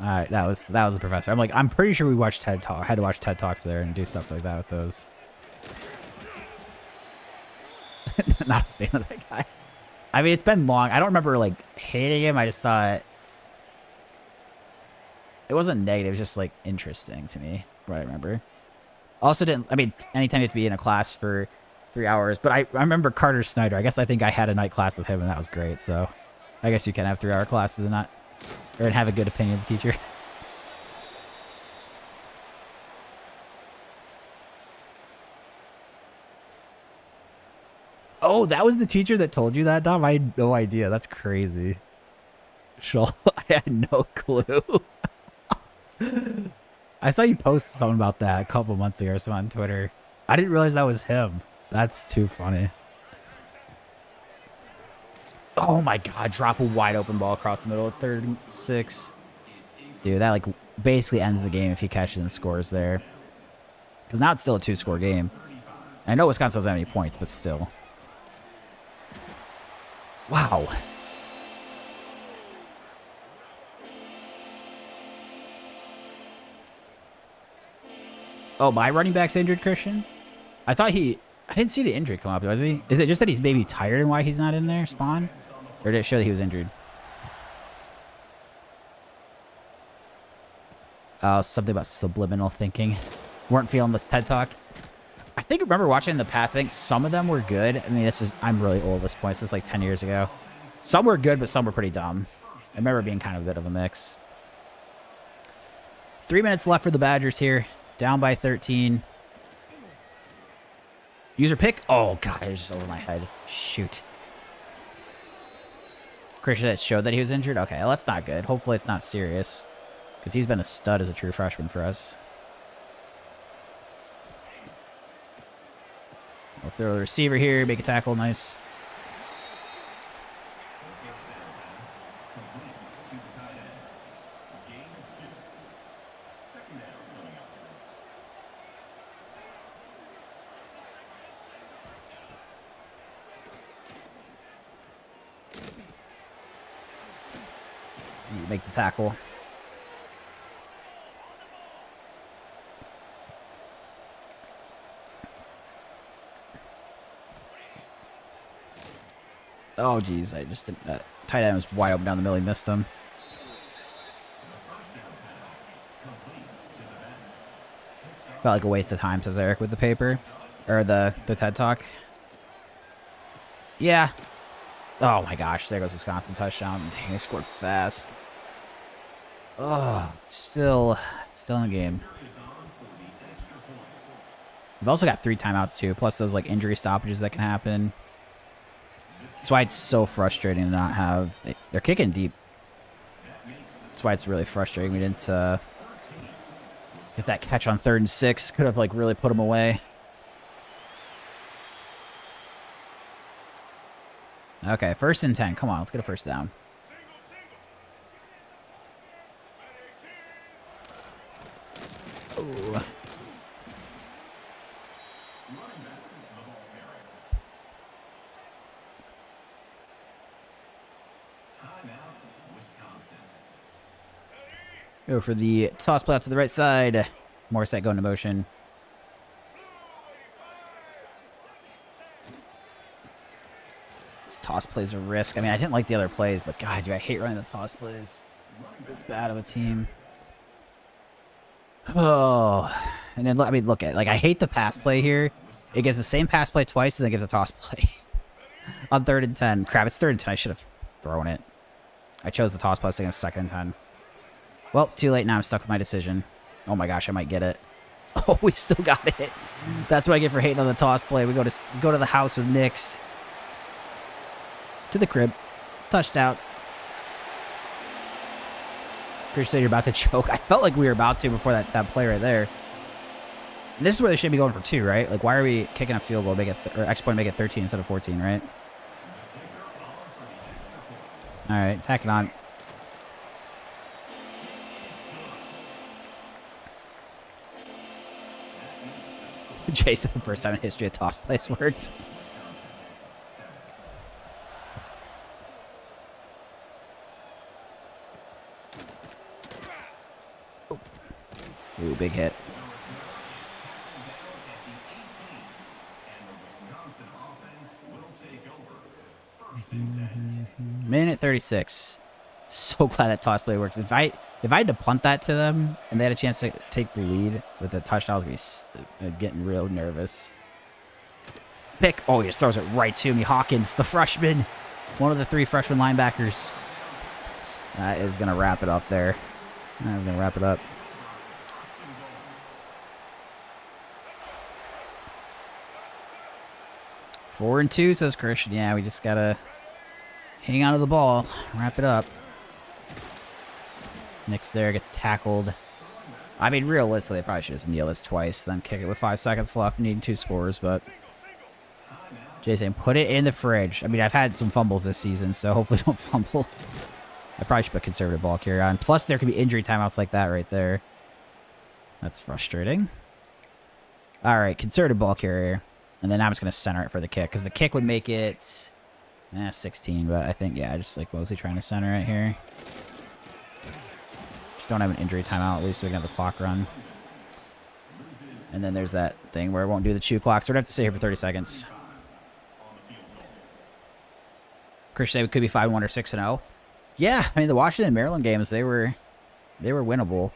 All right, that was the professor. I'm pretty sure we watched TED Talk. Had to watch TED Talks there and do stuff like that with those. Not a fan of that guy. I mean, it's been long. I don't remember like hating him. I just thought it wasn't negative. It was just like interesting to me. What I remember. Also didn't. I mean, anytime you have to be in a class for 3 hours. But I remember Carter Snyder. I think I had a night class with him, and that was great. So I guess you can have 3-hour classes and not, or have a good opinion of the teacher. Oh, that was the teacher that told you that, Dom? I had no idea. That's crazy. Shull, I had no clue. I saw you post something about that a couple months ago or something on Twitter. I didn't realize that was him. That's too funny. Oh my God, drop a wide open ball across the middle of 3rd and 6. Dude, that like basically ends the game if he catches and scores there. Because now it's still a 2-score game. And I know Wisconsin doesn't have any points, but still. Wow. Oh, my running back's injured, Christian? I didn't see the injury come up, was he? Is it just that he's maybe tired and why he's not in there, Spawn? Or did it show that he was injured? Something about subliminal thinking. Weren't feeling this TED Talk. I remember watching in the past, I think some of them were good. I mean, I'm really old at this point. This is like 10 years ago. Some were good, but some were pretty dumb. I remember being kind of a bit of a mix. 3 minutes left for the Badgers here. Down by 13. User pick. Oh, God, it was just over my head. Shoot. Christian had showed that he was injured? Okay, well, that's not good. Hopefully it's not serious. Because he's been a stud as a true freshman for us. We'll throw the receiver here, make a tackle, nice. Make the tackle. Oh, geez. I just didn't. Tight end was wide open down the middle. He missed him. Felt like a waste of time, says Eric with the paper. Or the TED Talk. Yeah. Oh, my gosh. There goes Wisconsin touchdown. Dang, they scored fast. Oh, still in the game. We've also got 3 timeouts, too. Plus those, like, injury stoppages that can happen. That's why it's so frustrating to not have... They're kicking deep. That's why it's really frustrating. We didn't get that catch on 3rd and 6. Could have, like, really put them away. Okay, 1st and 10. Come on, let's get a first down. Ooh. Go for the toss play out to the right side. Morissette going to motion. This toss plays a risk. I mean, I didn't like the other plays, but God, do I hate running the toss plays. This bad of a team. Oh. And then, I mean, look at it. Like, I hate the pass play here. It gives the same pass play twice, and then gives a toss play. On 3rd and 10. Crap, it's 3rd and 10. I should have thrown it. I chose the toss play against 2nd and 10. Well, too late now. I'm stuck with my decision. Oh my gosh, I might get it. Oh, we still got it. That's what I get for hating on the toss play. We go to the house with Knicks. To the crib. Touchdown. Chris said you're about to choke. I felt like we were about to before that play right there. And this is where they should be going for 2, right? Like, why are we kicking a field goal, make it or extra point, make it 13 instead of 14, right? All right, tack it on. Jason, the first time in history a toss place worked. Oh. Ooh, big hit. Minute 36. So glad that toss play works. If I had to punt that to them and they had a chance to take the lead with a touchdown, I was going to be getting real nervous. Pick. Oh, he just throws it right to me. Hawkins, the freshman. One of the 3 freshman linebackers. That is going to wrap it up there. That is going to wrap it up. Four and 2, says Christian. Yeah, we just got to hang on to the ball. Wrap it up. Nick's there, gets tackled. I mean, realistically, they probably should just kneel this twice, then kick it with 5 seconds left, needing 2 scores, but... Jay's saying, put it in the fridge. I mean, I've had some fumbles this season, so hopefully don't fumble. I probably should put conservative ball carrier on. Plus, there could be injury timeouts like that right there. That's frustrating. All right, conservative ball carrier. And then I'm just going to center it for the kick, because the kick would make it 16, but I think, yeah, just like mostly trying to center it here. Just don't have an injury timeout, at least so we can have the clock run. And then there's that thing where it won't do the chew clock, so we're going to have to stay here for 30 seconds. Chris said we could be 5-1 or 6-0. Yeah, I mean, the Washington and Maryland games, they were winnable.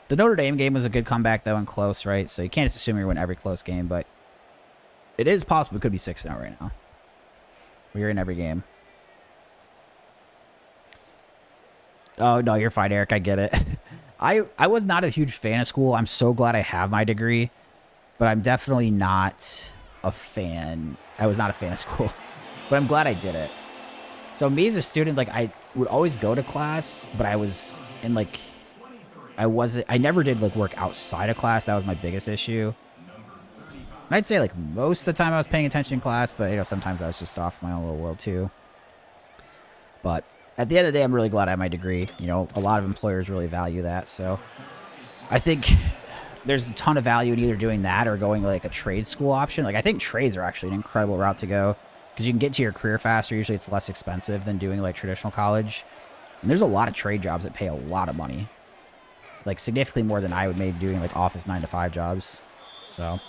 The Notre Dame game was a good comeback, though, and close, right? So you can't just assume you're going to win every close game, but it is possible it could be 6-0 right now. We're in every game. Oh, no, you're fine, Eric. I get it. I was not a huge fan of school. I'm so glad I have my degree, but I'm definitely not a fan. I was not a fan of school, but I'm glad I did it. So me as a student, like, would always go to class, but I was in like, I never did like work outside of class. That was my biggest issue. And I'd say like most of the time I was paying attention in class, but you know, sometimes I was just off my own little world too. But at the end of the day, I'm really glad I have my degree. You know, a lot of employers really value that. So I think there's a ton of value in either doing that or going like a trade school option. Like I think trades are actually an incredible route to go because you can get to your career faster. Usually it's less expensive than doing like traditional college. And there's a lot of trade jobs that pay a lot of money. Like significantly more than I would maybe doing like office 9-to-5 jobs. So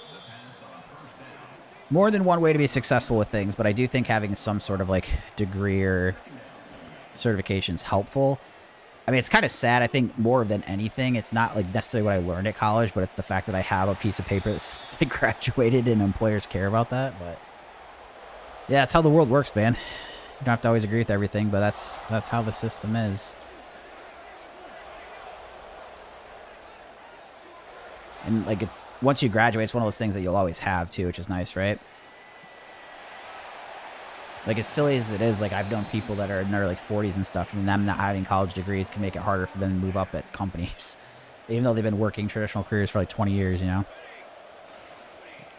more than one way to be successful with things, but I do think having some sort of like degree or certification is helpful. I mean, it's kind of sad. I think more than anything, it's not like necessarily what I learned at college, but it's the fact that I have a piece of paper that says I graduated and employers care about that. But yeah, that's how the world works, man. You don't have to always agree with everything, but that's how the system is. And like it's once you graduate, it's one of those things that you'll always have too, which is nice, right? Like as silly as it is, like I've known people that are in their like 40s and stuff, and them not having college degrees can make it harder for them to move up at companies, even though they've been working traditional careers for like 20 years, you know?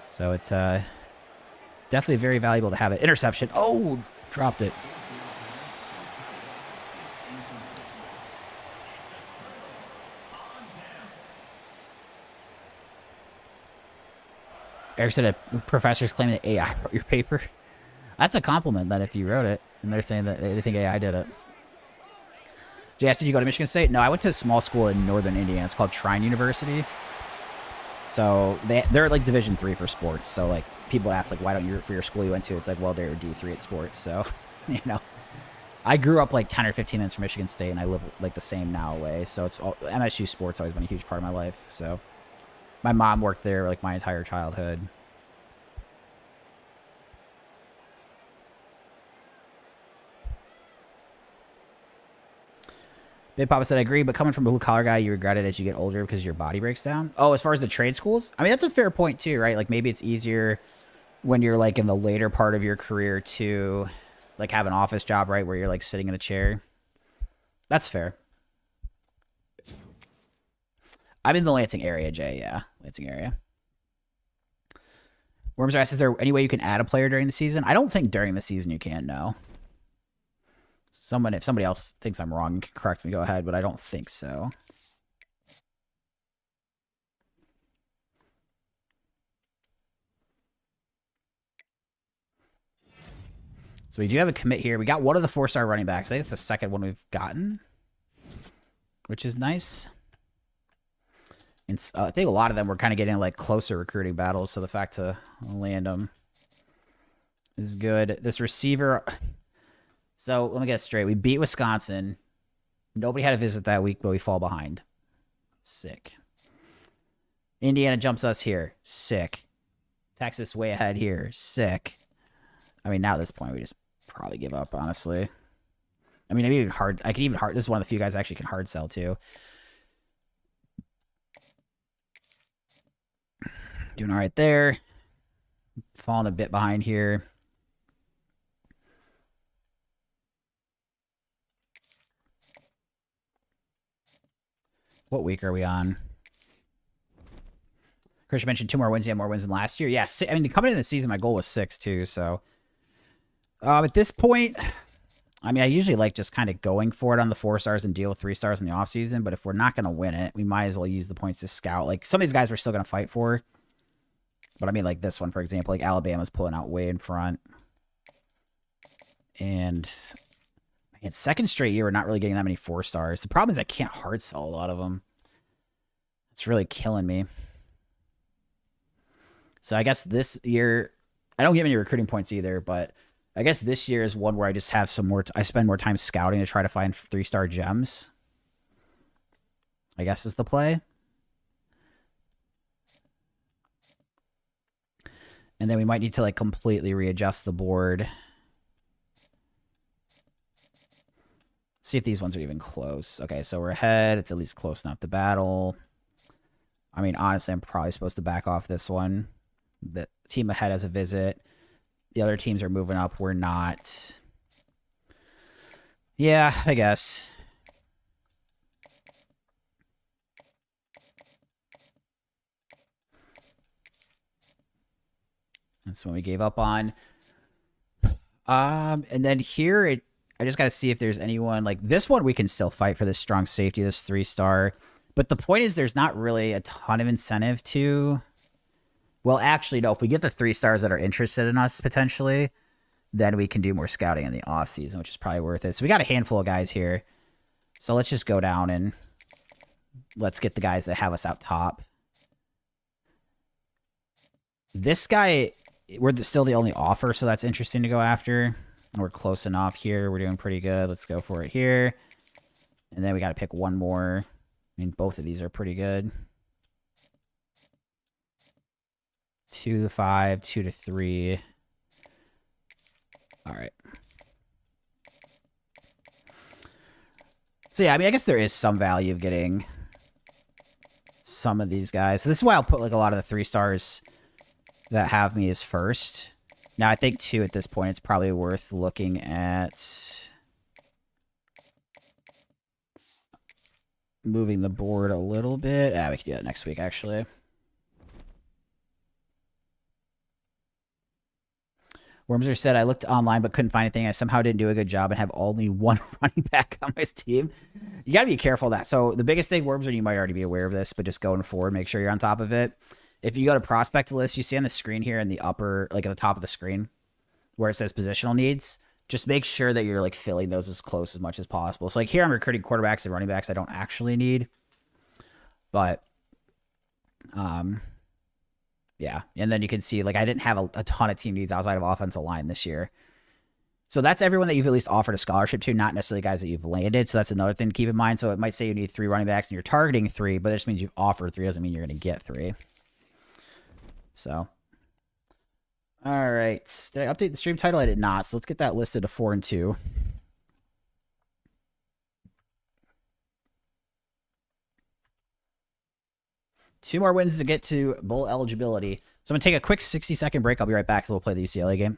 So it's definitely very valuable to have it. Interception. Oh, dropped it. Eric said a professor's claiming that AI wrote your paper. That's a compliment then if you wrote it, and they're saying that they think AI did it. JS, did you go to Michigan State? No, I went to a small school in northern Indiana. It's called Trine University. So they're like Division III for sports. So like people ask like, why don't you root for your school you went to? It's like, well, they're D3 at sports. So, you know, I grew up like 10 or 15 minutes from Michigan State, and I live like the same now away. So it's all, MSU sports always been a huge part of my life. So my mom worked there like my entire childhood. Big Papa said, I agree, but coming from a blue-collar guy, you regret it as you get older because your body breaks down. Oh, as far as the trade schools? I mean, that's a fair point, too, right? Like, maybe it's easier when you're, like, in the later part of your career to, like, have an office job, right, where you're, like, sitting in a chair. That's fair. I'm in the Lansing area, Jay, yeah. Lansing area. Worms are asked, is there any way you can add a player during the season? I don't think during the season you can, no. If somebody else thinks I'm wrong, can correct me, go ahead, but I don't think so. So we do have a commit here. We got one of the 4-star running backs. I think it's the second one we've gotten, which is nice. And I think a lot of them were kind of getting like closer recruiting battles, so the fact to land them is good. This receiver... So let me get it straight. We beat Wisconsin. Nobody had a visit that week, but we fall behind. Sick. Indiana jumps us here. Sick. Texas way ahead here. Sick. I mean, now at this point, we just probably give up, honestly. I mean, I can even hard. This is one of the few guys I actually can hard sell to. Doing all right there. Falling a bit behind here. What week are we on? Christian mentioned 2 more wins. You have more wins than last year. Yeah, I mean, coming into the season, my goal was 6 too. So at this point, I mean, I usually like just kind of going for it on the 4 stars and deal with 3 stars in the offseason. But if we're not going to win it, we might as well use the points to scout. Like some of these guys we're still going to fight for. But I mean, like this one, for example, like Alabama's pulling out way in front. And man, second straight year, we're not really getting that many 4 stars. The problem is I can't hard sell a lot of them. It's really killing me. So I guess this year, I don't get any recruiting points either, but I guess this year is one where I just have some more, I spend more time scouting to try to find 3-star gems. I guess is the play. And then we might need to like completely readjust the board. See if these ones are even close. Okay, so we're ahead. It's at least close enough to battle. I mean, honestly, I'm probably supposed to back off this one. The team ahead has a visit. The other teams are moving up. We're not. Yeah, I guess. That's when we gave up on. And then here, I just got to see if there's anyone like this one. We can still fight for this strong safety, this 3-star. But the point is, there's not really a ton of incentive to. Well, actually, no. If we get the 3-stars that are interested in us potentially, then we can do more scouting in the off season, which is probably worth it. So we got a handful of guys here. So let's just go down and let's get the guys that have us out top. This guy, we're still the only offer, so that's interesting to go after. We're close enough here. We're doing pretty good. Let's go for it here. And then we got to pick one more. I mean, both of these are pretty good. 2 to 5, 2 to 3. All right. So yeah, I mean, I guess there is some value of getting some of these guys. So this is why I'll put like a lot of the 3-stars that have me as first. Now I think too at this point it's probably worth looking at moving the board a little bit. Yeah, we can do that next week actually. Wormser said, I looked online but couldn't find anything. I somehow didn't do a good job and have only one running back on my team. You got to be careful of that. So the biggest thing, Wormser, you might already be aware of this, but just going forward, make sure you're on top of it. If you go to prospect list, you see on the screen here in the upper, like at the top of the screen, where it says positional needs, just make sure that you're like filling those as close as much as possible. So like here I'm recruiting quarterbacks and running backs I don't actually need. But, yeah, and then you can see, like, I didn't have a ton of team needs outside of offensive line this year. So that's everyone that you've at least offered a scholarship to, not necessarily guys that you've landed. So that's another thing to keep in mind. So it might say you need 3 running backs and you're targeting 3, but that just means you've offered 3. Doesn't mean you're going to get 3. So, all right. Did I update the stream title? I did not. So let's get that listed to 4 and 2. Two more wins to get to bowl eligibility. So I'm going to take a quick 60-second break. I'll be right back, so we'll play the UCLA game.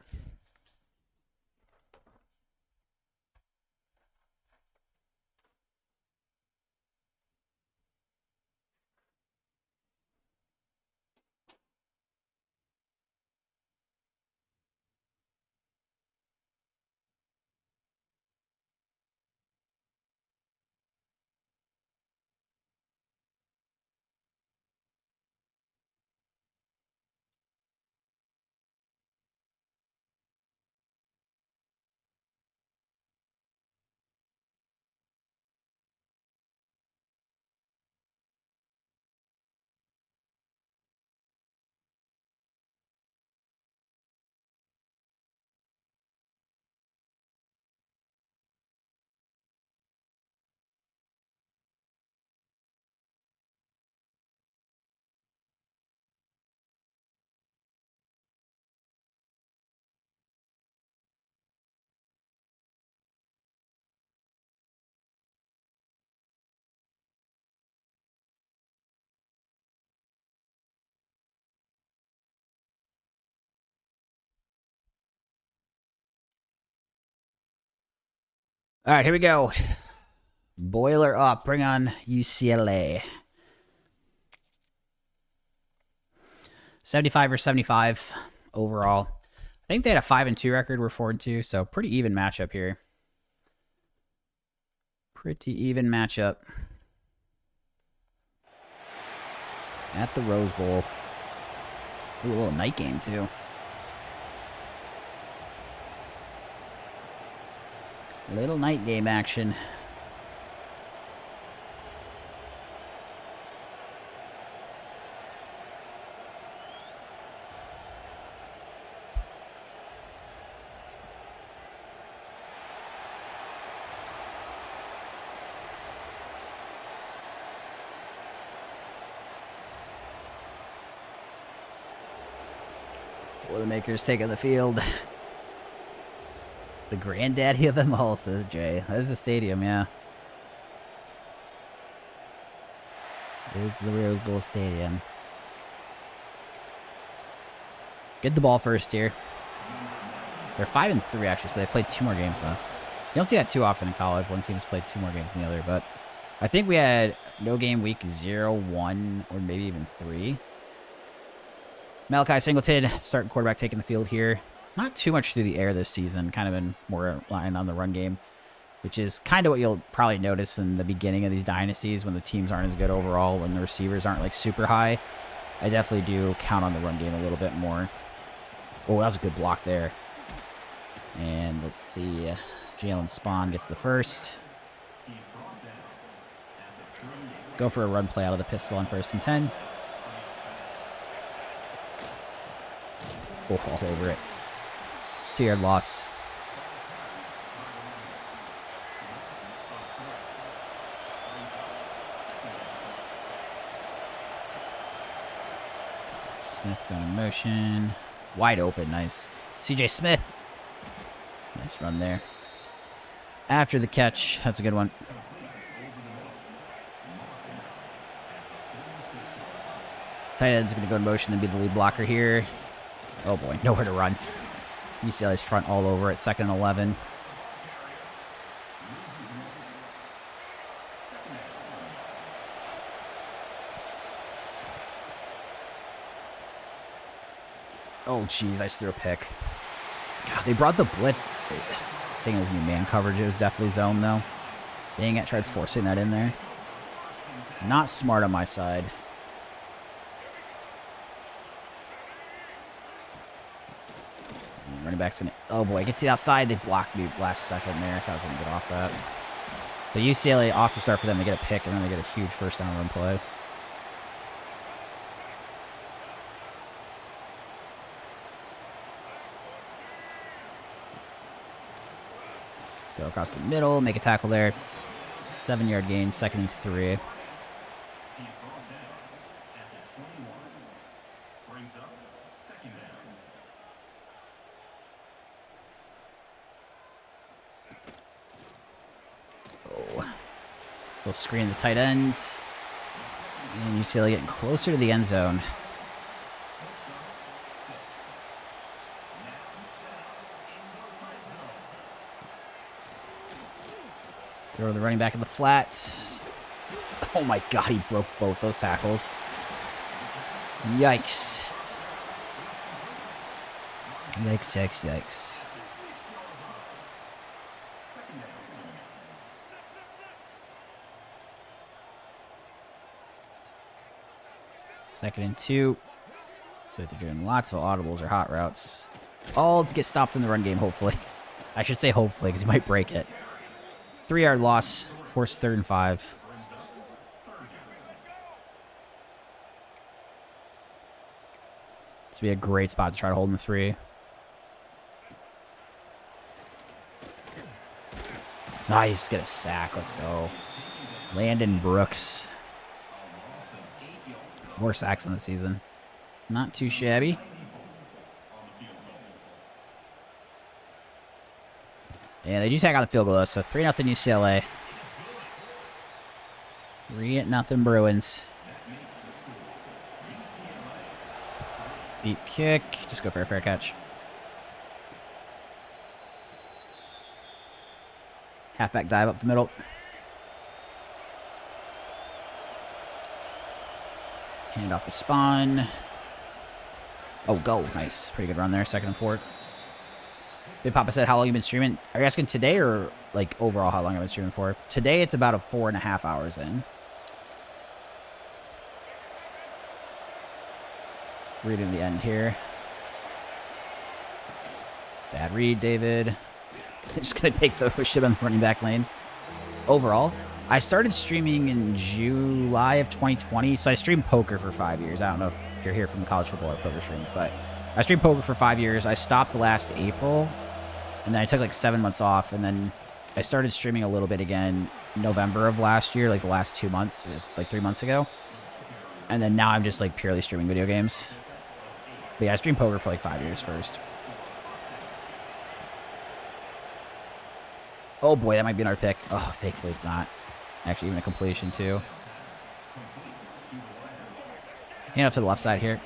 All right, here we go. Boiler up. Bring on UCLA. 75 or 75 overall. I think they had a 5 and 2 record. We're 4 and 2, so pretty even matchup here. Pretty even matchup. At the Rose Bowl. Ooh, a little night game, too. Little night game action. Boilermakers taking the field. The granddaddy of them all, says Jay. That's the stadium, yeah. It is the Rose Bowl Stadium. Get the ball first here. They're 5 and 3 actually, so they've played 2 more games than us. don't see that too often in college. One team's played 2 more games than the other, but I think we had no game week 0, 1, or maybe even 3. Malachi Singleton, starting quarterback, taking the field here. Not too much through the air this season. Kind of been more relying on the run game, which is kind of what you'll probably notice in the beginning of these dynasties when the teams aren't as good overall, when the receivers aren't like super high. I definitely do count on the run game a little bit more. Oh, that was a good block there. And let's see. Jalen Spawn gets the first. Go for a run play out of the pistol on 1st and 10. Oh, all over it. 2-yard loss. Smith going in motion. Wide open. Nice. CJ Smith. Nice run there. After the catch. That's a good one. Tight end's going to go in motion and be the lead blocker here. Oh boy, nowhere to run. UCLA's front all over it. 2nd and 11. Oh, jeez, I just threw a pick. God, they brought the blitz. I was thinking it was going to be man coverage. It was definitely zone, though. Dang it, tried forcing that in there. Not smart on my side. Running back's going to... Oh, boy, get to the outside. They blocked me last second there. I thought I was going to get off that. But UCLA, awesome start for them. They get a pick, and then they get a huge first down run play. Throw across the middle, make a tackle there. 7-yard gain, 2nd and 3. Oh. We'll screen the tight ends. And UCLA getting closer to the end zone. Throw the running back in the flats. Oh my god, he broke both those tackles. Yikes. Yikes, yikes, yikes. Second and 2. So they're doing lots of audibles or hot routes. All to get stopped in the run game, hopefully. I should say hopefully, because he might break it. 3-yard loss. Forced 3rd and 5. This would be a great spot to try to hold in the 3. Nice. Get a sack. Let's go. Landon Brooks. 4 sacks in the season. Not too shabby. Yeah, they do tack on the field goal, though, so 3-0 UCLA. 3-0 Bruins. Deep kick. Just go for a fair catch. Halfback dive up the middle. Hand off the spawn. Oh, go. Nice. Pretty good run there. 2nd and 4. Big Papa said, how long you been streaming? Are you asking today or, like, overall how long I've been streaming for? Today, it's about 4.5 hours in. Reading the end here. Bad read, David. Just going to take the push on the running back lane. Overall, I started streaming in July of 2020. So I streamed poker for 5 years. I don't know if you're here from college football or poker streams, but I streamed poker for 5 years. I stopped last April. And then I took like 7 months off, and then I started streaming a little bit again November of last year, like the last 2 months, like 3 months ago. And then now I'm just like purely streaming video games. But yeah, I streamed poker for like 5 years first. Oh boy, that might be another pick. Oh, thankfully it's not. Actually, even a completion too. Hand up to the left side here.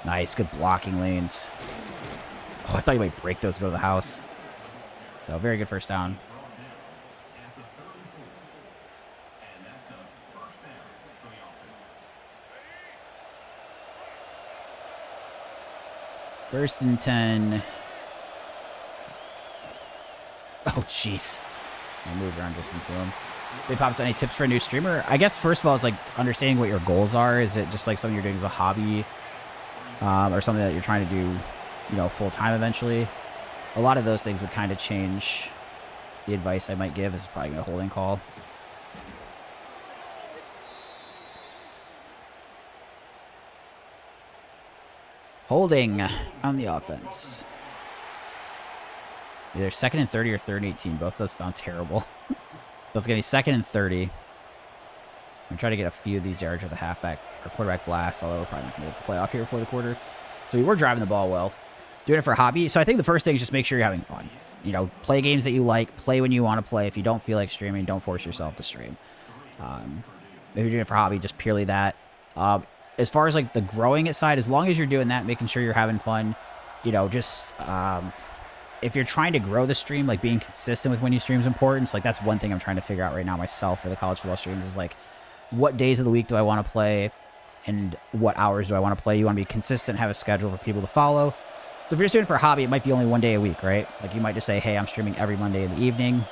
Nice, good blocking lanes. Oh, I thought you might break those and go to the house. So, very good first down. First and 10. Oh, jeez. I moved around just into him. Big Pops, any tips for a new streamer? I guess, first of all, it's like understanding what your goals are. Is it just like something you're doing as a hobby? Or something that you're trying to do, you know, full-time eventually? A lot of those things would kind of change the advice I might give. This is probably a holding call. Holding on the offense. Either 2nd and 30 or 3rd and 18. Both of those sound terrible. So it's going to be 2nd and 30. I'm going to try to get a few of these yards with the halfback or quarterback blast, although we're probably not going to get the playoff here before the quarter. So we were driving the ball well. Doing it for a hobby. So I think the first thing is just make sure you're having fun. You know, play games that you like. Play when you want to play. If you don't feel like streaming, don't force yourself to stream. If you're doing it for hobby, just purely that. As far as like the growing it side, as long as you're doing that, making sure you're having fun, you know, just if you're trying to grow the stream, like being consistent with when you stream is important. So like that's one thing I'm trying to figure out right now myself for the college football streams is like, what days of the week do I want to play and what hours do I want to play? You want to be consistent, have a schedule for people to follow. So if you're just doing it for a hobby, it might be only one day a week, right? Like you might just say, hey, I'm streaming every Monday in the evening.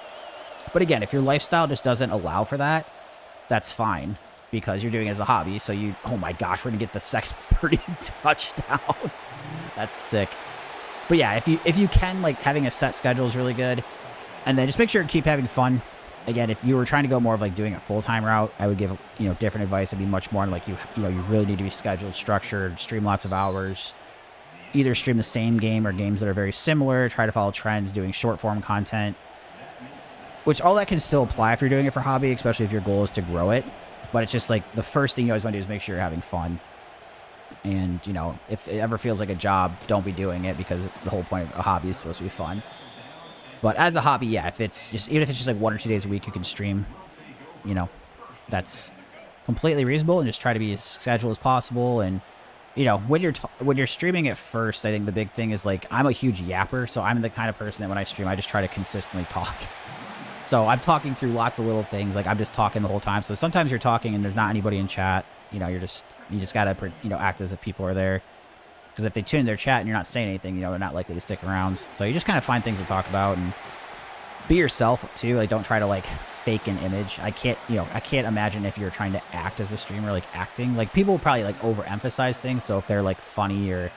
But again, if your lifestyle just doesn't allow for that, that's fine because you're doing it as a hobby. So you, oh my gosh, we're going to get the 2nd 30 touchdown. That's sick. But yeah, if you can, like having a set schedule is really good. And then just make sure to keep having fun. Again, if you were trying to go more of like doing a full-time route, I would give, you know, different advice. It'd be much more like you know, you really need to be scheduled, structured, stream lots of hours. Either stream the same game or games that are very similar, try to follow trends, doing short form content, which all that can still apply if you're doing it for hobby, especially if your goal is to grow it. But it's just like the first thing you always want to do is make sure you're having fun. And, you know, if it ever feels like a job, don't be doing it because the whole point of a hobby is supposed to be fun. But as a hobby, yeah, if it's just, even if it's just like 1 or 2 days a week, you can stream, you know, that's completely reasonable and just try to be as scheduled as possible. And, you know, when you're streaming at first, I think the big thing is like, I'm a huge yapper. So I'm the kind of person that when I stream, I just try to consistently talk. So I'm talking through lots of little things. Like I'm just talking the whole time. So sometimes you're talking and there's not anybody in chat. You know, you just gotta, you know, act as if people are there. Because if they tune their chat and you're not saying anything, you know, they're not likely to stick around. So you just kind of find things to talk about and be yourself too. Like don't try to like fake an image. I can't imagine if you're trying to act as a streamer, like acting. Like people will probably like overemphasize things. So if they're like funny or,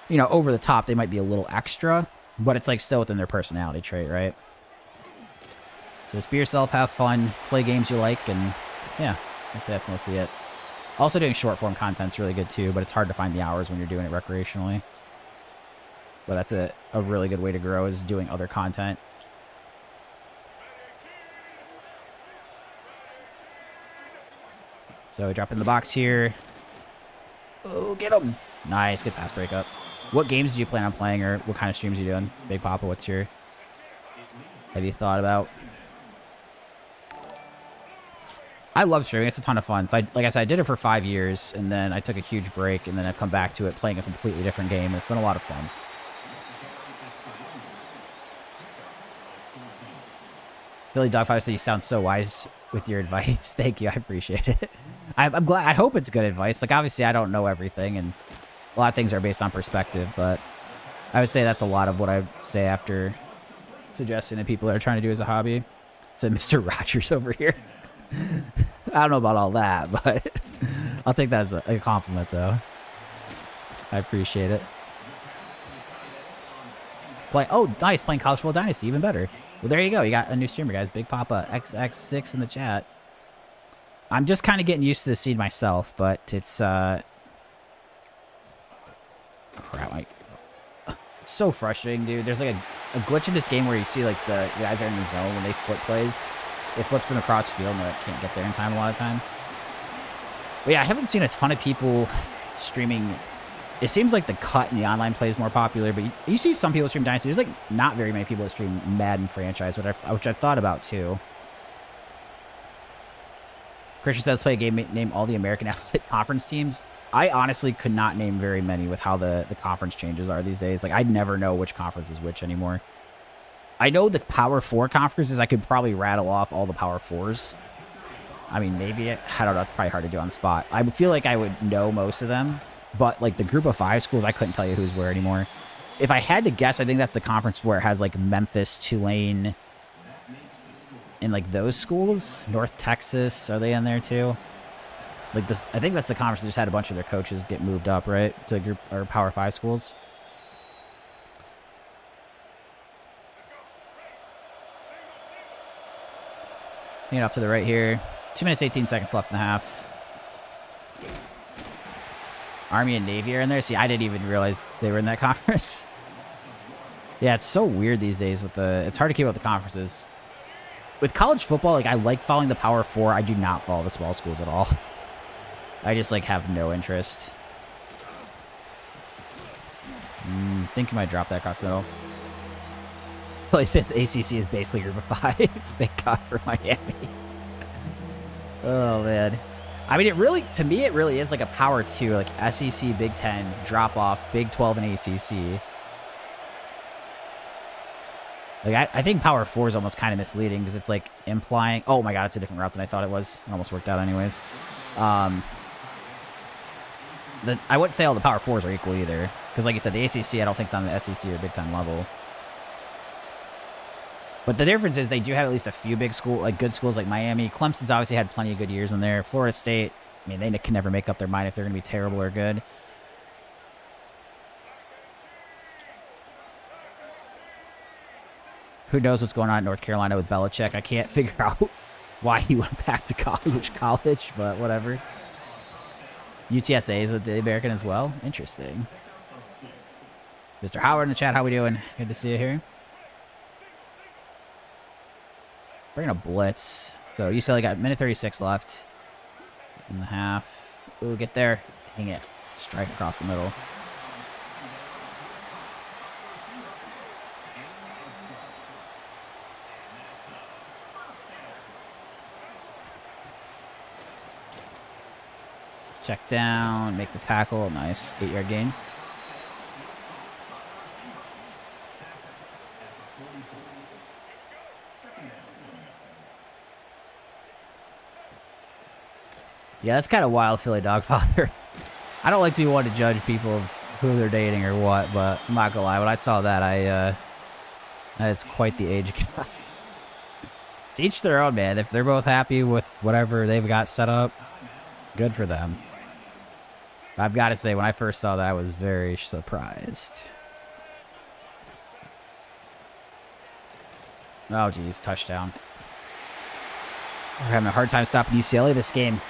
you know, over the top, they might be a little extra, but it's like still within their personality trait, right? So just be yourself, have fun, play games you like, and yeah, I'd say that's mostly it. Also doing short form content's really good too, but it's hard to find the hours when you're doing it recreationally. But that's a really good way to grow is doing other content. So drop in the box here. Oh, get him. Nice, good pass breakup. What games do you plan on playing or what kind of streams are you doing? Big Papa, have you thought about? I love streaming. It's a ton of fun. So like I said, I did it for 5 years, and then I took a huge break, and then I've come back to it playing a completely different game, and it's been a lot of fun. Billy Dogfight said you sound so wise with your advice. Thank you. I appreciate it. I'm glad. I hope it's good advice. Like, obviously, I don't know everything, and a lot of things are based on perspective, but I would say that's a lot of what I say after suggesting to people that are trying to do as a hobby. Said Mr. Rogers over here. I don't know about all that, but I'll take that as a compliment, though. I appreciate it. Oh, nice. Playing College Football Dynasty. Even better. Well, there you go. You got a new streamer, guys. Big Papa XX6 in the chat. I'm just kind of getting used to the scene myself, but it's... Crap. It's so frustrating, dude. There's like a glitch in this game where you see like the guys are in the zone when they flip plays. It flips them across field and they can't get there in time a lot of times. But yeah, I haven't seen a ton of people streaming. It seems like the cut in the online play is more popular, but you see some people stream Dynasty. There's like not very many people that stream Madden franchise, which I've thought about too. Christian said, let's play a game, name all the American Athletic Conference teams. I honestly could not name very many with how the conference changes are these days. Like, I never know which conference is which anymore. I know the Power 4 conferences, I could probably rattle off all the Power 4s. I mean, maybe, I don't know, that's probably hard to do on the spot. I feel like I would know most of them, but, like, the group of 5 schools, I couldn't tell you who's where anymore. If I had to guess, I think that's the conference where it has, like, Memphis, Tulane, and, like, those schools. North Texas, are they in there, too? Like this, I think that's the conference that just had a bunch of their coaches get moved up, right, to group or Power 5 schools. Hanging off to the right here. 2 minutes, 18 seconds left in the half. Army and Navy are in there. See, I didn't even realize they were in that conference. Yeah, it's so weird these days with the. It's hard to keep up with the conferences. With college football, like I like following the Power 4. I do not follow the small schools at all. I just, like, have no interest. Think he might drop that across middle. Well, he says the ACC is basically group of 5. Thank God for Miami. Oh, man. I mean, it really, to me, it really is like a Power 2, like SEC, Big 10, drop off, Big 12, and ACC. Like, I think Power 4 is almost kind of misleading because it's, like, implying... Oh, my God, it's a different route than I thought it was. It almost worked out anyways. I wouldn't say all the Power 4s are equal either. Because like you said, the ACC I don't think is on the SEC or Big Ten level. But the difference is they do have at least a few big school, like good schools like Miami. Clemson's obviously had plenty of good years in there. Florida State, I mean, they can never make up their mind if they're going to be terrible or good. Who knows what's going on in North Carolina with Belichick? I can't figure out why he went back to college, but whatever. UTSA is the American as well. Interesting. Mr. Howard in the chat, how we doing? Good to see you here. Bringing a blitz. So UCLA got minute 36 left in the half. Ooh, get there. Dang it. Strike across the middle. Check down, make the tackle. Nice. 8-yard gain. Yeah, that's kind of wild, Philly Dogfather. I don't like to be one to judge people of who they're dating or what, but I'm not gonna lie. When I saw that, it's quite the age gap. To each their own, man. If they're both happy with whatever they've got set up, good for them. I've got to say, when I first saw that, I was very surprised. Oh, geez, touchdown. We're having a hard time stopping UCLA this game.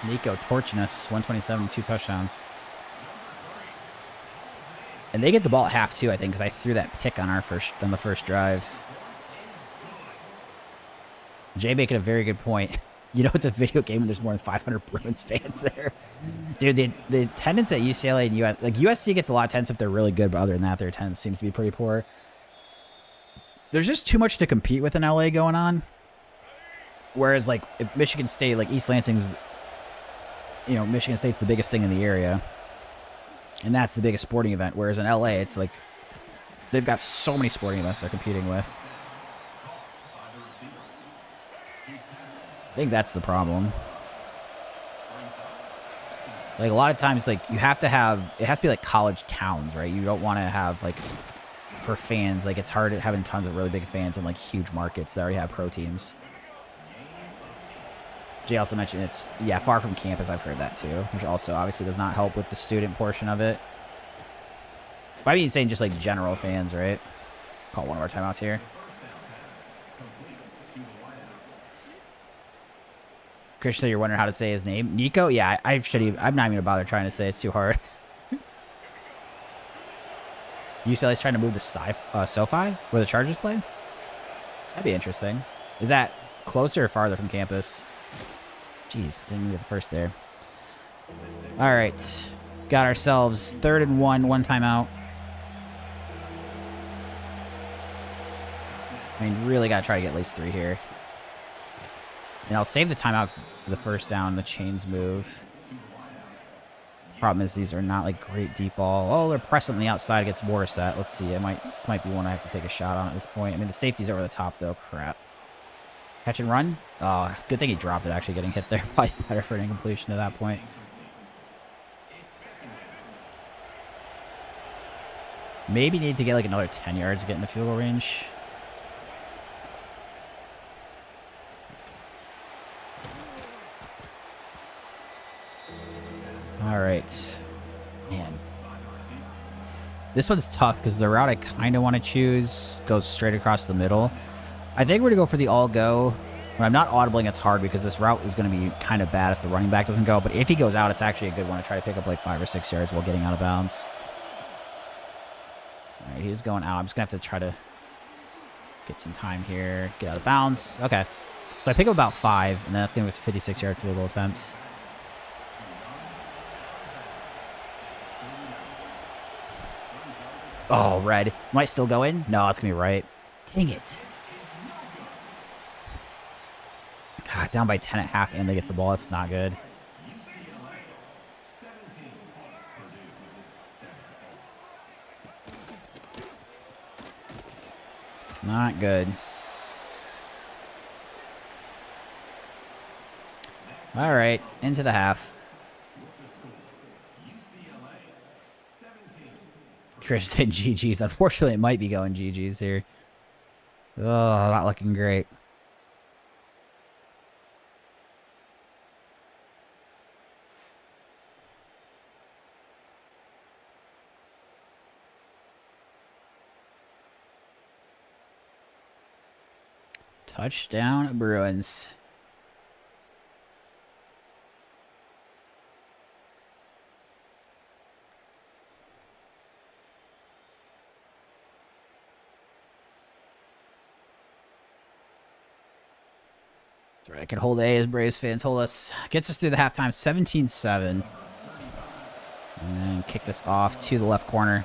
Nico torching us, 127, 2 touchdowns. And they get the ball at half, too, I think, because I threw that pick on the first drive. Jay making a very good point. You know, it's a video game and there's more than 500 Bruins fans there. Dude, the attendance at UCLA and US, like USC gets a lot of attendance if they're really good, but other than that, their attendance seems to be pretty poor. There's just too much to compete with in LA going on. Whereas, like, if Michigan State, like East Lansing's, you know, Michigan State's the biggest thing in the area. And that's the biggest sporting event. Whereas in LA, it's like, they've got so many sporting events they're competing with. I think that's the problem. Like, a lot of times, like, you have to have... It has to be, like, college towns, right? You don't want to have, like... For fans, like, it's hard having tons of really big fans in, like, huge markets that already have pro teams. Jay also mentioned it's... Yeah, far from campus. I've heard that, too. Which also, obviously, does not help with the student portion of it. But I mean, saying just, like, general fans, right? Call one of our timeouts here. Christian, you're wondering how to say his name. Nico? Yeah, I'm not even going to bother trying to say it. It's too hard. UCLA's trying to move to SoFi, where the Chargers play? That'd be interesting. Is that closer or farther from campus? Jeez, didn't even get the first there. All right. Got ourselves 3rd and 1 timeout. I mean, really got to try to get at least 3 here. And I'll save the timeout. the first down, the chains move. Problem is these are not like great deep ball. Oh, they're pressing on the outside against Morissette. Let's see. This might be one I have to take a shot on at this point. I mean, the safety's over the top though. Crap. Catch and run. Oh, good thing he dropped it. Actually, getting hit there. Probably better for an incompletion at that point. Maybe need to get like another 10 yards to get in the field goal range. All right, man. This one's tough because the route I kind of want to choose goes straight across the middle. I think we're going to go for the all-go. When I'm not audibling, it's hard because this route is going to be kind of bad if the running back doesn't go. But if he goes out, it's actually a good one to try to pick up like 5 or 6 yards while getting out of bounds. All right, he's going out. I'm just going to have to try to get some time here. Get out of bounds. Okay. So I pick up about 5, and then that's going to be 56-yard field goal attempts. Oh, red. Might still go in? No, it's going to be right. Dang it. God, down by 10 at half, and they get the ball. That's not good. Not good. All right, into the half. Chris said GG's. Unfortunately, it might be going GG's here. Oh, not looking great. Touchdown, Bruins. That's right. I can hold A as Braves fan told us. Gets us through the halftime, 17-7. And then kick this off to the left corner.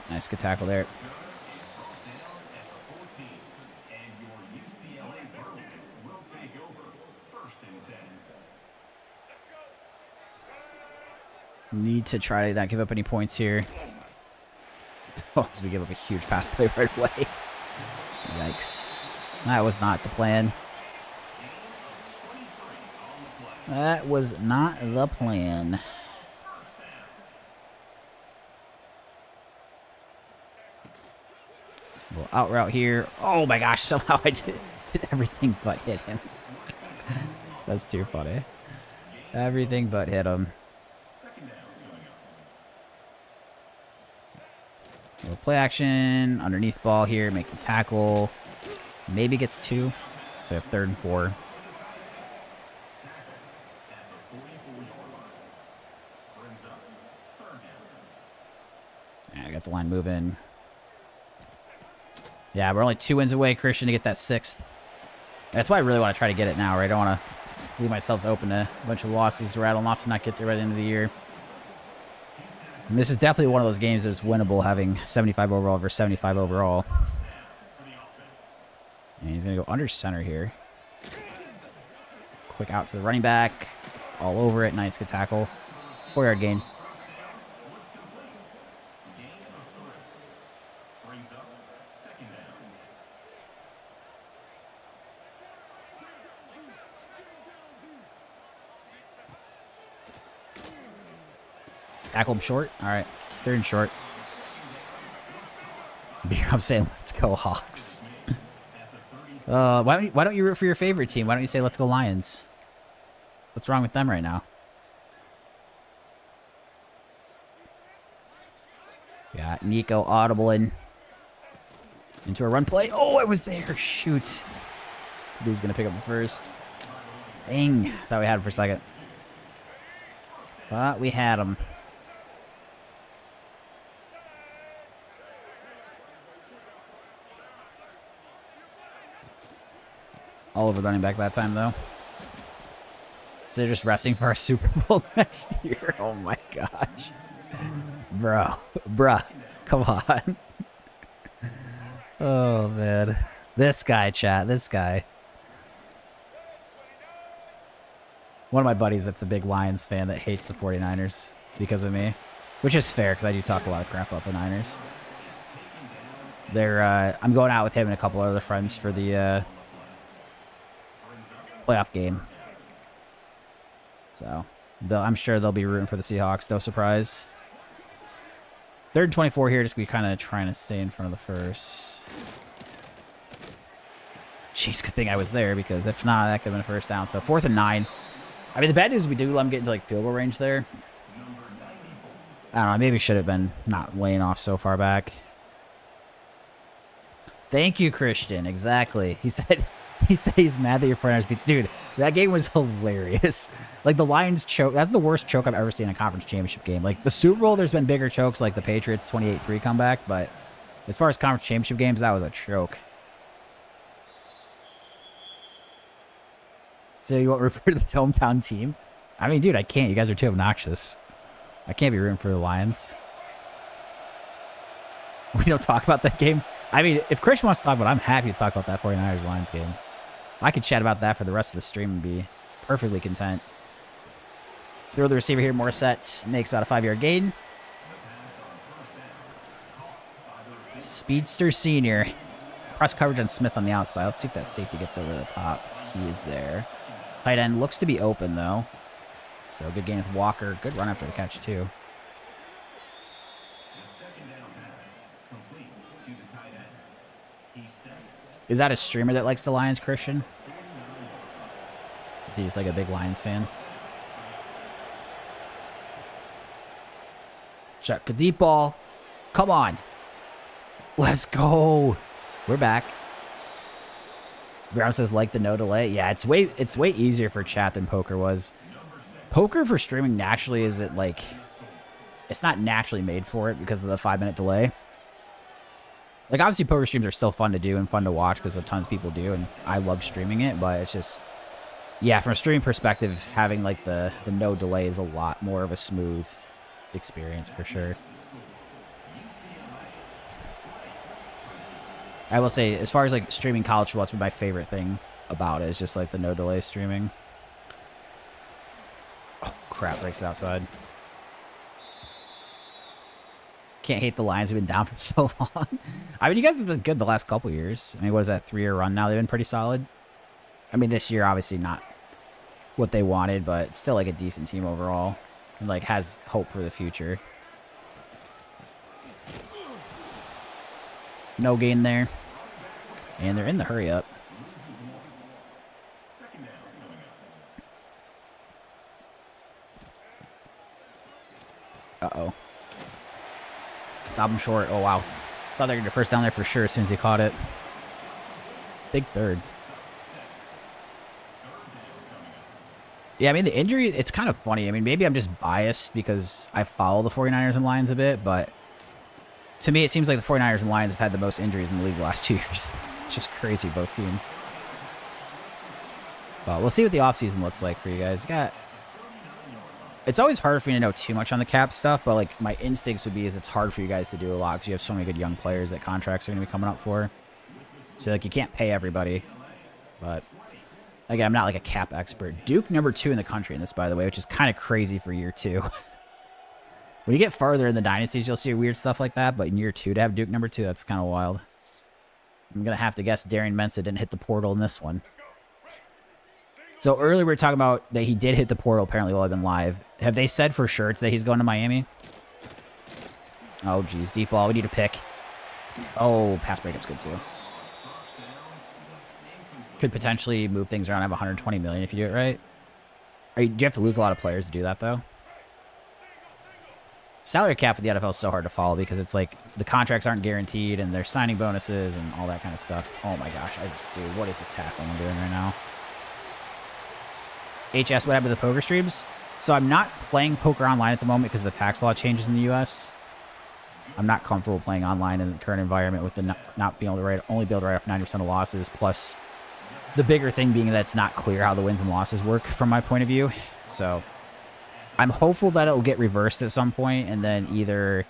Nice, good tackle there. Need to try to not give up any points here. Oh, so we give up a huge pass play right away. Yikes. That was not the plan. That was not the plan. We'll out route here. Oh my gosh, somehow I did everything but hit him. That's too funny. Everything but hit him. We'll play action, underneath ball here, make the tackle. Maybe gets 2. So we have 3rd and 4. Yeah, I got the line moving. Yeah, we're only 2 wins away, Christian, to get that 6th. That's why I really want to try to get it now, right? I don't want to leave myself open to a bunch of losses rattling off to not get there by the end of the year. And this is definitely one of those games that's winnable, having 75 overall versus 75 overall. And he's going to go under center here. Quick out to the running back. All over it. Nice, good tackle. 4-yard gain. Tackle him short. All right, 3rd and short. I'm saying, let's go Hawks. Why don't you root for your favorite team? Why don't you say, let's go Lions? What's wrong with them right now? Got Nico audibling into a run play. Oh, I was there. Shoot. Purdue's going to pick up the first. Dang. Thought we had him for a second. But we had him. All over running back that time, though. So they're just resting for our Super Bowl next year. Oh, my gosh. Bruh. Come on. Oh, man. This guy, chat. This guy. One of my buddies that's a big Lions fan that hates the 49ers because of me. Which is fair, because I do talk a lot of crap about the Niners. I'm going out with him and a couple other friends for the playoff game. So, I'm sure they'll be rooting for the Seahawks. No surprise. 3rd and 24 here. Just be kind of trying to stay in front of the first. Jeez, good thing I was there, because if not, that could have been a first down. So 4th and 9. I mean, the bad news is we do let him get into like field goal range there. I don't know. Maybe should have been not laying off so far back. Thank you, Christian. Exactly. He said he's mad that your 49ers beat. Dude, that game was hilarious. Like, the Lions choke. That's the worst choke I've ever seen in a conference championship game. Like, the Super Bowl, there's been bigger chokes, like the Patriots 28-3 comeback. But as far as conference championship games, that was a choke. So you want to refer to the hometown team? I mean, dude, I can't. You guys are too obnoxious. I can't be rooting for the Lions. We don't talk about that game. I mean, if Christian wants to talk about it, I'm happy to talk about that 49ers-Lions game. I could chat about that for the rest of the stream and be perfectly content. Throw the receiver here. Morissette makes about a 5-yard gain. Speedster Senior. Press coverage on Smith on the outside. Let's see if that safety gets over the top. He is there. Tight end looks to be open, though. So good game with Walker. Good run after the catch, too. Is that a streamer that likes the Lions, Christian? Is he just like a big Lions fan? Chuck a deep ball. Come on. Let's go. We're back. Brown says like the no delay. Yeah, it's way easier for chat than poker was. Poker for streaming naturally isn't like, it's not naturally made for it because of the 5-minute delay. Like, obviously poker streams are still fun to do and fun to watch because tons of people do, and I love streaming it, but it's just, yeah, from a streaming perspective, having like the no delay is a lot more of a smooth experience for sure. I will say, as far as like streaming college football, it's been my favorite thing about it. It's just like the no delay streaming. Oh crap! Breaks it outside. Can't hate the Lions. We've been down for so long. I mean, you guys have been good the last couple years. I mean, what is that 3-year run now? They've been pretty solid. I mean, this year obviously not what they wanted, but it's still like a decent team overall, and like has hope for the future. No gain there. And they're in the hurry up. Uh-oh. Stop him short. Oh, wow. Thought they were going to get first down there for sure as soon as he caught it. Big third. Yeah, I mean, the injury, it's kind of funny. I mean, maybe I'm just biased because I follow the 49ers and Lions a bit, but to me, it seems like the 49ers and Lions have had the most injuries in the league the last 2 years. It's just crazy, both teams. But we'll see what the offseason looks like for you guys. It's always hard for me to know too much on the cap stuff, but like my instincts would be is it's hard for you guys to do a lot because you have so many good young players that contracts are going to be coming up for. So like you can't pay everybody. But again, I'm not like a cap expert. Duke #2 in the country in this, by the way, which is kind of crazy for year 2. When you get farther in the dynasties, you'll see weird stuff like that. But in year 2 to have Duke #2, that's kind of wild. I'm going to have to guess Darian Mensah didn't hit the portal in this one. So earlier we were talking about that he did hit the portal apparently while I've been live. Have they said for sure that he's going to Miami? Oh, geez. Deep ball. We need a pick. Oh, pass breakup's good too. Could potentially move things around. I have 120 million if you do it right. Do you have to lose a lot of players to do that, though? Salary cap with the NFL is so hard to follow because it's like the contracts aren't guaranteed and there's signing bonuses and all that kind of stuff. Oh my gosh, dude, what is this tackling I'm doing right now? HS, what happened to the poker streams? So I'm not playing poker online at the moment because the tax law changes in the U.S. I'm not comfortable playing online in the current environment with the not being able to only be able to write off 90% of losses. Plus, the bigger thing being that it's not clear how the wins and losses work from my point of view. So I'm hopeful that it will get reversed at some point, and then either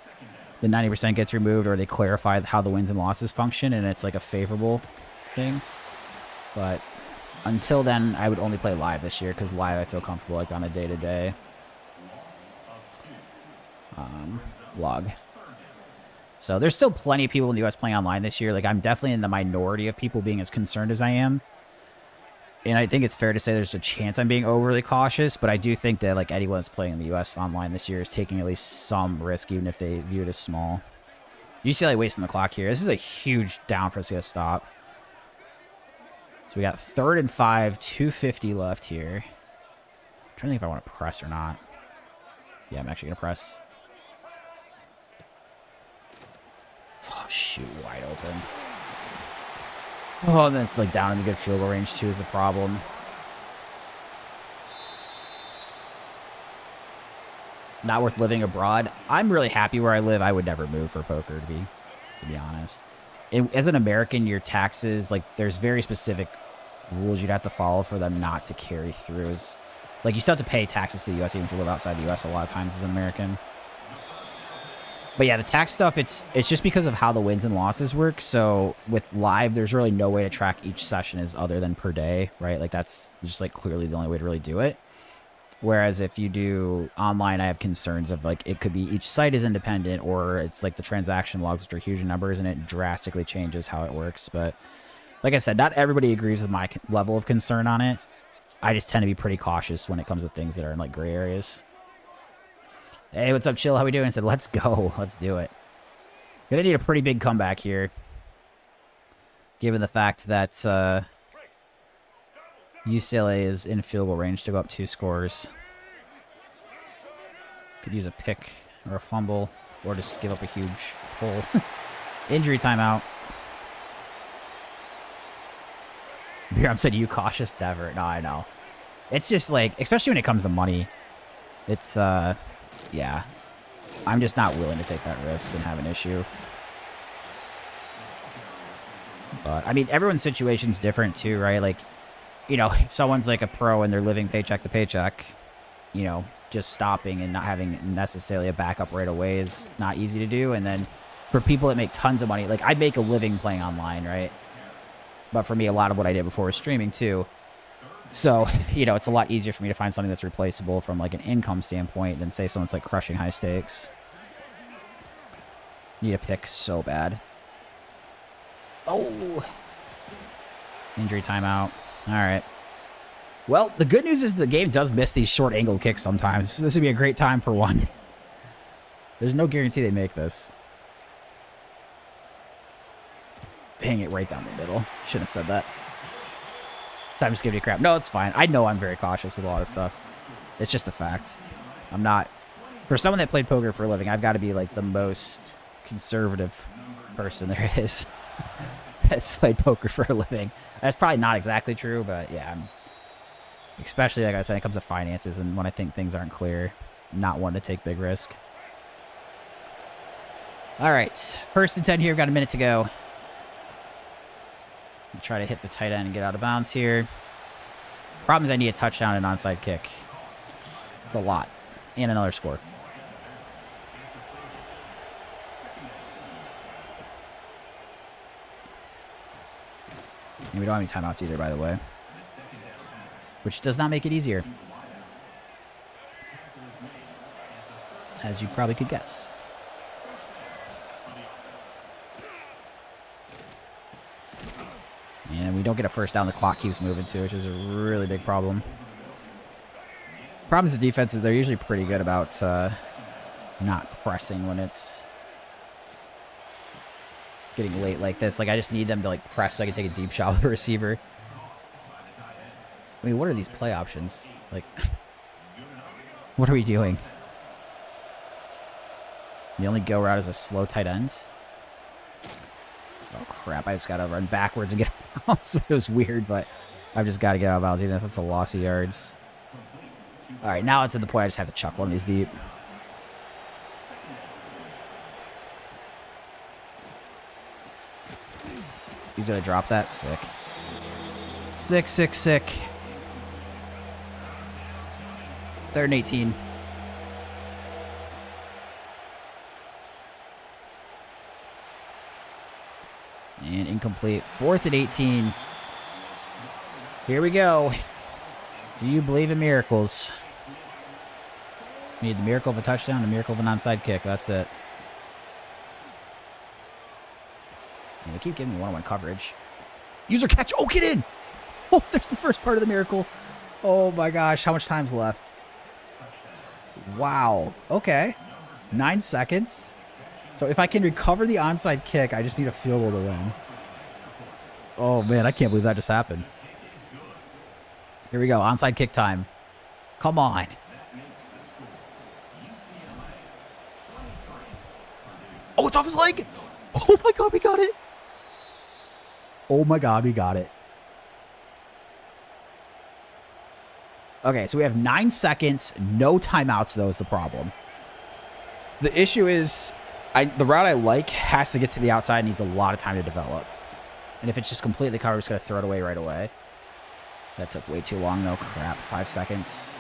the 90% gets removed, or they clarify how the wins and losses function, and it's like a favorable thing. But until then, I would only play live this year, because live I feel comfortable like on a day-to-day. Log. So there's still plenty of people in the US playing online this year. Like, I'm definitely in the minority of people being as concerned as I am. And I think it's fair to say there's a chance I'm being overly cautious, but I do think that like anyone that's playing in the US online this year is taking at least some risk, even if they view it as small. UCLA wasting the clock here. This is a huge down for us to get a stop. So we got 3rd and 5, 2:50 left here. I'm trying to think if I want to press or not. Yeah, I'm actually going to press. Oh, shoot, wide open. Oh, and then it's like down in the good field goal range too is the problem. Not worth living abroad. I'm really happy where I live. I would never move for poker, to be honest. As an American, your taxes, like, there's very specific rules you'd have to follow for them not to carry through. Like, you still have to pay taxes to the U.S. even if you live outside the U.S. a lot of times as an American. But yeah, the tax stuff, it's just because of how the wins and losses work. So with live, there's really no way to track each session as other than per day, right? Like, that's just like clearly the only way to really do it. Whereas if you do online, I have concerns of like, it could be each site is independent, or it's like the transaction logs, which are huge numbers, and it drastically changes how it works. But like I said, not everybody agrees with my level of concern on it. I just tend to be pretty cautious when it comes to things that are in like gray areas. Hey, what's up, Chill? How we doing? I said, let's go. Let's do it. Gonna need a pretty big comeback here, given the fact that UCLA is in field goal range to go up 2 scores. Could use a pick or a fumble, or just give up a huge pull. Injury timeout. Biram said, you cautious? Never. No, I know. It's just like, especially when it comes to money, it's, yeah. I'm just not willing to take that risk and have an issue. But, I mean, everyone's situation's different too, right? Like, you know, if someone's like a pro and they're living paycheck to paycheck, you know, just stopping and not having necessarily a backup right away is not easy to do. And then for people that make tons of money, like, I make a living playing online, right? But for me, a lot of what I did before was streaming too. So, you know, it's a lot easier for me to find something that's replaceable from like an income standpoint than say someone's like crushing high stakes. Need a pick so bad. Oh! Injury timeout. All right. Well, the good news is the game does miss these short angle kicks sometimes. This would be a great time for one. There's no guarantee they make this. Dang it, right down the middle. Shouldn't have said that. I'm just giving you crap. No, it's fine. I know I'm very cautious with a lot of stuff. It's just a fact. I'm not... For someone that played poker for a living, I've got to be like the most conservative person there is that's played poker for a living. That's probably not exactly true, but yeah, I'm... Especially, like I said, when it comes to finances and when I think things aren't clear, not one to take big risk. All right. 1st and 10 here. We've got a minute to go. Try to hit the tight end and get out of bounds here. Problem is I need a touchdown and an onside kick. It's a lot. And another score. And we don't have any timeouts either, by the way. Which does not make it easier. As you probably could guess. And we don't get a first down. The clock keeps moving too, which is a really big problem. Problem is the defense, they're usually pretty good about not pressing when it's getting late like this. Like, I just need them to like press so I can take a deep shot with the receiver. I mean, what are these play options? Like, what are we doing? The only go route is a slow tight end. Oh, crap. I just got to run backwards and get out of bounds. It was weird, but I've just got to get out of bounds, even if it's a loss of yards. All right, now it's at the point I just have to chuck one of these deep. He's going to drop that. Sick. Sick, sick, sick. 3rd and 18. incomplete. 4th and 18. Here we go. Do you believe in miracles? You need the miracle of a touchdown, the miracle of an onside kick. That's it. And they keep giving me one-on-one coverage. User catch. Oh, get in. Oh, there's the first part of the miracle. Oh, my gosh. How much time's left? Wow. Okay. 9 seconds. So if I can recover the onside kick, I just need a field goal to win. Oh, man. I can't believe that just happened. Here we go. Onside kick time. Come on. Oh, it's off his leg. Oh, my God. We got it. Oh, my God. We got it. Okay, so we have 9 seconds. No timeouts, though, is the problem. The issue is the route I like has to get to the outside, needs a lot of time to develop. And if it's just completely covered, we're just going to throw it away right away. That took way too long, though. Crap, 5 seconds.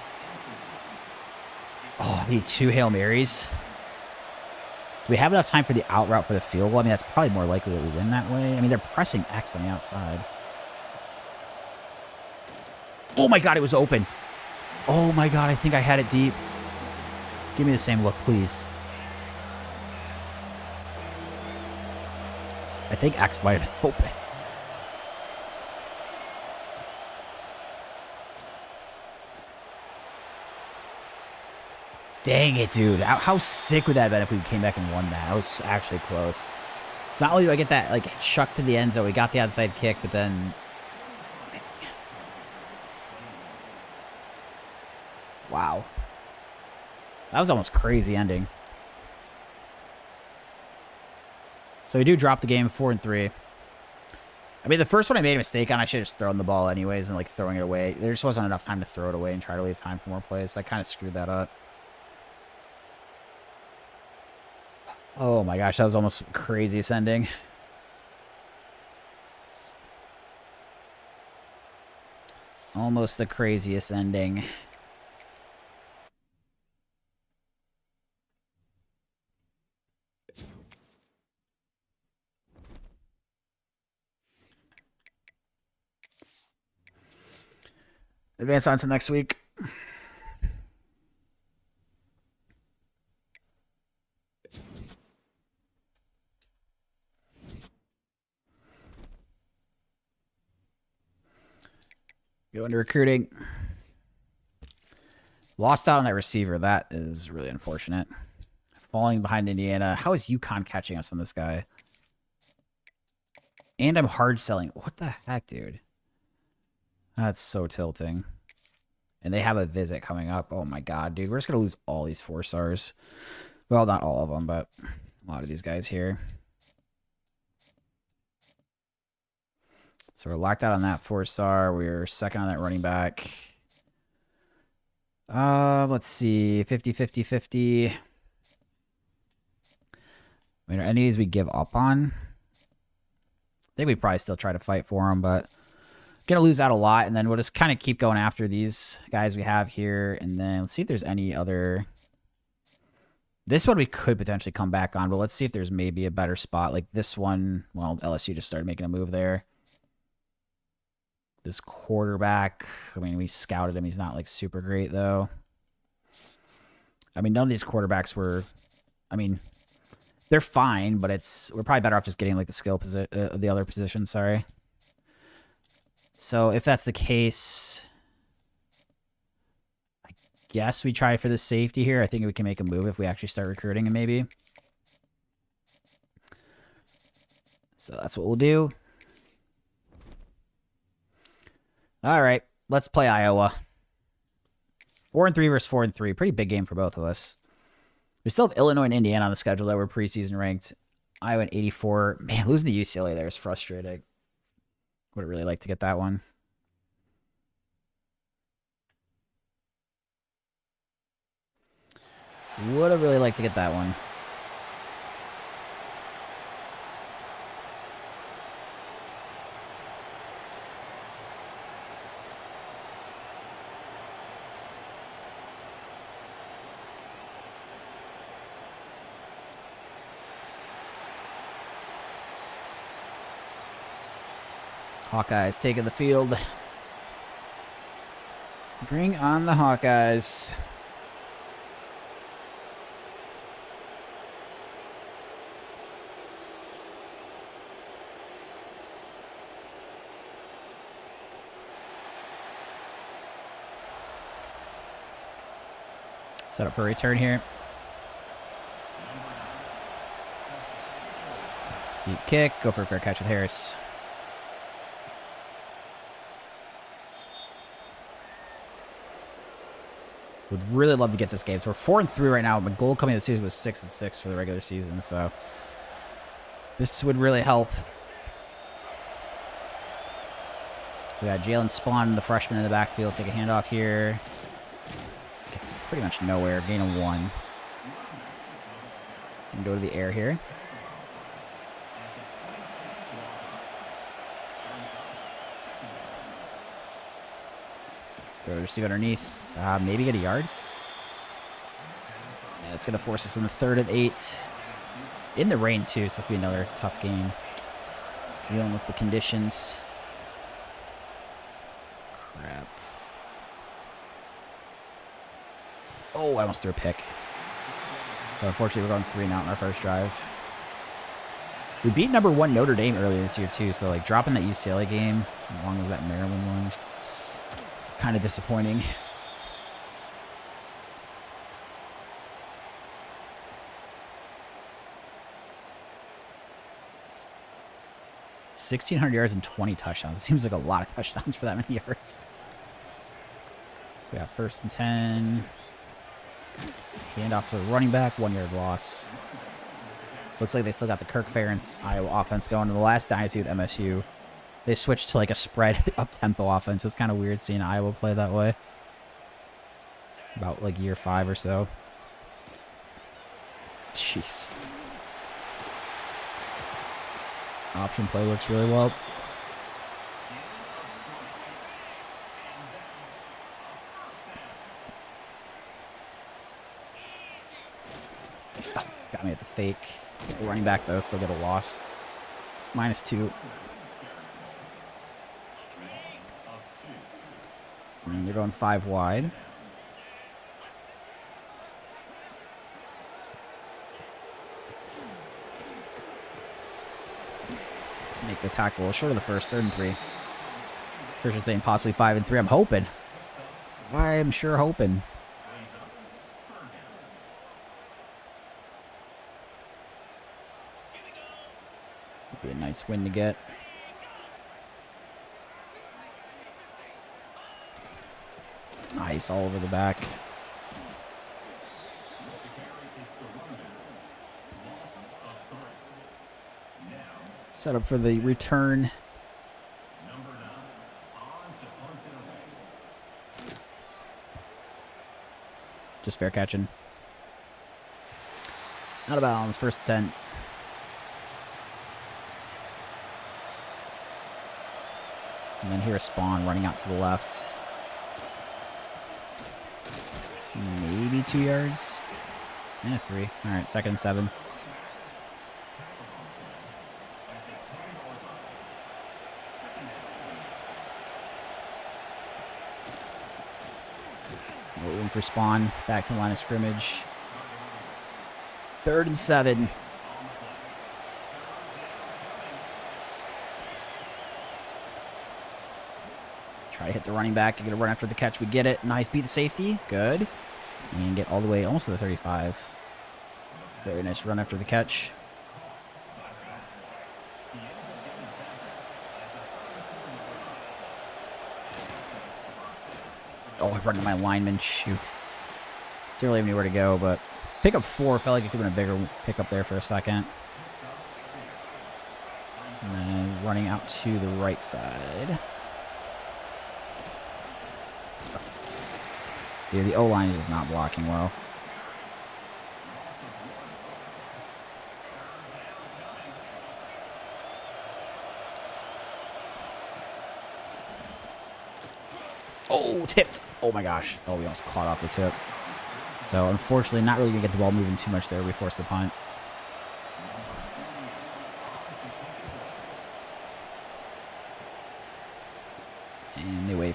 Oh, I need 2 Hail Marys. Do we have enough time for the out route for the field goal? I mean, that's probably more likely that we win that way. I mean, they're pressing X on the outside. Oh, my God, it was open. Oh, my God, I think I had it deep. Give me the same look, please. I think X might have been open. Dang it, dude. How sick would that have been if we came back and won that? That was actually close. It's not only do I get that, like, chuck to the end zone, we got the onside kick, but then... Wow. That was almost crazy ending. So we do drop the game 4 and 3. I mean, the first one I made a mistake on. I should have just thrown the ball anyways and, like, throwing it away. There just wasn't enough time to throw it away and try to leave time for more plays. So I kind of screwed that up. Oh, my gosh. That was almost craziest ending. Almost the craziest ending. Advance on to next week. Go into recruiting. Lost out on that receiver. That is really unfortunate. Falling behind Indiana. How is UConn catching us on this guy? And I'm hard selling. What the heck, dude? That's so tilting. And they have a visit coming up. Oh, my God, dude. We're just going to lose all these 4 stars. Well, not all of them, but a lot of these guys here. So we're locked out on that 4-star. We're second on that running back. Let's see. 50, 50, 50. I mean, are any of these we give up on? I think we probably still try to fight for them, but going to lose out a lot. And then we'll just kind of keep going after these guys we have here. And then let's see if there's any other... This one we could potentially come back on, but let's see if there's maybe a better spot. Like this one, well, LSU just started making a move there. This quarterback, I mean, we scouted him. He's not, like, super great, though. I mean, none of these quarterbacks were... I mean, they're fine, but we're probably better off just getting, like, the skill position, the other position, sorry. So, if that's the case... I guess we try for the safety here. I think we can make a move if we actually start recruiting him, maybe. So, that's what we'll do. All right, let's play Iowa. 4 and 3 versus 4 and 3. Pretty big game for both of us. We still have Illinois and Indiana on the schedule that we're preseason ranked. Iowa at 84. Man, losing to UCLA there is frustrating. Would have really liked to get that one. Would have really liked to get that one. Hawkeyes taking the field. Bring on the Hawkeyes. Set up for a return here. Deep kick. Go for a fair catch with Harris. Would really love to get this game. So we're 4-3 right now. My goal coming into the season was 6-6 for the regular season. So this would really help. So we got Jalen Spawn, the freshman in the backfield. Take a handoff here. Gets pretty much nowhere. Gain of 1. And go to the air here. Throw the receiver underneath. Maybe get a yard. Yeah, it's going to force us in the 3rd and 8. In the rain, too. It's supposed to be another tough game. Dealing with the conditions. Crap. Oh, I almost threw a pick. So, unfortunately, we're going 3 and out in our first drive. We beat number 1 Notre Dame earlier this year, too. So, like, dropping that UCLA game, as long as that Maryland one, kind of disappointing. $1,600 yards and 20 touchdowns. It seems like a lot of touchdowns for that many yards. So we have 1st and 10. Hand off to the running back. 1-yard loss. Looks like they still got the Kirk Ferentz Iowa offense going. In the last Dynasty with MSU, they switched to like a spread up-tempo offense. It's kind of weird seeing Iowa play that way. About like year 5 or so. Jeez. Option play works really well. Oh, got me at the fake. Get the running back, though. Still get a loss. -2. And they're going 5 wide. Make the tackle short of the first. 3rd and 3. Christian saying possibly 5 and 3. I'm hoping. I am sure hoping. Would be a nice win to get. Nice, all over the back. Set up for the return. Just fair catching. Out of bounds, 1st and 10. And then here's Spawn running out to the left. Maybe 2 yards. 3. All right, 2nd and 7. No room for Spawn. Back to the line of scrimmage. 3rd and 7. Try to hit the running back. You're going to run after the catch. We get it. Nice. Beat the safety. Good. And get all the way almost to the 35. Very nice run after the catch. Oh, I run to my lineman. Shoot. Didn't really have anywhere to go, but pick up 4. Felt like it could have been a bigger pickup there for a second. And then running out to the right side. Yeah, the O-line is just not blocking well. Oh, tipped. Oh my gosh. Oh, we almost caught off the tip. So, unfortunately, not really going to get the ball moving too much there. We forced the punt.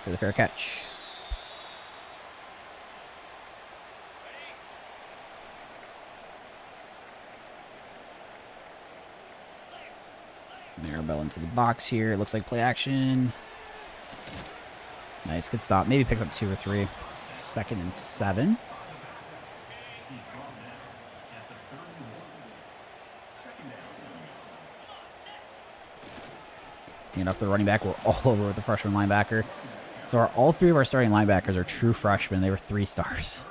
for the fair catch. Maribel into the box here. It looks like play action. Nice, good stop. Maybe picks up 2 or 3. 2nd and 7. Hand off the running back. We're all over with the freshman linebacker. So all 3 of our starting linebackers are true freshmen. They were 3 stars.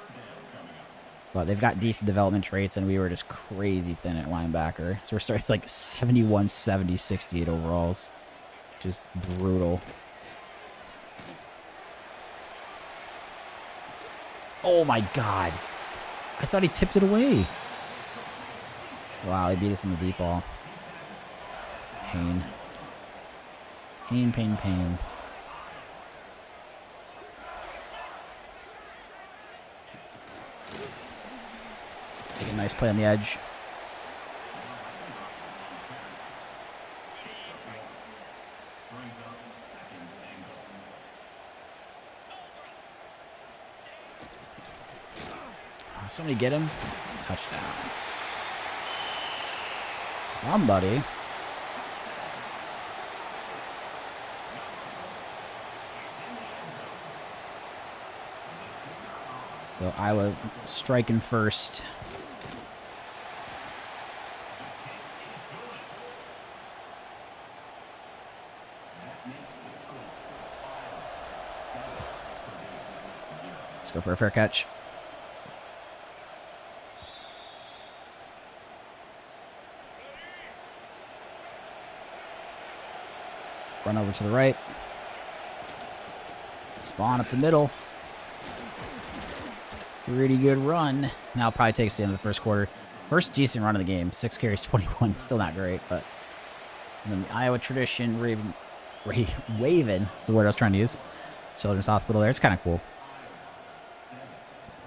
But they've got decent development traits, and we were just crazy thin at linebacker. So we're starting like 71, 70, 68 overalls. Just brutal. Oh my god. I thought he tipped it away. Wow, they beat us in the deep ball. Pain. Pain, pain, pain. Make a nice play on the edge. Somebody get him. Touchdown. Somebody. So Iowa striking first. Let's go for a fair catch. Run over to the right. Spawn up the middle. Pretty good run. Now probably takes the end of the first quarter. First decent run of the game. 6 carries, 21. Still not great, but then the Iowa tradition, waving is the word I was trying to use. Children's Hospital there. It's kind of cool.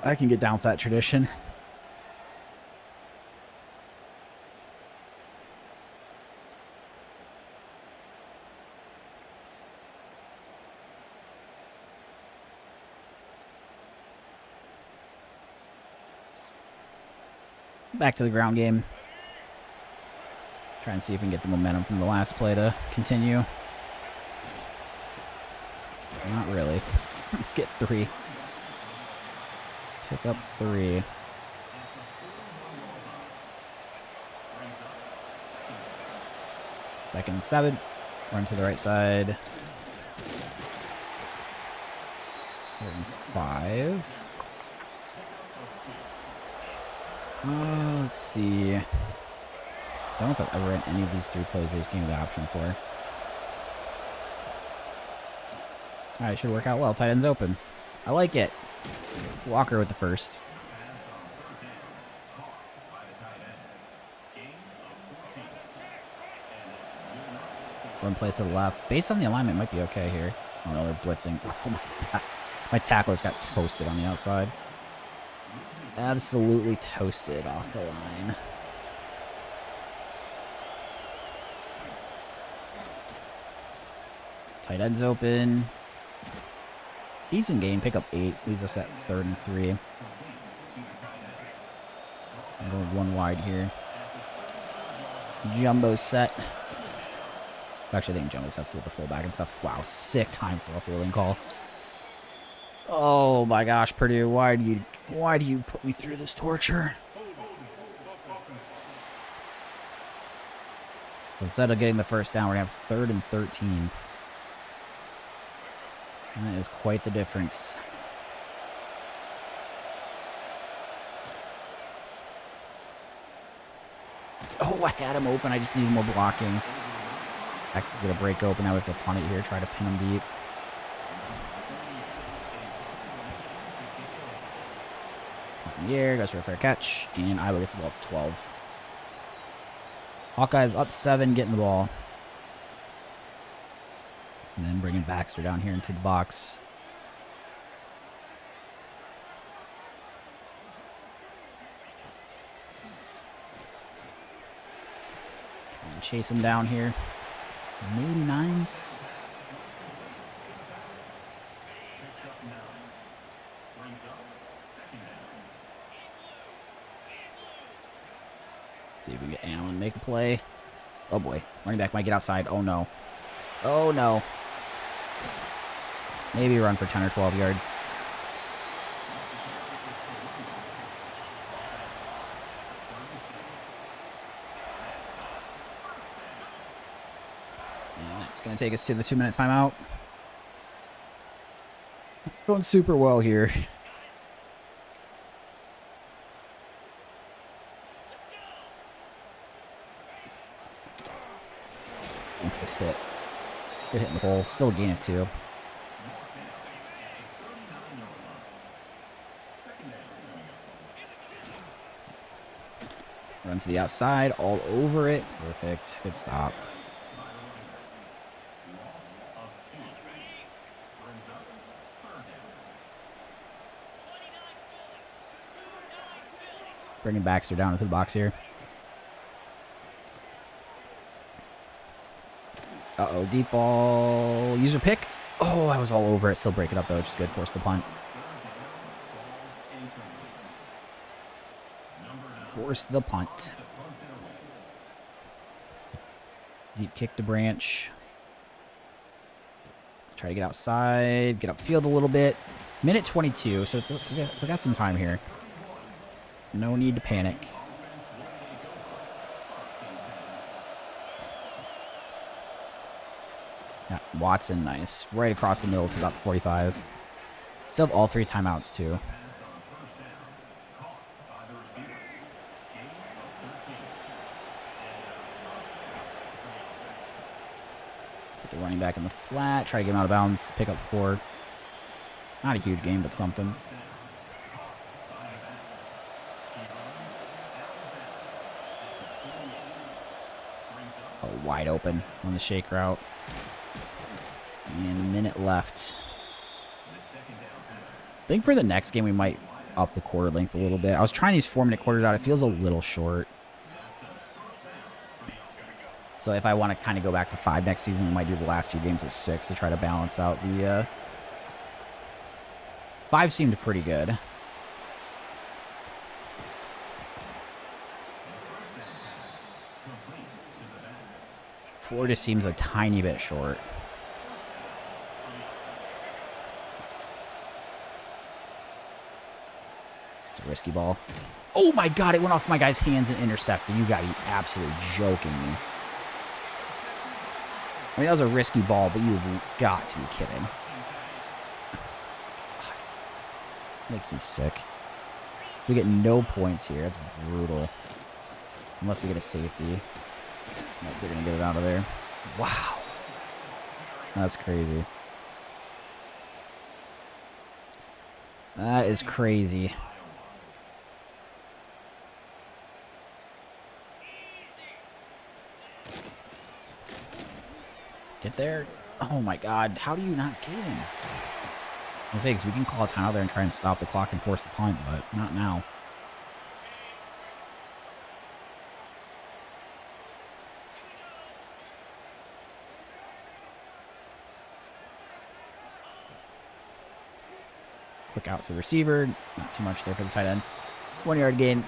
I can get down with that tradition. Back to the ground game. Try and see if we can get the momentum from the last play to continue. Not really. Get 3. Pick up 3. Second and 7. Run to the right side. 3rd and 5. Let's see. I don't know if I've ever ran any of these 3 plays they just gave me the option for. Alright, should work out well. Tight end's open. I like it. Walker with the first. Run play to the left. Based on the alignment, might be okay here. Oh no, they're blitzing. Oh my god. My tackle just got toasted on the outside. Absolutely toasted off the line. Tight end's open. Decent game. Pick up 8. Leaves us at 3rd and 3. I'm going 1 wide here. Jumbo set. Actually, I think jumbo sets with the fullback and stuff. Wow, sick time for a holding call. Oh my gosh, Purdue, why do you put me through this torture? So instead of getting the first down, we're gonna have 3rd and 13. That is quite the difference. Oh, I had him open. I just needed more blocking. X is gonna break open. Now we have to punt it here, try to pin him deep. In the air, goes for a fair catch, and Iowa gets the ball to 12. Hawkeyes up 7, getting the ball. And then bringing Baxter down here into the box. Try and chase him down here. Maybe 9. See if we get Allen make a play. Oh boy. Running back might get outside. Oh no. Oh no. Maybe run for 10 or 12 yards. And that's going to take us to the 2-minute timeout. Going super well here. Nice hit. Good hit in the hole. Still a gain of 2. Run to the outside, all over it. Perfect. Good stop. Bringing Baxter down into the box here. Uh-oh, deep ball. User pick. Oh, I was all over it. Still break it up, though, which is good. Force the punt. Force the punt. Deep kick to Branch. Try to get outside. Get upfield a little bit. Minute 22, so we got some time here. No need to panic. Yeah, Watson, nice. Right across the middle to about the 45. Still have all 3 timeouts, too. Put the running back in the flat. Try to get him out of bounds. Pick up 4. Not a huge game, but something. Oh, wide open on the shake route. And a minute left. I think for the next game we might up the quarter length a little bit. I was trying these 4-minute quarters out. It feels a little short. So if I want to kind of go back to 5 next season, we might do the last few games at 6 to try to balance out the... 5 seemed pretty good. Four just seems a tiny bit short. It's a risky ball. Oh my god, it went off my guy's hands and intercepted. You gotta be absolutely joking me. I mean, that was a risky ball, but you've got to be kidding. Makes me sick. So we get no points here. That's brutal. Unless we get a safety. Nope, they're going to get it out of there. Wow. That's crazy. That is crazy. Get there. Oh my god. How do you not get him? I say, because we can call a timeout there and try and stop the clock and force the punt, but not now. Quick out to the receiver. Not too much there for the tight end. 1 yard gain.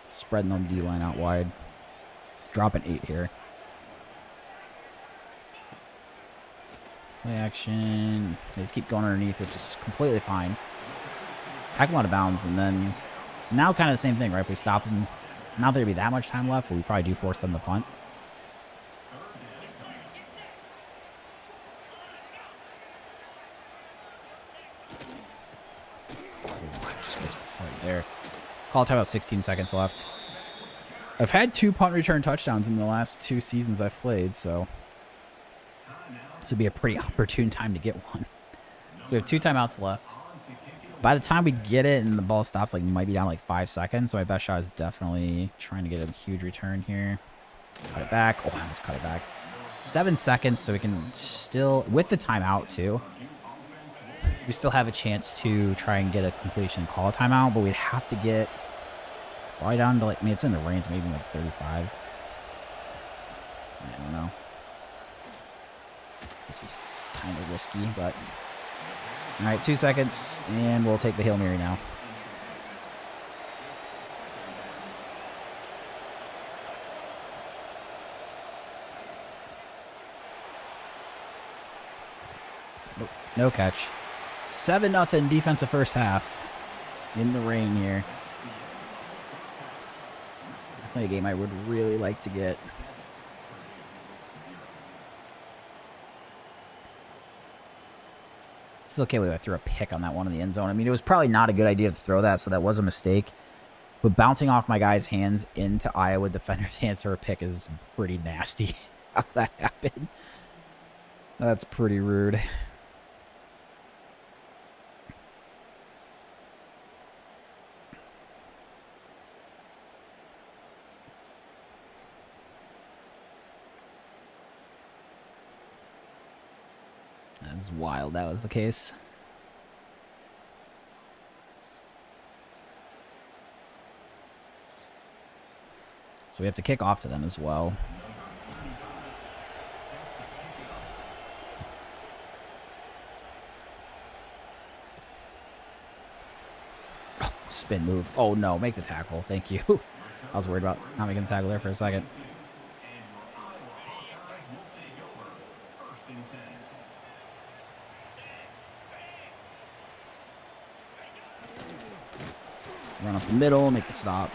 Spreading them D-line out wide. Dropping 8 here. Play action. They just keep going underneath, which is completely fine. Tackle out of bounds, and then now kind of the same thing, right? If we stop them, not there'd be that much time left, but we probably do force them to punt. Oh, I just missed right there. Call time about 16 seconds left. I've had 2 punt return touchdowns in the last 2 seasons I've played, so this would be a pretty opportune time to get one. So we have 2 timeouts left. By the time we get it and the ball stops, like, might be down like 5 seconds. So my best shot is definitely trying to get a huge return here. Cut it back. Oh, I almost cut it back. 7 seconds, so we can still, with the timeout too, we still have a chance to try and get a completion, call a timeout, but we'd have to get probably down to like, I mean, it's in the range, maybe like 35. I don't know. This is kind of risky, but... All right, 2 seconds, and we'll take the Hail Mary now. Nope, no catch. 7-0 defensive first half. In the rain here. Definitely a game I would really like to get. Still can't believe I threw a pick on that one in the end zone. I mean, it was probably not a good idea to throw that, so that was a mistake. But bouncing off my guy's hands into Iowa defender's hands for a pick is pretty nasty. How that happened. That's pretty rude. That's wild that was the case. So we have to kick off to them as well. Oh, spin move. Oh no, make the tackle. Thank you. I was worried about not making the tackle there for a second. Run up the middle, make the stop.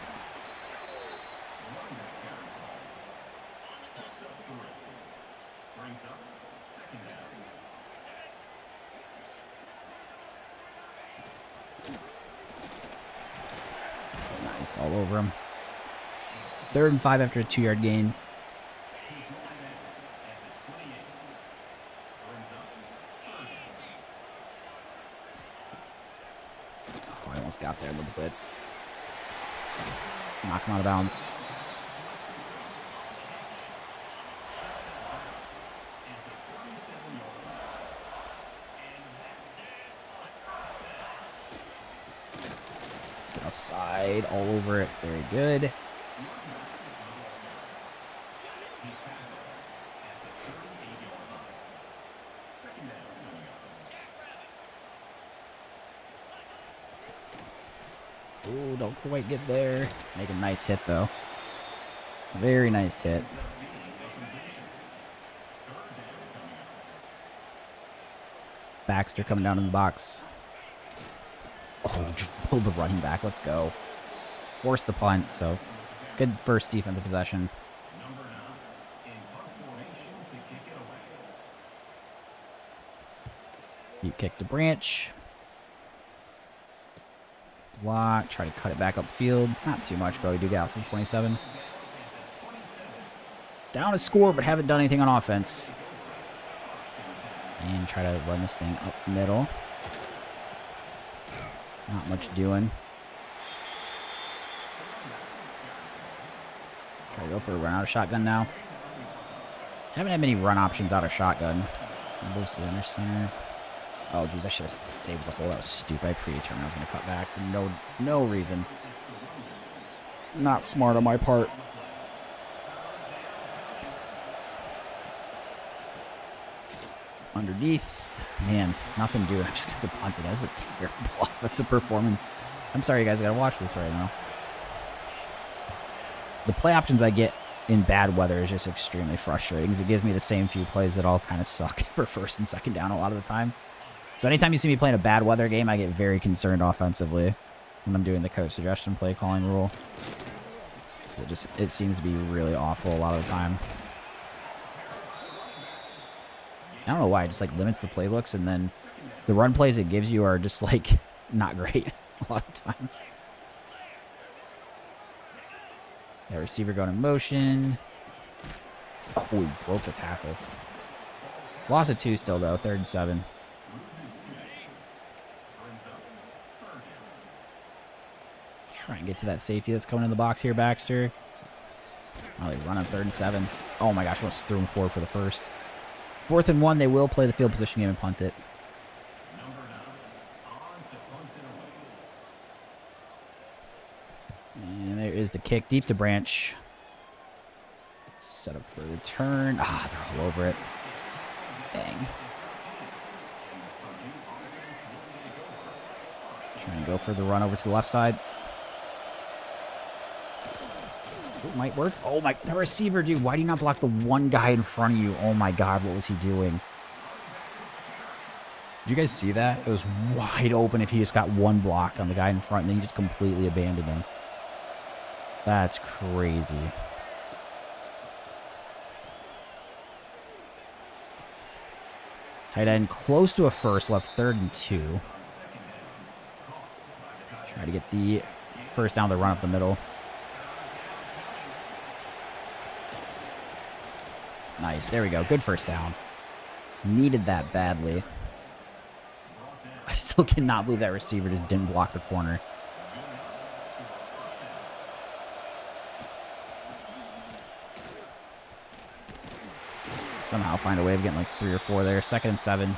Nice, all over him. 3rd and 5 after a 2-yard gain. Oh, I almost got there in the blitz. Knock him out of bounds. Get outside, all over it. Very good. Ooh, don't quite get there. Make a nice hit, though. Very nice hit. Baxter coming down in the box. Oh, drilled the running back. Let's go. Force the punt, so good first defensive possession. Deep kick to Branch. Block, try to cut it back upfield. Not too much, but we do get out to the 27. Down a score, but haven't done anything on offense. And try to run this thing up the middle. Not much doing. Try to go for a run out of shotgun now. Haven't had many run options out of shotgun. Loose center, center. Oh, geez, I should have stayed with the hole. That was stupid. I predetermined I was going to cut back for no reason. Not smart on my part. Underneath. Man, nothing doing. I'm just going to punt it. That's a terrible offensive performance. I'm sorry, you guys got to watch this right now. The play options I get in bad weather is just extremely frustrating because it gives me the same few plays that all kind of suck for 1st and 2nd down a lot of the time. So anytime you see me playing a bad weather game, I get very concerned offensively when I'm doing the coach suggestion play calling rule. It seems to be really awful a lot of the time. I don't know why, it just like limits the playbooks, and then the run plays it gives you are just like not great a lot of the time. Yeah, receiver going in motion. Oh, we broke the tackle. Loss of 2 still though, 3rd and 7. Try and get to that safety that's coming in the box here, Baxter. Oh, they run on 3rd and 7. Oh my gosh, I almost threw him forward for the first. 4th and 1, they will play the field position game and punt it. And there is the kick deep to Branch. Set up for a return. Ah, they're all over it. Dang. Trying to go for the run over to the left side. It might work. Oh my, the receiver, dude. Why do you not block the one guy in front of you? Oh my God, what was he doing? Did you guys see that? It was wide open if he just got one block on the guy in front, and then he just completely abandoned him. That's crazy. Tight end close to a first. We'll have 3rd and 2. Try to get the first down, the run up the middle. Nice. There we go. Good first down. Needed that badly. I still cannot believe that receiver just didn't block the corner. Somehow find a way of getting like 3 or 4 there. 2nd and 7.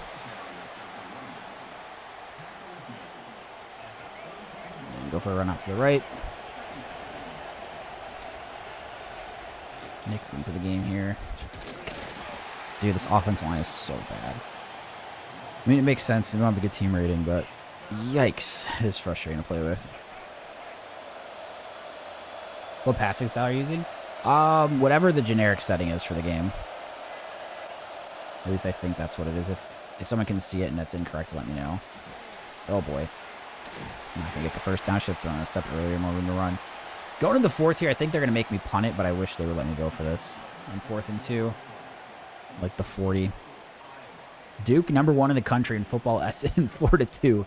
And go for a run out to the right. Nick's into the game here. Dude, this offensive line is so bad. I mean, it makes sense. They don't have a good team rating, but yikes. It is frustrating to play with. What passing style are you using? Whatever the generic setting is for the game. At least I think that's what it is. If someone can see it and that's incorrect, let me know. Oh, boy. I'm not going to get the first down. I should have thrown a step earlier, more room to run. Going to the 4th here, I think they're going to make me punt it, but I wish they would let me go for this. On 4th and 2. Like the 40. Duke, #1 in the country in football in Florida, too.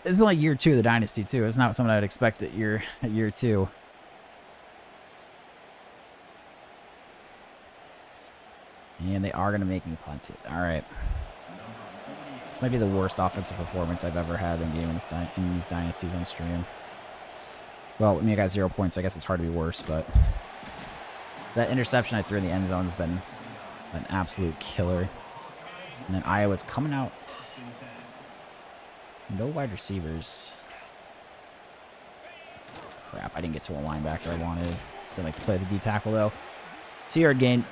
This is like year 2 of the Dynasty, too. It's not something I'd expect at year 2. And they are going to make me punt it. All right. This might be the worst offensive performance I've ever had in game in these Dynasties on stream. Well, I mean, I got 0 points. So I guess it's hard to be worse, but that interception I threw in the end zone has been an absolute killer. And then Iowa's coming out. No wide receivers. Crap, I didn't get to a linebacker I wanted. Still like to play the D tackle, though. 2-yard gain.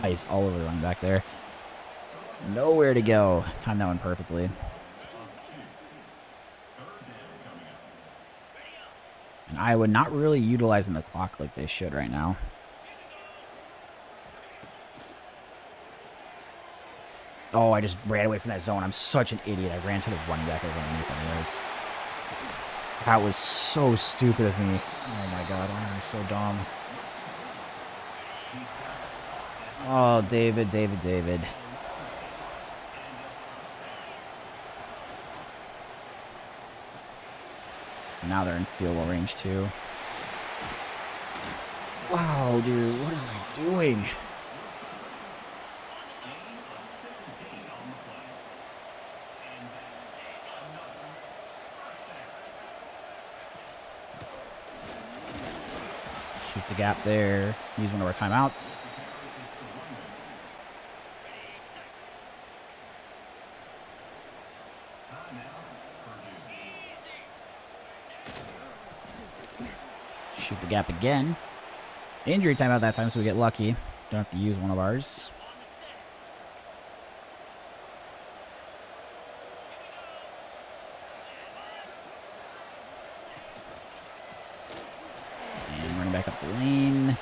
Nice, all over the running back there. Nowhere to go. Timed that one perfectly. And Iowa not really utilizing the clock like they should right now. Oh, I just ran away from that zone. I'm such an idiot. I ran to the running back that was underneath anyways. That was so stupid of me. Oh my god, I'm so dumb. Oh, David. Now they're in field goal range, too. Wow, dude, what am I doing? Shoot the gap there. Use one of our timeouts. Shoot the gap again. Injury timeout that time, so we get lucky. Don't have to use one of ours. And running back up the lane.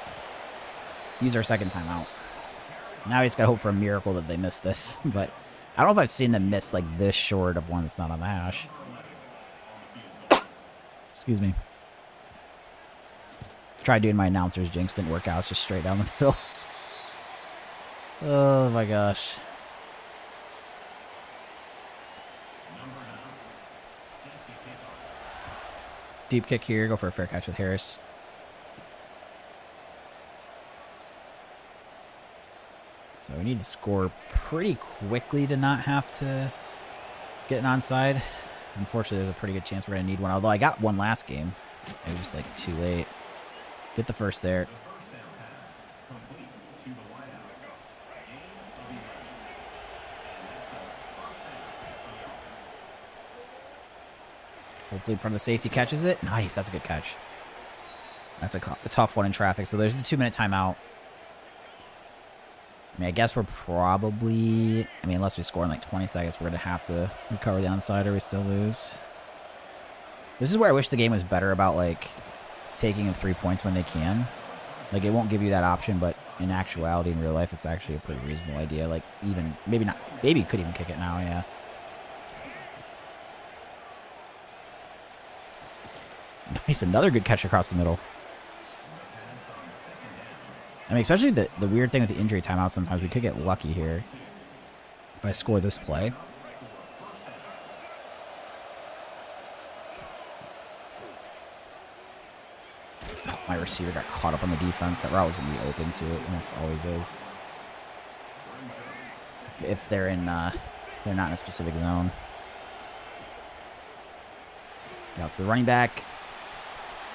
Use our 2nd timeout. Now we just got to hope for a miracle that they miss this. But I don't know if I've seen them miss like this short of one that's not on the hash. Excuse me. Tried doing my announcer's jinx, didn't work out. It's just straight down the middle. Oh my gosh. Deep kick here. Go for a fair catch with Harris. So we need to score pretty quickly to not have to get an onside. Unfortunately, there's a pretty good chance we're going to need one. Although I got one last game. It was just like too late. Get the first there. Hopefully in front of the safety catches it. Nice, that's a good catch. That's a tough one in traffic. So there's the 2-minute timeout. I mean, I guess we're probably... I mean, unless we score in like 20 seconds, we're going to have to recover the onside or we still lose. This is where I wish the game was better about, like, taking in 3 points when they can. Like, it won't give you that option, but in actuality, in real life, it's actually a pretty reasonable idea. Like, even, maybe not, maybe you could even kick it now, yeah. Nice, another good catch across the middle. I mean, especially the weird thing with the injury timeout, sometimes we could get lucky here if I score this play. Oh, my receiver got caught up on the defense. That route was going to be open, too. It almost always is. If they're in, they're not in a specific zone. Out to the running back.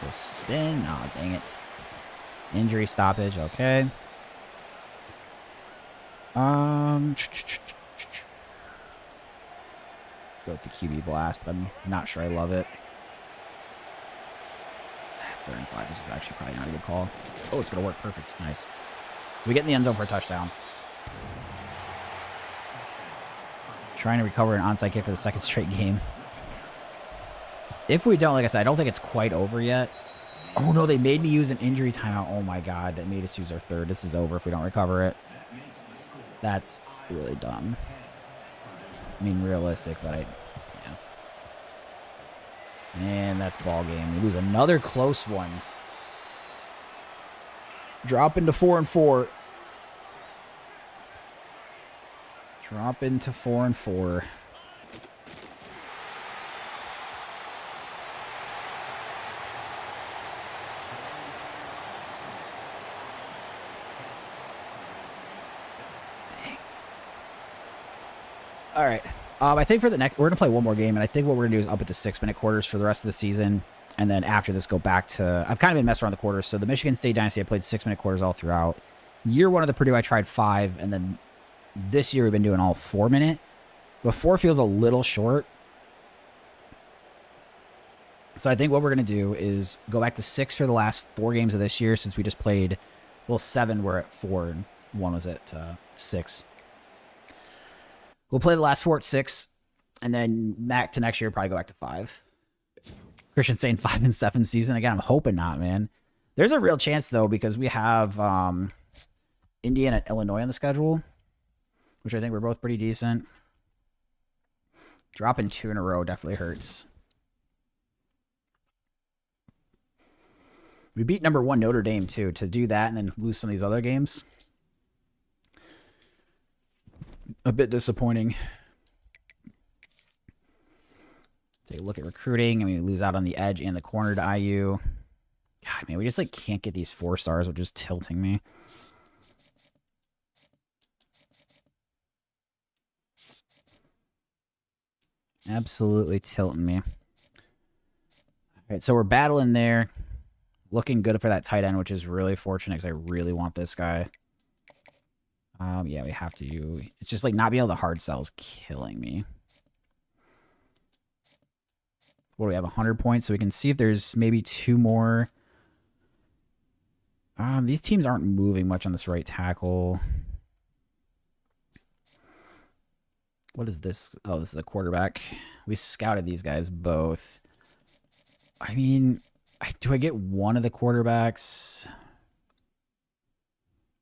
The spin. Oh, dang it. Injury stoppage. Okay. Go with the QB blast, but I'm not sure I love it. 3rd and 5. This is actually probably not a good call. Oh, it's going to work. Perfect. Nice. So we get in the end zone for a touchdown. Trying to recover an onside kick for the 2nd straight game. If we don't, like I said, I don't think it's quite over yet. Oh, no, they made me use an injury timeout. Oh, my God. They made us use our 3rd. This is over if we don't recover it. That's really dumb. I mean, realistic, but yeah. And that's ball game. We lose another close one. Drop into 4 and 4. Drop into 4 and 4. All right. I think for the next, we're going to play one more game, and I think what we're going to do is up it to 6-minute quarters for the rest of the season, and then after this go back to, I've kind of been messing around the quarters, so the Michigan State Dynasty, I played 6-minute quarters all throughout. Year 1 of the Purdue, I tried 5, and then this year we've been doing all 4-minute, but 4 feels a little short. So I think what we're going to do is go back to 6 for the last 4 games of this year, since we just played, well, 7 were at 4, and 1 was at 6. We'll play the last 4 at 6, and then back to next year, probably go back to 5. Christian's saying 5 and 7 season. Again, I'm hoping not, man. There's a real chance, though, because we have Indiana and Illinois on the schedule, which I think we're both pretty decent. Dropping 2 in a row definitely hurts. We beat number 1 Notre Dame, too. To do that and then lose some of these other games, a bit disappointing. Take a look at recruiting. I mean, we lose out on the edge and the corner to IU. God, man, we just like can't get these 4 stars, which is tilting me. Absolutely tilting me. All right, so we're battling there. Looking good for that tight end, which is really fortunate because I really want this guy. Yeah, we have to. It's just like not being able to hard sell is killing me. What do we have? 100 points, so we can see if there's maybe 2 more. These teams aren't moving much on this right tackle. What is this? Oh, this is a quarterback. We scouted these guys both. I mean, do I get one of the quarterbacks?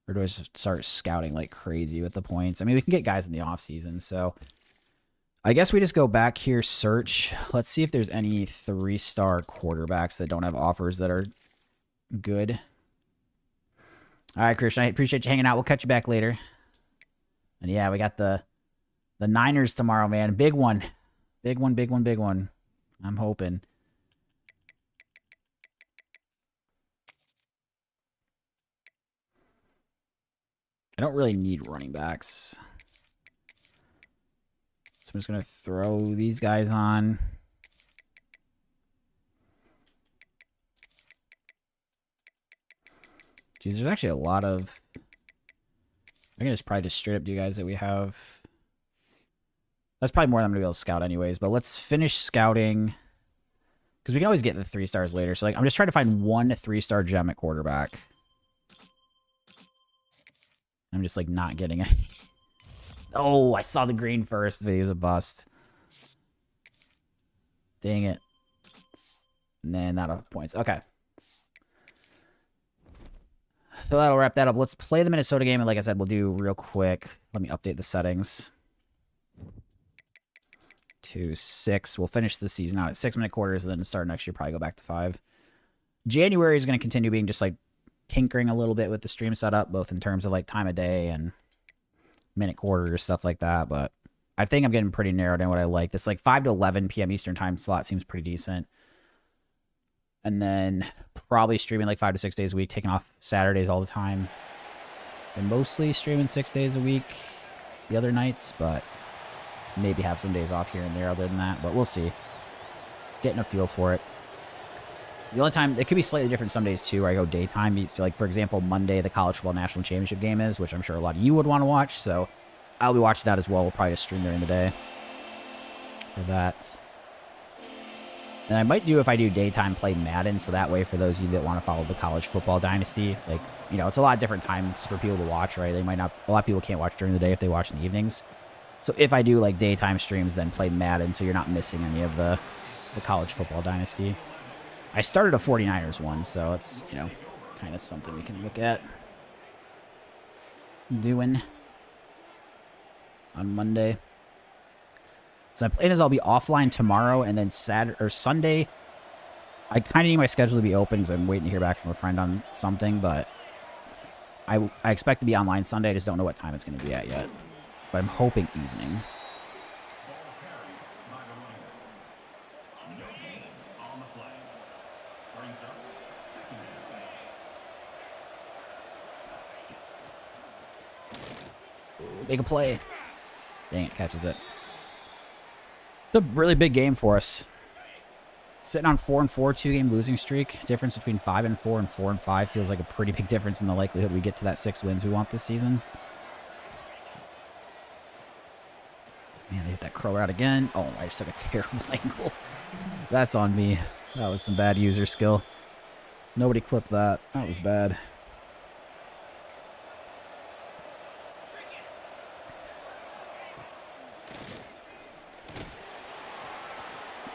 Or do I just start scouting like crazy with the points? I mean, we can get guys in the offseason, so I guess we just go back here, search. Let's see if there's any 3-star quarterbacks that don't have offers that are good. All right, Christian, I appreciate you hanging out. We'll catch you back later. And yeah, we got the Niners tomorrow, man. Big one. Big one, big one, big one. I'm hoping. I don't really need running backs. So I'm just going to throw these guys on. Geez, there's actually a lot of... I can just probably just straight up do guys that we have. That's probably more than I'm going to be able to scout anyways. But let's finish scouting. Because we can always get the 3 stars later. So like, I'm just trying to find 1 3-star gem at quarterback. I'm just like not getting it. Oh, I saw the green first, but he was a bust. Dang it. And then not enough points. Okay. So that'll wrap that up. Let's play the Minnesota game. And like I said, we'll do real quick. Let me update the settings. To 6. We'll finish the season out at 6-minute quarters, and then start next year, probably go back to 5. January is going to continue being just like tinkering a little bit with the stream setup, both in terms of like time of day and minute quarters, stuff like that. But I think I'm getting pretty narrowed in what I like. This like 5 to 11 p.m. Eastern time slot seems pretty decent. And then probably streaming like 5 to 6 days a week, taking off Saturdays all the time. And mostly streaming 6 days a week the other nights, but maybe have some days off here and there other than that. But we'll see. Getting a feel for it. The only time, it could be slightly different some days too, where I go daytime. Like, for example, Monday, the College Football National Championship game is, which I'm sure a lot of you would want to watch. So I'll be watching that as well. We'll probably just stream during the day for that. And I might do, if I do daytime, play Madden. So that way, for those of you that want to follow the College Football Dynasty, like, you know, it's a lot of different times for people to watch, right? They might not, a lot of people can't watch during the day if they watch in the evenings. So if I do like daytime streams, then play Madden, so you're not missing any of the College Football Dynasty. I started a 49ers one, so it's, you know, kind of something we can look at doing on Monday. So my plan is I'll be offline tomorrow, and then Saturday or Sunday. I kind of need my schedule to be open because I'm waiting to hear back from a friend on something, but I expect to be online Sunday. I just don't know what time it's going to be at yet, but I'm hoping evening. Make a play. Dang it, catches it. It's a really big game for us. Sitting on 4-4, 2-game losing streak. Difference between 5-4 and 4-5 feels like a pretty big difference in the likelihood we get to that 6 wins we want this season. Man, they hit that crow out again. Oh, I just took a terrible angle. That's on me. That was some bad user skill. Nobody clipped that. That was bad.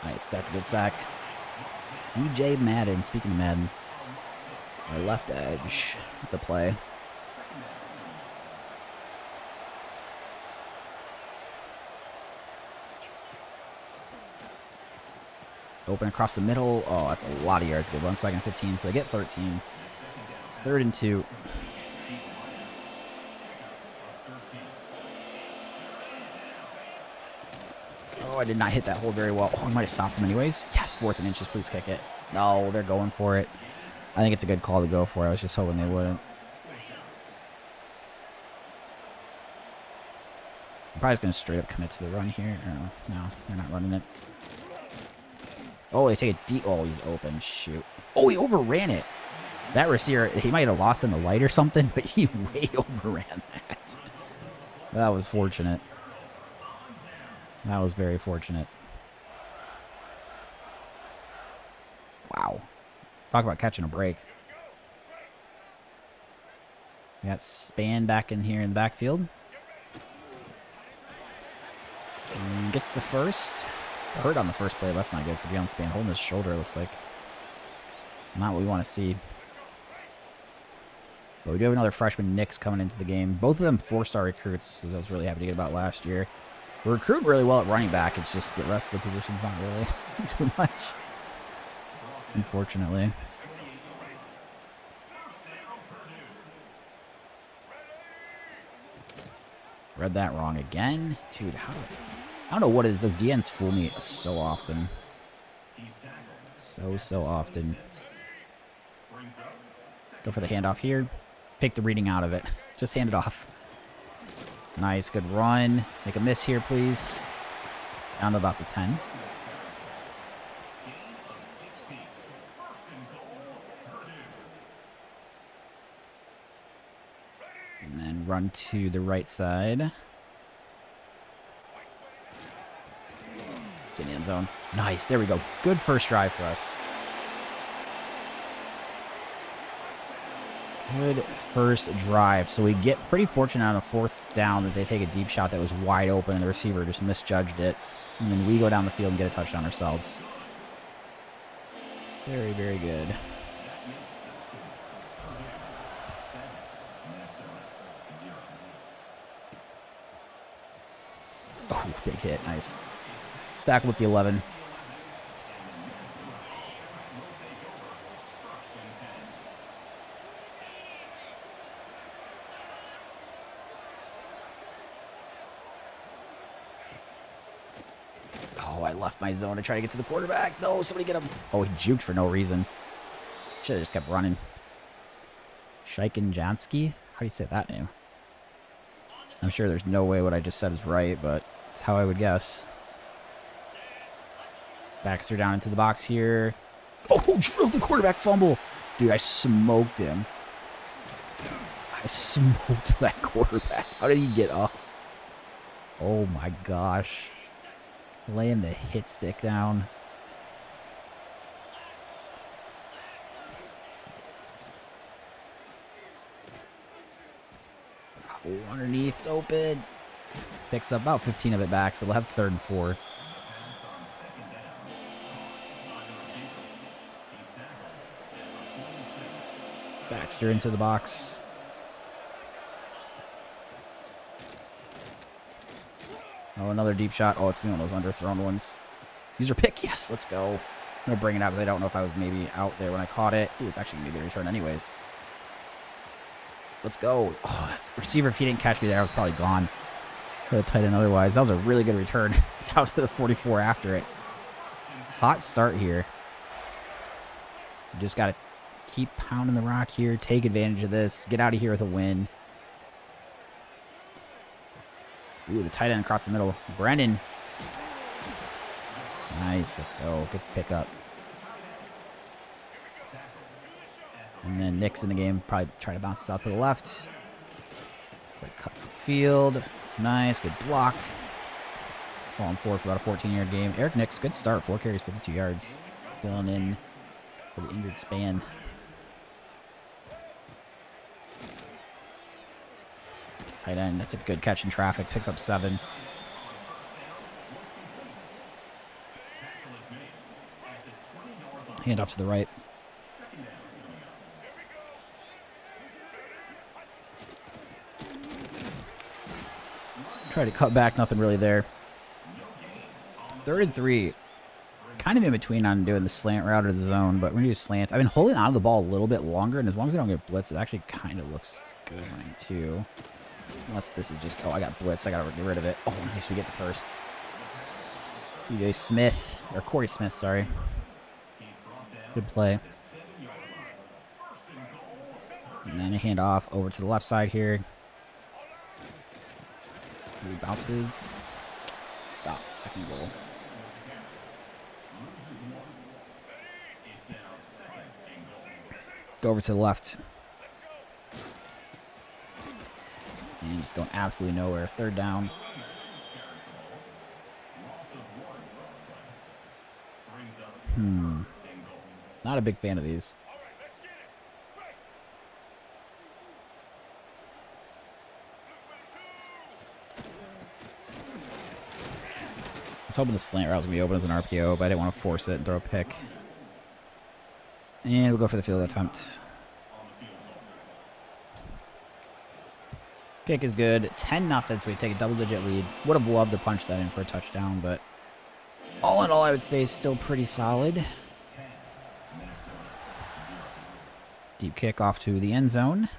Nice, that's a good sack. CJ Madden, speaking of Madden, our left edge with the play. Open across the middle. Oh, that's a lot of yards. Good. 1 second, 15, so they get 13. 3rd and 2. Oh, I did not hit that hole very well. Oh, he might have stopped him anyways. Yes, 4th and inches. Please kick it. No, they're going for it. I think it's a good call to go for. I was just hoping they wouldn't. I'm probably just going to straight up commit to the run here. No, they're not running it. Oh, they take a deep. Oh, he's open. Shoot. Oh, he overran it. That receiver, he might have lost in the light or something, but he way overran that. That was fortunate. That was very fortunate. Wow. Talk about catching a break. We got Span back in here in the backfield. And gets the first. Hurt on the first play. That's not good for Deion Span. Holding his shoulder, it looks like. Not what we want to see. But we do have another freshman, Nix, coming into the game. Both of them 4-star recruits, which I was really happy to get about last year. We're recruiting really well at running back. It's just the rest of the position's not really too much, unfortunately. Read that wrong again. Dude, I don't know what it is. Those DNs fool me so often. So often. Go for the handoff here. Pick the reading out of it. Just hand it off. Nice, good run. Make a miss here, please. Down to about the 10. And then run to the right side. Get in the end zone. Nice, there we go. Good first drive for us. Good first drive. So we get pretty fortunate on a 4th down that they take a deep shot that was wide open and the receiver just misjudged it. And then we go down the field and get a touchdown ourselves. Very, very good. Oh, big hit. Nice. Back with the 11. Oh, I left my zone to try to get to the quarterback. No, somebody get him. Oh, he juked for no reason. Should have just kept running. Jansky? How do you say that name? I'm sure there's no way what I just said is right, but it's how I would guess. Baxter down into the box here. Oh, drilled the quarterback fumble. Dude, I smoked him. I smoked that quarterback. How did he get up? Oh my gosh. Laying the hit stick down. Oh, underneath, it's open. Picks up about 15 of it back, so they'll have 3rd and 4. Baxter into the box. Oh, another deep shot. Oh, it's one of those underthrown ones. User pick. Yes, let's go. I'm going to bring it out because I don't know if I was maybe out there when I caught it. Ooh, it's actually going to be a good return anyways. Let's go. Oh, receiver, if he didn't catch me there, I was probably gone. Could have tight end otherwise. That was a really good return. Down to the 44 after it. Hot start here. You just got to keep pounding the rock here. Take advantage of this. Get out of here with a win. Ooh, the tight end across the middle. Brennan. Nice. Let's go. Good pickup. And then Nick's in the game. Probably try to bounce this out to the left. It's like cut field. Nice. Good block. Ball and 4 for about a 14-yard game. Eric Nix, good start. 4 carries, 52 yards. Filling in for the injured span. Tight end. That's a good catch in traffic. Picks up 7. Hand off to the right. Try to cut back. Nothing really there. 3rd and 3. Kind of in between on doing the slant route or the zone, but we're going to do slants. I've been holding on to the ball a little bit longer, and as long as I don't get blitzed, it actually kind of looks good too. Unless this is just, oh, I got blitzed. I got to get rid of it. Oh, nice. We get the first. CJ Smith, or Corey Smith, sorry. Good play. And then a handoff over to the left side here. He bounces. Stop. 2nd goal. Go over to the left. And just going absolutely nowhere. 3rd down. Not a big fan of these. I was hoping the slant route was going to be open as an RPO, but I didn't want to force it and throw a pick. And we'll go for the field attempt. Kick is good. 10-0, so we take a double-digit lead. Would have loved to punch that in for a touchdown, but all in all, I would say still pretty solid. Deep kick off to the end zone.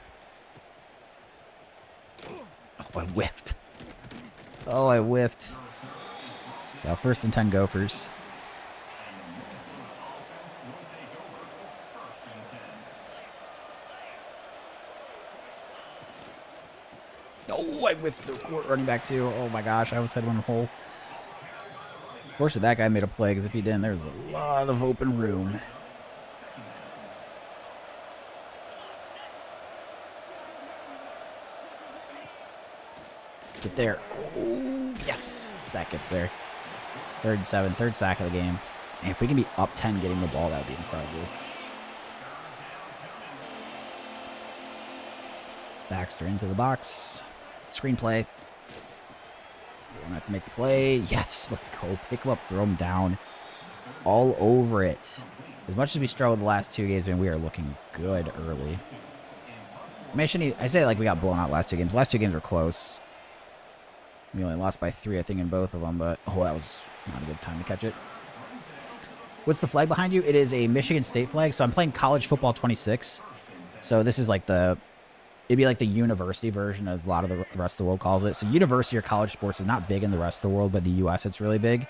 Oh, I whiffed. Oh, I whiffed. So 1st and 10 Gophers. Oh, I whiffed the running back too. Oh my gosh, I almost had one in the hole. Fortunately, that guy made a play, because if he didn't, there's a lot of open room. Get there. Oh, yes. Sack gets there. 3rd and 7. 3rd sack of the game. And if we can be up 10 getting the ball, that would be incredible. Baxter into the box. Screenplay. We're going to have to make the play. Yes, let's go. Pick him up, throw him down. All over it. As much as we struggled the last 2 games, man, we are looking good early. I say like we got blown out last 2 games. The last 2 games were close. We only lost by 3, I think, in both of them, but that was not a good time to catch it. What's the flag behind you? It is a Michigan State flag. So I'm playing College Football 26. So this is like it'd be like the university version, as a lot of the rest of the world calls it. So university or college sports is not big in the rest of the world, but the U.S. it's really big.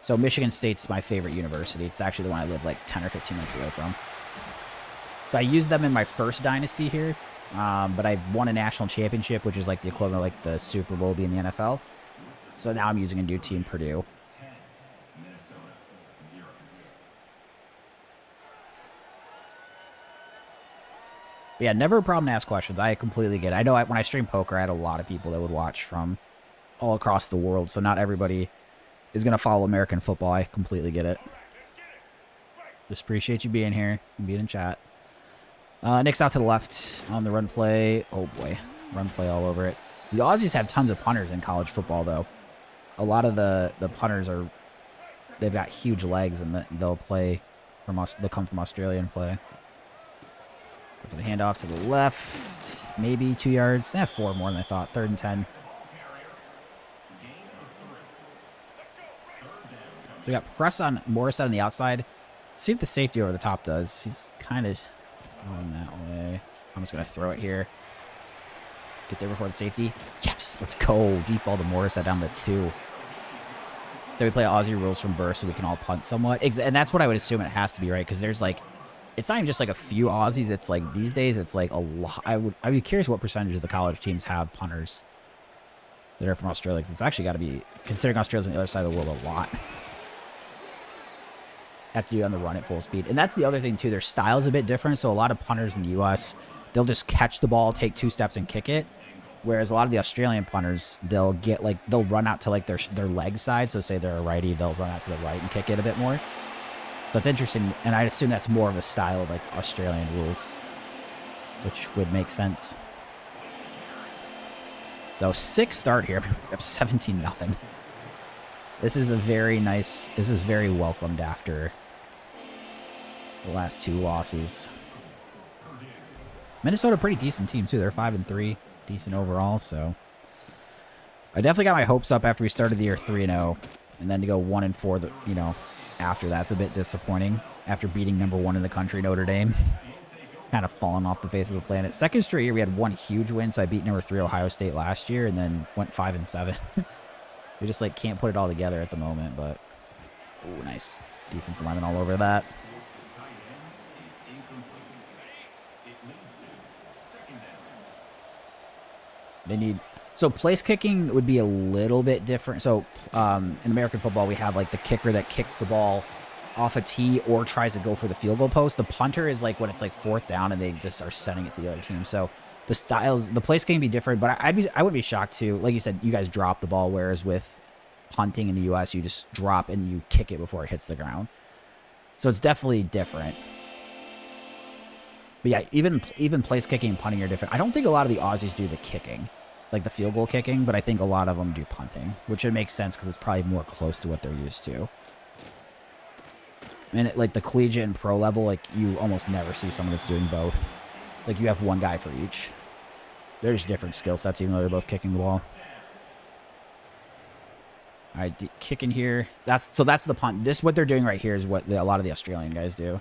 So Michigan State's my favorite university. It's actually the one I live like 10 or 15 minutes away from. So I used them in my first Dynasty here, but I've won a national championship, which is like the equivalent of like the Super Bowl being the NFL. So now I'm using a new team, Purdue. But yeah, never a problem to ask questions. I completely get it. I know when I stream poker, I had a lot of people that would watch from all across the world, so not everybody is going to follow American football. I completely get it. Just appreciate you being here and being in chat. Nick's out to the left on the run play. Oh, boy. Run play all over it. The Aussies have tons of punters in college football, though. A lot of the punters they've got huge legs, and they'll play from us. They'll come from Australia and play. For the handoff to the left, maybe 2 yards. 4 more than I thought. 3rd and 10. So we got press on Morris on the outside. Let's see if the safety over the top does. He's kind of going that way. I'm just going to throw it here. Get there before the safety. Yes, let's go. Deep ball to Morris down to 2. So we play Aussie rules from birth so we can all punt somewhat. And that's what I would assume it has to be, right? Because there's like, it's not even just like a few Aussies. It's like these days, it's like a lot. I'd be curious what percentage of the college teams have punters that are from Australia. Because it's actually got to be, considering Australia's on the other side of the world, a lot. Have to do on the run at full speed. And that's the other thing, too. Their style is a bit different. So a lot of punters in the U.S., they'll just catch the ball, take 2 steps, and kick it. Whereas a lot of the Australian punters, they'll run out to like their leg side. So say they're a righty, they'll run out to the right and kick it a bit more. So it's interesting, and I assume that's more of the style of like Australian rules, which would make sense. So 6 start here, up 17-0. This is very welcomed after the last 2 losses. Minnesota, pretty decent team too. They're 5-3, decent overall. So I definitely got my hopes up after we started the year 3-0, and then to go 1-4. After that's a bit disappointing. After beating #1 in the country, Notre Dame, kind of fallen off the face of the planet. Second straight year, we had 1 huge win. So I beat #3 Ohio State last year, and then went 5-7. We just like can't put it all together at the moment. But ooh, nice defensive lineman all over that. They need. So place kicking would be a little bit different. So in American football, we have like the kicker that kicks the ball off a tee or tries to go for the field goal post. The punter is like when it's like 4th down and they just are sending it to the other team. So the place can be different, but I wouldn't be shocked too. Like you said, you guys drop the ball, whereas with punting in the U.S., you just drop and you kick it before it hits the ground. So it's definitely different. But yeah, even place kicking and punting are different. I don't think a lot of the Aussies do the kicking, like the field goal kicking, but I think a lot of them do punting, which would make sense because it's probably more close to what they're used to. And like the collegiate and pro level, like you almost never see someone that's doing both. Like you have one guy for each. They're just different skill sets, even though they're both kicking the ball. All right, kicking here. That's the punt. What they're doing right here is what a lot of the Australian guys do.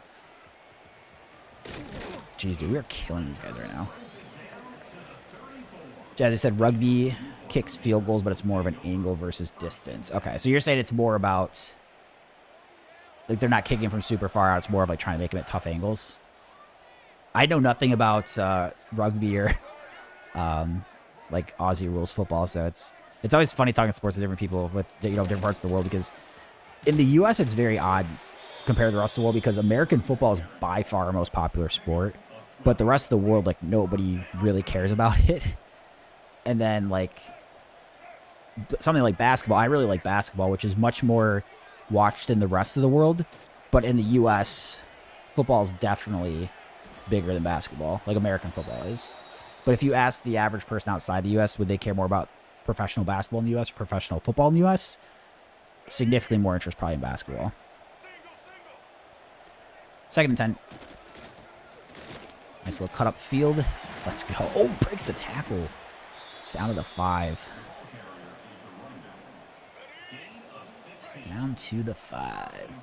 Jeez, dude, we are killing these guys right now. Yeah, they said rugby kicks field goals, but it's more of an angle versus distance. Okay, so you're saying it's more about, like, they're not kicking from super far out. It's more of like trying to make them at tough angles. I know nothing about rugby or like Aussie rules football, so it's always funny talking sports with different people with different parts of the world, because in the U.S. it's very odd compared to the rest of the world, because American football is by far our most popular sport, but the rest of the world, like, nobody really cares about it. And then like something like basketball, I really like basketball, which is much more watched in the rest of the world, but in the U.S. football is definitely bigger than basketball, like American football is. But if you ask the average person outside the U.S., would they care more about professional basketball in the U.S. or professional football in the U.S.? Significantly more interest probably in basketball. 2nd and 10. Nice little cut up field. Let's go. Oh, breaks the tackle. Down to the 5. Down to the 5.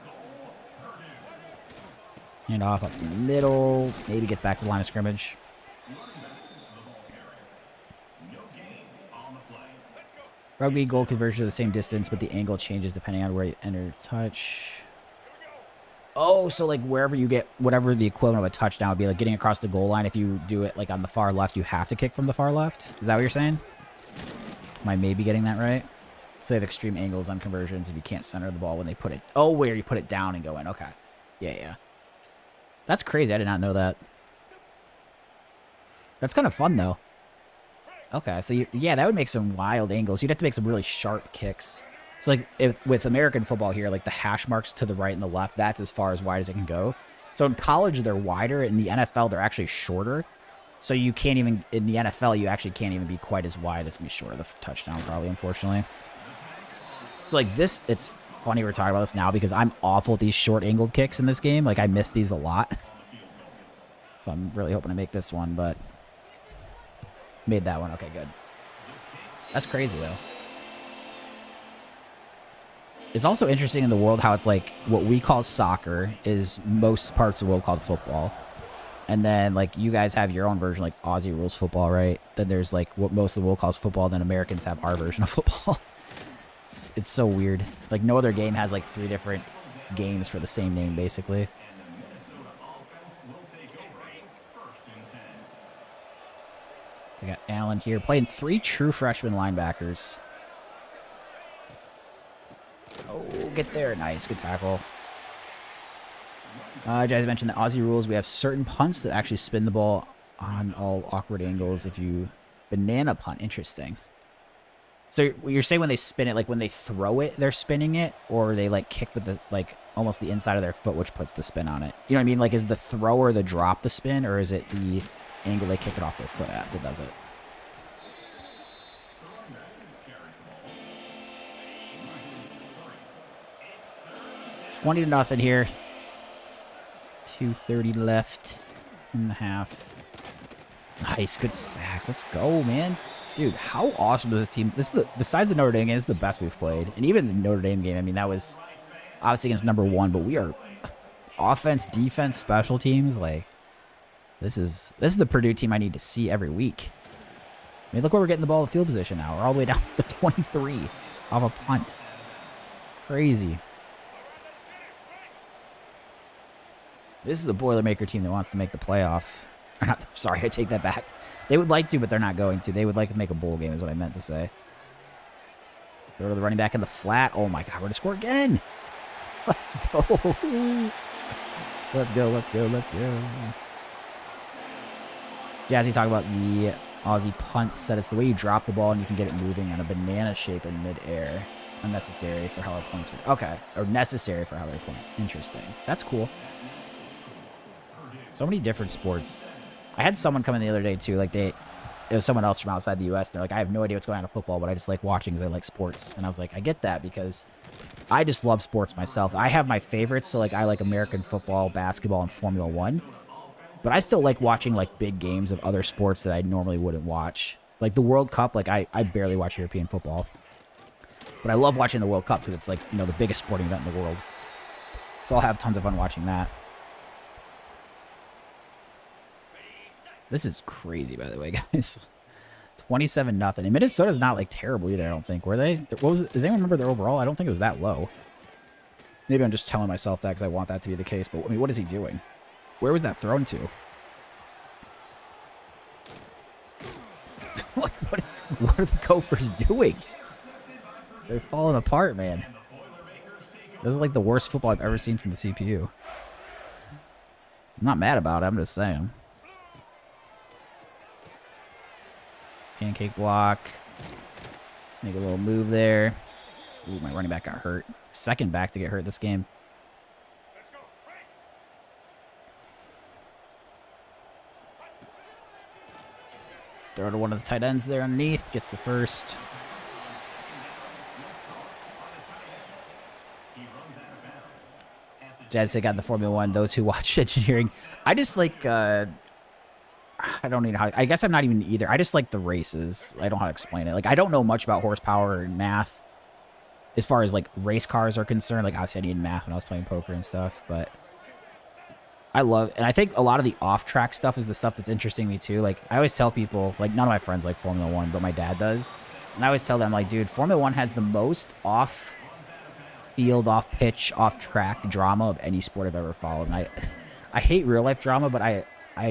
Hand off up the middle. Maybe gets back to the line of scrimmage. Rugby goal conversion to the same distance, but the angle changes depending on where you enter touch. Oh, so like wherever you get whatever the equivalent of a touchdown would be, like getting across the goal line. If you do it like on the far left, you have to kick from the far left. Is that what you're saying? Am I maybe getting that right? So they have extreme angles on conversions if you can't center the ball when they put it. Oh, where you put it down and go in. Okay. Yeah. That's crazy. I did not know that. That's kind of fun though. Okay, so yeah, that would make some wild angles. You'd have to make some really sharp kicks. So like with American football here, like the hash marks to the right and the left, that's as far as wide as it can go. So in college, they're wider. In the NFL, they're actually shorter. So you can't even, in the NFL, you actually can't even be quite as wide as can be short of the touchdown, probably, unfortunately. So like this, it's funny we're talking about this now because I'm awful at these short angled kicks in this game. Like I miss these a lot. So I'm really hoping to make this one, but made that one. Okay, good. That's crazy, though. It's also interesting in the world how it's like what we call soccer is most parts of the world called football. And then, like, you guys have your own version, like Aussie rules football, right? Then there's, like, what most of the world calls football. Then Americans have our version of football. It's so weird. Like, no other game has, like, 3 different games for the same name, basically. So we got Allen here playing 3 true freshman linebackers. Oh, get there. Nice. Good tackle. Guys mentioned the Aussie rules. We have certain punts that actually spin the ball on all awkward angles. If you banana punt, interesting. So you're saying when they spin it, like when they throw it, they're spinning it, or they like kick with the like almost the inside of their foot, which puts the spin on it. You know what I mean? Like, is the throw or the drop the spin, or is it the angle they kick it off their foot at that does it? $20-0 here. 2:30 left in the half. Nice, good sack. Let's go, man. Dude, how awesome is this team? This is besides the Notre Dame game, this is the best we've played. And even the Notre Dame game, I mean, that was obviously against #1, but we are offense, defense, special teams. Like, this is the Purdue team I need to see every week. I mean, look where we're getting the ball in field position now. We're all the way down to 23 off a punt. Crazy. This is the Boilermaker team that wants to make the playoff. Or not, sorry, I take that back. They would like to, but they're not going to. They would like to make a bowl game is what I meant to say. Throw to the running back in the flat. Oh, my God. We're going to score again. Let's go. Let's go, let's go, let's go. Jazzy talk about the Aussie punt set. It's the way you drop the ball and you can get it moving on a banana shape in midair. Unnecessary for how our points were. Okay. Or necessary for how they're point. Interesting. That's cool. So many different sports. I had someone come in the other day, too. Like, it was someone else from outside the U.S. They're like, I have no idea what's going on in football, but I just like watching because I like sports. And I was like, I get that because I just love sports myself. I have my favorites. So, like, I like American football, basketball, and Formula 1. But I still like watching, like, big games of other sports that I normally wouldn't watch. Like, the World Cup, like, I barely watch European football. But I love watching the World Cup because it's, like, you know, the biggest sporting event in the world. So I'll have tons of fun watching that. This is crazy, by the way, guys. 27-0. And Minnesota's not, like, terrible either, I don't think. Were they? What was it? Does anyone remember their overall? I don't think it was that low. Maybe I'm just telling myself that because I want that to be the case. But, I mean, what is he doing? Where was that thrown to? Like, what are the Gophers doing? They're falling apart, man. This is, like, the worst football I've ever seen from the CPU. I'm not mad about it. I'm just saying. Pancake block. Make a little move there. Ooh, my running back got hurt. Second back to get hurt this game. Throw to one of the tight ends there underneath. Gets the first. Jazz got the Formula One. Those who watch engineering, I just like. I don't know how. I guess I'm not even either. I just like the races. I don't know how to explain it. Like I don't know much about horsepower and math, as far as like race cars are concerned. Like obviously I needed math when I was playing poker and stuff, but I love. And I think a lot of the off-track stuff is the stuff that's interesting to me too. Like I always tell people, like none of my friends like Formula One, but my dad does, and I always tell them like, dude, Formula One has the most off-field, off-pitch, off-track drama of any sport I've ever followed. And I hate real life drama, but I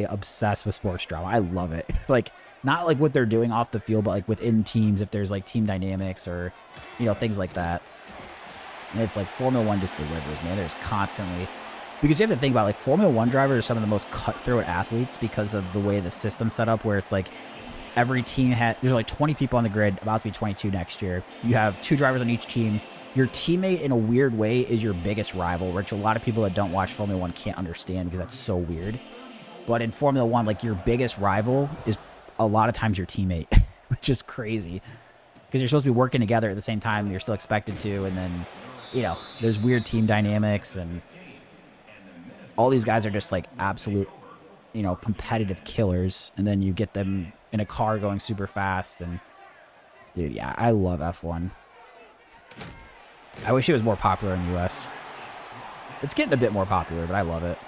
obsess with sports drama. I love it. Like not like what they're doing off the field, but like within teams, if there's like team dynamics or, you know, things like that. And it's like Formula One just delivers, man. There's constantly, because you have to think about like Formula One drivers are some of the most cutthroat athletes because of the way the system's set up, where it's like every team there's like 20 people on the grid, about to be 22 next year. You have 2 drivers on each team. Your teammate, in a weird way, is your biggest rival, which a lot of people that don't watch Formula One can't understand because that's so weird. But in Formula One, like your biggest rival is a lot of times your teammate, which is crazy because you're supposed to be working together at the same time. And you're still expected to. And then, you know, there's weird team dynamics and all these guys are just like absolute, you know, competitive killers. And then you get them in a car going super fast. And dude, yeah, I love F1. I wish it was more popular in the US. It's getting a bit more popular, but I love it.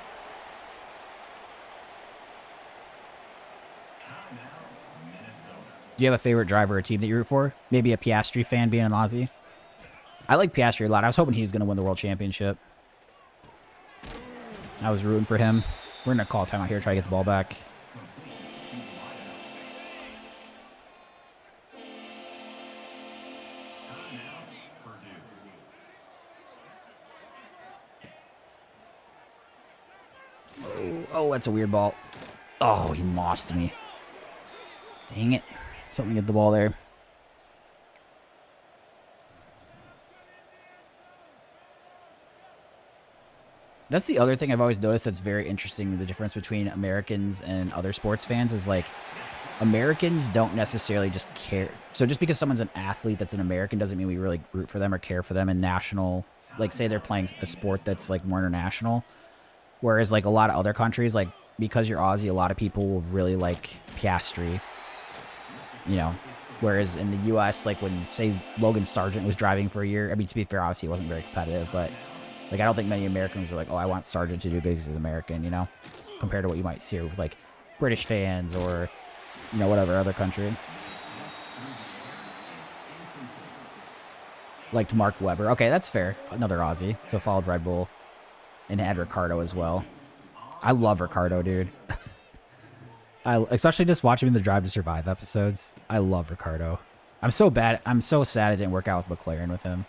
Do you have a favorite driver or team that you root for? Maybe a Piastri fan being an Aussie? I like Piastri a lot. I was hoping he was going to win the World Championship. I was rooting for him. We're going to call a timeout here, try to get the ball back. Oh, that's a weird ball. Oh, he mossed me. Dang it. Something to get the ball there. That's the other thing I've always noticed that's very interesting. The difference between Americans and other sports fans is like Americans don't necessarily just care. So just because someone's an athlete that's an American doesn't mean we really root for them or care for them in national. Like say they're playing a sport that's like more international. Whereas like a lot of other countries, like because you're Aussie, a lot of people will really like Piastri. You know, whereas in the U.S., like when, say, Logan Sargent was driving for a year, I mean, to be fair, obviously he wasn't very competitive, but, like, I don't think many Americans were like, oh, I want Sargent to do good because he's American, you know, compared to what you might see with, like, British fans or, you know, whatever other country. Liked Mark Webber. Okay, that's fair. Another Aussie. So followed Red Bull and had Ricardo as well. I love Ricardo, dude. Especially just watching him in the Drive to Survive episodes. I love Ricardo. I'm so sad it didn't work out with McLaren with him.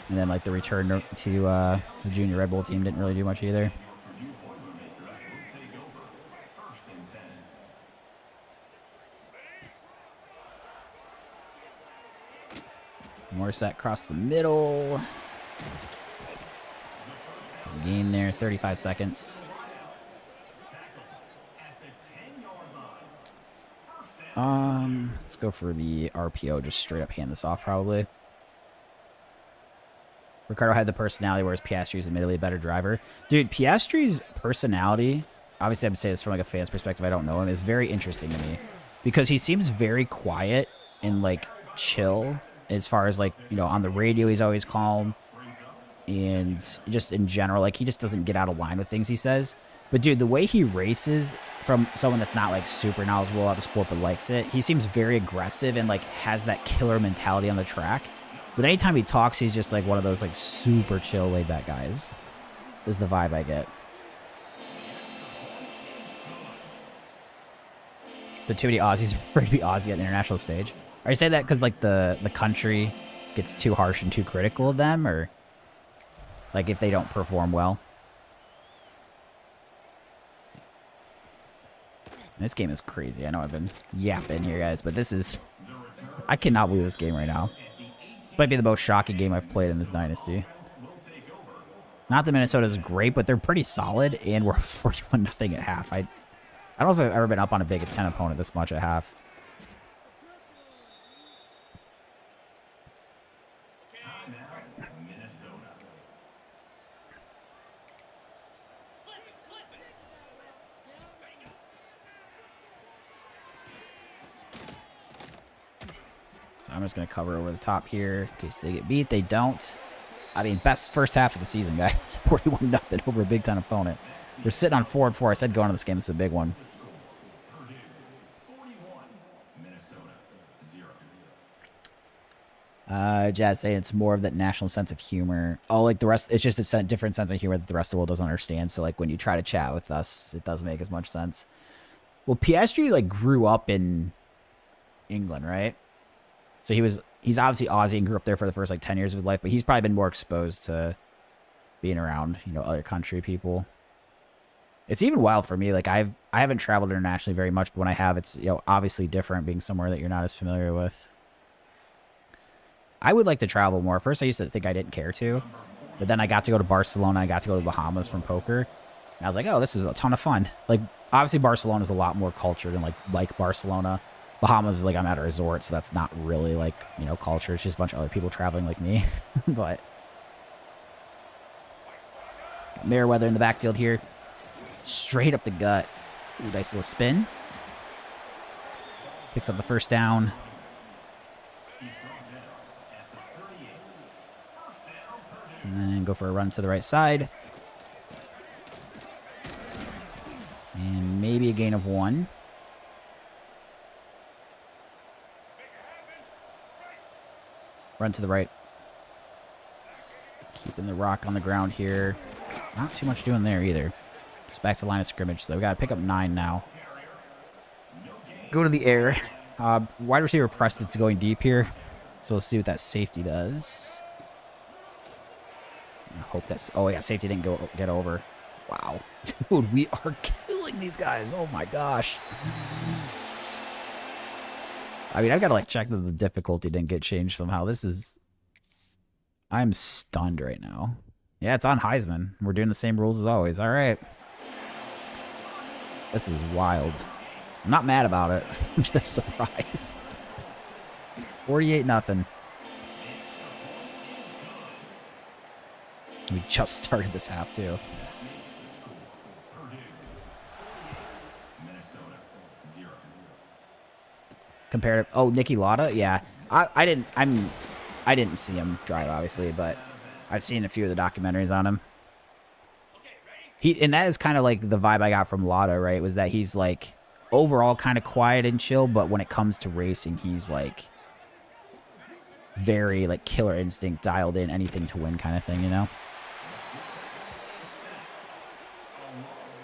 And then like the return to the junior Red Bull team didn't really do much either. Morissette across the middle. Gain there, 35 seconds. Let's go for the RPO, just straight up hand this off probably. Ricardo had the personality, whereas Piastri's admittedly a better driver. Dude, Piastri's personality, obviously I would say this from like a fan's perspective, I don't know him, is very interesting to me. Because he seems very quiet and like chill as far as like, you know, on the radio he's always calm. And just in general, like he just doesn't get out of line with things he says. But dude, the way he races, from someone that's not like super knowledgeable about the sport but likes it, he seems very aggressive and like has that killer mentality on the track. But anytime he talks, he's just like one of those like super chill, laid back guys. Is the vibe I get. So too many Aussies afraid to be Aussie at the international stage. Are you saying that because like the country gets too harsh and too critical of them, or like if they don't perform well? This game is crazy. I know I've been yapping here, guys, but this is... I cannot believe this game right now. This might be the most shocking game I've played in this Dynasty. Not that Minnesota's great, but they're pretty solid, and we're 41-0 at half. I don't know if I've ever been up on a Big Ten opponent this much at half. I'm just going to cover over the top here in case they get beat. They don't. I mean, best first half of the season, guys. 41-0 over a Big Ten opponent. We're sitting on 4-4. I said going into this game, this is a big one. Jazz saying it's more of that national sense of humor. Oh, like the rest, it's just a different sense of humor that the rest of the world doesn't understand. So, like, when you try to chat with us, it doesn't make as much sense. Well, PSG, like, grew up in England, right? So he's obviously Aussie and grew up there for the first, like, 10 years of his life, but he's probably been more exposed to being around, you know, other country people. It's even wild for me. Like, I haven't traveled internationally very much, but when I have, it's, you know, obviously different being somewhere that you're not as familiar with. I would like to travel more. First, I used to think I didn't care to, but then I got to go to Barcelona. I got to go to the Bahamas from poker. And I was like, oh, this is a ton of fun. Like, obviously, Barcelona is a lot more cultured and, like Barcelona. Bahamas is like I'm at a resort, so that's not really, like, you know, culture. It's just a bunch of other people traveling like me. But Merriweather in the backfield here. Straight up the gut. Ooh, nice little spin. Picks up the first down. And then go for a run to the right side. And maybe a gain of 1. Run to the right. Keeping the rock on the ground here. Not too much doing there either. Just back to line of scrimmage. So we got to pick up 9 now. Go to the air. Wide receiver Preston's going deep here. So we'll see what that safety does. I hope that's... Oh, yeah, safety didn't get over. Wow. Dude, we are killing these guys. Oh, my gosh. I mean, I've got to, like, check that the difficulty didn't get changed somehow. This is... I'm stunned right now. Yeah, it's on Heisman. We're doing the same rules as always. All right. This is wild. I'm not mad about it. I'm just surprised. 48-0. We just started this half, too. Comparative. Oh, Nicky Lauda? Yeah. I didn't see him drive, obviously, but I've seen a few of the documentaries on him. And that is kind of like the vibe I got from Lauda, right? Was that he's, like, overall kind of quiet and chill, but when it comes to racing, he's, like, very, like, killer instinct, dialed in, anything to win kind of thing, you know?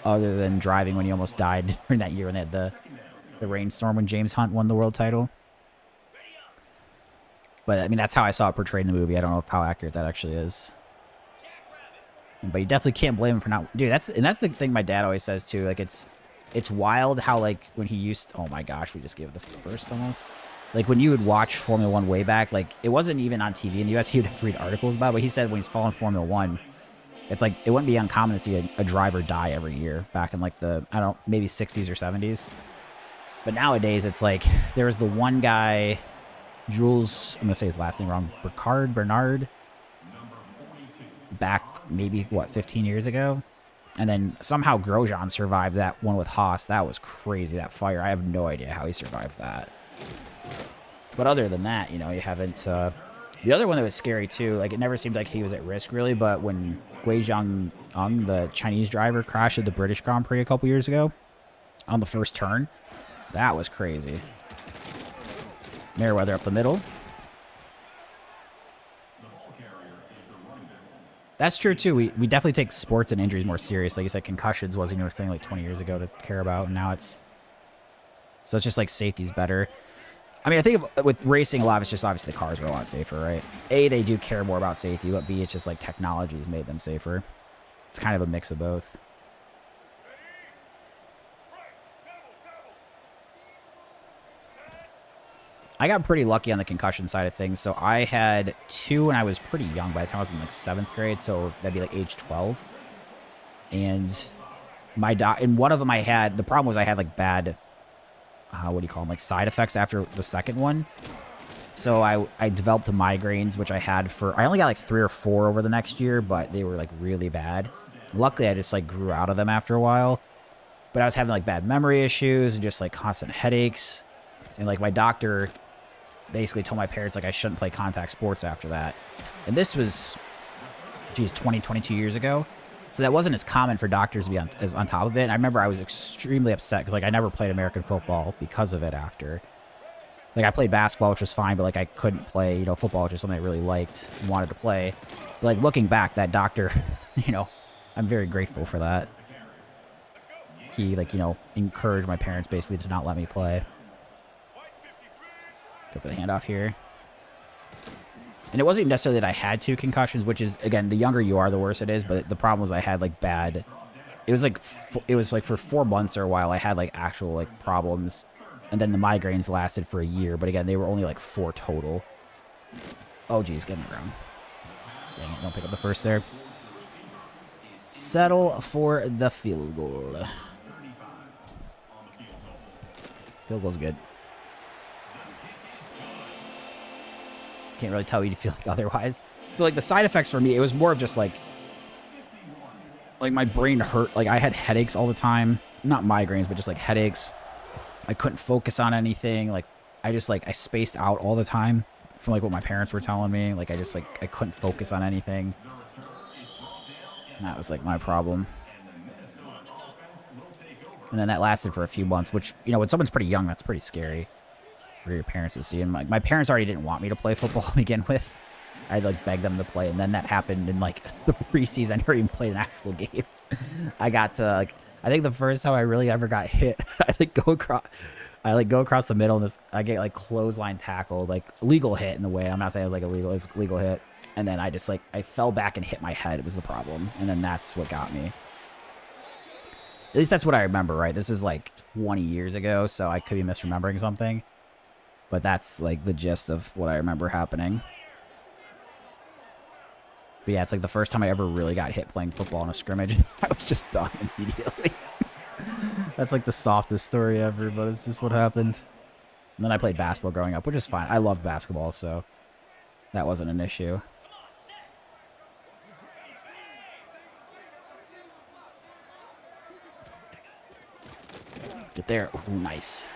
Other than driving when he almost died during that year when they had the rainstorm when James Hunt won the world title. But, I mean, that's how I saw it portrayed in the movie. I don't know how accurate that actually is. But you definitely can't blame him for not... Dude, that's the thing my dad always says, too. Like, it's wild how, like, when he used... Oh, my gosh, we just gave this first almost. Like, when you would watch Formula 1 way back, like, it wasn't even on TV in the U.S. He would have to read articles about it. But he said when he's following Formula 1, it's like, it wouldn't be uncommon to see a driver die every year back in, like, the, I don't know, maybe 60s or 70s. But nowadays, it's like, there was the one guy... Jules, I'm going to say his last name wrong, Bernard, back maybe, what, 15 years ago? And then somehow Grosjean survived that one with Haas. That was crazy, that fire. I have no idea how he survived that. But other than that, you know, you haven't... the other one that was scary, too, like, it never seemed like he was at risk, really, but when Gui Zhang, the Chinese driver, crashed at the British Grand Prix a couple years ago on the first turn, that was crazy. Merriweather up the middle. That's true, too. We definitely take sports and injuries more serious. Like you said, concussions wasn't even a thing like 20 years ago to care about, and now it's... So it's just like safety's better. I mean, I think with racing, a lot of it's just obviously the cars are a lot safer, right? A, they do care more about safety, but B, it's just like technology has made them safer. It's kind of a mix of both. I got pretty lucky on the concussion side of things. So I had 2 when I was pretty young. By the time I was in like 7th grade, so that'd be like age 12. And and one of them I had, the problem was I had like bad, what do you call them, like side effects after the second one. So I developed migraines, which I had I only got like 3 or 4 over the next year, but they were like really bad. Luckily, I just like grew out of them after a while. But I was having like bad memory issues and just like constant headaches. And like my doctor... basically told my parents, like, I shouldn't play contact sports after that. And this was, geez, 22 years ago. So that wasn't as common for doctors to be on top of it. And I remember I was extremely upset because, like, I never played American football because of it after. Like, I played basketball, which was fine, but, like, I couldn't play, you know, football, which is something I really liked and wanted to play. But, like, looking back, that doctor, you know, I'm very grateful for that. He, like, you know, encouraged my parents basically to not let me play. Go for the handoff here. And it wasn't even necessarily that I had 2 concussions, which is, again, the younger you are, the worse it is. But the problem was I had, like, bad... It was like for 4 months or a while, I had, like, actual, like, problems. And then the migraines lasted for a year. But again, they were only like 4 total. Oh, geez, get in the ground. Dang it, don't pick up the first there. Settle for the field goal. Field goal's good. Can't really tell you to feel like otherwise. So, like, the side effects for me, it was more of just, like my brain hurt. Like, I had headaches all the time. Not migraines, but just, like, headaches. I couldn't focus on anything. Like, I spaced out all the time from, like, what my parents were telling me. Like, I couldn't focus on anything. And that was, like, my problem. And then that lasted for a few months, which, you know, when someone's pretty young, that's pretty scary for your parents to see. And my parents already didn't want me to play football to begin with. I'd, like, beg them to play. And then that happened in, like, the preseason. I never even played an actual game. I got to, like... I think the first time I really ever got hit, I go across the middle, and I get, like, clothesline tackled, like, legal hit in a way. I'm not saying it was, like, illegal. It was a legal hit. And then I just, like, I fell back and hit my head. It was the problem. And then that's what got me. At least that's what I remember, right? This is, like, 20 years ago, so I could be misremembering something. But that's, like, the gist of what I remember happening. But yeah, it's like the first time I ever really got hit playing football in a scrimmage. I was just done immediately. That's like the softest story ever, but it's just what happened. And then I played basketball growing up, which is fine. I loved basketball, so that wasn't an issue. Get there. Ooh, nice.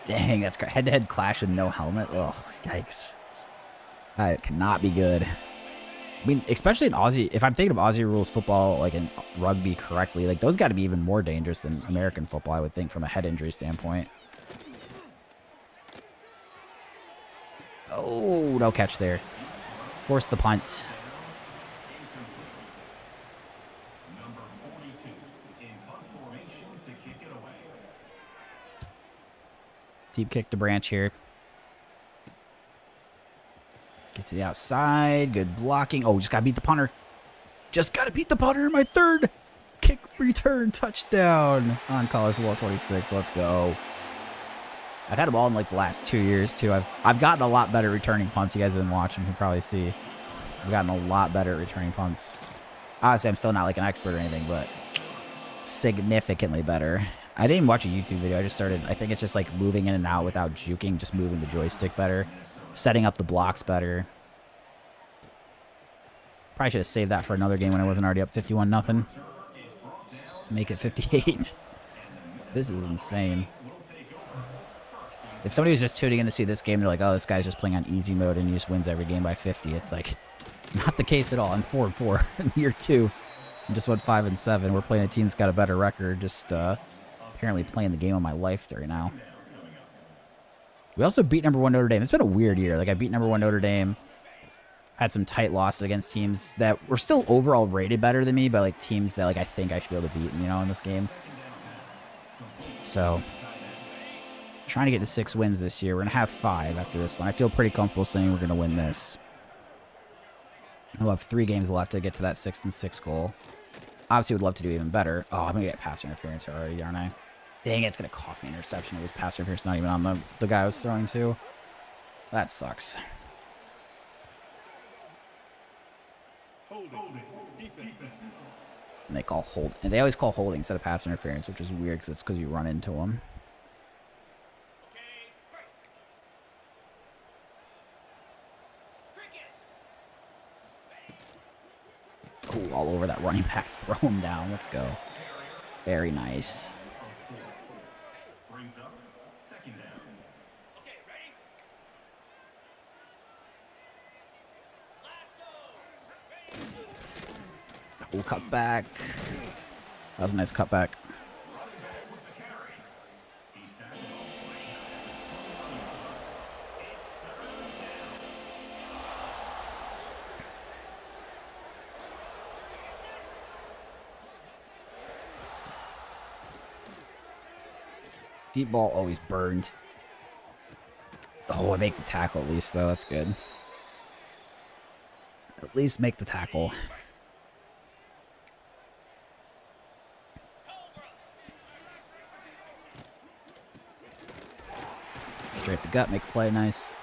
Dang, that's great. Head-to-head clash with no helmet. Ugh, yikes. That cannot be good. I mean, especially in Aussie, if I'm thinking of Aussie rules football, like in rugby correctly, like those got to be even more dangerous than American football, I would think, from a head injury standpoint. Oh, no catch there. Force the punt. Deep kick to Branch here. Get to the outside. Good blocking. Oh, just got to beat the punter. Just got to beat the punter. My 3rd kick return touchdown on College Football 26. Let's go. I've had them all in like the last 2 years too. I've gotten a lot better returning punts. You guys have been watching. You can probably see. I've gotten a lot better at returning punts. Honestly, I'm still not like an expert or anything, but significantly better. I didn't even watch a YouTube video. I just started, I think it's just like moving in and out without juking, just moving the joystick better, setting up the blocks better. Probably should have saved that for another game when I wasn't already up 51-0 to make it 58. This is insane. If somebody was just tuning in to see this game, they're like, oh, this guy's just playing on easy mode and he just wins every game by 50. It's like, not the case at all. I'm 4-4 in year 2. I just went 5-7. We're playing a team that's got a better record. Just apparently playing the game of my life right now. We also beat #1 Notre Dame. It's been a weird year. Like, I beat #1 Notre Dame. Had some tight losses against teams that were still overall rated better than me, but like teams that like I think I should be able to beat, you know, in this game. So, trying to get to 6 wins this year. We're going to have 5 after this one. I feel pretty comfortable saying we're going to win this. We'll have 3 games left to get to that 6-6 goal. Obviously, would love to do even better. Oh, I'm going to get pass interference already, aren't I? Dang, it's going to cost me interception. It was pass interference, not even on the guy I was throwing to. That sucks. And they call hold, and they always call holding instead of pass interference, which is weird because it's because you run into them. Ooh, all over that running back. Throw him down. Let's go. Very nice. Oh, cut back. That was a nice cutback. Deep ball always burned. Oh, I make the tackle at least, though. That's good. At least make the tackle. Straight the gut, make a play, nice.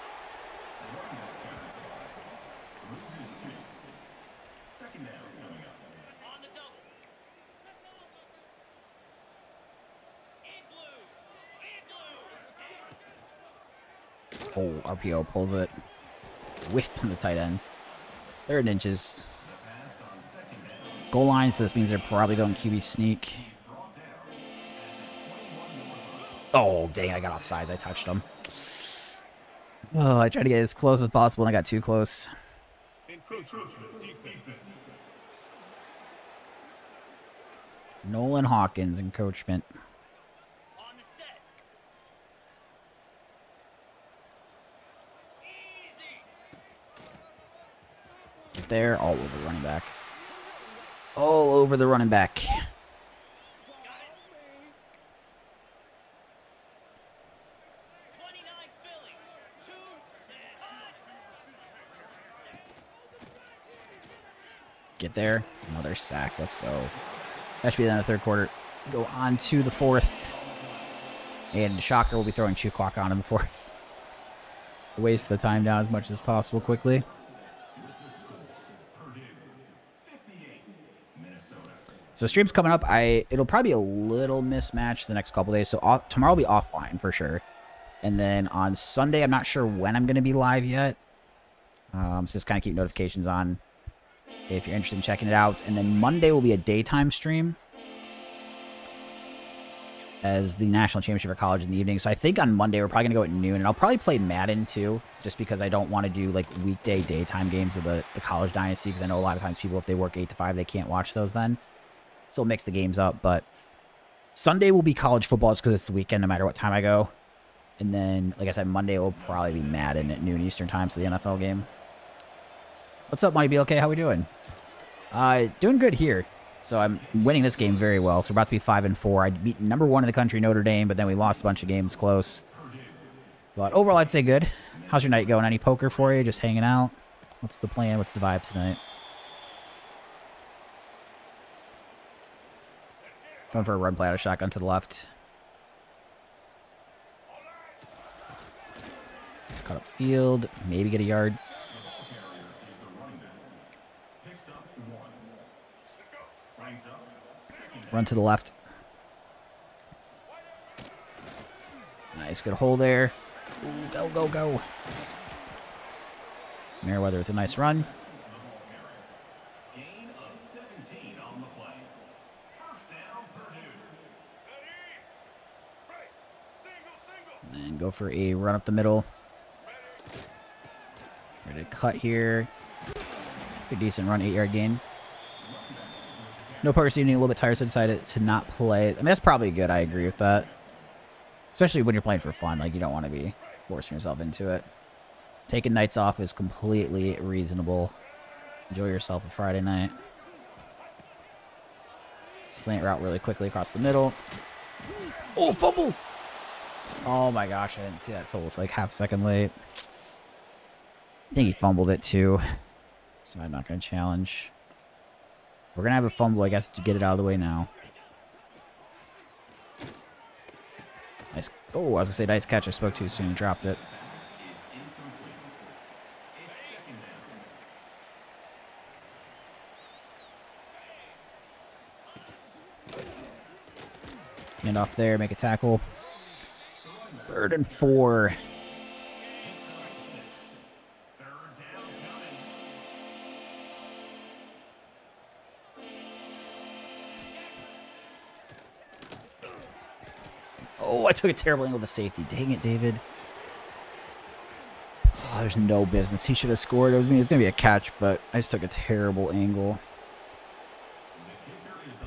Oh, RPO pulls it. Whiffed on the tight end. 3rd inches. Goal line, so this means they're probably going QB sneak. Oh, dang, I got offsides. I touched them. Oh, I tried to get as close as possible, and I got too close. Nolan Hawkins, encroachment. Get there, all over the running back. All over the running back. Get there. Another sack. Let's go. That should be the end of the 3rd quarter. Go on to the 4th. And shocker, we'll be throwing chew clock on in the 4th. Waste the time down as much as possible quickly. So stream's coming up. It'll probably be a little mismatched the next couple days. So tomorrow will be offline for sure. And then on Sunday, I'm not sure when I'm going to be live yet. So just kind of keep notifications on if you're interested in checking it out. And then Monday will be a daytime stream as the national championship for college in the evening. So I think on Monday we're probably going to go at noon. And I'll probably play Madden too, just because I don't want to do like weekday daytime games of the college dynasty. Because I know a lot of times people, if they work 8 to 5, they can't watch those then. So we'll mix the games up. But Sunday will be college football just because it's the weekend no matter what time I go. And then, like I said, Monday will probably be Madden at noon Eastern time, so the NFL game. What's up, Money BLK? How we doing? Doing good here. So I'm winning this game very well. So we're about to be 5-4. I beat number 1 in the country, Notre Dame, but then we lost a bunch of games close. But overall, I'd say good. How's your night going? Any poker for you? Just hanging out? What's the plan? What's the vibe tonight? Going for a run play out of shotgun to the left. Cut up field. Maybe get a yard. Run to the left. Nice, good hole there. Ooh, go, go, go. Merriweather with a nice run. And go for a run up the middle. Ready to cut here. Pretty decent run, 8-yard gain. No poker seeming a little bit tired, so decided to not play. I mean, that's probably good. I agree with that. Especially when you're playing for fun. Like, you don't want to be forcing yourself into it. Taking nights off is completely reasonable. Enjoy yourself a Friday night. Slant route really quickly across the middle. Oh, fumble! Oh my gosh, I didn't see that until it was like half a second late. I think he fumbled it too. So I'm not going to challenge. We're going to have a fumble, I guess, to get it out of the way now. Nice. Oh, I was going to say nice catch. I spoke too soon and dropped it. Hand off there, make a tackle. 3rd and 4. Oh, I took a terrible angle with the safety. Dang it, David. there's no business. He should have scored. It was going to be a catch, but I just took a terrible angle.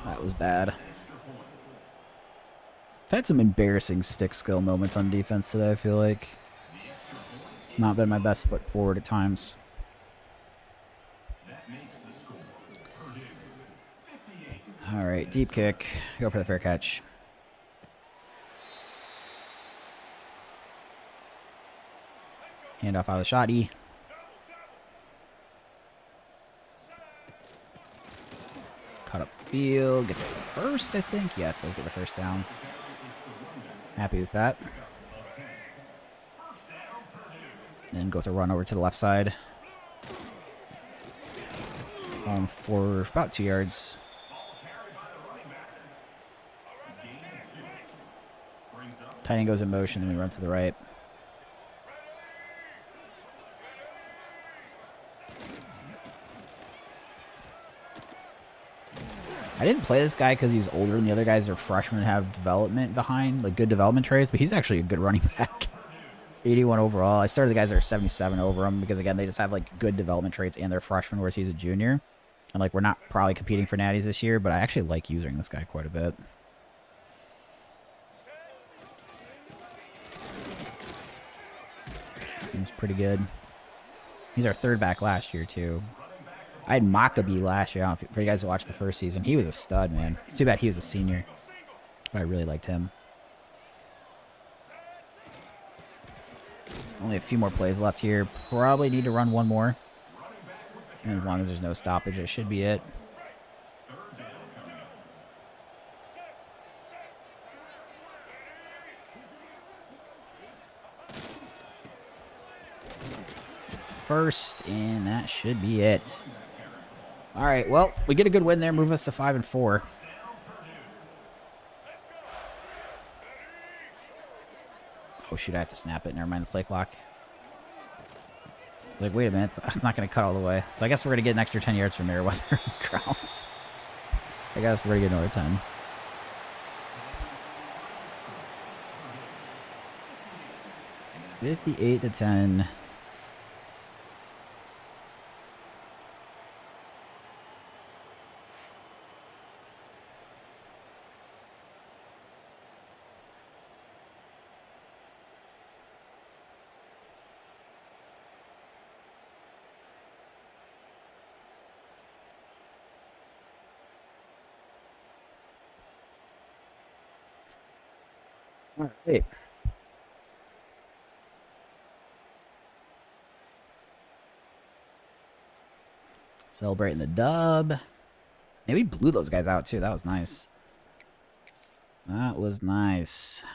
That was bad. I've had some embarrassing stick skill moments on defense today, I feel like. Not been my best foot forward at times. All right, deep kick. Go for the fair catch. Hand off out of the shotty. Cut up field. Get the first, I think. Yes, does get the first down. Happy with that. Then go with a run over to the left side. For about 2 yards. Tight end goes in motion, then we run to the right. I didn't play this guy because he's older and the other guys are freshmen and have development behind, like good development traits, but he's actually a good running back. 81 overall. I started the guys that are 77 over him because, again, they just have like good development traits and they're freshmen, whereas he's a junior. And like we're not probably competing for natties this year, but I actually like using this guy quite a bit. Seems pretty good. He's our third back last year, too. I had Maccabee last year. I don't know if for you guys who watched the first season. He was a stud, man. It's too bad he was a senior. But I really liked him. Only a few more plays left here. Probably need to run one more. And as long as there's no stoppage, it should be it. First, and that should be it. All right, well, we get a good win there, move us to 5-4. Oh shoot, I have to snap it. Never mind the play clock. It's like, wait a minute, it's not going to cut all the way. So I guess we're going to get an extra 10 yards from Meriwether grounds. I guess we're going to get another 10. $58-10. All right. Celebrating the dub. Yeah, we blew those guys out too. That was nice. That was nice.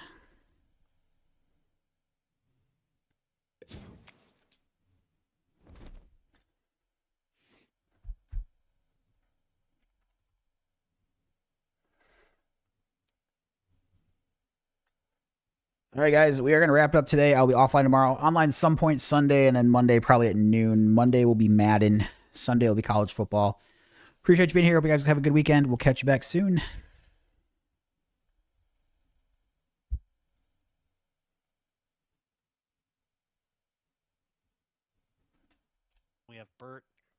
All right, guys, we are going to wrap it up today. I'll be offline tomorrow. Online some point Sunday, and then Monday probably at noon. Monday will be Madden. Sunday will be college football. Appreciate you being here. Hope you guys have a good weekend. We'll catch you back soon. We have Bert